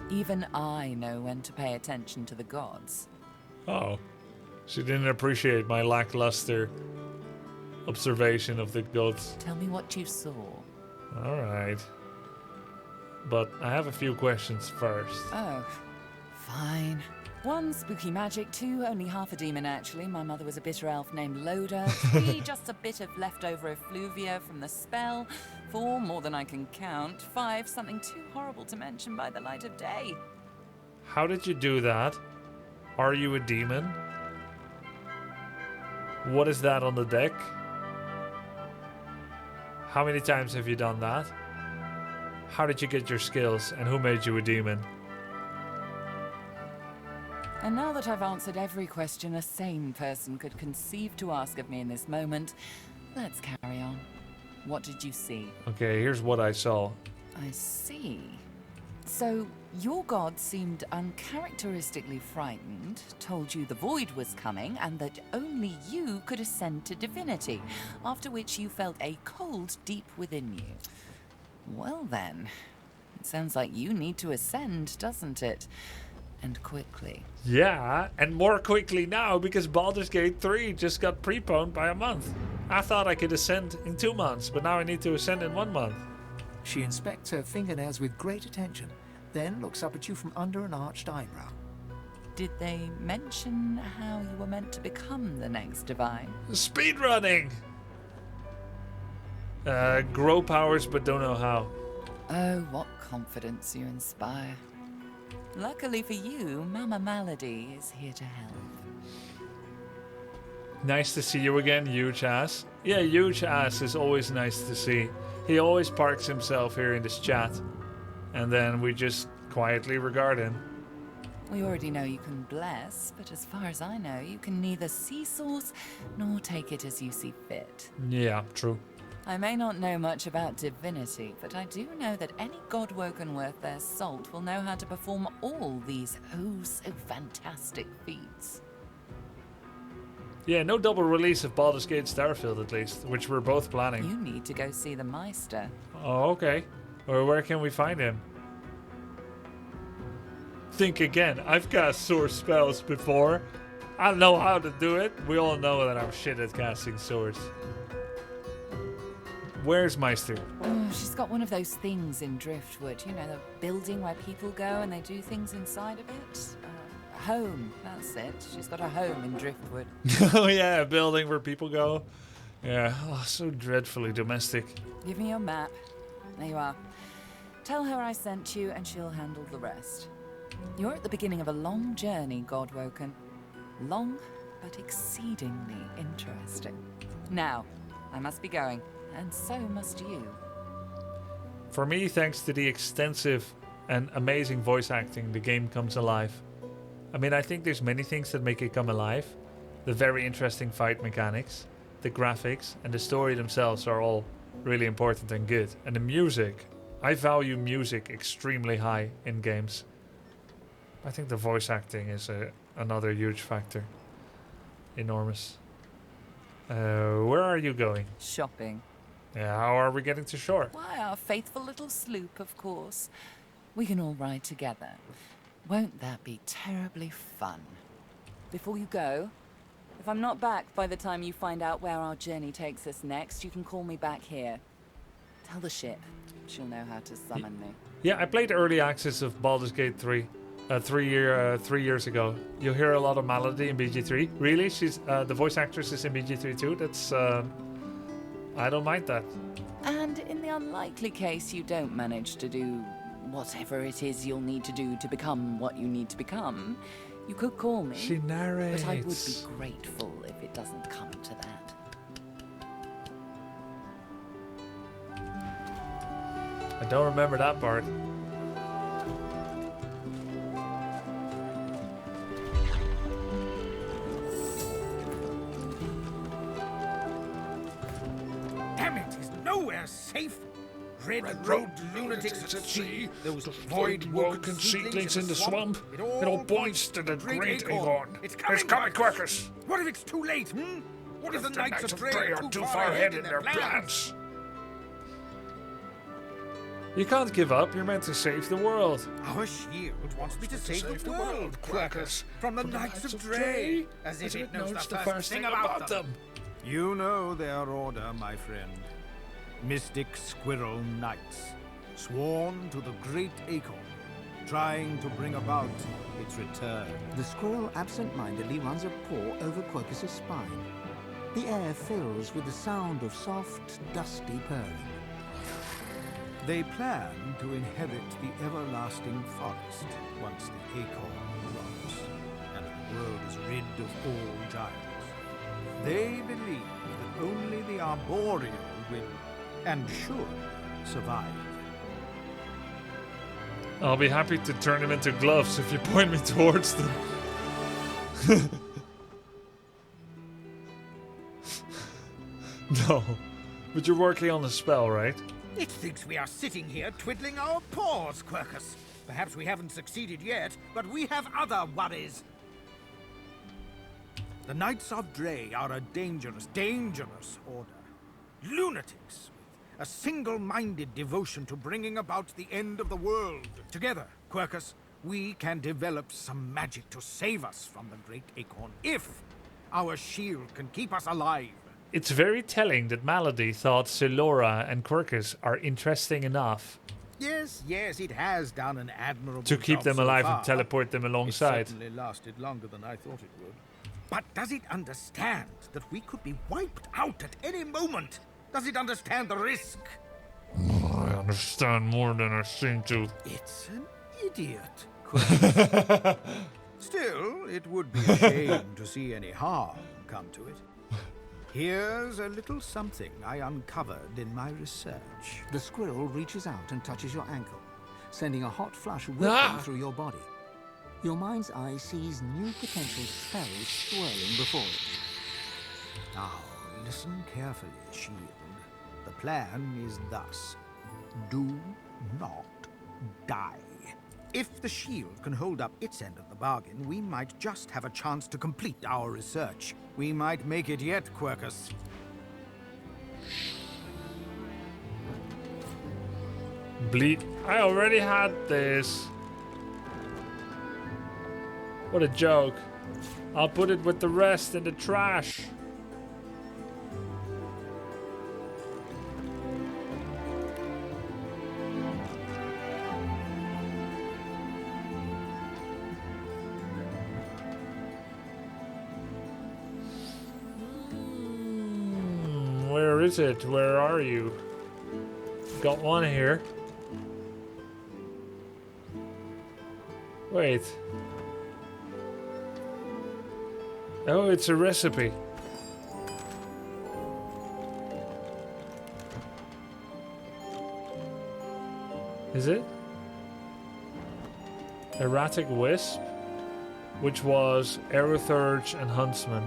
S12: Even I know when to pay attention to the gods.
S1: Oh. She didn't appreciate my lackluster observation of the gods.
S12: Tell me what you saw.
S1: Alright. But I have a few questions first.
S12: Oh, fine. 1, spooky magic. 2, only half a demon actually. My mother was a bitter elf named Loda. 3, just a bit of leftover effluvia from the spell. 4, more than I can count. 5, something too horrible to mention by the light of day.
S1: How did you do that? Are you a demon? What is that on the deck? How many times have you done that? How did you get your skills, and who made you a demon?
S12: And now that I've answered every question a sane person could conceive to ask of me in this moment, let's carry on. What did you see?
S1: Okay, here's what I saw.
S12: I see. So, your god seemed uncharacteristically frightened, told you the void was coming, and that only you could ascend to divinity, after which you felt a cold deep within you. Well then, it sounds like you need to ascend, doesn't it? And quickly.
S1: Yeah, and more quickly now because Baldur's Gate 3 just got preponed by a month. I thought I could ascend in 2 months, but now I need to ascend in 1 month.
S8: She inspects her fingernails with great attention, then looks up at you from under an arched eyebrow.
S12: Did they mention how you were meant to become the next divine?
S1: Speedrunning! Grow powers, but don't know how.
S12: Oh, what confidence you inspire. Luckily for you, Mama Malady is here to help.
S1: Nice to see you again, Huge Ass. Yeah, Huge Ass is always nice to see. He always parks himself here in this chat. And then we just quietly regard him.
S12: We already know you can bless, but as far as I know, you can neither see source nor take it as you see fit.
S1: Yeah, true.
S12: I may not know much about divinity, but I do know that any god-woken worth their salt will know how to perform all these oh-so-fantastic feats.
S1: Yeah, no double release of Baldur's Gate Starfield at least, which we're both planning.
S12: You need to go see the Meister.
S1: Oh, okay. Or where can we find him? Think again. I've cast source spells before. I don't know how to do it. We all know that I'm shit at casting source. Where's Meister?
S12: Oh, she's got one of those things in Driftwood. You know, the building where people go and they do things inside of it. Home, that's it. She's got a home in Driftwood.
S1: Oh yeah, a building where people go. Yeah, oh, so dreadfully domestic.
S12: Give me your map. There you are. Tell her I sent you and she'll handle the rest. You're at the beginning of a long journey, Godwoken. Long, but exceedingly interesting. Now, I must be going, and so must you.
S1: For me, thanks to the extensive and amazing voice acting, the game comes alive. I mean, I think there's many things that make it come alive. The very interesting fight mechanics, the graphics, and the story themselves are all really important and good. And the music, I value music extremely high in games. I think the voice acting is another huge factor. Enormous. Where are you going?
S12: Shopping.
S1: Yeah, how are we getting to shore?
S12: Why, our faithful little sloop, of course. We can all ride together. Won't that be terribly fun? Before you go, if I'm not back by the time you find out where our journey takes us next, you can call me back here. Tell the ship. She'll know how to summon me.
S1: Yeah, I played early access of Baldur's Gate 3 3 years ago. You'll hear a lot of Malady in BG3. Really? She's the voice actress is in BG3 too? That's I don't mind that.
S12: And in the unlikely case you don't manage to do whatever it is you'll need to do to become what you need to become, you could call me.
S1: She narrates.
S12: But I would be grateful if it doesn't come to that.
S1: I don't remember that part.
S18: Damn it, is nowhere safe. Red Road lunatics at sea, those void-woken seedlings in the swamp. It all points to the Great Aegon. It's coming,
S1: Quackers.
S18: What if it's too late, What if the Knights of Grey are too far ahead in their plans?
S1: You can't give up. You're meant to save the world.
S18: Our shield wants me to save the world, Quackers, from the Knights of Grey, as if it knows the first thing about them. You know their order, my friend. Mystic Squirrel Knights, sworn to the Great Aegon, trying to bring about its return.
S8: The squirrel absent-mindedly runs a paw over Quercus's spine. The air fills with the sound of soft, dusty purring.
S18: They plan to inherit the everlasting forest once the Aegon rots, and world is rid of all giants. They believe that only the arboreal will and should survive.
S1: I'll be happy to turn them into gloves if you point me towards them. No, but you're working on a spell, right?
S18: It thinks we are sitting here twiddling our paws, Quercus. Perhaps we haven't succeeded yet, but we have other worries. The Knights of Dre are a dangerous, dangerous order. Lunatics with a single-minded devotion to bringing about the end of the world. Together, Quercus, we can develop some magic to save us from the Great Acorn if our shield can keep us alive.
S1: It's very telling that Malady thought Silora and Quercus are interesting enough
S18: Yes, it has done an admirable
S1: to keep
S18: job
S1: them
S18: so
S1: alive
S18: far.
S1: and teleport them alongside.
S18: It certainly lasted longer than I thought it would. But does it understand that we could be wiped out at any moment? Does it understand the risk?
S1: I understand more than I seem to.
S18: It's an idiot, Quercus. Still, it would be a shame to see any harm come to it. Here's a little something I uncovered in my research.
S8: The squirrel reaches out and touches your ankle, sending a hot flush whipping through your body. Your mind's eye sees new potential spells swirling before it.
S18: Now, listen carefully, Shield. The plan is thus. Do not die. If the shield can hold up its end of the bargain, we might just have a chance to complete our research. We might make it yet, Quercus.
S1: Bleed. I already had this. What a joke. I'll put it with the rest in the trash. Where is it? Where are you? Got one here. Wait. Oh, it's a recipe. Is it? Erratic Wisp, which was Aerothurge and Huntsman.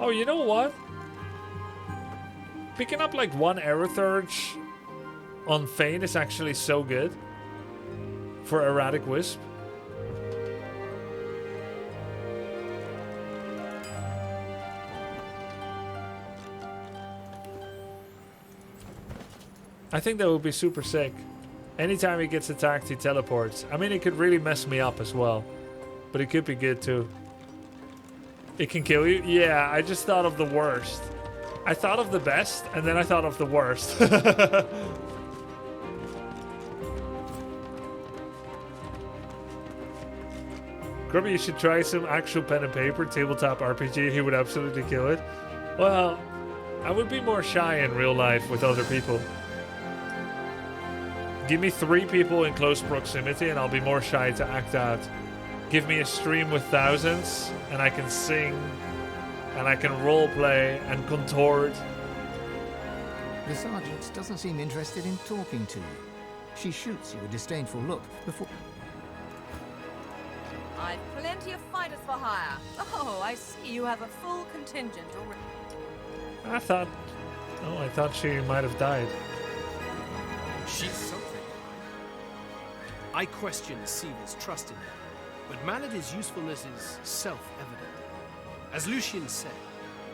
S1: Oh, you know what? Picking up like one Aerothurge on Fane is actually so good for Erratic Wisp. I think that would be super sick. Anytime he gets attacked, he teleports. I mean, it could really mess me up as well, but it could be good too. It can kill you? Yeah, I just thought of the worst. I thought of the best, and then I thought of the worst. Grubby, you should try some actual pen and paper tabletop RPG. He would absolutely kill it. Well, I would be more shy in real life with other people. Give me 3 people in close proximity and I'll be more shy to act out. Give me a stream with thousands and I can sing and I can roleplay and contort.
S8: The sergeant doesn't seem interested in talking to you. She shoots you a disdainful look before...
S12: I've plenty of fighters for hire. Oh, I see you have a full contingent already.
S1: I thought she might have died.
S20: She's something. I question Siva's trust in her, but Malady's usefulness is self-evident. As Lucian said,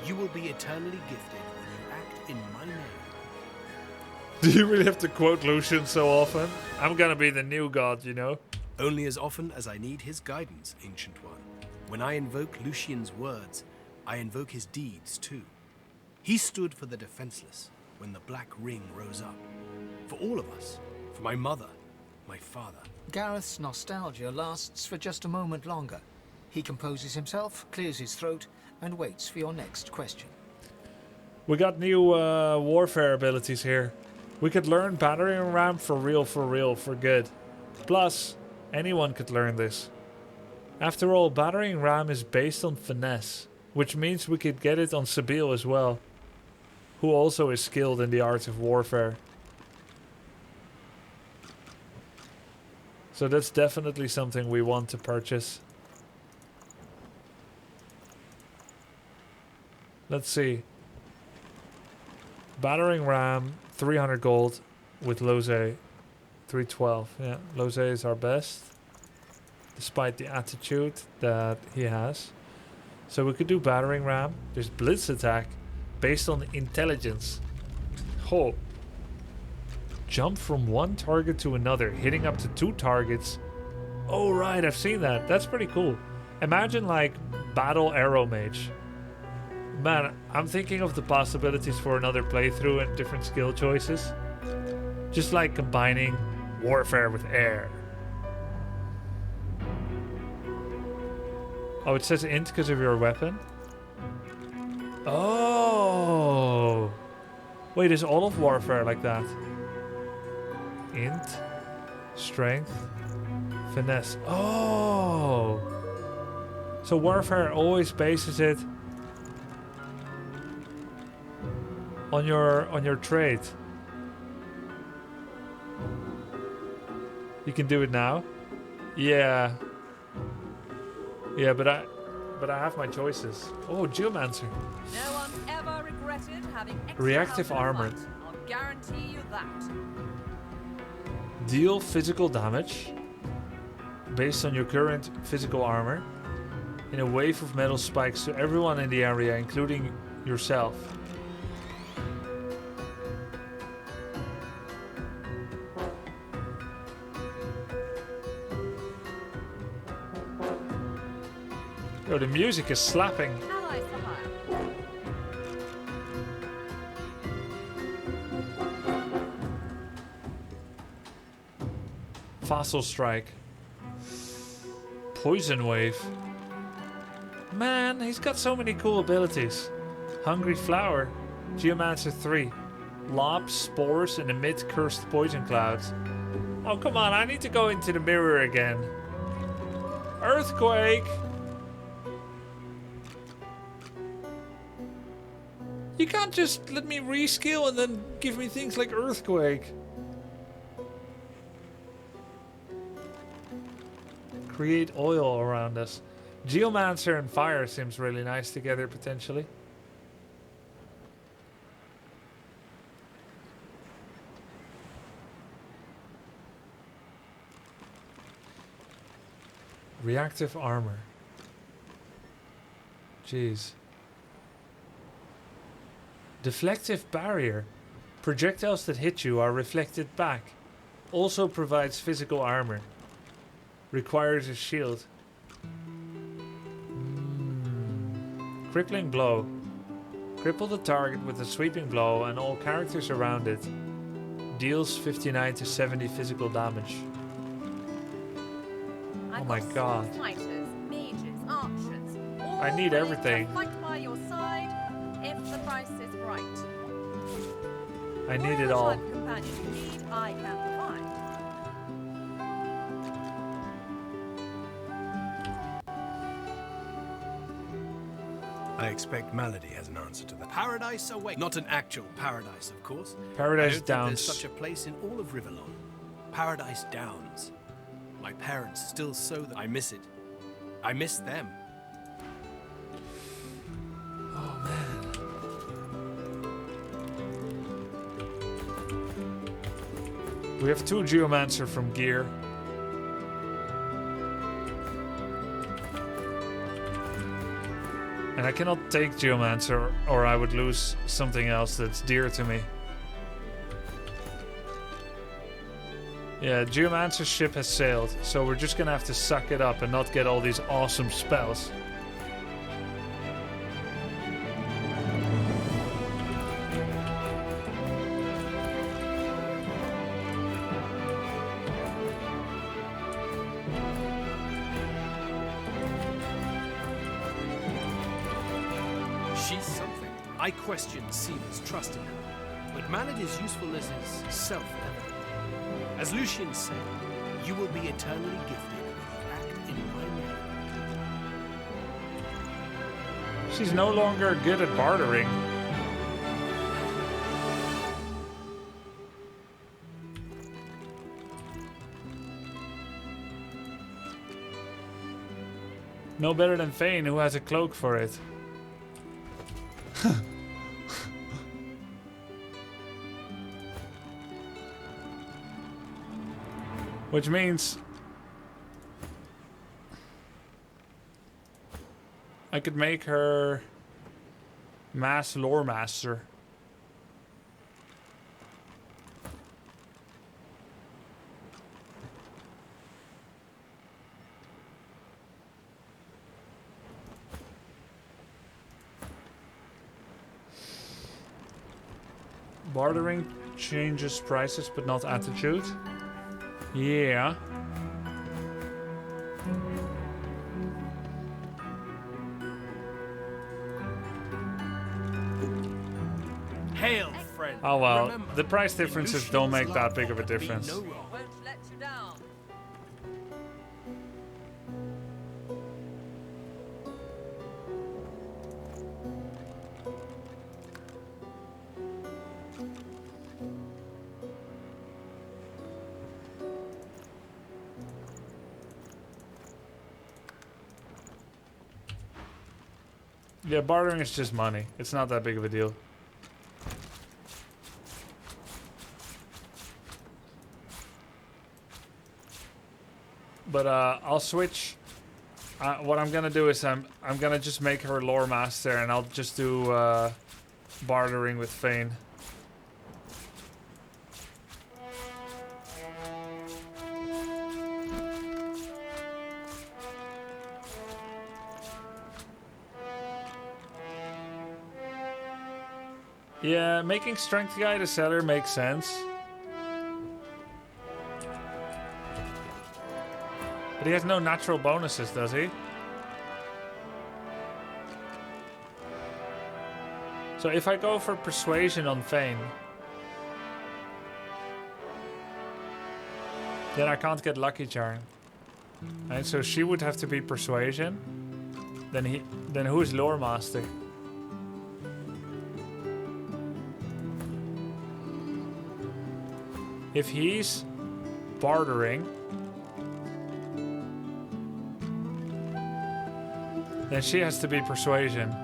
S20: you will be eternally gifted when you act in my name.
S1: Do you really have to quote Lucian so often? I'm gonna be the new god, you know?
S20: Only as often as I need his guidance, Ancient One. When I invoke Lucian's words, I invoke his deeds too. He stood for the defenseless when the Black Ring rose up. For all of us. For my mother, my father.
S8: Gareth's nostalgia lasts for just a moment longer. He composes himself, clears his throat, and waits for your next question.
S1: We got new warfare abilities here. We could learn battering ram for real, for good. Plus, anyone could learn this. After all, battering ram is based on finesse, which means we could get it on Sabille as well, who also is skilled in the art of warfare. So that's definitely something we want to purchase. Let's see. Battering ram, 300 gold with Lose, 312. Yeah, Lose is our best, despite the attitude that he has. So we could do battering ram. There's blitz attack, based on intelligence. Oh. Jump from one target to another, hitting up to 2 targets. Oh right, I've seen that. That's pretty cool. Imagine like battle arrow mage. Man, I'm thinking of the possibilities for another playthrough and different skill choices. Just like combining warfare with air. Oh, it says int because of your weapon? Oh! Wait, is all of warfare like that? Int, strength, finesse. Oh! So warfare always bases it on your trait. You can do it now? Yeah. Yeah, but I have my choices. Oh, Geomancer.
S21: No one ever regretted having extra
S1: Reactive
S21: health in a
S1: armor.
S21: fight. I'll guarantee you that.
S1: Deal physical damage based on your current physical armor in a wave of metal spikes to everyone in the area, including yourself. Oh, the music is slapping.
S21: Allies for hire.
S1: Fossil Strike. Poison Wave. Man, he's got so many cool abilities. Hungry Flower. Geomancer 3. Lob spores and emit cursed poison clouds. Oh, come on, I need to go into the mirror again. Earthquake! You can't just let me reskill and then give me things like Earthquake. Create oil around us. Geomancer and fire seems really nice together potentially. Reactive armor. Jeez. Deflective barrier. Projectiles that hit you are reflected back. Also provides physical armor. Requires a shield. Crippling blow. Cripple the target with a sweeping blow and all characters around it. Deals 59 to 70 physical damage. Oh my god.
S21: Fighters, mages, archers.
S1: I need
S21: all
S1: everything.
S21: to fight by your side if the price is right.
S1: I need it all.
S21: What type of companion you need, I can provide.
S20: I expect Malady has an answer to that. Paradise Awake. Not an actual paradise, of course.
S1: Paradise
S20: I don't think
S1: Downs.
S20: there's such a place in all of Rivellon. Paradise Downs. My parents still sow that. I miss it. I miss them.
S1: Oh man. We have 2 Geomancer from Gear. And I cannot take Geomancer or I would lose something else that's dear to me. Yeah, Geomancer's ship has sailed, so we're just gonna have to suck it up and not get all these awesome spells.
S20: She's something. I question Seaver's trust in her, but Malady's usefulness is self-evident. As Lucian said, you will be eternally gifted when you act in my name.
S1: She's no longer good at bartering. No better than Fane, who has a cloak for it. Which means I could make her mass lore master. Bartering changes prices but not attitude. Yeah.
S20: Hail, friend.
S1: Oh well,
S20: Remember,
S1: the price differences don't make that big of a difference.
S21: Won't let you down.
S1: Yeah, bartering is just money. It's not that big of a deal. But I'll switch. What I'm gonna do is I'm gonna just make her lore master, and I'll just do bartering with Fane. Yeah, making strength guy the seller makes sense. But he has no natural bonuses, does he? So if I go for persuasion on Fane, then I can't get lucky charm. Right, so she would have to be persuasion. Then who is lore master? If he's bartering, then she has to be persuasion.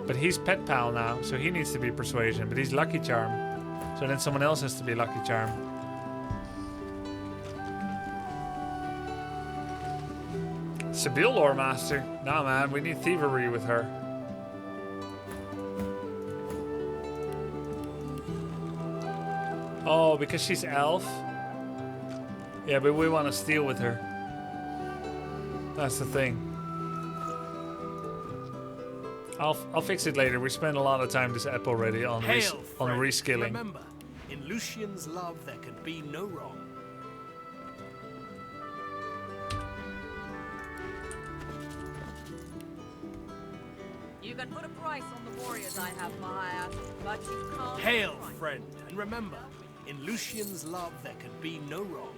S1: But he's pet pal now, so he needs to be persuasion. But he's lucky charm, so then someone else has to be lucky charm. Sibyl lore master? Nah, man, we need thievery with her. Oh, because she's elf? Yeah, but we want to steal with her. That's the thing. I'll fix it later. We spent a lot of time this ep already on reskilling.
S20: Remember, in Lucian's love there can be no wrong.
S21: You can put a price on the warriors I have for hire, but you can't.
S20: Hail, friend, and remember, in Lucian's love there can be no wrong.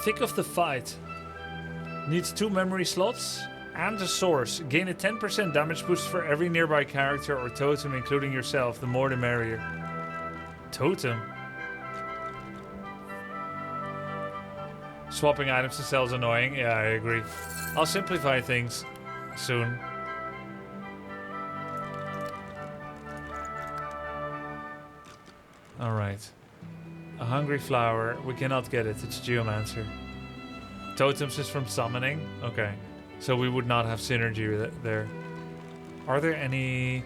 S1: Thick of the Fight. Needs 2 memory slots and a source. Gain a 10% damage boost for every nearby character or totem, including yourself. The more the merrier. Totem? Swapping items to sell is annoying. Yeah, I agree. I'll simplify things soon. Alright. A hungry flower. We cannot get it. It's Geomancer. Totems is from summoning? Okay. So we would not have synergy there. Are there any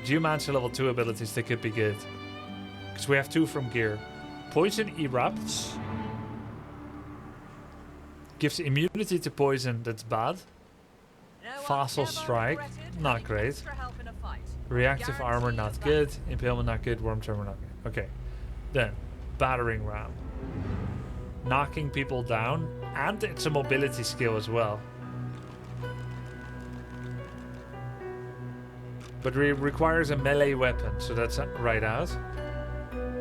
S1: Geomancer level 2 abilities that could be good? Because we have 2 from gear. Poison erupts. Gives immunity to poison. That's bad. Fossil strike. Not great. Reactive armor not good. Impalement not good. Worm charmer not good. Okay. Then. Battering ram. Knocking people down. And it's a mobility skill as well. But it requires a melee weapon, so that's right out.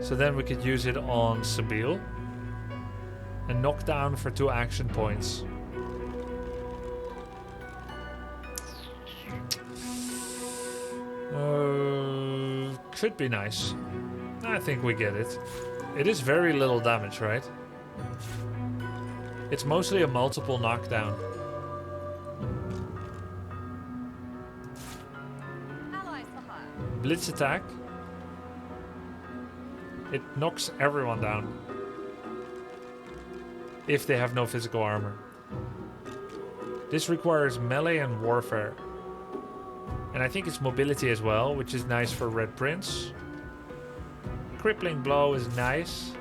S1: So then we could use it on Sabine. And knock down for 2 action points. Could be nice. I think we get it. It is very little damage, right? It's mostly a multiple knockdown. Blitz attack. It knocks everyone down. If they have no physical armor. This requires melee and warfare. And I think it's mobility as well, which is nice for Red Prince. Crippling blow is nice.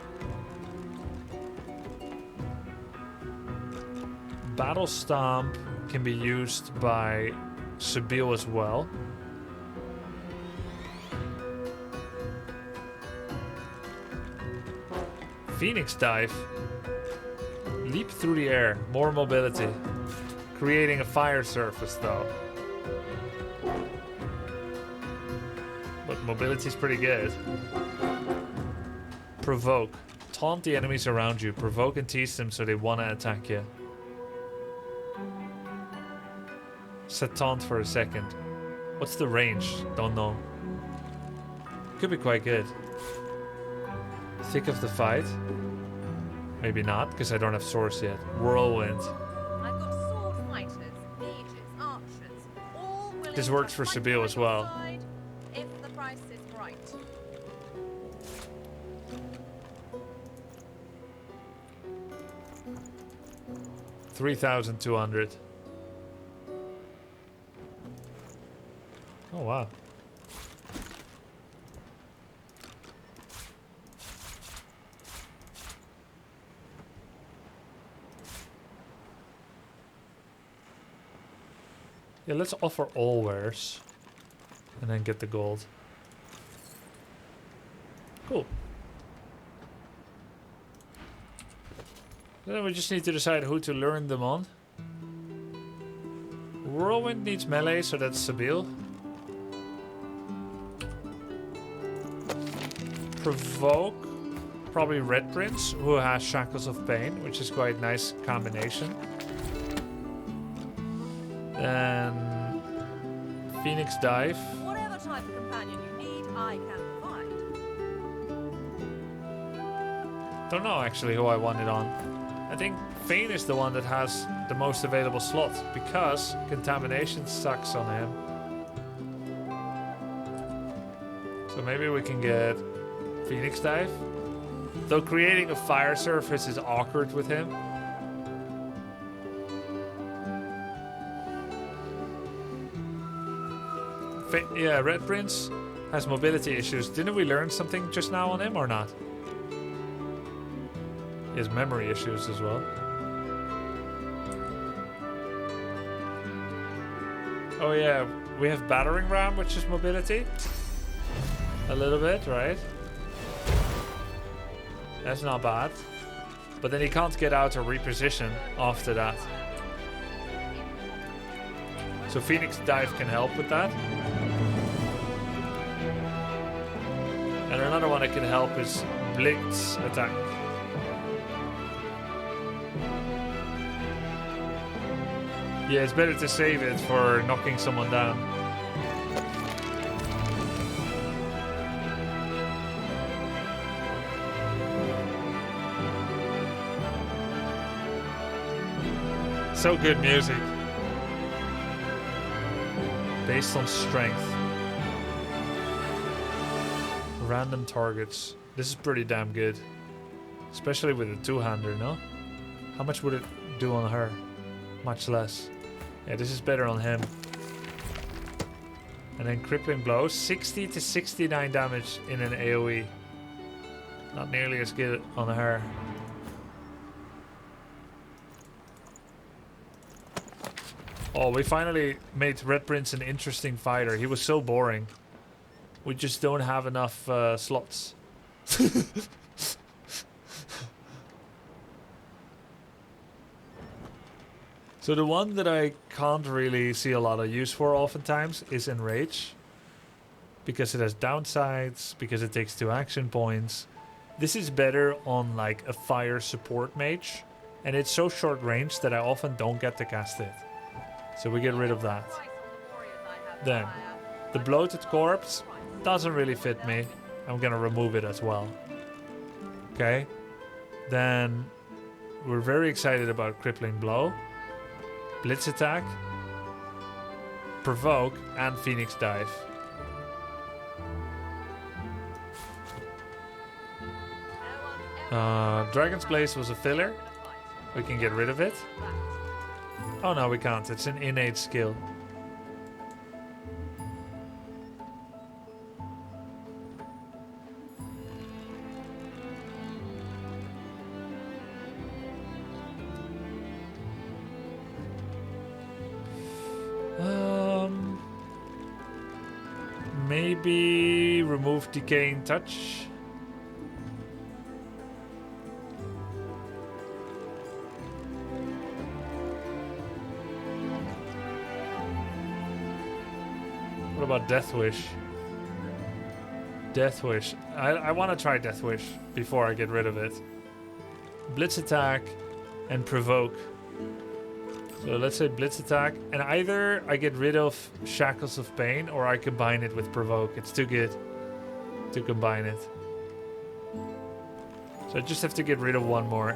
S1: Battle Stomp can be used by Sabine as well. Phoenix Dive. Leap through the air, more mobility. Creating a fire surface though. But mobility is pretty good. Provoke. Taunt the enemies around you. Provoke and tease them so they want to attack you. Set taunt for a second. What's the range? Don't know. Could be quite good. Thick of the fight. Maybe not, because I don't have source yet. Whirlwind.
S21: I've got sword fighters, mages, archers, all willing
S1: This works for Sabine as well.
S21: if the price is right.
S1: $3,200. Oh wow. Yeah, let's offer all wares and then get the gold. Cool. Then we just need to decide who to learn them on. Whirlwind needs melee, so that's Sabine. Provoke, probably Red Prince, who has Shackles of Pain, which is quite a nice combination. Then Phoenix Dive.
S21: Whatever type of companion you need, I can provide.
S1: Don't know actually who I want it on. I think Fane is the one that has the most available slots because contamination sucks on him. So maybe we can get Phoenix Dive. Though creating a fire surface is awkward with him. Yeah, Red Prince has mobility issues. Didn't we learn something just now on him or not? He has memory issues as well. Oh yeah, we have Battering Ram, which is mobility. A little bit, right? That's not bad. But then he can't get out or reposition after that. So Phoenix Dive can help with that. And another one that can help is Blitz attack. Yeah, it's better to save it for knocking someone down. So good music. Based on strength. Random targets. This is pretty damn good. Especially with a two-hander, no? How much would it do on her? Much less. Yeah, this is better on him. And then crippling blow. 60 to 69 damage in an AoE. Not nearly as good on her. Oh, we finally made Red Prince an interesting fighter. He was so boring. We just don't have enough slots. So the one that I can't really see a lot of use for oftentimes is Enrage. because it has downsides, because it takes 2 action points. This is better on like a fire support mage, and it's so short range that I often don't get to cast it. So we get rid of that. Then, the bloated corpse doesn't really fit me. I'm gonna remove it as well. Okay. Then, we're very excited about crippling blow, blitz attack, provoke, and phoenix dive. Dragon's Blaze was a filler. We can get rid of it. Oh no, we can't. It's an innate skill. Maybe remove Decaying Touch. What about Death Wish? Death Wish. I want to try Death Wish before I get rid of it. Blitz attack and provoke. So let's say Blitz attack, and either I get rid of Shackles of Pain or I combine it with provoke. It's too good to combine it. So I just have to get rid of one more.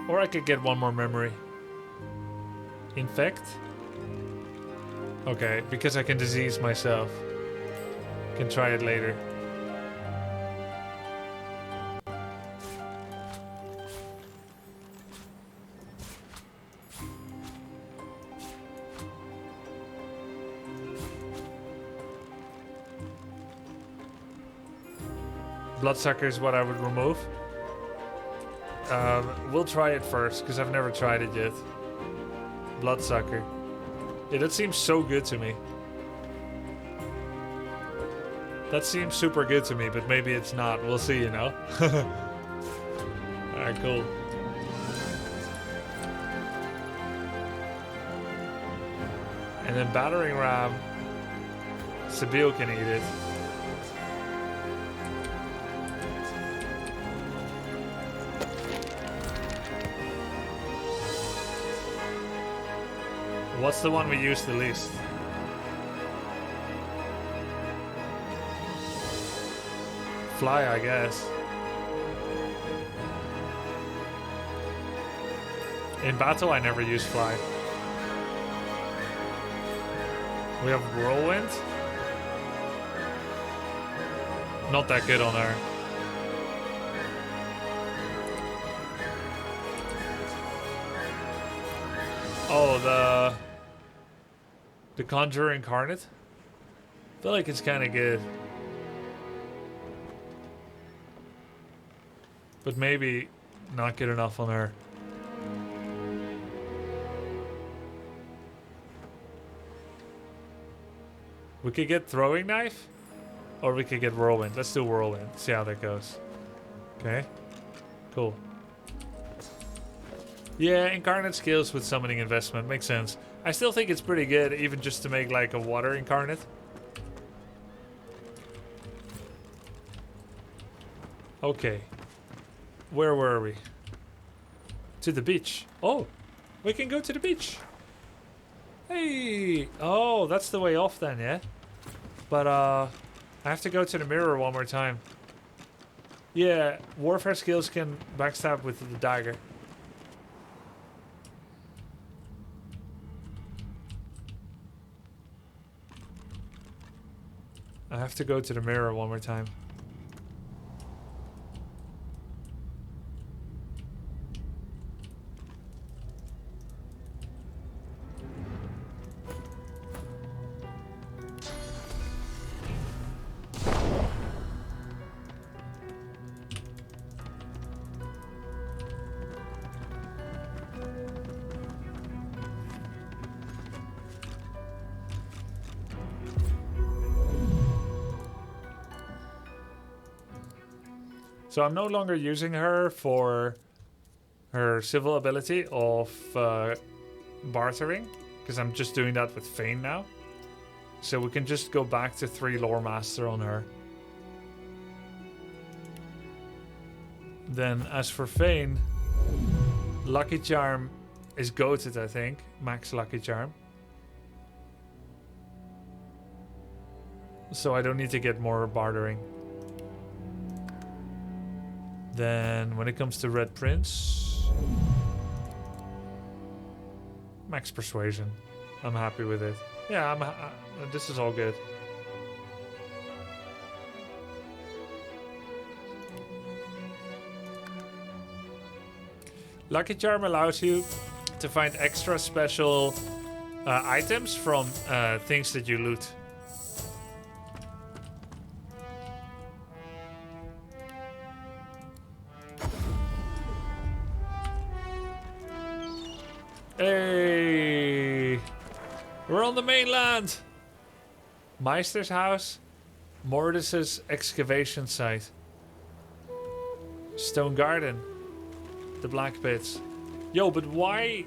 S1: Or I could get one more memory. Infect? Okay, because I can disease myself. Can try it later. Bloodsucker is what I would remove. We'll try it first, because I've never tried it yet. Bloodsucker. Yeah, that seems so good to me. That seems super good to me, but maybe it's not. We'll see, you know? Alright, cool. And then Battering Ram. Sabille can eat it. What's the one we use the least? Fly, I guess. In battle, I never use fly. We have Whirlwind. Not that good on her. Oh, the Conjurer Incarnate? I feel like it's kind of good. But maybe not good enough on her. We could get Throwing Knife, or we could get Whirlwind. Let's do Whirlwind, see how that goes. Okay, cool. Yeah, Incarnate skills with Summoning Investment, makes sense. I still think it's pretty good, even just to make like a Water Incarnate. Okay, where were we? To the beach. Oh, we can go to the beach. Hey, oh, that's the way off then, yeah? But I have to go to the mirror one more time. Yeah, warfare skills can backstab with the dagger. I have to go to the mirror one more time. So I'm no longer using her for her civil ability of bartering, because I'm just doing that with Fane now. So we can just go back to 3 Lore Master on her. Then as for Fane, Lucky Charm is goated, I think. Max Lucky Charm. So I don't need to get more bartering. Then when it comes to Red Prince, Max Persuasion. I'm happy with it. Yeah, this is all good. Lucky Charm allows you to find extra special items from things that you loot. Hey! We're on the mainland! Meister's house. Mortis's excavation site. Stone Garden. The Black Pits. Yo, but why...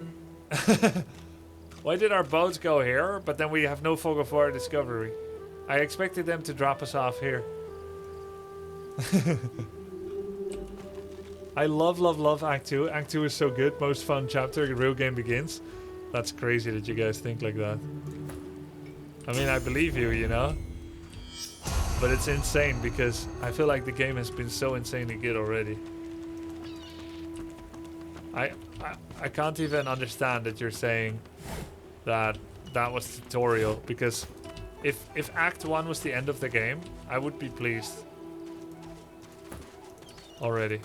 S1: why did our boats go here, but then we have no Fog of War discovery? I expected them to drop us off here. I love Act 2. Act 2 is so good. Most fun chapter. The real game begins. That's crazy that you guys think like that. I mean, I believe you, you know? But it's insane because I feel like the game has been so insanely good already. I can't even understand that you're saying that that was tutorial, because if Act 1 was the end of the game, I would be pleased. Already.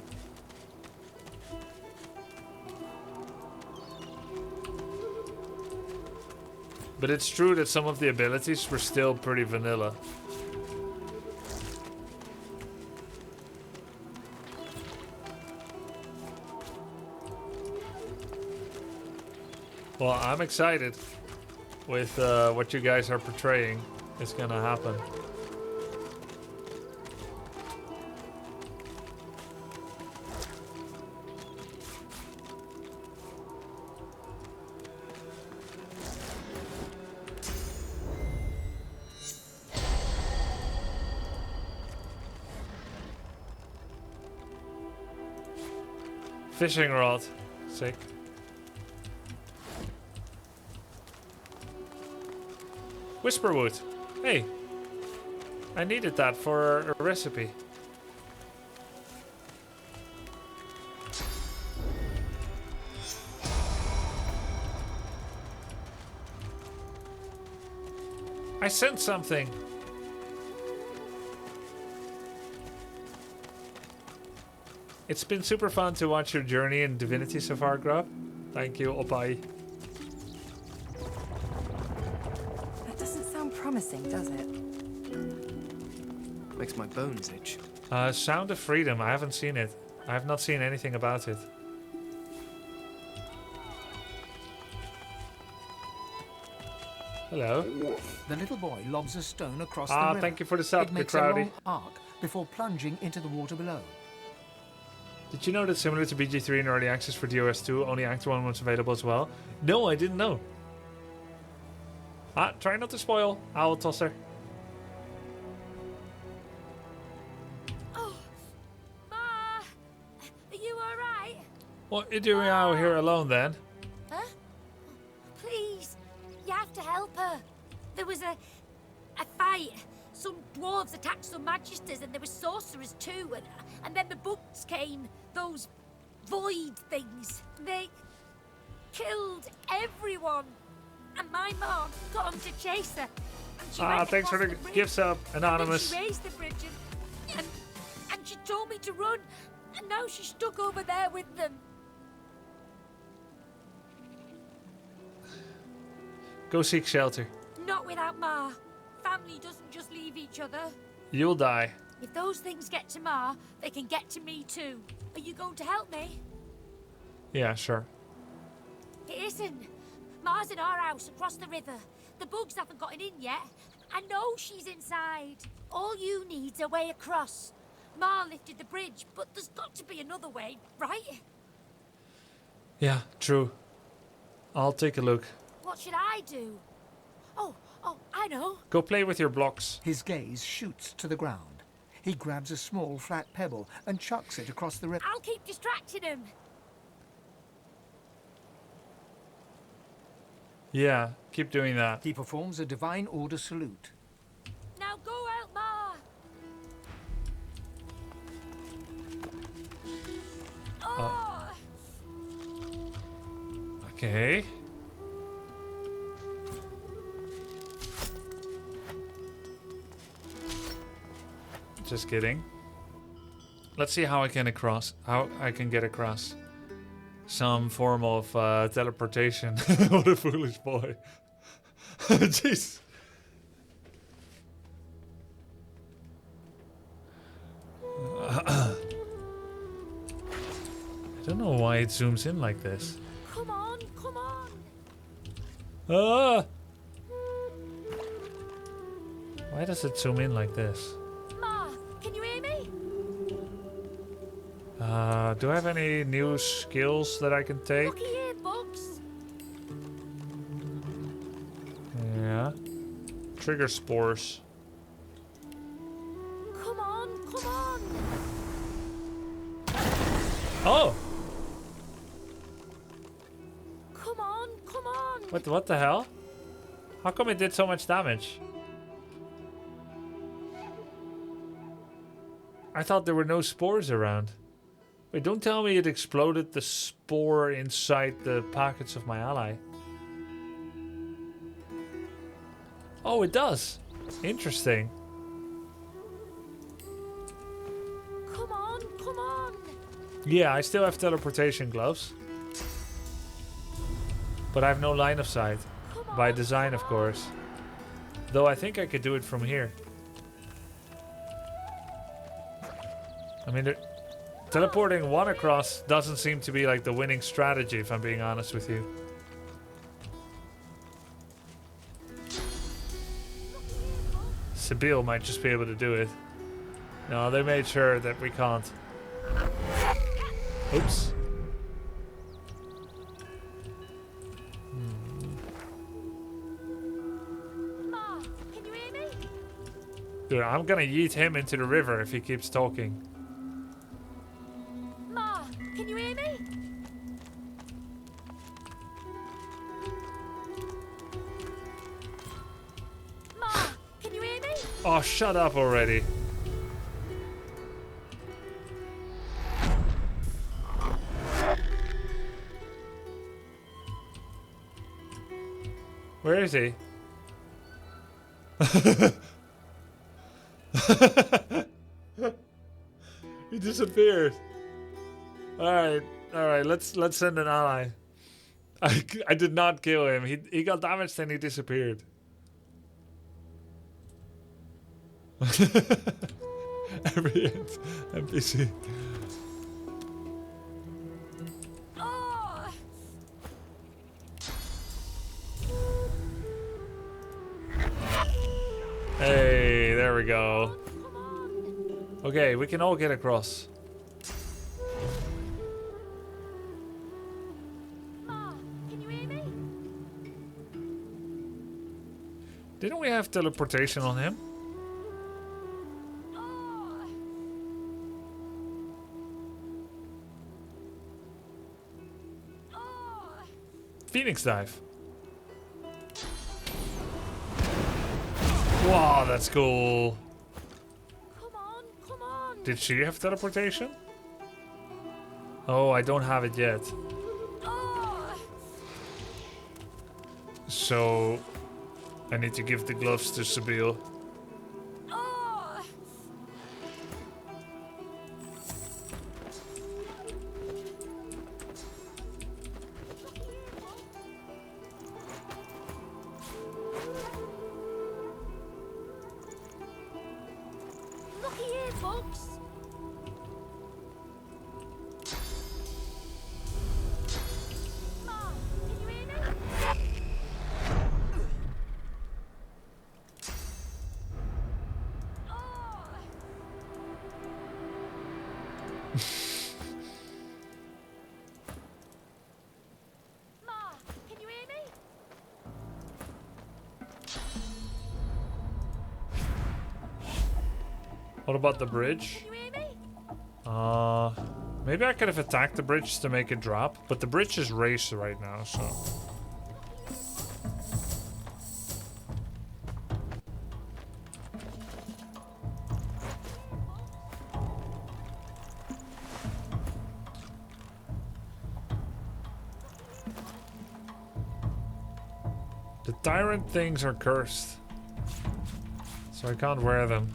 S1: But it's true that some of the abilities were still pretty vanilla. Well, I'm excited with what you guys are portraying is gonna happen. Fishing rod. Sick. Whisperwood. Hey. I needed that for a recipe. I sent something. It's been super fun to watch your journey in Divinity so far, Grub. Thank you, Opai.
S17: That doesn't sound promising, does it?
S2: Makes my bones itch.
S1: Sound of Freedom. I haven't seen it. I have not seen anything about it. Hello.
S8: The little boy lobs a stone across the river.
S1: Thank you for the sub,
S8: It makes a long arc before plunging into the water below.
S1: Did you know that similar to BG3 in early access for DOS2, only Act 1 was available as well? No, I didn't know. Try not to spoil, Owl Tosser.
S14: Oh, Ma! Are you alright?
S1: What are you doing out here alone then?
S14: Huh? Please, you have to help her. There was a fight. Some dwarves attacked some magisters and there were sorcerers too. And then the bugs came, those void things. They killed everyone. And my mom got them to chase her. And she went
S1: Thanks for the
S14: bridge,
S1: gifts up, Anonymous.
S14: And then she raised the bridge and she told me to run. And now she's stuck over there with them.
S1: Go seek shelter.
S14: Not without Ma. Family doesn't just leave each other.
S1: You'll die.
S14: If those things get to Ma, they can get to me too. Are you going to help me?
S1: Yeah, sure.
S14: It isn't. Ma's in our house across the river. The bugs haven't gotten in yet. I know she's inside. All you need's a way across. Ma lifted the bridge, but there's got to be another way, right?
S1: Yeah, true. I'll take a look.
S14: What should I do? Oh, I know.
S1: Go play with your blocks.
S8: His gaze shoots to the ground. He grabs a small flat pebble and chucks it across the river.
S14: I'll keep distracting him.
S1: Yeah, keep doing that.
S8: He performs a divine order salute.
S14: Now go out, Ma. Oh.
S1: Okay. Just kidding. Let's see how I can get across some form of teleportation. What a foolish boy. Jeez. I don't know why it zooms in like this.
S14: Come on, come on.
S1: Ah! Why does it zoom in like this?
S14: Ma, can you hear me?
S1: Do I have any new skills that I can take?
S14: Looky here, Bugs.
S1: Yeah. Trigger spores.
S14: Come on, come on.
S1: Oh!
S14: Come on, come on.
S1: What the hell? How come it did so much damage? I thought there were no spores around. Wait, don't tell me it exploded the spore inside the pockets of my ally. Oh, it does. Interesting.
S14: Come on, come on.
S1: Yeah, I still have teleportation gloves. But I have no line of sight. By design, of course. Though I think I could do it from here. I mean, teleporting one across doesn't seem to be like the winning strategy, if I'm being honest with you. Sibyl might just be able to do it. No, they made sure that we can't. Oops.
S14: Ma, can you hear me?
S1: Dude, I'm gonna yeet him into the river if he keeps talking.
S14: Ma, can you hear me? Ma, can you hear me?
S1: Oh, shut up already. Where is he? He disappeared. All right. Let's send an ally. I did not kill him. He got damaged and he disappeared. Every NPC.
S14: Oh.
S1: Hey, there we go. Okay, we can all get across.
S14: Ma, can you hear me?
S1: Didn't we have teleportation on him?
S14: Oh. Oh.
S1: Phoenix dive. Wow, that's cool.
S14: Come on, come on.
S1: Did she have teleportation? Oh, I don't have it yet.
S14: Oh.
S1: So, I need to give the gloves to Sibyl.
S14: Oh. Looky here, folks. Ma, can you hear me? Oh.
S13: Can you hear me?
S1: What about the bridge?
S13: Can you hear me?
S1: Maybe I could have attacked the bridge to make it drop, but the bridge is raised right now, so. The tyrant things are cursed, so I can't wear them.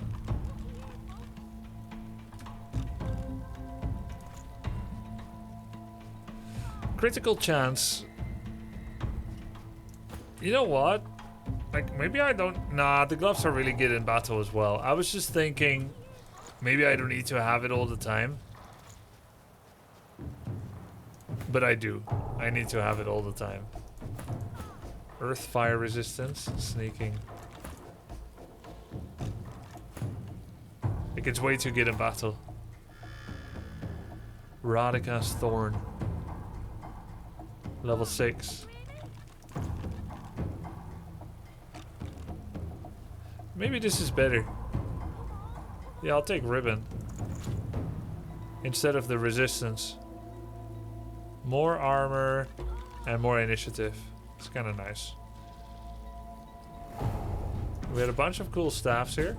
S1: Critical chance. You know what? Like, maybe I don't... Nah, the gloves are really good in battle as well. I was just thinking, maybe I don't need to have it all the time. But I do. I need to have it all the time. Earth fire resistance. Sneaking. Like, it's way too good in battle. Radika's Thorn. Level 6. Maybe this is better. Yeah, I'll take Ribbon. Instead of the resistance. More armor and more initiative. It's kind of nice. We had a bunch of cool staffs here.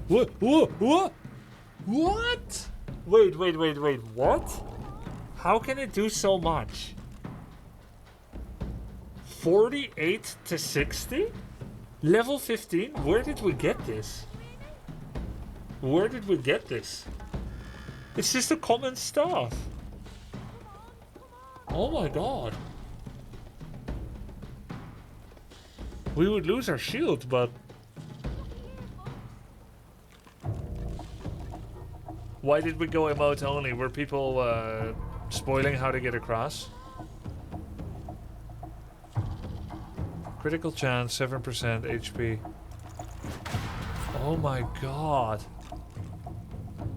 S1: What? What? What? Wait, what? How can it do so much? 48 to 60? Level 15? Where did we get this? Where did we get this? It's just a common staff. Oh my god. We would lose our shield, but... Why did we go emote only? Were people spoiling how to get across? Critical chance, 7% HP. Oh my god.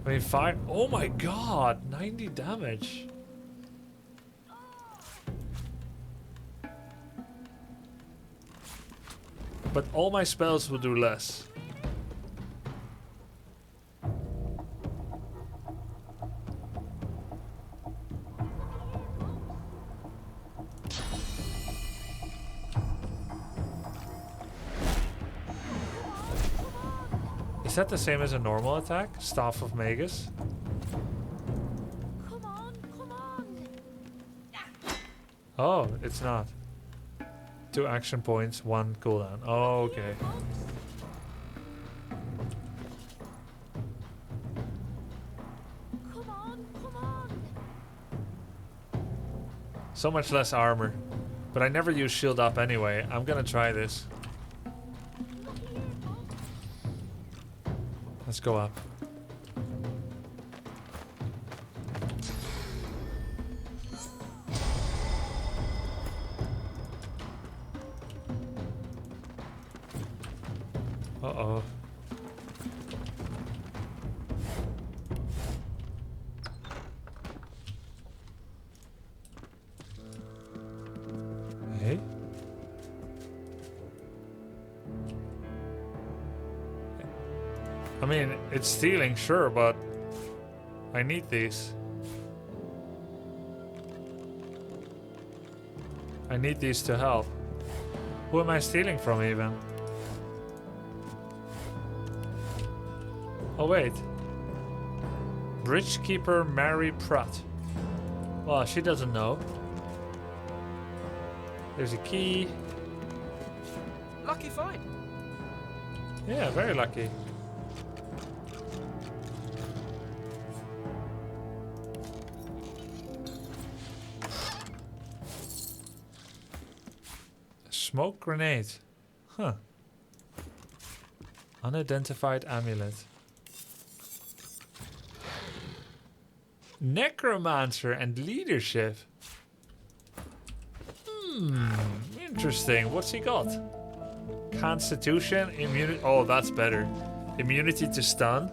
S1: I mean, 5... Oh my god! 90 damage. But all my spells will do less. Is that the same as a normal attack? Staff of Magus?
S13: Come on.
S1: Oh, it's not. 2 action points, 1 cooldown. Oh, okay.
S13: Come on.
S1: So much less armor. But I never use shield up anyway. I'm gonna try this. Let's go up. Uh-oh. Hey? I mean, it's stealing, sure, but I need these. I need these to help. Who am I stealing from even? Oh wait. Bridgekeeper Mary Pratt. Well, she doesn't know. There's a key.
S2: Lucky find.
S1: Yeah, very lucky. Smoke grenade. Huh. Unidentified amulet. Necromancer and leadership. Interesting. What's he got? Constitution, immunity. Oh, that's better. Immunity to stun.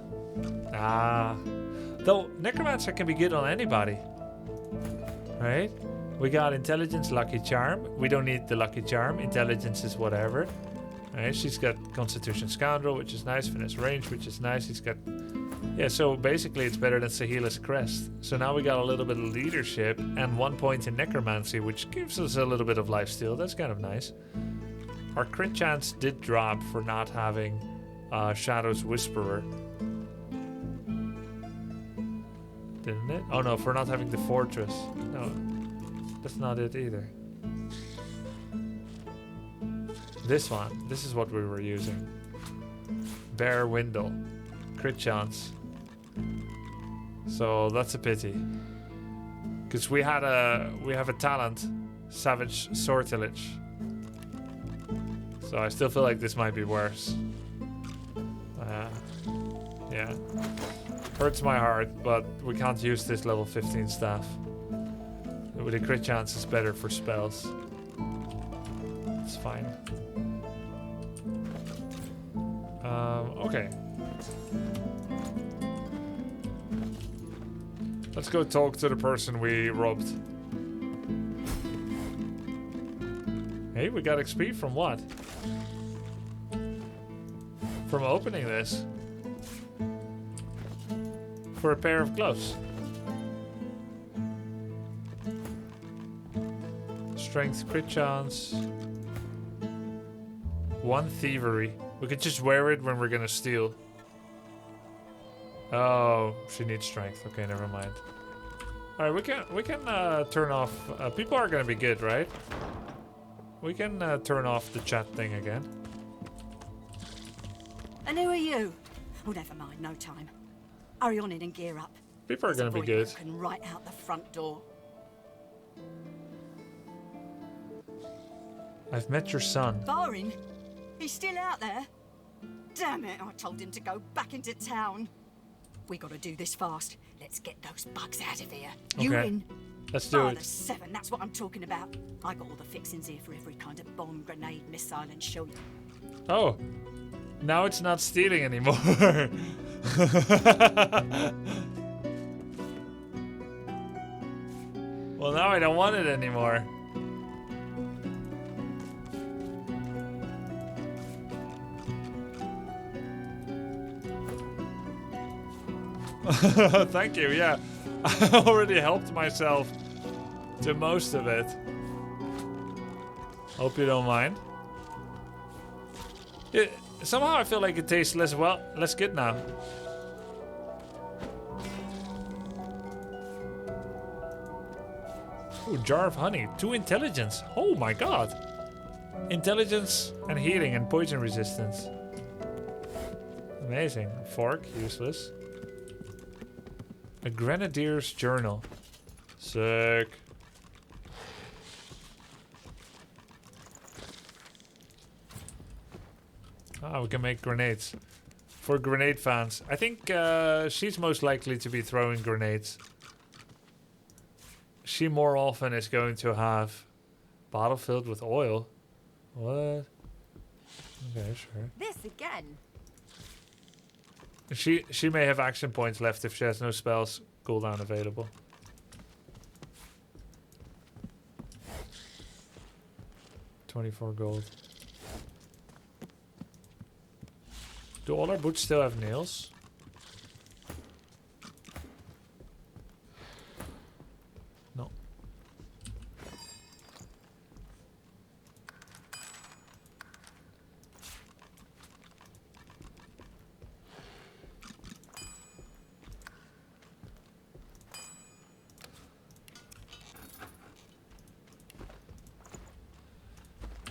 S1: Ah. Though Necromancer can be good on anybody. Right? We got Intelligence, Lucky Charm. We don't need the Lucky Charm. Intelligence is whatever. Right? She's got Constitution Scoundrel, which is nice. Finesse Range, which is nice. He's got... Yeah, so basically it's better than Sahila's Crest. So now we got a little bit of leadership and 1 point in Necromancy, which gives us a little bit of lifesteal. That's kind of nice. Our crit chance did drop for not having Shadow's Whisperer. Didn't it? Oh no, for not having the Fortress. No, that's not it either. This one. This is what we were using. Bare Window. Crit chance. So that's a pity. Because we have a talent, Savage Sortilege. So I still feel like this might be worse. Yeah. Hurts my heart, but we can't use this level 15 staff. With a crit chance is better for spells. It's fine. Okay. Let's go talk to the person we robbed. Hey, we got XP from what? From opening this. For a pair of gloves. Strength, crit chance. 1 thievery. We could just wear it when we're gonna steal. Oh, she needs strength. Okay, never mind. Alright, we can turn off... people are gonna be good, right? We can turn off the chat thing again.
S7: And who are you? Oh, never mind, no time. Hurry on in and gear up.
S1: People are gonna be good.
S7: Broken right out the front door.
S1: I've met your son.
S7: Barring? He's still out there? Damn it, I told him to go back into town. We gotta do this fast. Let's get those bugs out of here. You
S1: Okay.
S7: in?
S1: Let's do it.
S7: The 7, that's what I'm talking about. I got all the fixings here for every kind of bomb, grenade, missile, and shell.
S1: Oh. Now it's not stealing anymore. Well, now I don't want it anymore. Thank you, yeah. I already helped myself to most of it. Hope you don't mind. Somehow I feel like it tastes less good now. Ooh, jar of honey. 2 intelligence. Oh my god. Intelligence and healing and poison resistance. Amazing. Fork, useless. A Grenadier's Journal. Sick. Ah, we can make grenades. For grenade fans. I think she's most likely to be throwing grenades. She more often is going to have bottle filled with oil. What? Okay, sure.
S17: This again.
S1: She may have action points left if she has no spells cooldown available. $24 gold. Do all our boots still have nails? No.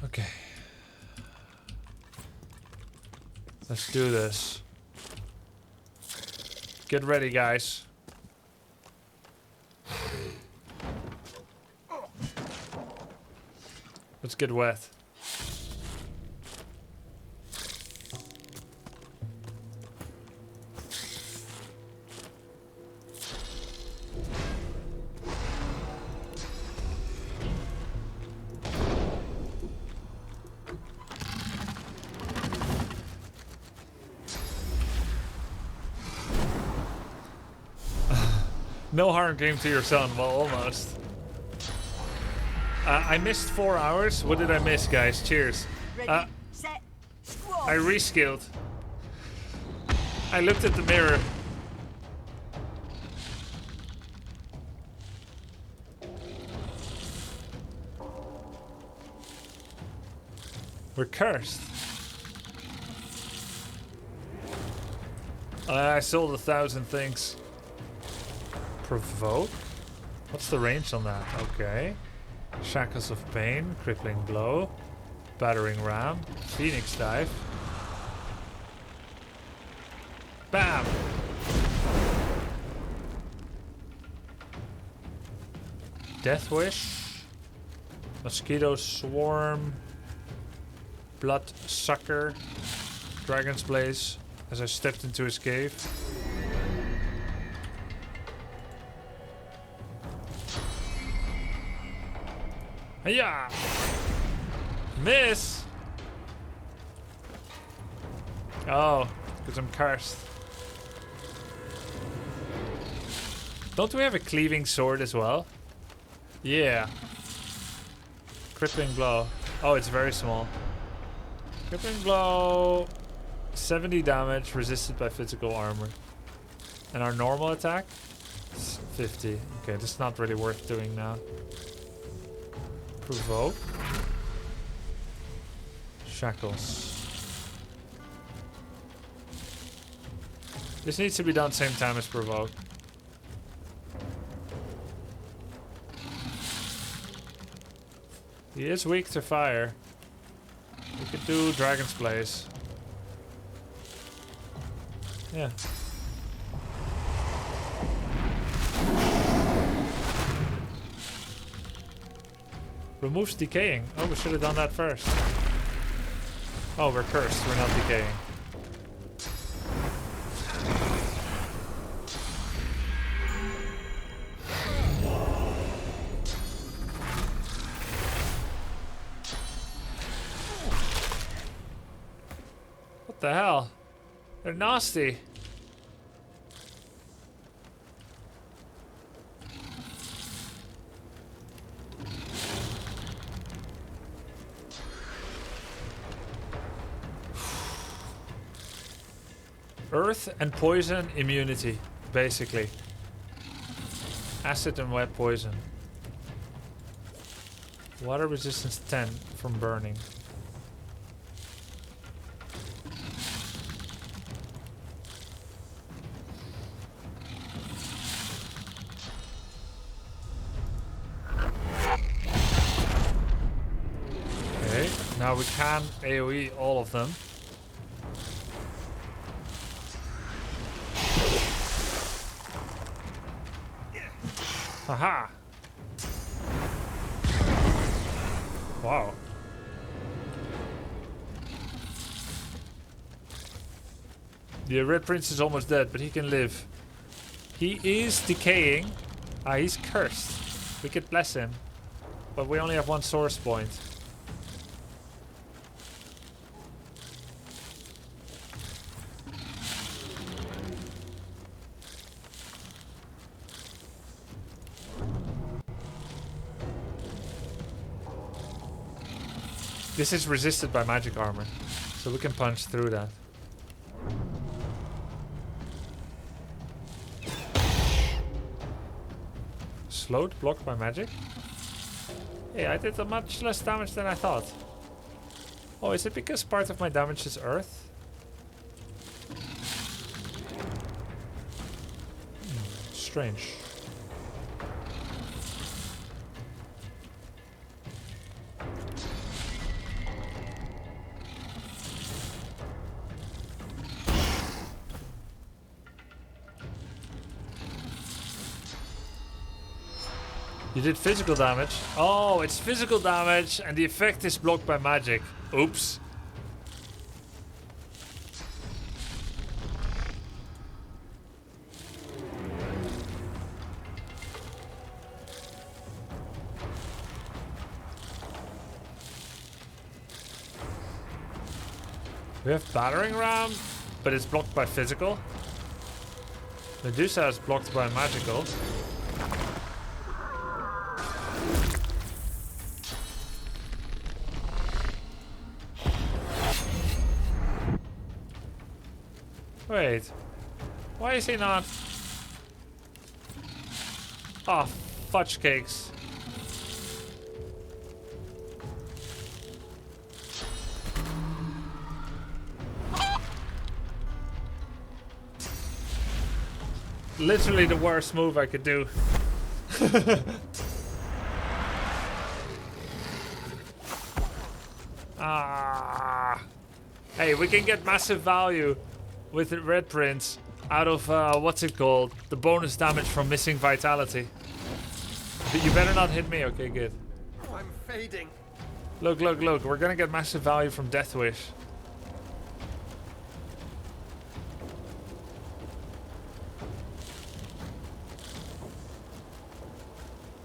S1: Okay. Let's do this. Get ready, guys. Let's get wet. No harm came to your son. Well, almost. I missed 4 hours. What did I miss, guys? Cheers.
S7: Ready, set, squad.
S1: I reskilled. I looked at the mirror. We're cursed. I sold 1,000 things. Provoke? What's the range on that? Okay. Shackles of Pain, Crippling Blow, Battering Ram, Phoenix Dive. Bam! Death Wish, Mosquito Swarm, Blood Sucker, Dragon's Blaze as I stepped into his cave. Hiya! Miss! Oh, because I'm cursed. Don't we have a cleaving sword as well? Yeah. Crippling blow. Oh, it's very small. Crippling blow. 70 damage, resisted by physical armor. And our normal attack? It's 50. Okay, this is not really worth doing now. Provoke. Shackles. This needs to be done same time as provoke. He is weak to fire. We could do Dragon's Blaze. Yeah. Removes decaying. Oh, we should have done that first. Oh, we're cursed. We're not decaying. What the hell? They're nasty. Earth and poison immunity, basically. Acid and wet poison. Water resistance 10 from burning. Okay, now we can AoE all of them. Haha! Wow. The Red Prince is almost dead, but he can live. He is decaying. Ah, he's cursed. We could bless him. But we only have one source point. This is resisted by magic armor, so we can punch through that. Slowed, blocked by magic? Hey, I did much less damage than I thought. Oh, is it because part of my damage is earth? Strange. You did physical damage. Oh, it's physical damage and the effect is blocked by magic. Oops. We have battering ram, but it's blocked by physical. Medusa is blocked by magical. Wait. Why is he not? Oh, fudge cakes. Literally the worst move I could do. Ah. Hey, we can get massive value with the red prints out of, what's it called? The bonus damage from missing vitality. But you better not hit me. Okay, good.
S20: I'm fading.
S1: Look, look, look. We're gonna get massive value from Death Wish.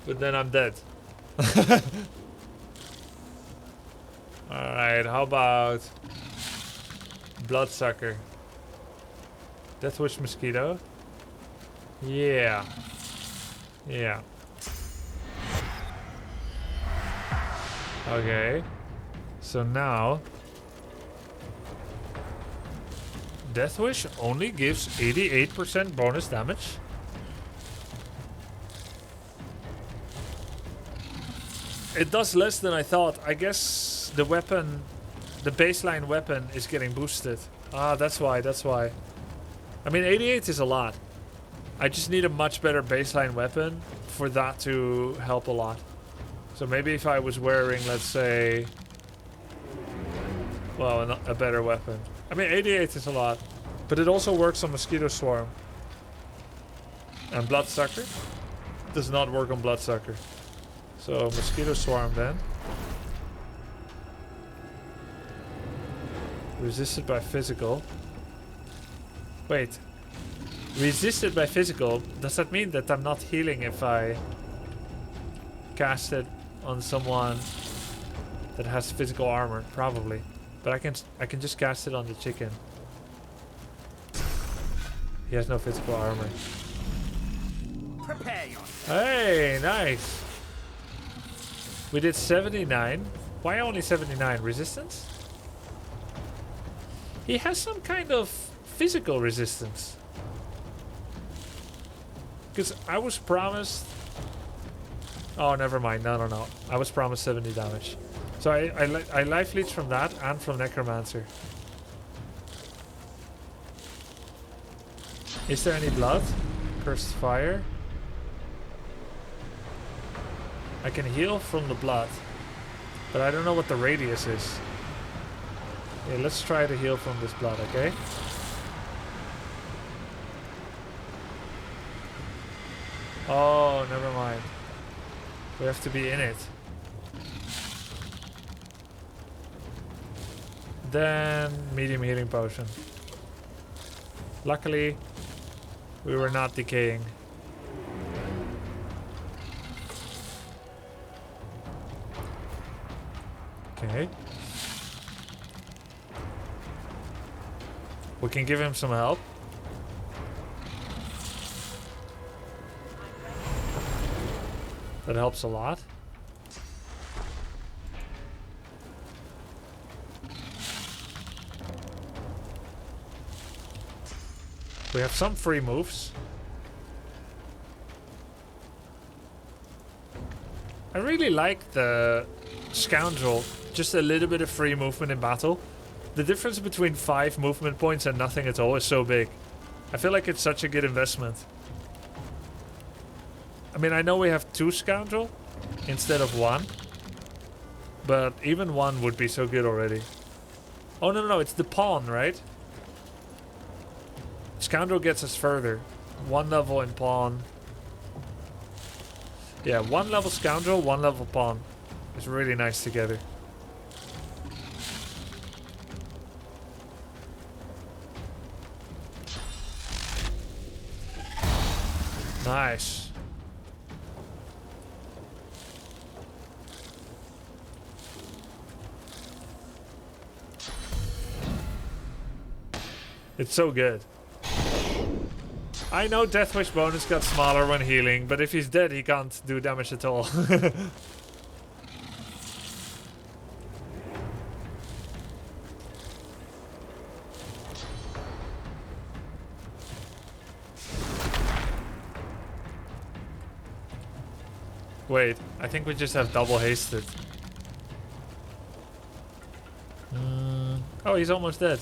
S1: But then I'm dead. Alright, how about Bloodsucker? Deathwish Mosquito? Yeah. Yeah. Okay. So now Deathwish only gives 88% bonus damage. It does less than I thought. I guess the weapon, the baseline weapon is getting boosted. Ah, that's why, that's why. I mean, 88 is a lot. I just need a much better baseline weapon for that to help a lot. So maybe if I was wearing, let's say, well, a better weapon. I mean, 88 is a lot. But it also works on Mosquito Swarm. And Bloodsucker does not work on Bloodsucker. So Mosquito Swarm then. Resisted by physical. Wait. Resisted by physical? Does that mean that I'm not healing if I cast it on someone that has physical armor? Probably. But I can just cast it on the chicken. He has no physical armor.
S18: Prepare yourself.
S1: Hey, nice. We did 79. Why only 79? Resistance? He has some kind of physical resistance. Because I was promised... Oh, never mind. No, no, no. I was promised 70 damage. So I life leech from that and from Necromancer. Is there any blood? Cursed fire? I can heal from the blood, but I don't know what the radius is. Okay, let's try to heal from this blood, okay? Oh, never mind. We have to be in it. Then, medium healing potion. Luckily, we were not decaying. Okay. We can give him some help. That helps a lot. We have some free moves. I really like the Scoundrel. Just a little bit of free movement in battle. The difference between 5 movement points and nothing at all is so big. I feel like it's such a good investment. I mean, I know we have 2 Scoundrel instead of 1. But even 1 would be so good already. Oh, no, no, no. It's the Pawn, right? Scoundrel gets us further. 1 level in Pawn. Yeah, 1 level Scoundrel, 1 level Pawn. It's really nice together. Nice. It's so good. I know Deathwish bonus got smaller when healing, but if he's dead, he can't do damage at all. Wait, I think we just have double hasted. Oh, he's almost dead.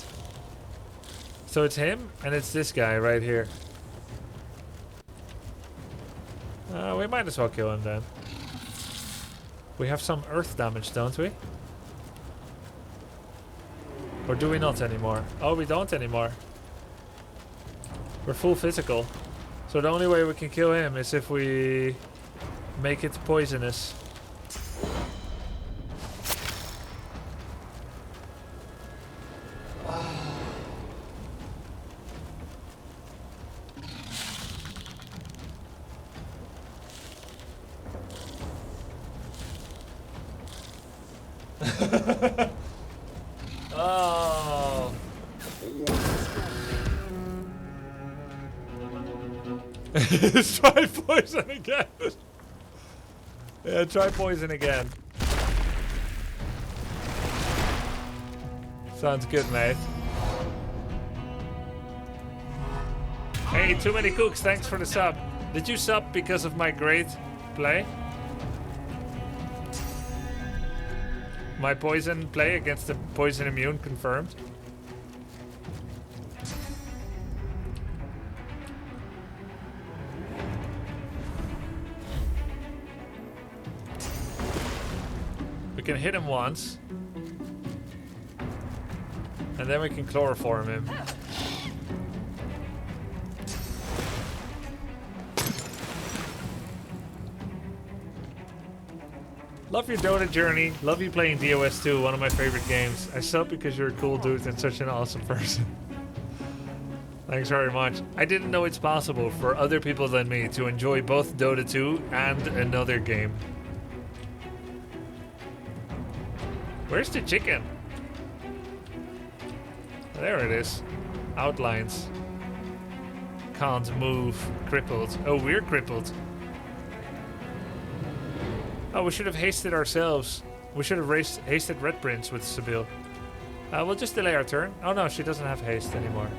S1: So it's him, and it's this guy right here. We might as well kill him then. We have some earth damage, don't we? Or do we not anymore? Oh, we don't anymore. We're full physical. So the only way we can kill him is if we make it poisonous. Oh. Let's try poison again. Yeah, try poison again. Sounds good, mate. Hey, Too Many Cooks, thanks for the sub. Did you sub because of my great play? My poison play against the poison immune confirmed. We can hit him once. And then we can chloroform him. Love your Dota journey. Love you playing DOS 2, one of my favorite games. I sub because you're a cool dude and such an awesome person. Thanks very much. I didn't know it's possible for other people than me to enjoy both Dota 2 and another game. Where's the chicken? There it is. Outlines. Can't move. Crippled. Oh, we're crippled. Oh, we should have hasted ourselves. We should have hasted Red Prince with Sibyl. We'll just delay our turn. Oh no, she doesn't have haste anymore.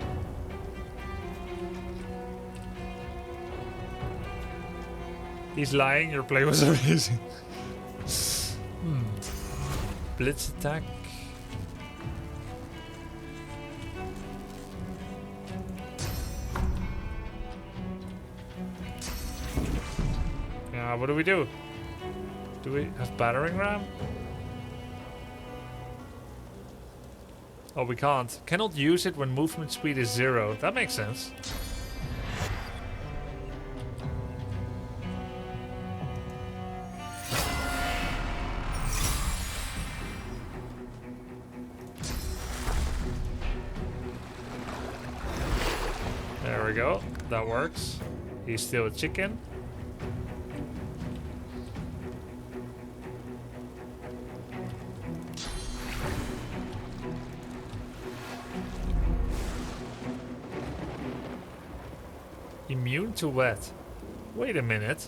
S1: He's lying, your play was amazing. Blitz attack. Yeah, what do we do? Do we have battering ram? Oh, we can't. Cannot use it when movement speed is 0. That makes sense. There we go. That works. He's still a chicken. Immune to wet. Wait a minute.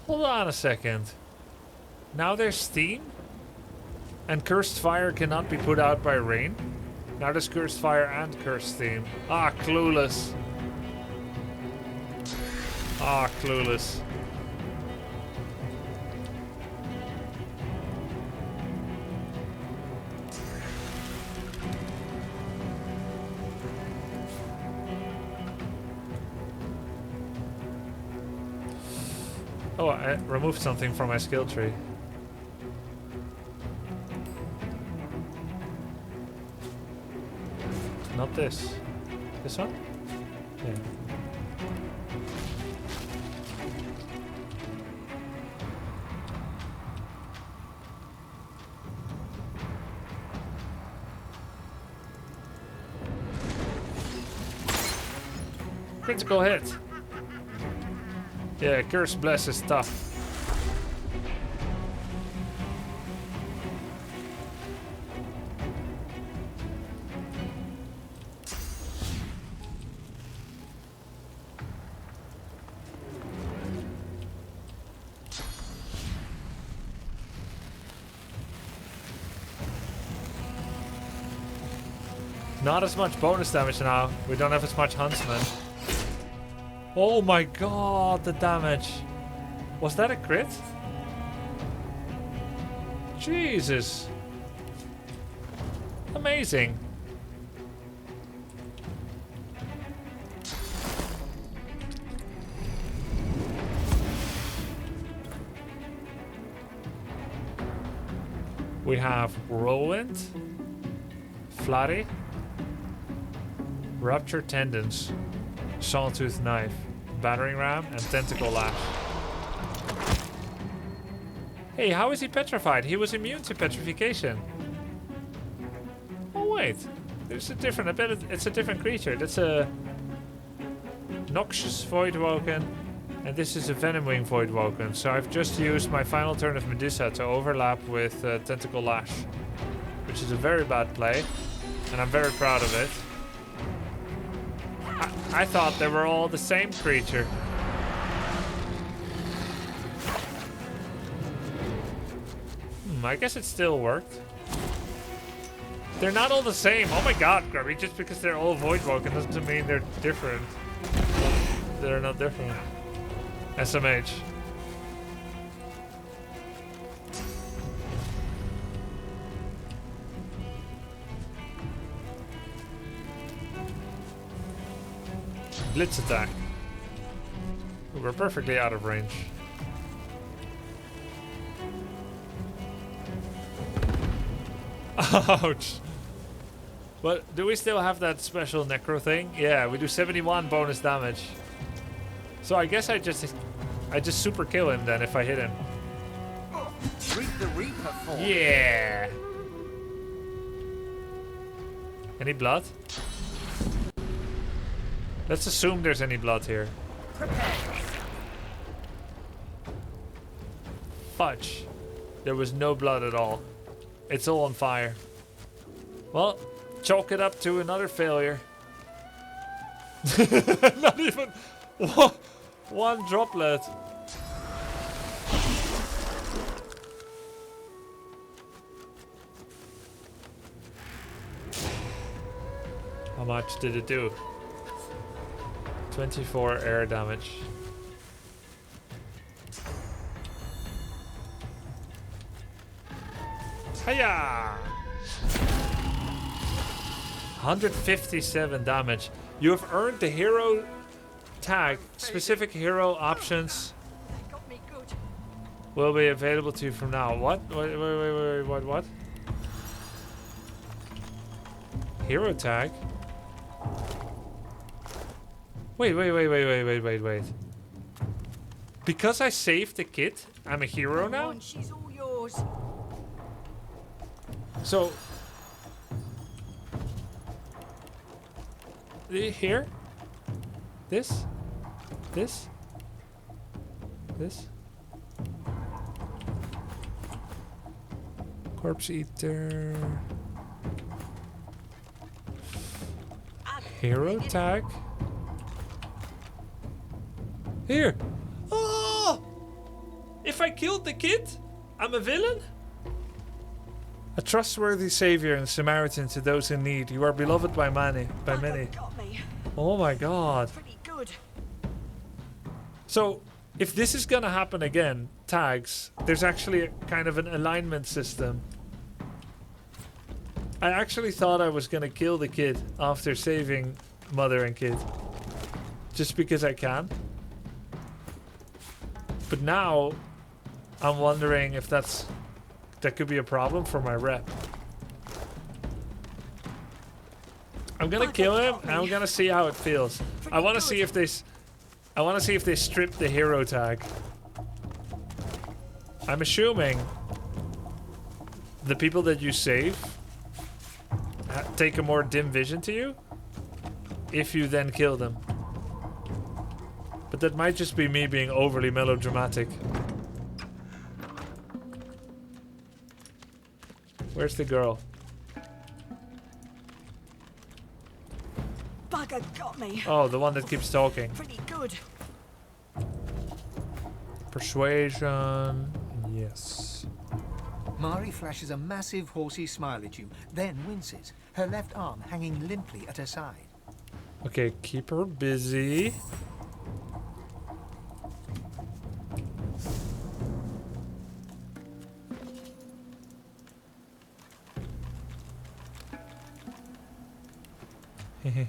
S1: Hold on a second. Now there's steam? And cursed fire cannot be put out by rain? Now there's cursed fire and cursed steam. Ah, clueless. Ah, clueless. Oh, I removed something from my skill tree. Not this. This one? Yeah. Critical hit. Yeah, Curse Bless is tough. Not as much bonus damage now. We don't have as much Huntsman. Oh my god, the damage. Was that a crit? Jesus. Amazing. We have Whirlwind, Flurry, Ruptured Tendons, Sawtooth Knife, Battering Ram, and Tentacle Lash. Hey, how is he petrified? He was immune to petrification. Oh wait, there's a different ability. It's a different creature. That's a Noxious Voidwoken, and this is a Venomwing Voidwoken. So I've just used my final turn of Medusa to overlap with Tentacle Lash, which is a very bad play, and I'm very proud of it. I thought they were all the same creature. I guess it still worked. They're not all the same. Oh my god, Grubby, just because they're all Voidwoken doesn't mean they're different. They're not different. SMH. Blitz attack. We're perfectly out of range. Ouch. But do we still have that special necro thing? Yeah, we do 71 bonus damage. So I guess I just super kill him then if I hit him.
S18: Reap the Reaper for
S1: Yeah. Any blood? Let's assume there's any blood here. Fudge. There was no blood at all. It's all on fire. Well, chalk it up to another failure. Not even one droplet. How much did it do? 24 air damage. Hiya! 157 damage. You have earned the hero tag. Specific hero options will be available to you from now. What? Wait, what? Hero tag? Wait. Because I saved the kid, I'm a hero now?
S7: She's all yours.
S1: So... here? This? Corpse Eater... Hero tag? Here! Oh! If I killed the kid, I'm a villain? A trustworthy savior and Samaritan to those in need. You are beloved by many. Oh my god.
S7: Pretty good.
S1: So, if this is gonna happen again, tags, there's actually a kind of an alignment system. I actually thought I was gonna kill the kid after saving mother and kid. Just because I can. But now, I'm wondering if that could be a problem for my rep. I'm gonna kill him and I'm gonna see how it feels. I wanna see if they strip the hero tag. I'm assuming the people that you save take a more dim vision to you if you then kill them. But that might just be me being overly melodramatic. Where's the girl?
S7: Bugger got me.
S1: Oh, the one that keeps talking.
S7: Pretty good.
S1: Persuasion. Yes.
S8: Mari flashes a massive horsey smile at you, then winces, her left arm hanging limply at her side.
S1: Okay, keep her busy. Okay.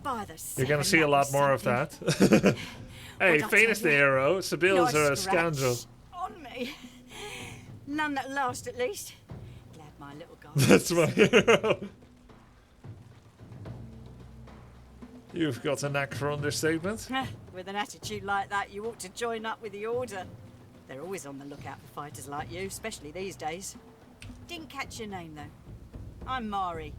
S7: By the
S1: You're gonna
S7: seven,
S1: see a
S7: that
S1: lot
S7: was
S1: more of
S7: something.
S1: that. Hey,
S7: What'd I
S1: Fane
S7: tell
S1: is the
S7: you?
S1: hero. Sabille's
S7: Nice
S1: a scoundrel.
S7: scratch on me. None that last, at least. Glad my little guy.
S1: That's my hero. You've got a knack for understatement.
S7: With an attitude like that, you ought to join up with the Order. They're always on the lookout for fighters like you, especially these days. Didn't catch your name, though. I'm Mari.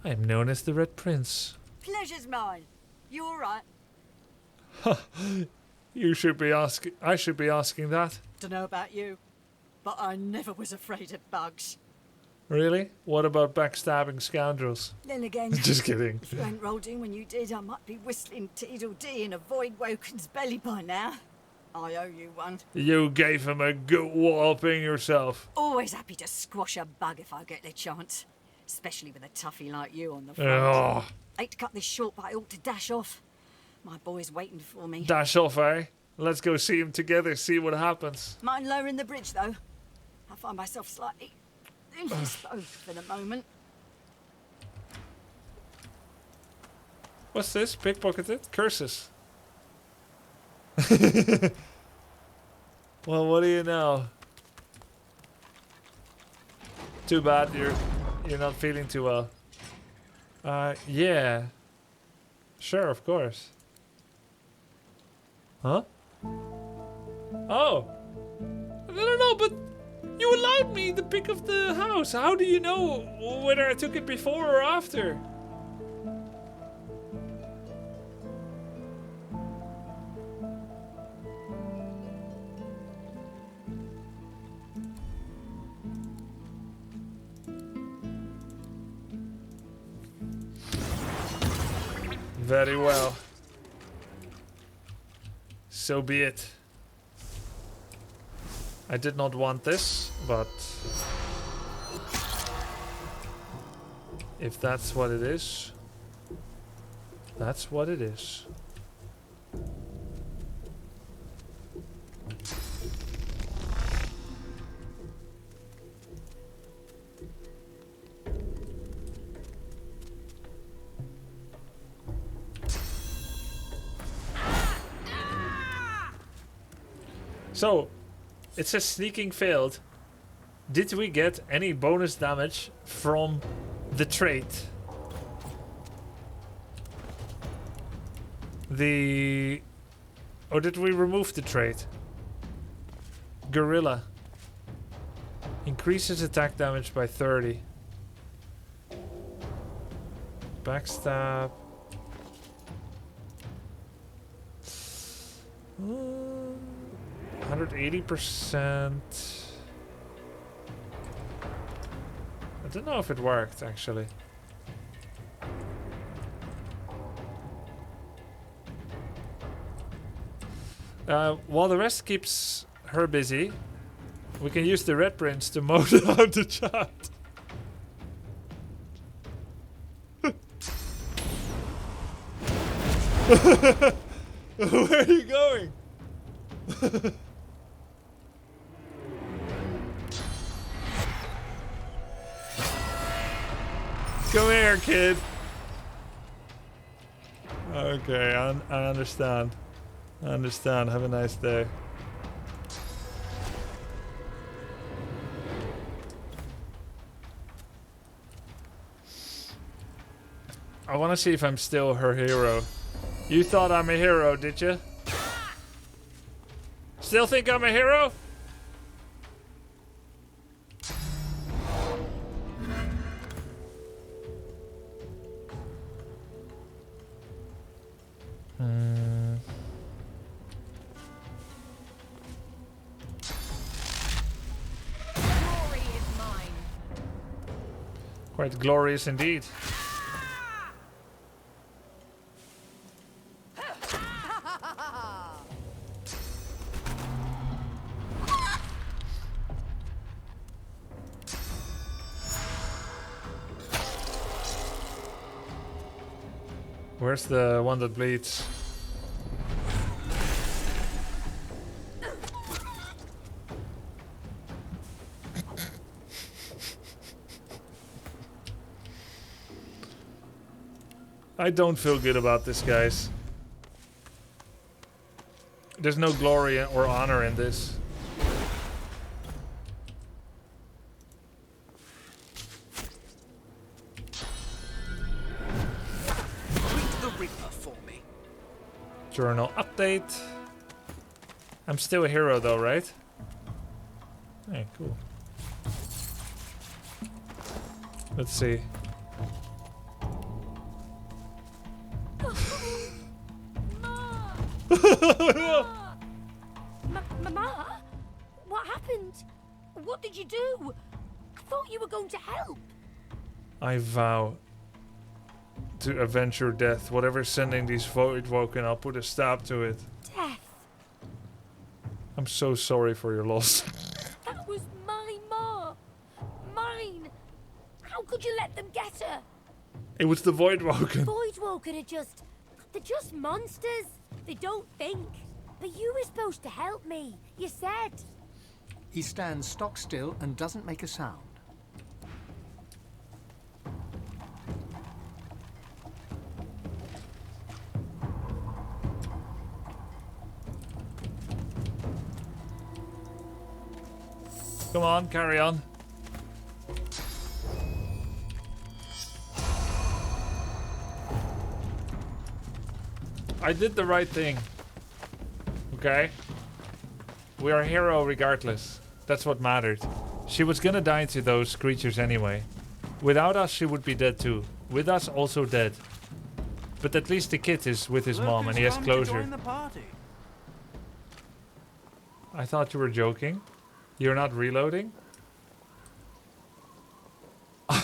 S1: I am known as the Red Prince.
S7: Pleasure's mine. You all right?
S1: You should be asking. I should be asking that.
S7: Dunno about you, but I never was afraid of bugs.
S1: Really? What about backstabbing scoundrels?
S7: Then again,
S1: Just kidding.
S7: If you hadn't rolled in when you did, I might be whistling Teedle-Dee in a Void Woken's belly by now. I owe you one.
S1: You gave him a good walloping yourself.
S7: Always happy to squash a bug if I get the chance. Especially with a toughie like you on the front.
S1: Oh.
S7: Hate to cut this short, but I ought to dash off. My boy's waiting for me.
S1: Dash off, eh? Let's go see him together, see what happens.
S7: Mind lowering the bridge, though? I find myself slightly indisposed for the moment.
S1: What's this? Pickpocketed? Curses. Well, what do you know? Too bad you're not feeling too well. Yeah. Sure, of course. Huh? Oh. No, but you allowed me the pick of the house. How do you know whether I took it before or after? Very well. So be it. I did not want this, but if that's what it is, that's what it is. So, it says sneaking failed. Did we get any bonus damage from the trait? Or did we remove the trait? Gorilla. Increases attack damage by 30. Backstab. 180%. I don't know if it worked, actually. While the rest keeps her busy, we can use the Red Prince to mow down the chat. Where are you going? Come here, kid. Okay, I understand. I understand. Have a nice day. I want to see if I'm still her hero. You thought I'm a hero, did you? Still think I'm a hero?
S21: Glory is mine.
S1: Quite glorious indeed. Where's the one that bleeds? I don't feel good about this, guys. There's no glory or honor in this.
S2: Greet the Reaper for me.
S1: Journal update. I'm still a hero though, right? Hey, cool. Let's see.
S14: Mama? What happened? What did you do? I thought you were going to help.
S1: I vow to avenge your death. Whatever's sending these Voidwoken, I'll put a stop to it.
S14: Death?
S1: I'm so sorry for your loss.
S14: That was my ma. Mine. How could you let them get her?
S1: It was the Voidwoken.
S14: Voidwoken they're just monsters. They don't think. But you were supposed to help me. You said.
S8: He stands stock still and doesn't make a sound.
S1: Come on, carry on. I did the right thing. Okay? We are a hero regardless. That's what mattered. She was gonna die to those creatures anyway. Without us, she would be dead too. With us, also dead. But at least the kid is with his mom and he has closure. I thought you were joking. You're not reloading? I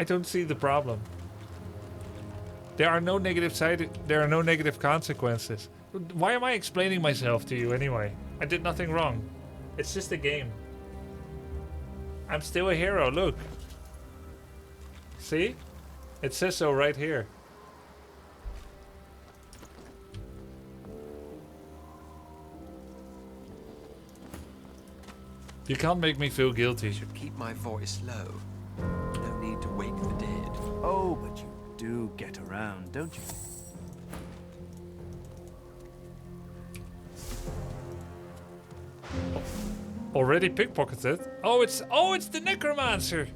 S1: don't see the problem. There are no negative consequences. Why am I explaining myself to you anyway? I did nothing wrong. It's just a game. I'm still a hero, look. See? It says so right here. You can't make me feel guilty.
S15: I should keep my voice low. No need to wake the dead.
S6: Oh, but you do get around, don't you?
S1: Already pickpocketed? Oh, it's the necromancer.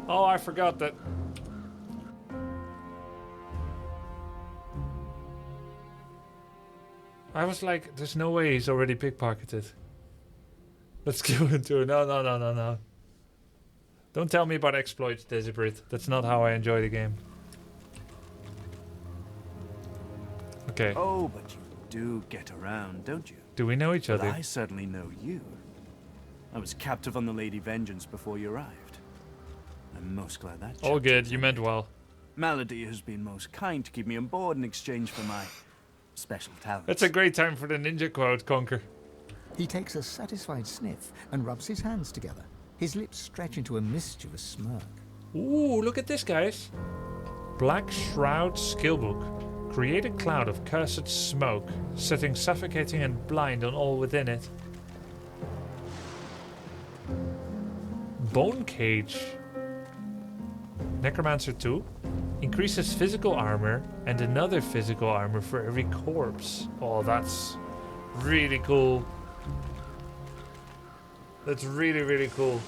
S1: Oh, I forgot that. I was like, there's no way he's already pickpocketed. Let's go into it. No. Don't tell me about exploits, Desibrit. That's not how I enjoy the game. Okay.
S6: Oh, but you do get around, don't you?
S1: Do we know each other?
S6: Well, I certainly know you. I was captive on the Lady Vengeance before you arrived. I'm most glad that.
S1: All good. You meant well.
S6: Malady has been most kind to keep me on board in exchange for my special talents.
S1: That's a great time for the ninja quote, Conker.
S8: He takes a satisfied sniff and rubs his hands together. His lips stretch into a mischievous smirk.
S1: Ooh, look at this, guys. Black Shroud Skillbook. Create a cloud of cursed smoke, setting suffocating and blind on all within it. Bone Cage. Necromancer 2. Increases physical armor and another physical armor for every corpse. Oh, that's really cool. That's really, really cool.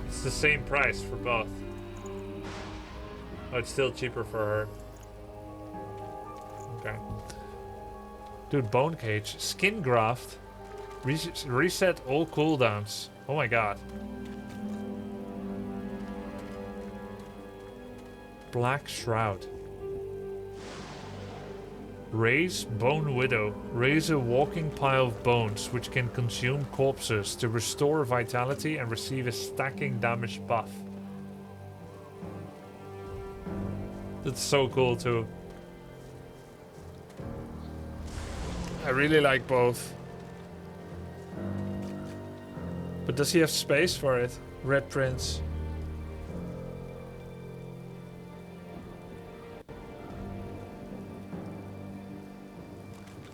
S1: It's the same price for both. Oh, it's still cheaper for her. Okay. Dude, Bone Cage. Skin Graft. Reset all cooldowns. Oh my god. Black Shroud. Raise Bone Widow. Raise a walking pile of bones which can consume corpses to restore vitality and receive a stacking damage buff. That's so cool too. I really like both. But does he have space for it? Red Prince.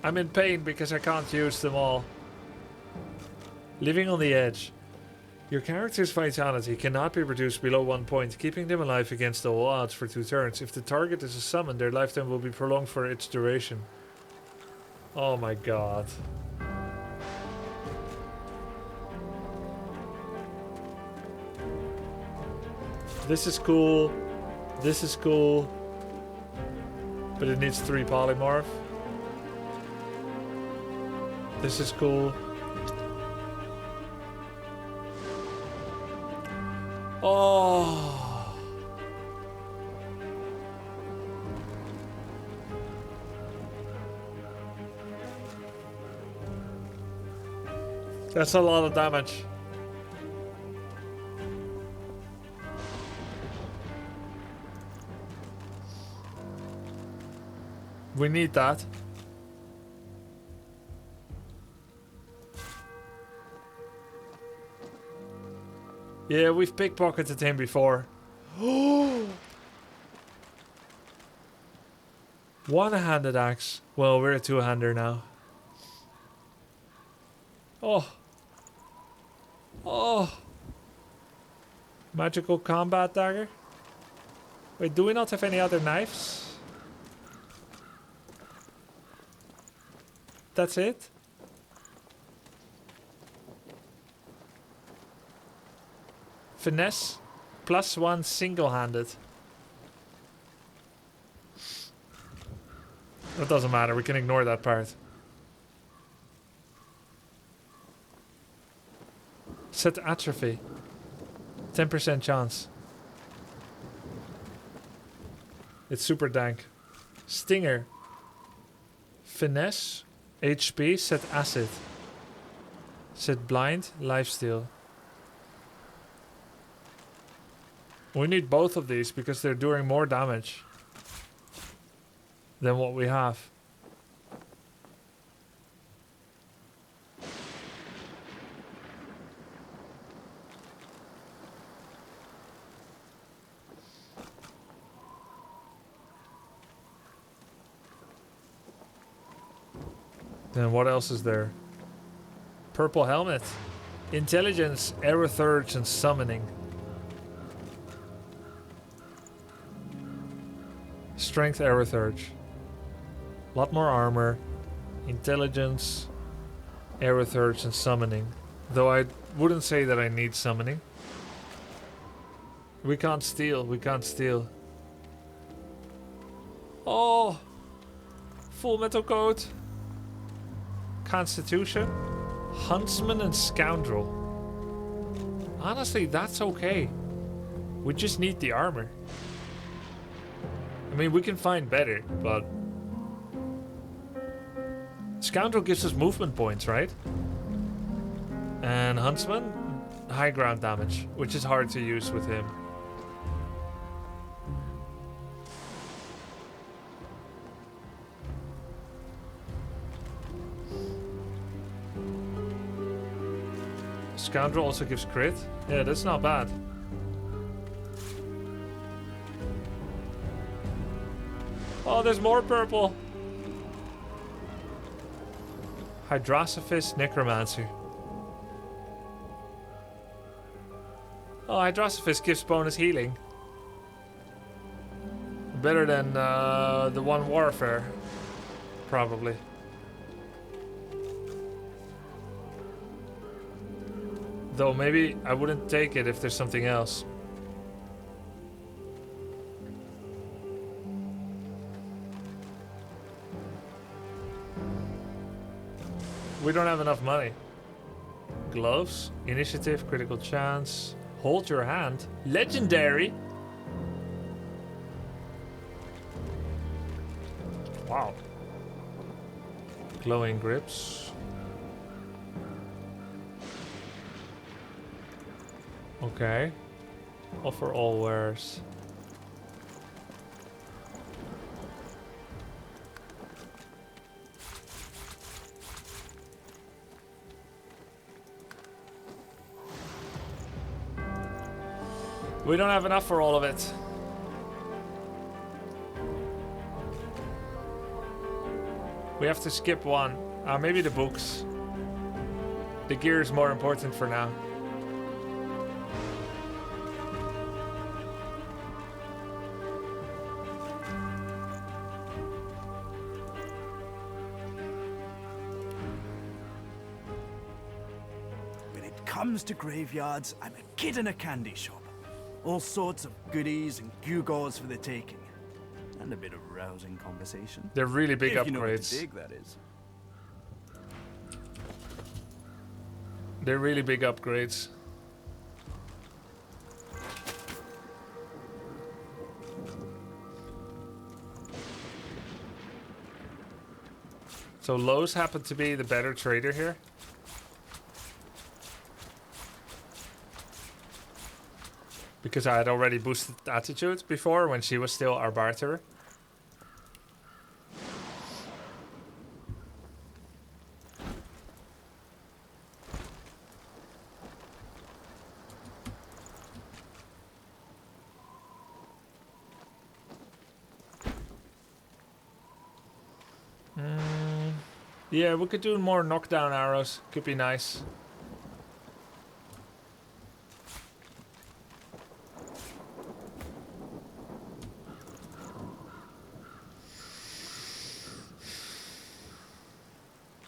S1: I'm in pain because I can't use them all. Living on the edge. Your character's vitality cannot be reduced below 1 point, keeping them alive against all odds for 2 turns. If the target is a summon, their lifetime will be prolonged for its duration. Oh my god. This is cool. This is cool. But it needs 3 polymorph. This is cool. Oh. That's a lot of damage. We need that. Yeah, we've pickpocketed him before. One-handed axe. Well, we're a two-hander now. Oh. Oh. Magical combat dagger. Wait, do we not have any other knives? That's it? Finesse. +1 single-handed. That doesn't matter. We can ignore that part. Set atrophy. 10% chance. It's super dank. Stinger. Finesse. HP. Set acid. Set blind. Lifesteal. We need both of these because they're doing more damage than what we have. Then what else is there? Purple helmet. Intelligence, Aerothurge, and summoning. Strength, Aerothurge. Lot more armor. Intelligence, Aerothurge, and summoning. Though I wouldn't say that I need summoning. We can't steal. We can't steal. Oh! Full metal coat. Constitution. Huntsman and Scoundrel. Honestly, that's okay. We just need the armor. I mean, we can find better, but... Scoundrel gives us movement points, right? And Huntsman, high ground damage, which is hard to use with him. Scoundrel also gives crit. Yeah, that's not bad. Oh, there's more purple. Hydrosophist Necromancer. Oh, Hydrosophist gives bonus healing. Better than the one Warfare. Probably. Though maybe I wouldn't take it if there's something else. We don't have enough money. Gloves, initiative, critical chance, hold your hand, legendary. Wow. Glowing grips. Okay. Offer all wares. We don't have enough for all of it. We have to skip one. Maybe the books. The gear is more important for now.
S6: When it comes to graveyards, I'm a kid in a candy shop. All sorts of goodies and gewgaws for the taking. And a bit of rousing conversation.
S1: They're really big
S6: if you know what
S1: upgrades.
S6: to dig, that is.
S1: They're really big upgrades. So Lowe's happened to be the better trader here. Because I had already boosted attitude before when she was still our barterer. Yeah, we could do more knockdown arrows. Could be nice.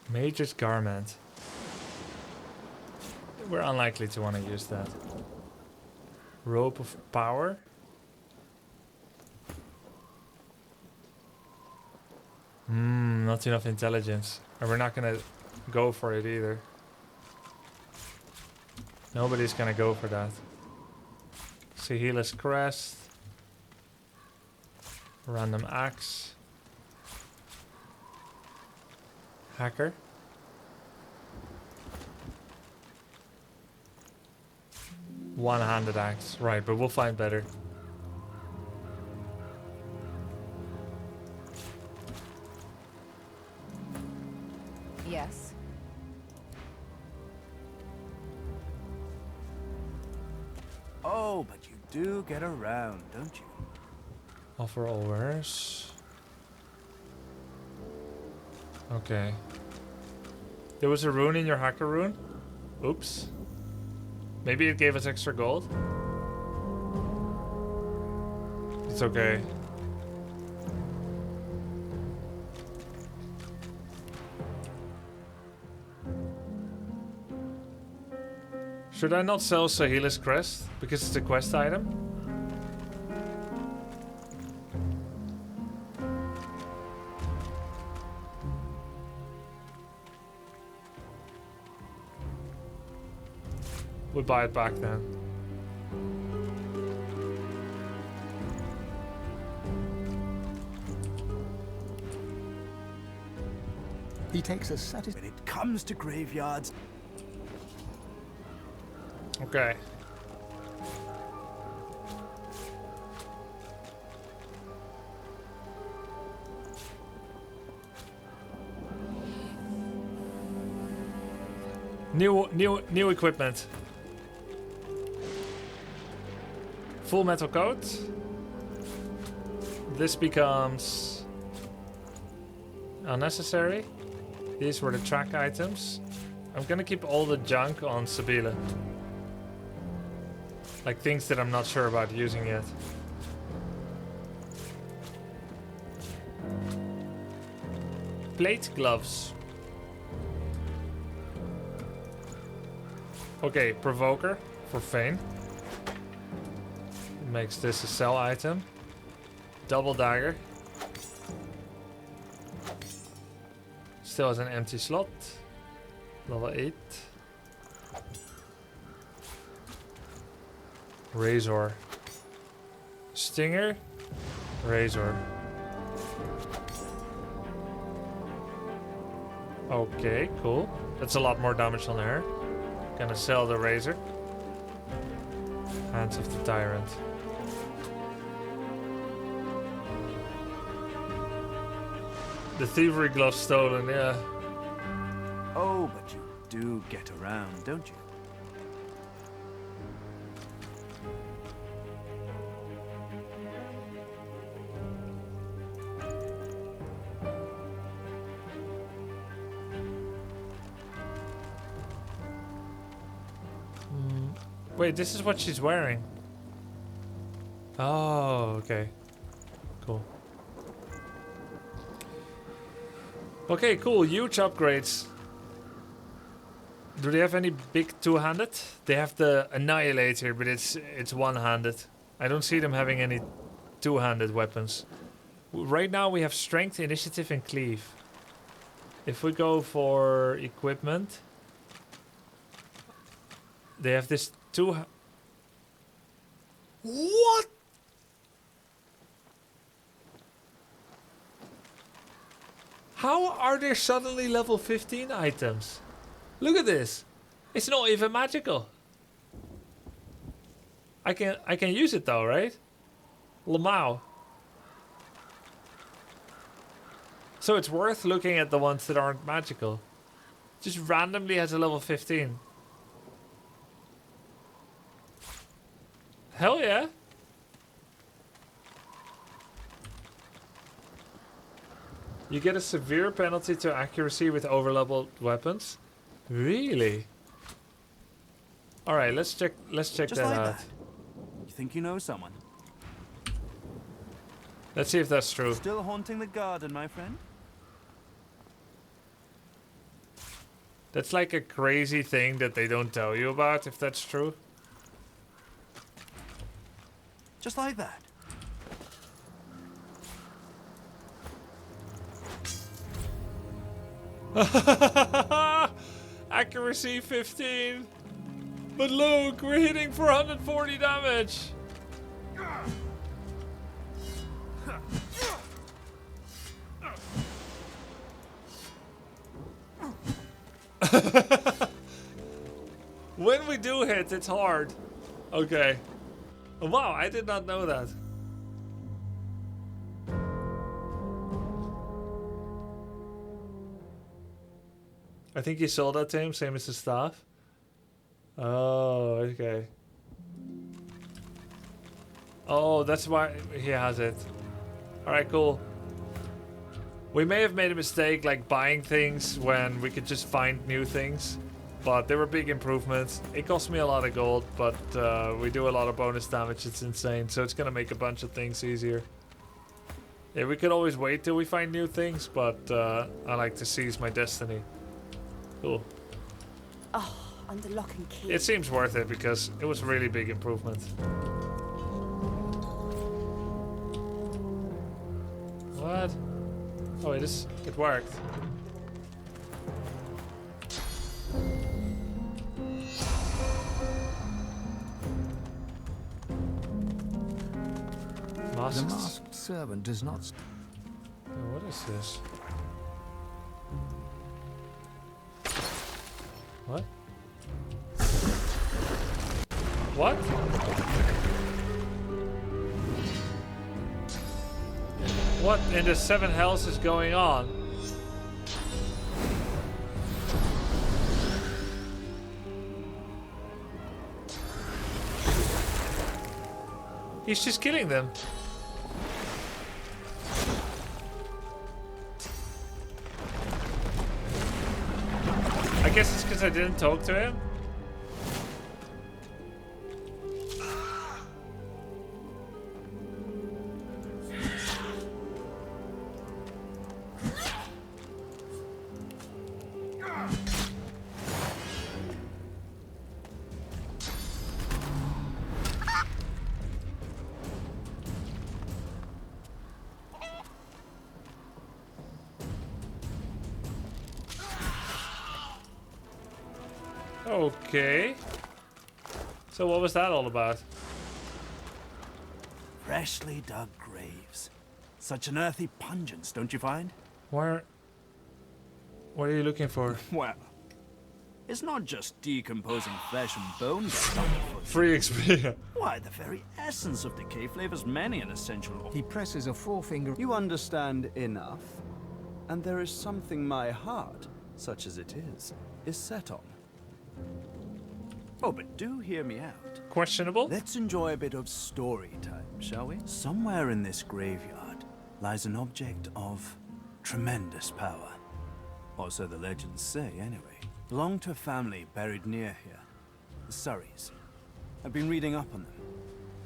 S1: Mage's Garment. We're unlikely to want to use that. Rope of Power. Not enough intelligence. And we're not gonna go for it either. Nobody's gonna go for that. Sahila's Crest. Random Axe. Hacker. One-handed axe. Right, but we'll find better.
S16: Yes.
S6: Oh, but you do get around, don't you?
S1: Offer all wares. Okay. There was a rune in your hacker rune? Oops. Maybe it gave us extra gold? It's okay. Should I not sell Sahila's Crest? Because it's a quest item? We'll buy it back then.
S8: He takes a satisfaction.
S6: When it comes to graveyards.
S1: Okay. New equipment. Full metal coat. This becomes unnecessary. These were the track items. I'm gonna keep all the junk on Sabila. Like things that I'm not sure about using yet. Plate gloves. Okay, provoker for Fane. Makes this a sell item. Double dagger. Still has an empty slot. Level 8. Razor. Stinger. Razor. Okay, cool. That's a lot more damage on her. Gonna sell the razor. Hands of the Tyrant. The thievery glove stolen, yeah.
S6: Oh, but you do get around, don't you?
S1: Wait, this is what she's wearing. Oh, okay. Cool. Okay, cool. Huge upgrades. Do they have any big two-handed? They have the Annihilator, but it's one-handed. I don't see them having any two-handed weapons. Right now we have Strength, Initiative, and Cleave. If we go for equipment, they have this What? How are there suddenly level 15 items? Look at this. It's not even magical. I can use it though, right? Lamau. So it's worth looking at the ones that aren't magical. Just randomly has a level 15. Hell yeah. You get a severe penalty to accuracy with overleveled weapons. Really? All right, let's check
S6: Just
S1: that
S6: like
S1: out.
S6: that. You think you know someone?
S1: Let's see if that's true.
S6: Still haunting the garden, my friend?
S1: That's like a crazy thing that they don't tell you about, if that's true.
S6: Just like that.
S1: Accuracy 15. But look, we're hitting for 140 damage. When we do hit, it's hard. Okay. Wow, I did not know that. I think you sold that to him, same as the staff. Oh, okay. Oh, that's why he has it. Alright, cool. We may have made a mistake, like buying things when we could just find new things. But they were big improvements. It cost me a lot of gold, but we do a lot of bonus damage. It's insane. So it's gonna make a bunch of things easier. Yeah, we could always wait till we find new things, but I like to seize my destiny. Cool.
S17: Oh, under lock and key.
S1: It seems worth it because it was a really big improvement. What? Oh, it worked.
S8: The masked servant does not.
S1: Oh, what is this? What? What? What in the seven hells is going on? He's just killing them. I guess it's because I didn't talk to him. Okay. So what was that all about?
S6: Freshly dug graves. Such an earthy pungence, don't you find?
S1: What are you looking for?
S6: Well, it's not just decomposing flesh and bones.
S1: Free XP.
S6: Why, the very essence of decay flavors many an essential.
S8: He presses a forefinger.
S6: You understand enough, and there is something my heart, such as it is set on. Oh, but do hear me out.
S1: Questionable?
S6: Let's enjoy a bit of story time, shall we? Somewhere in this graveyard lies an object of tremendous power. Or so the legends say, anyway. Belonged to a family buried near here, the Surreys. I've been reading up on them.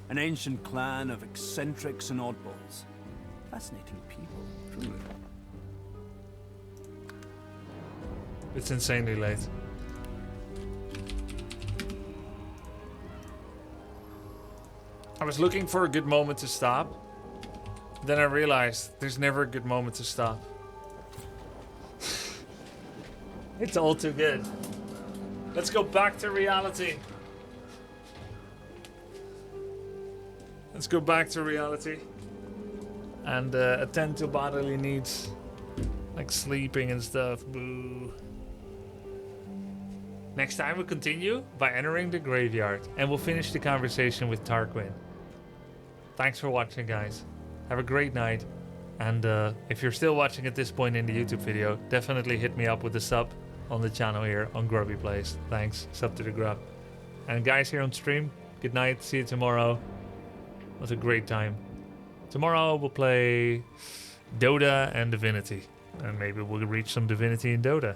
S6: An ancient clan of eccentrics and oddballs. Fascinating people, truly.
S1: It's insanely late. I was looking for a good moment to stop. Then I realized there's never a good moment to stop. It's all too good. Let's go back to reality. Let's go back to reality. And attend to bodily needs. Like sleeping and stuff. Boo. Next time we'll continue by entering the graveyard. And we'll finish the conversation with Tarquin. Thanks for watching, guys. Have a great night. And if you're still watching at this point in the YouTube video, definitely hit me up with a sub on the channel here on Grubby Plays. Thanks. Sub to the grub. And guys here on stream, good night. See you tomorrow. It was a great time. Tomorrow we'll play Dota and Divinity. And maybe we'll reach some Divinity in Dota.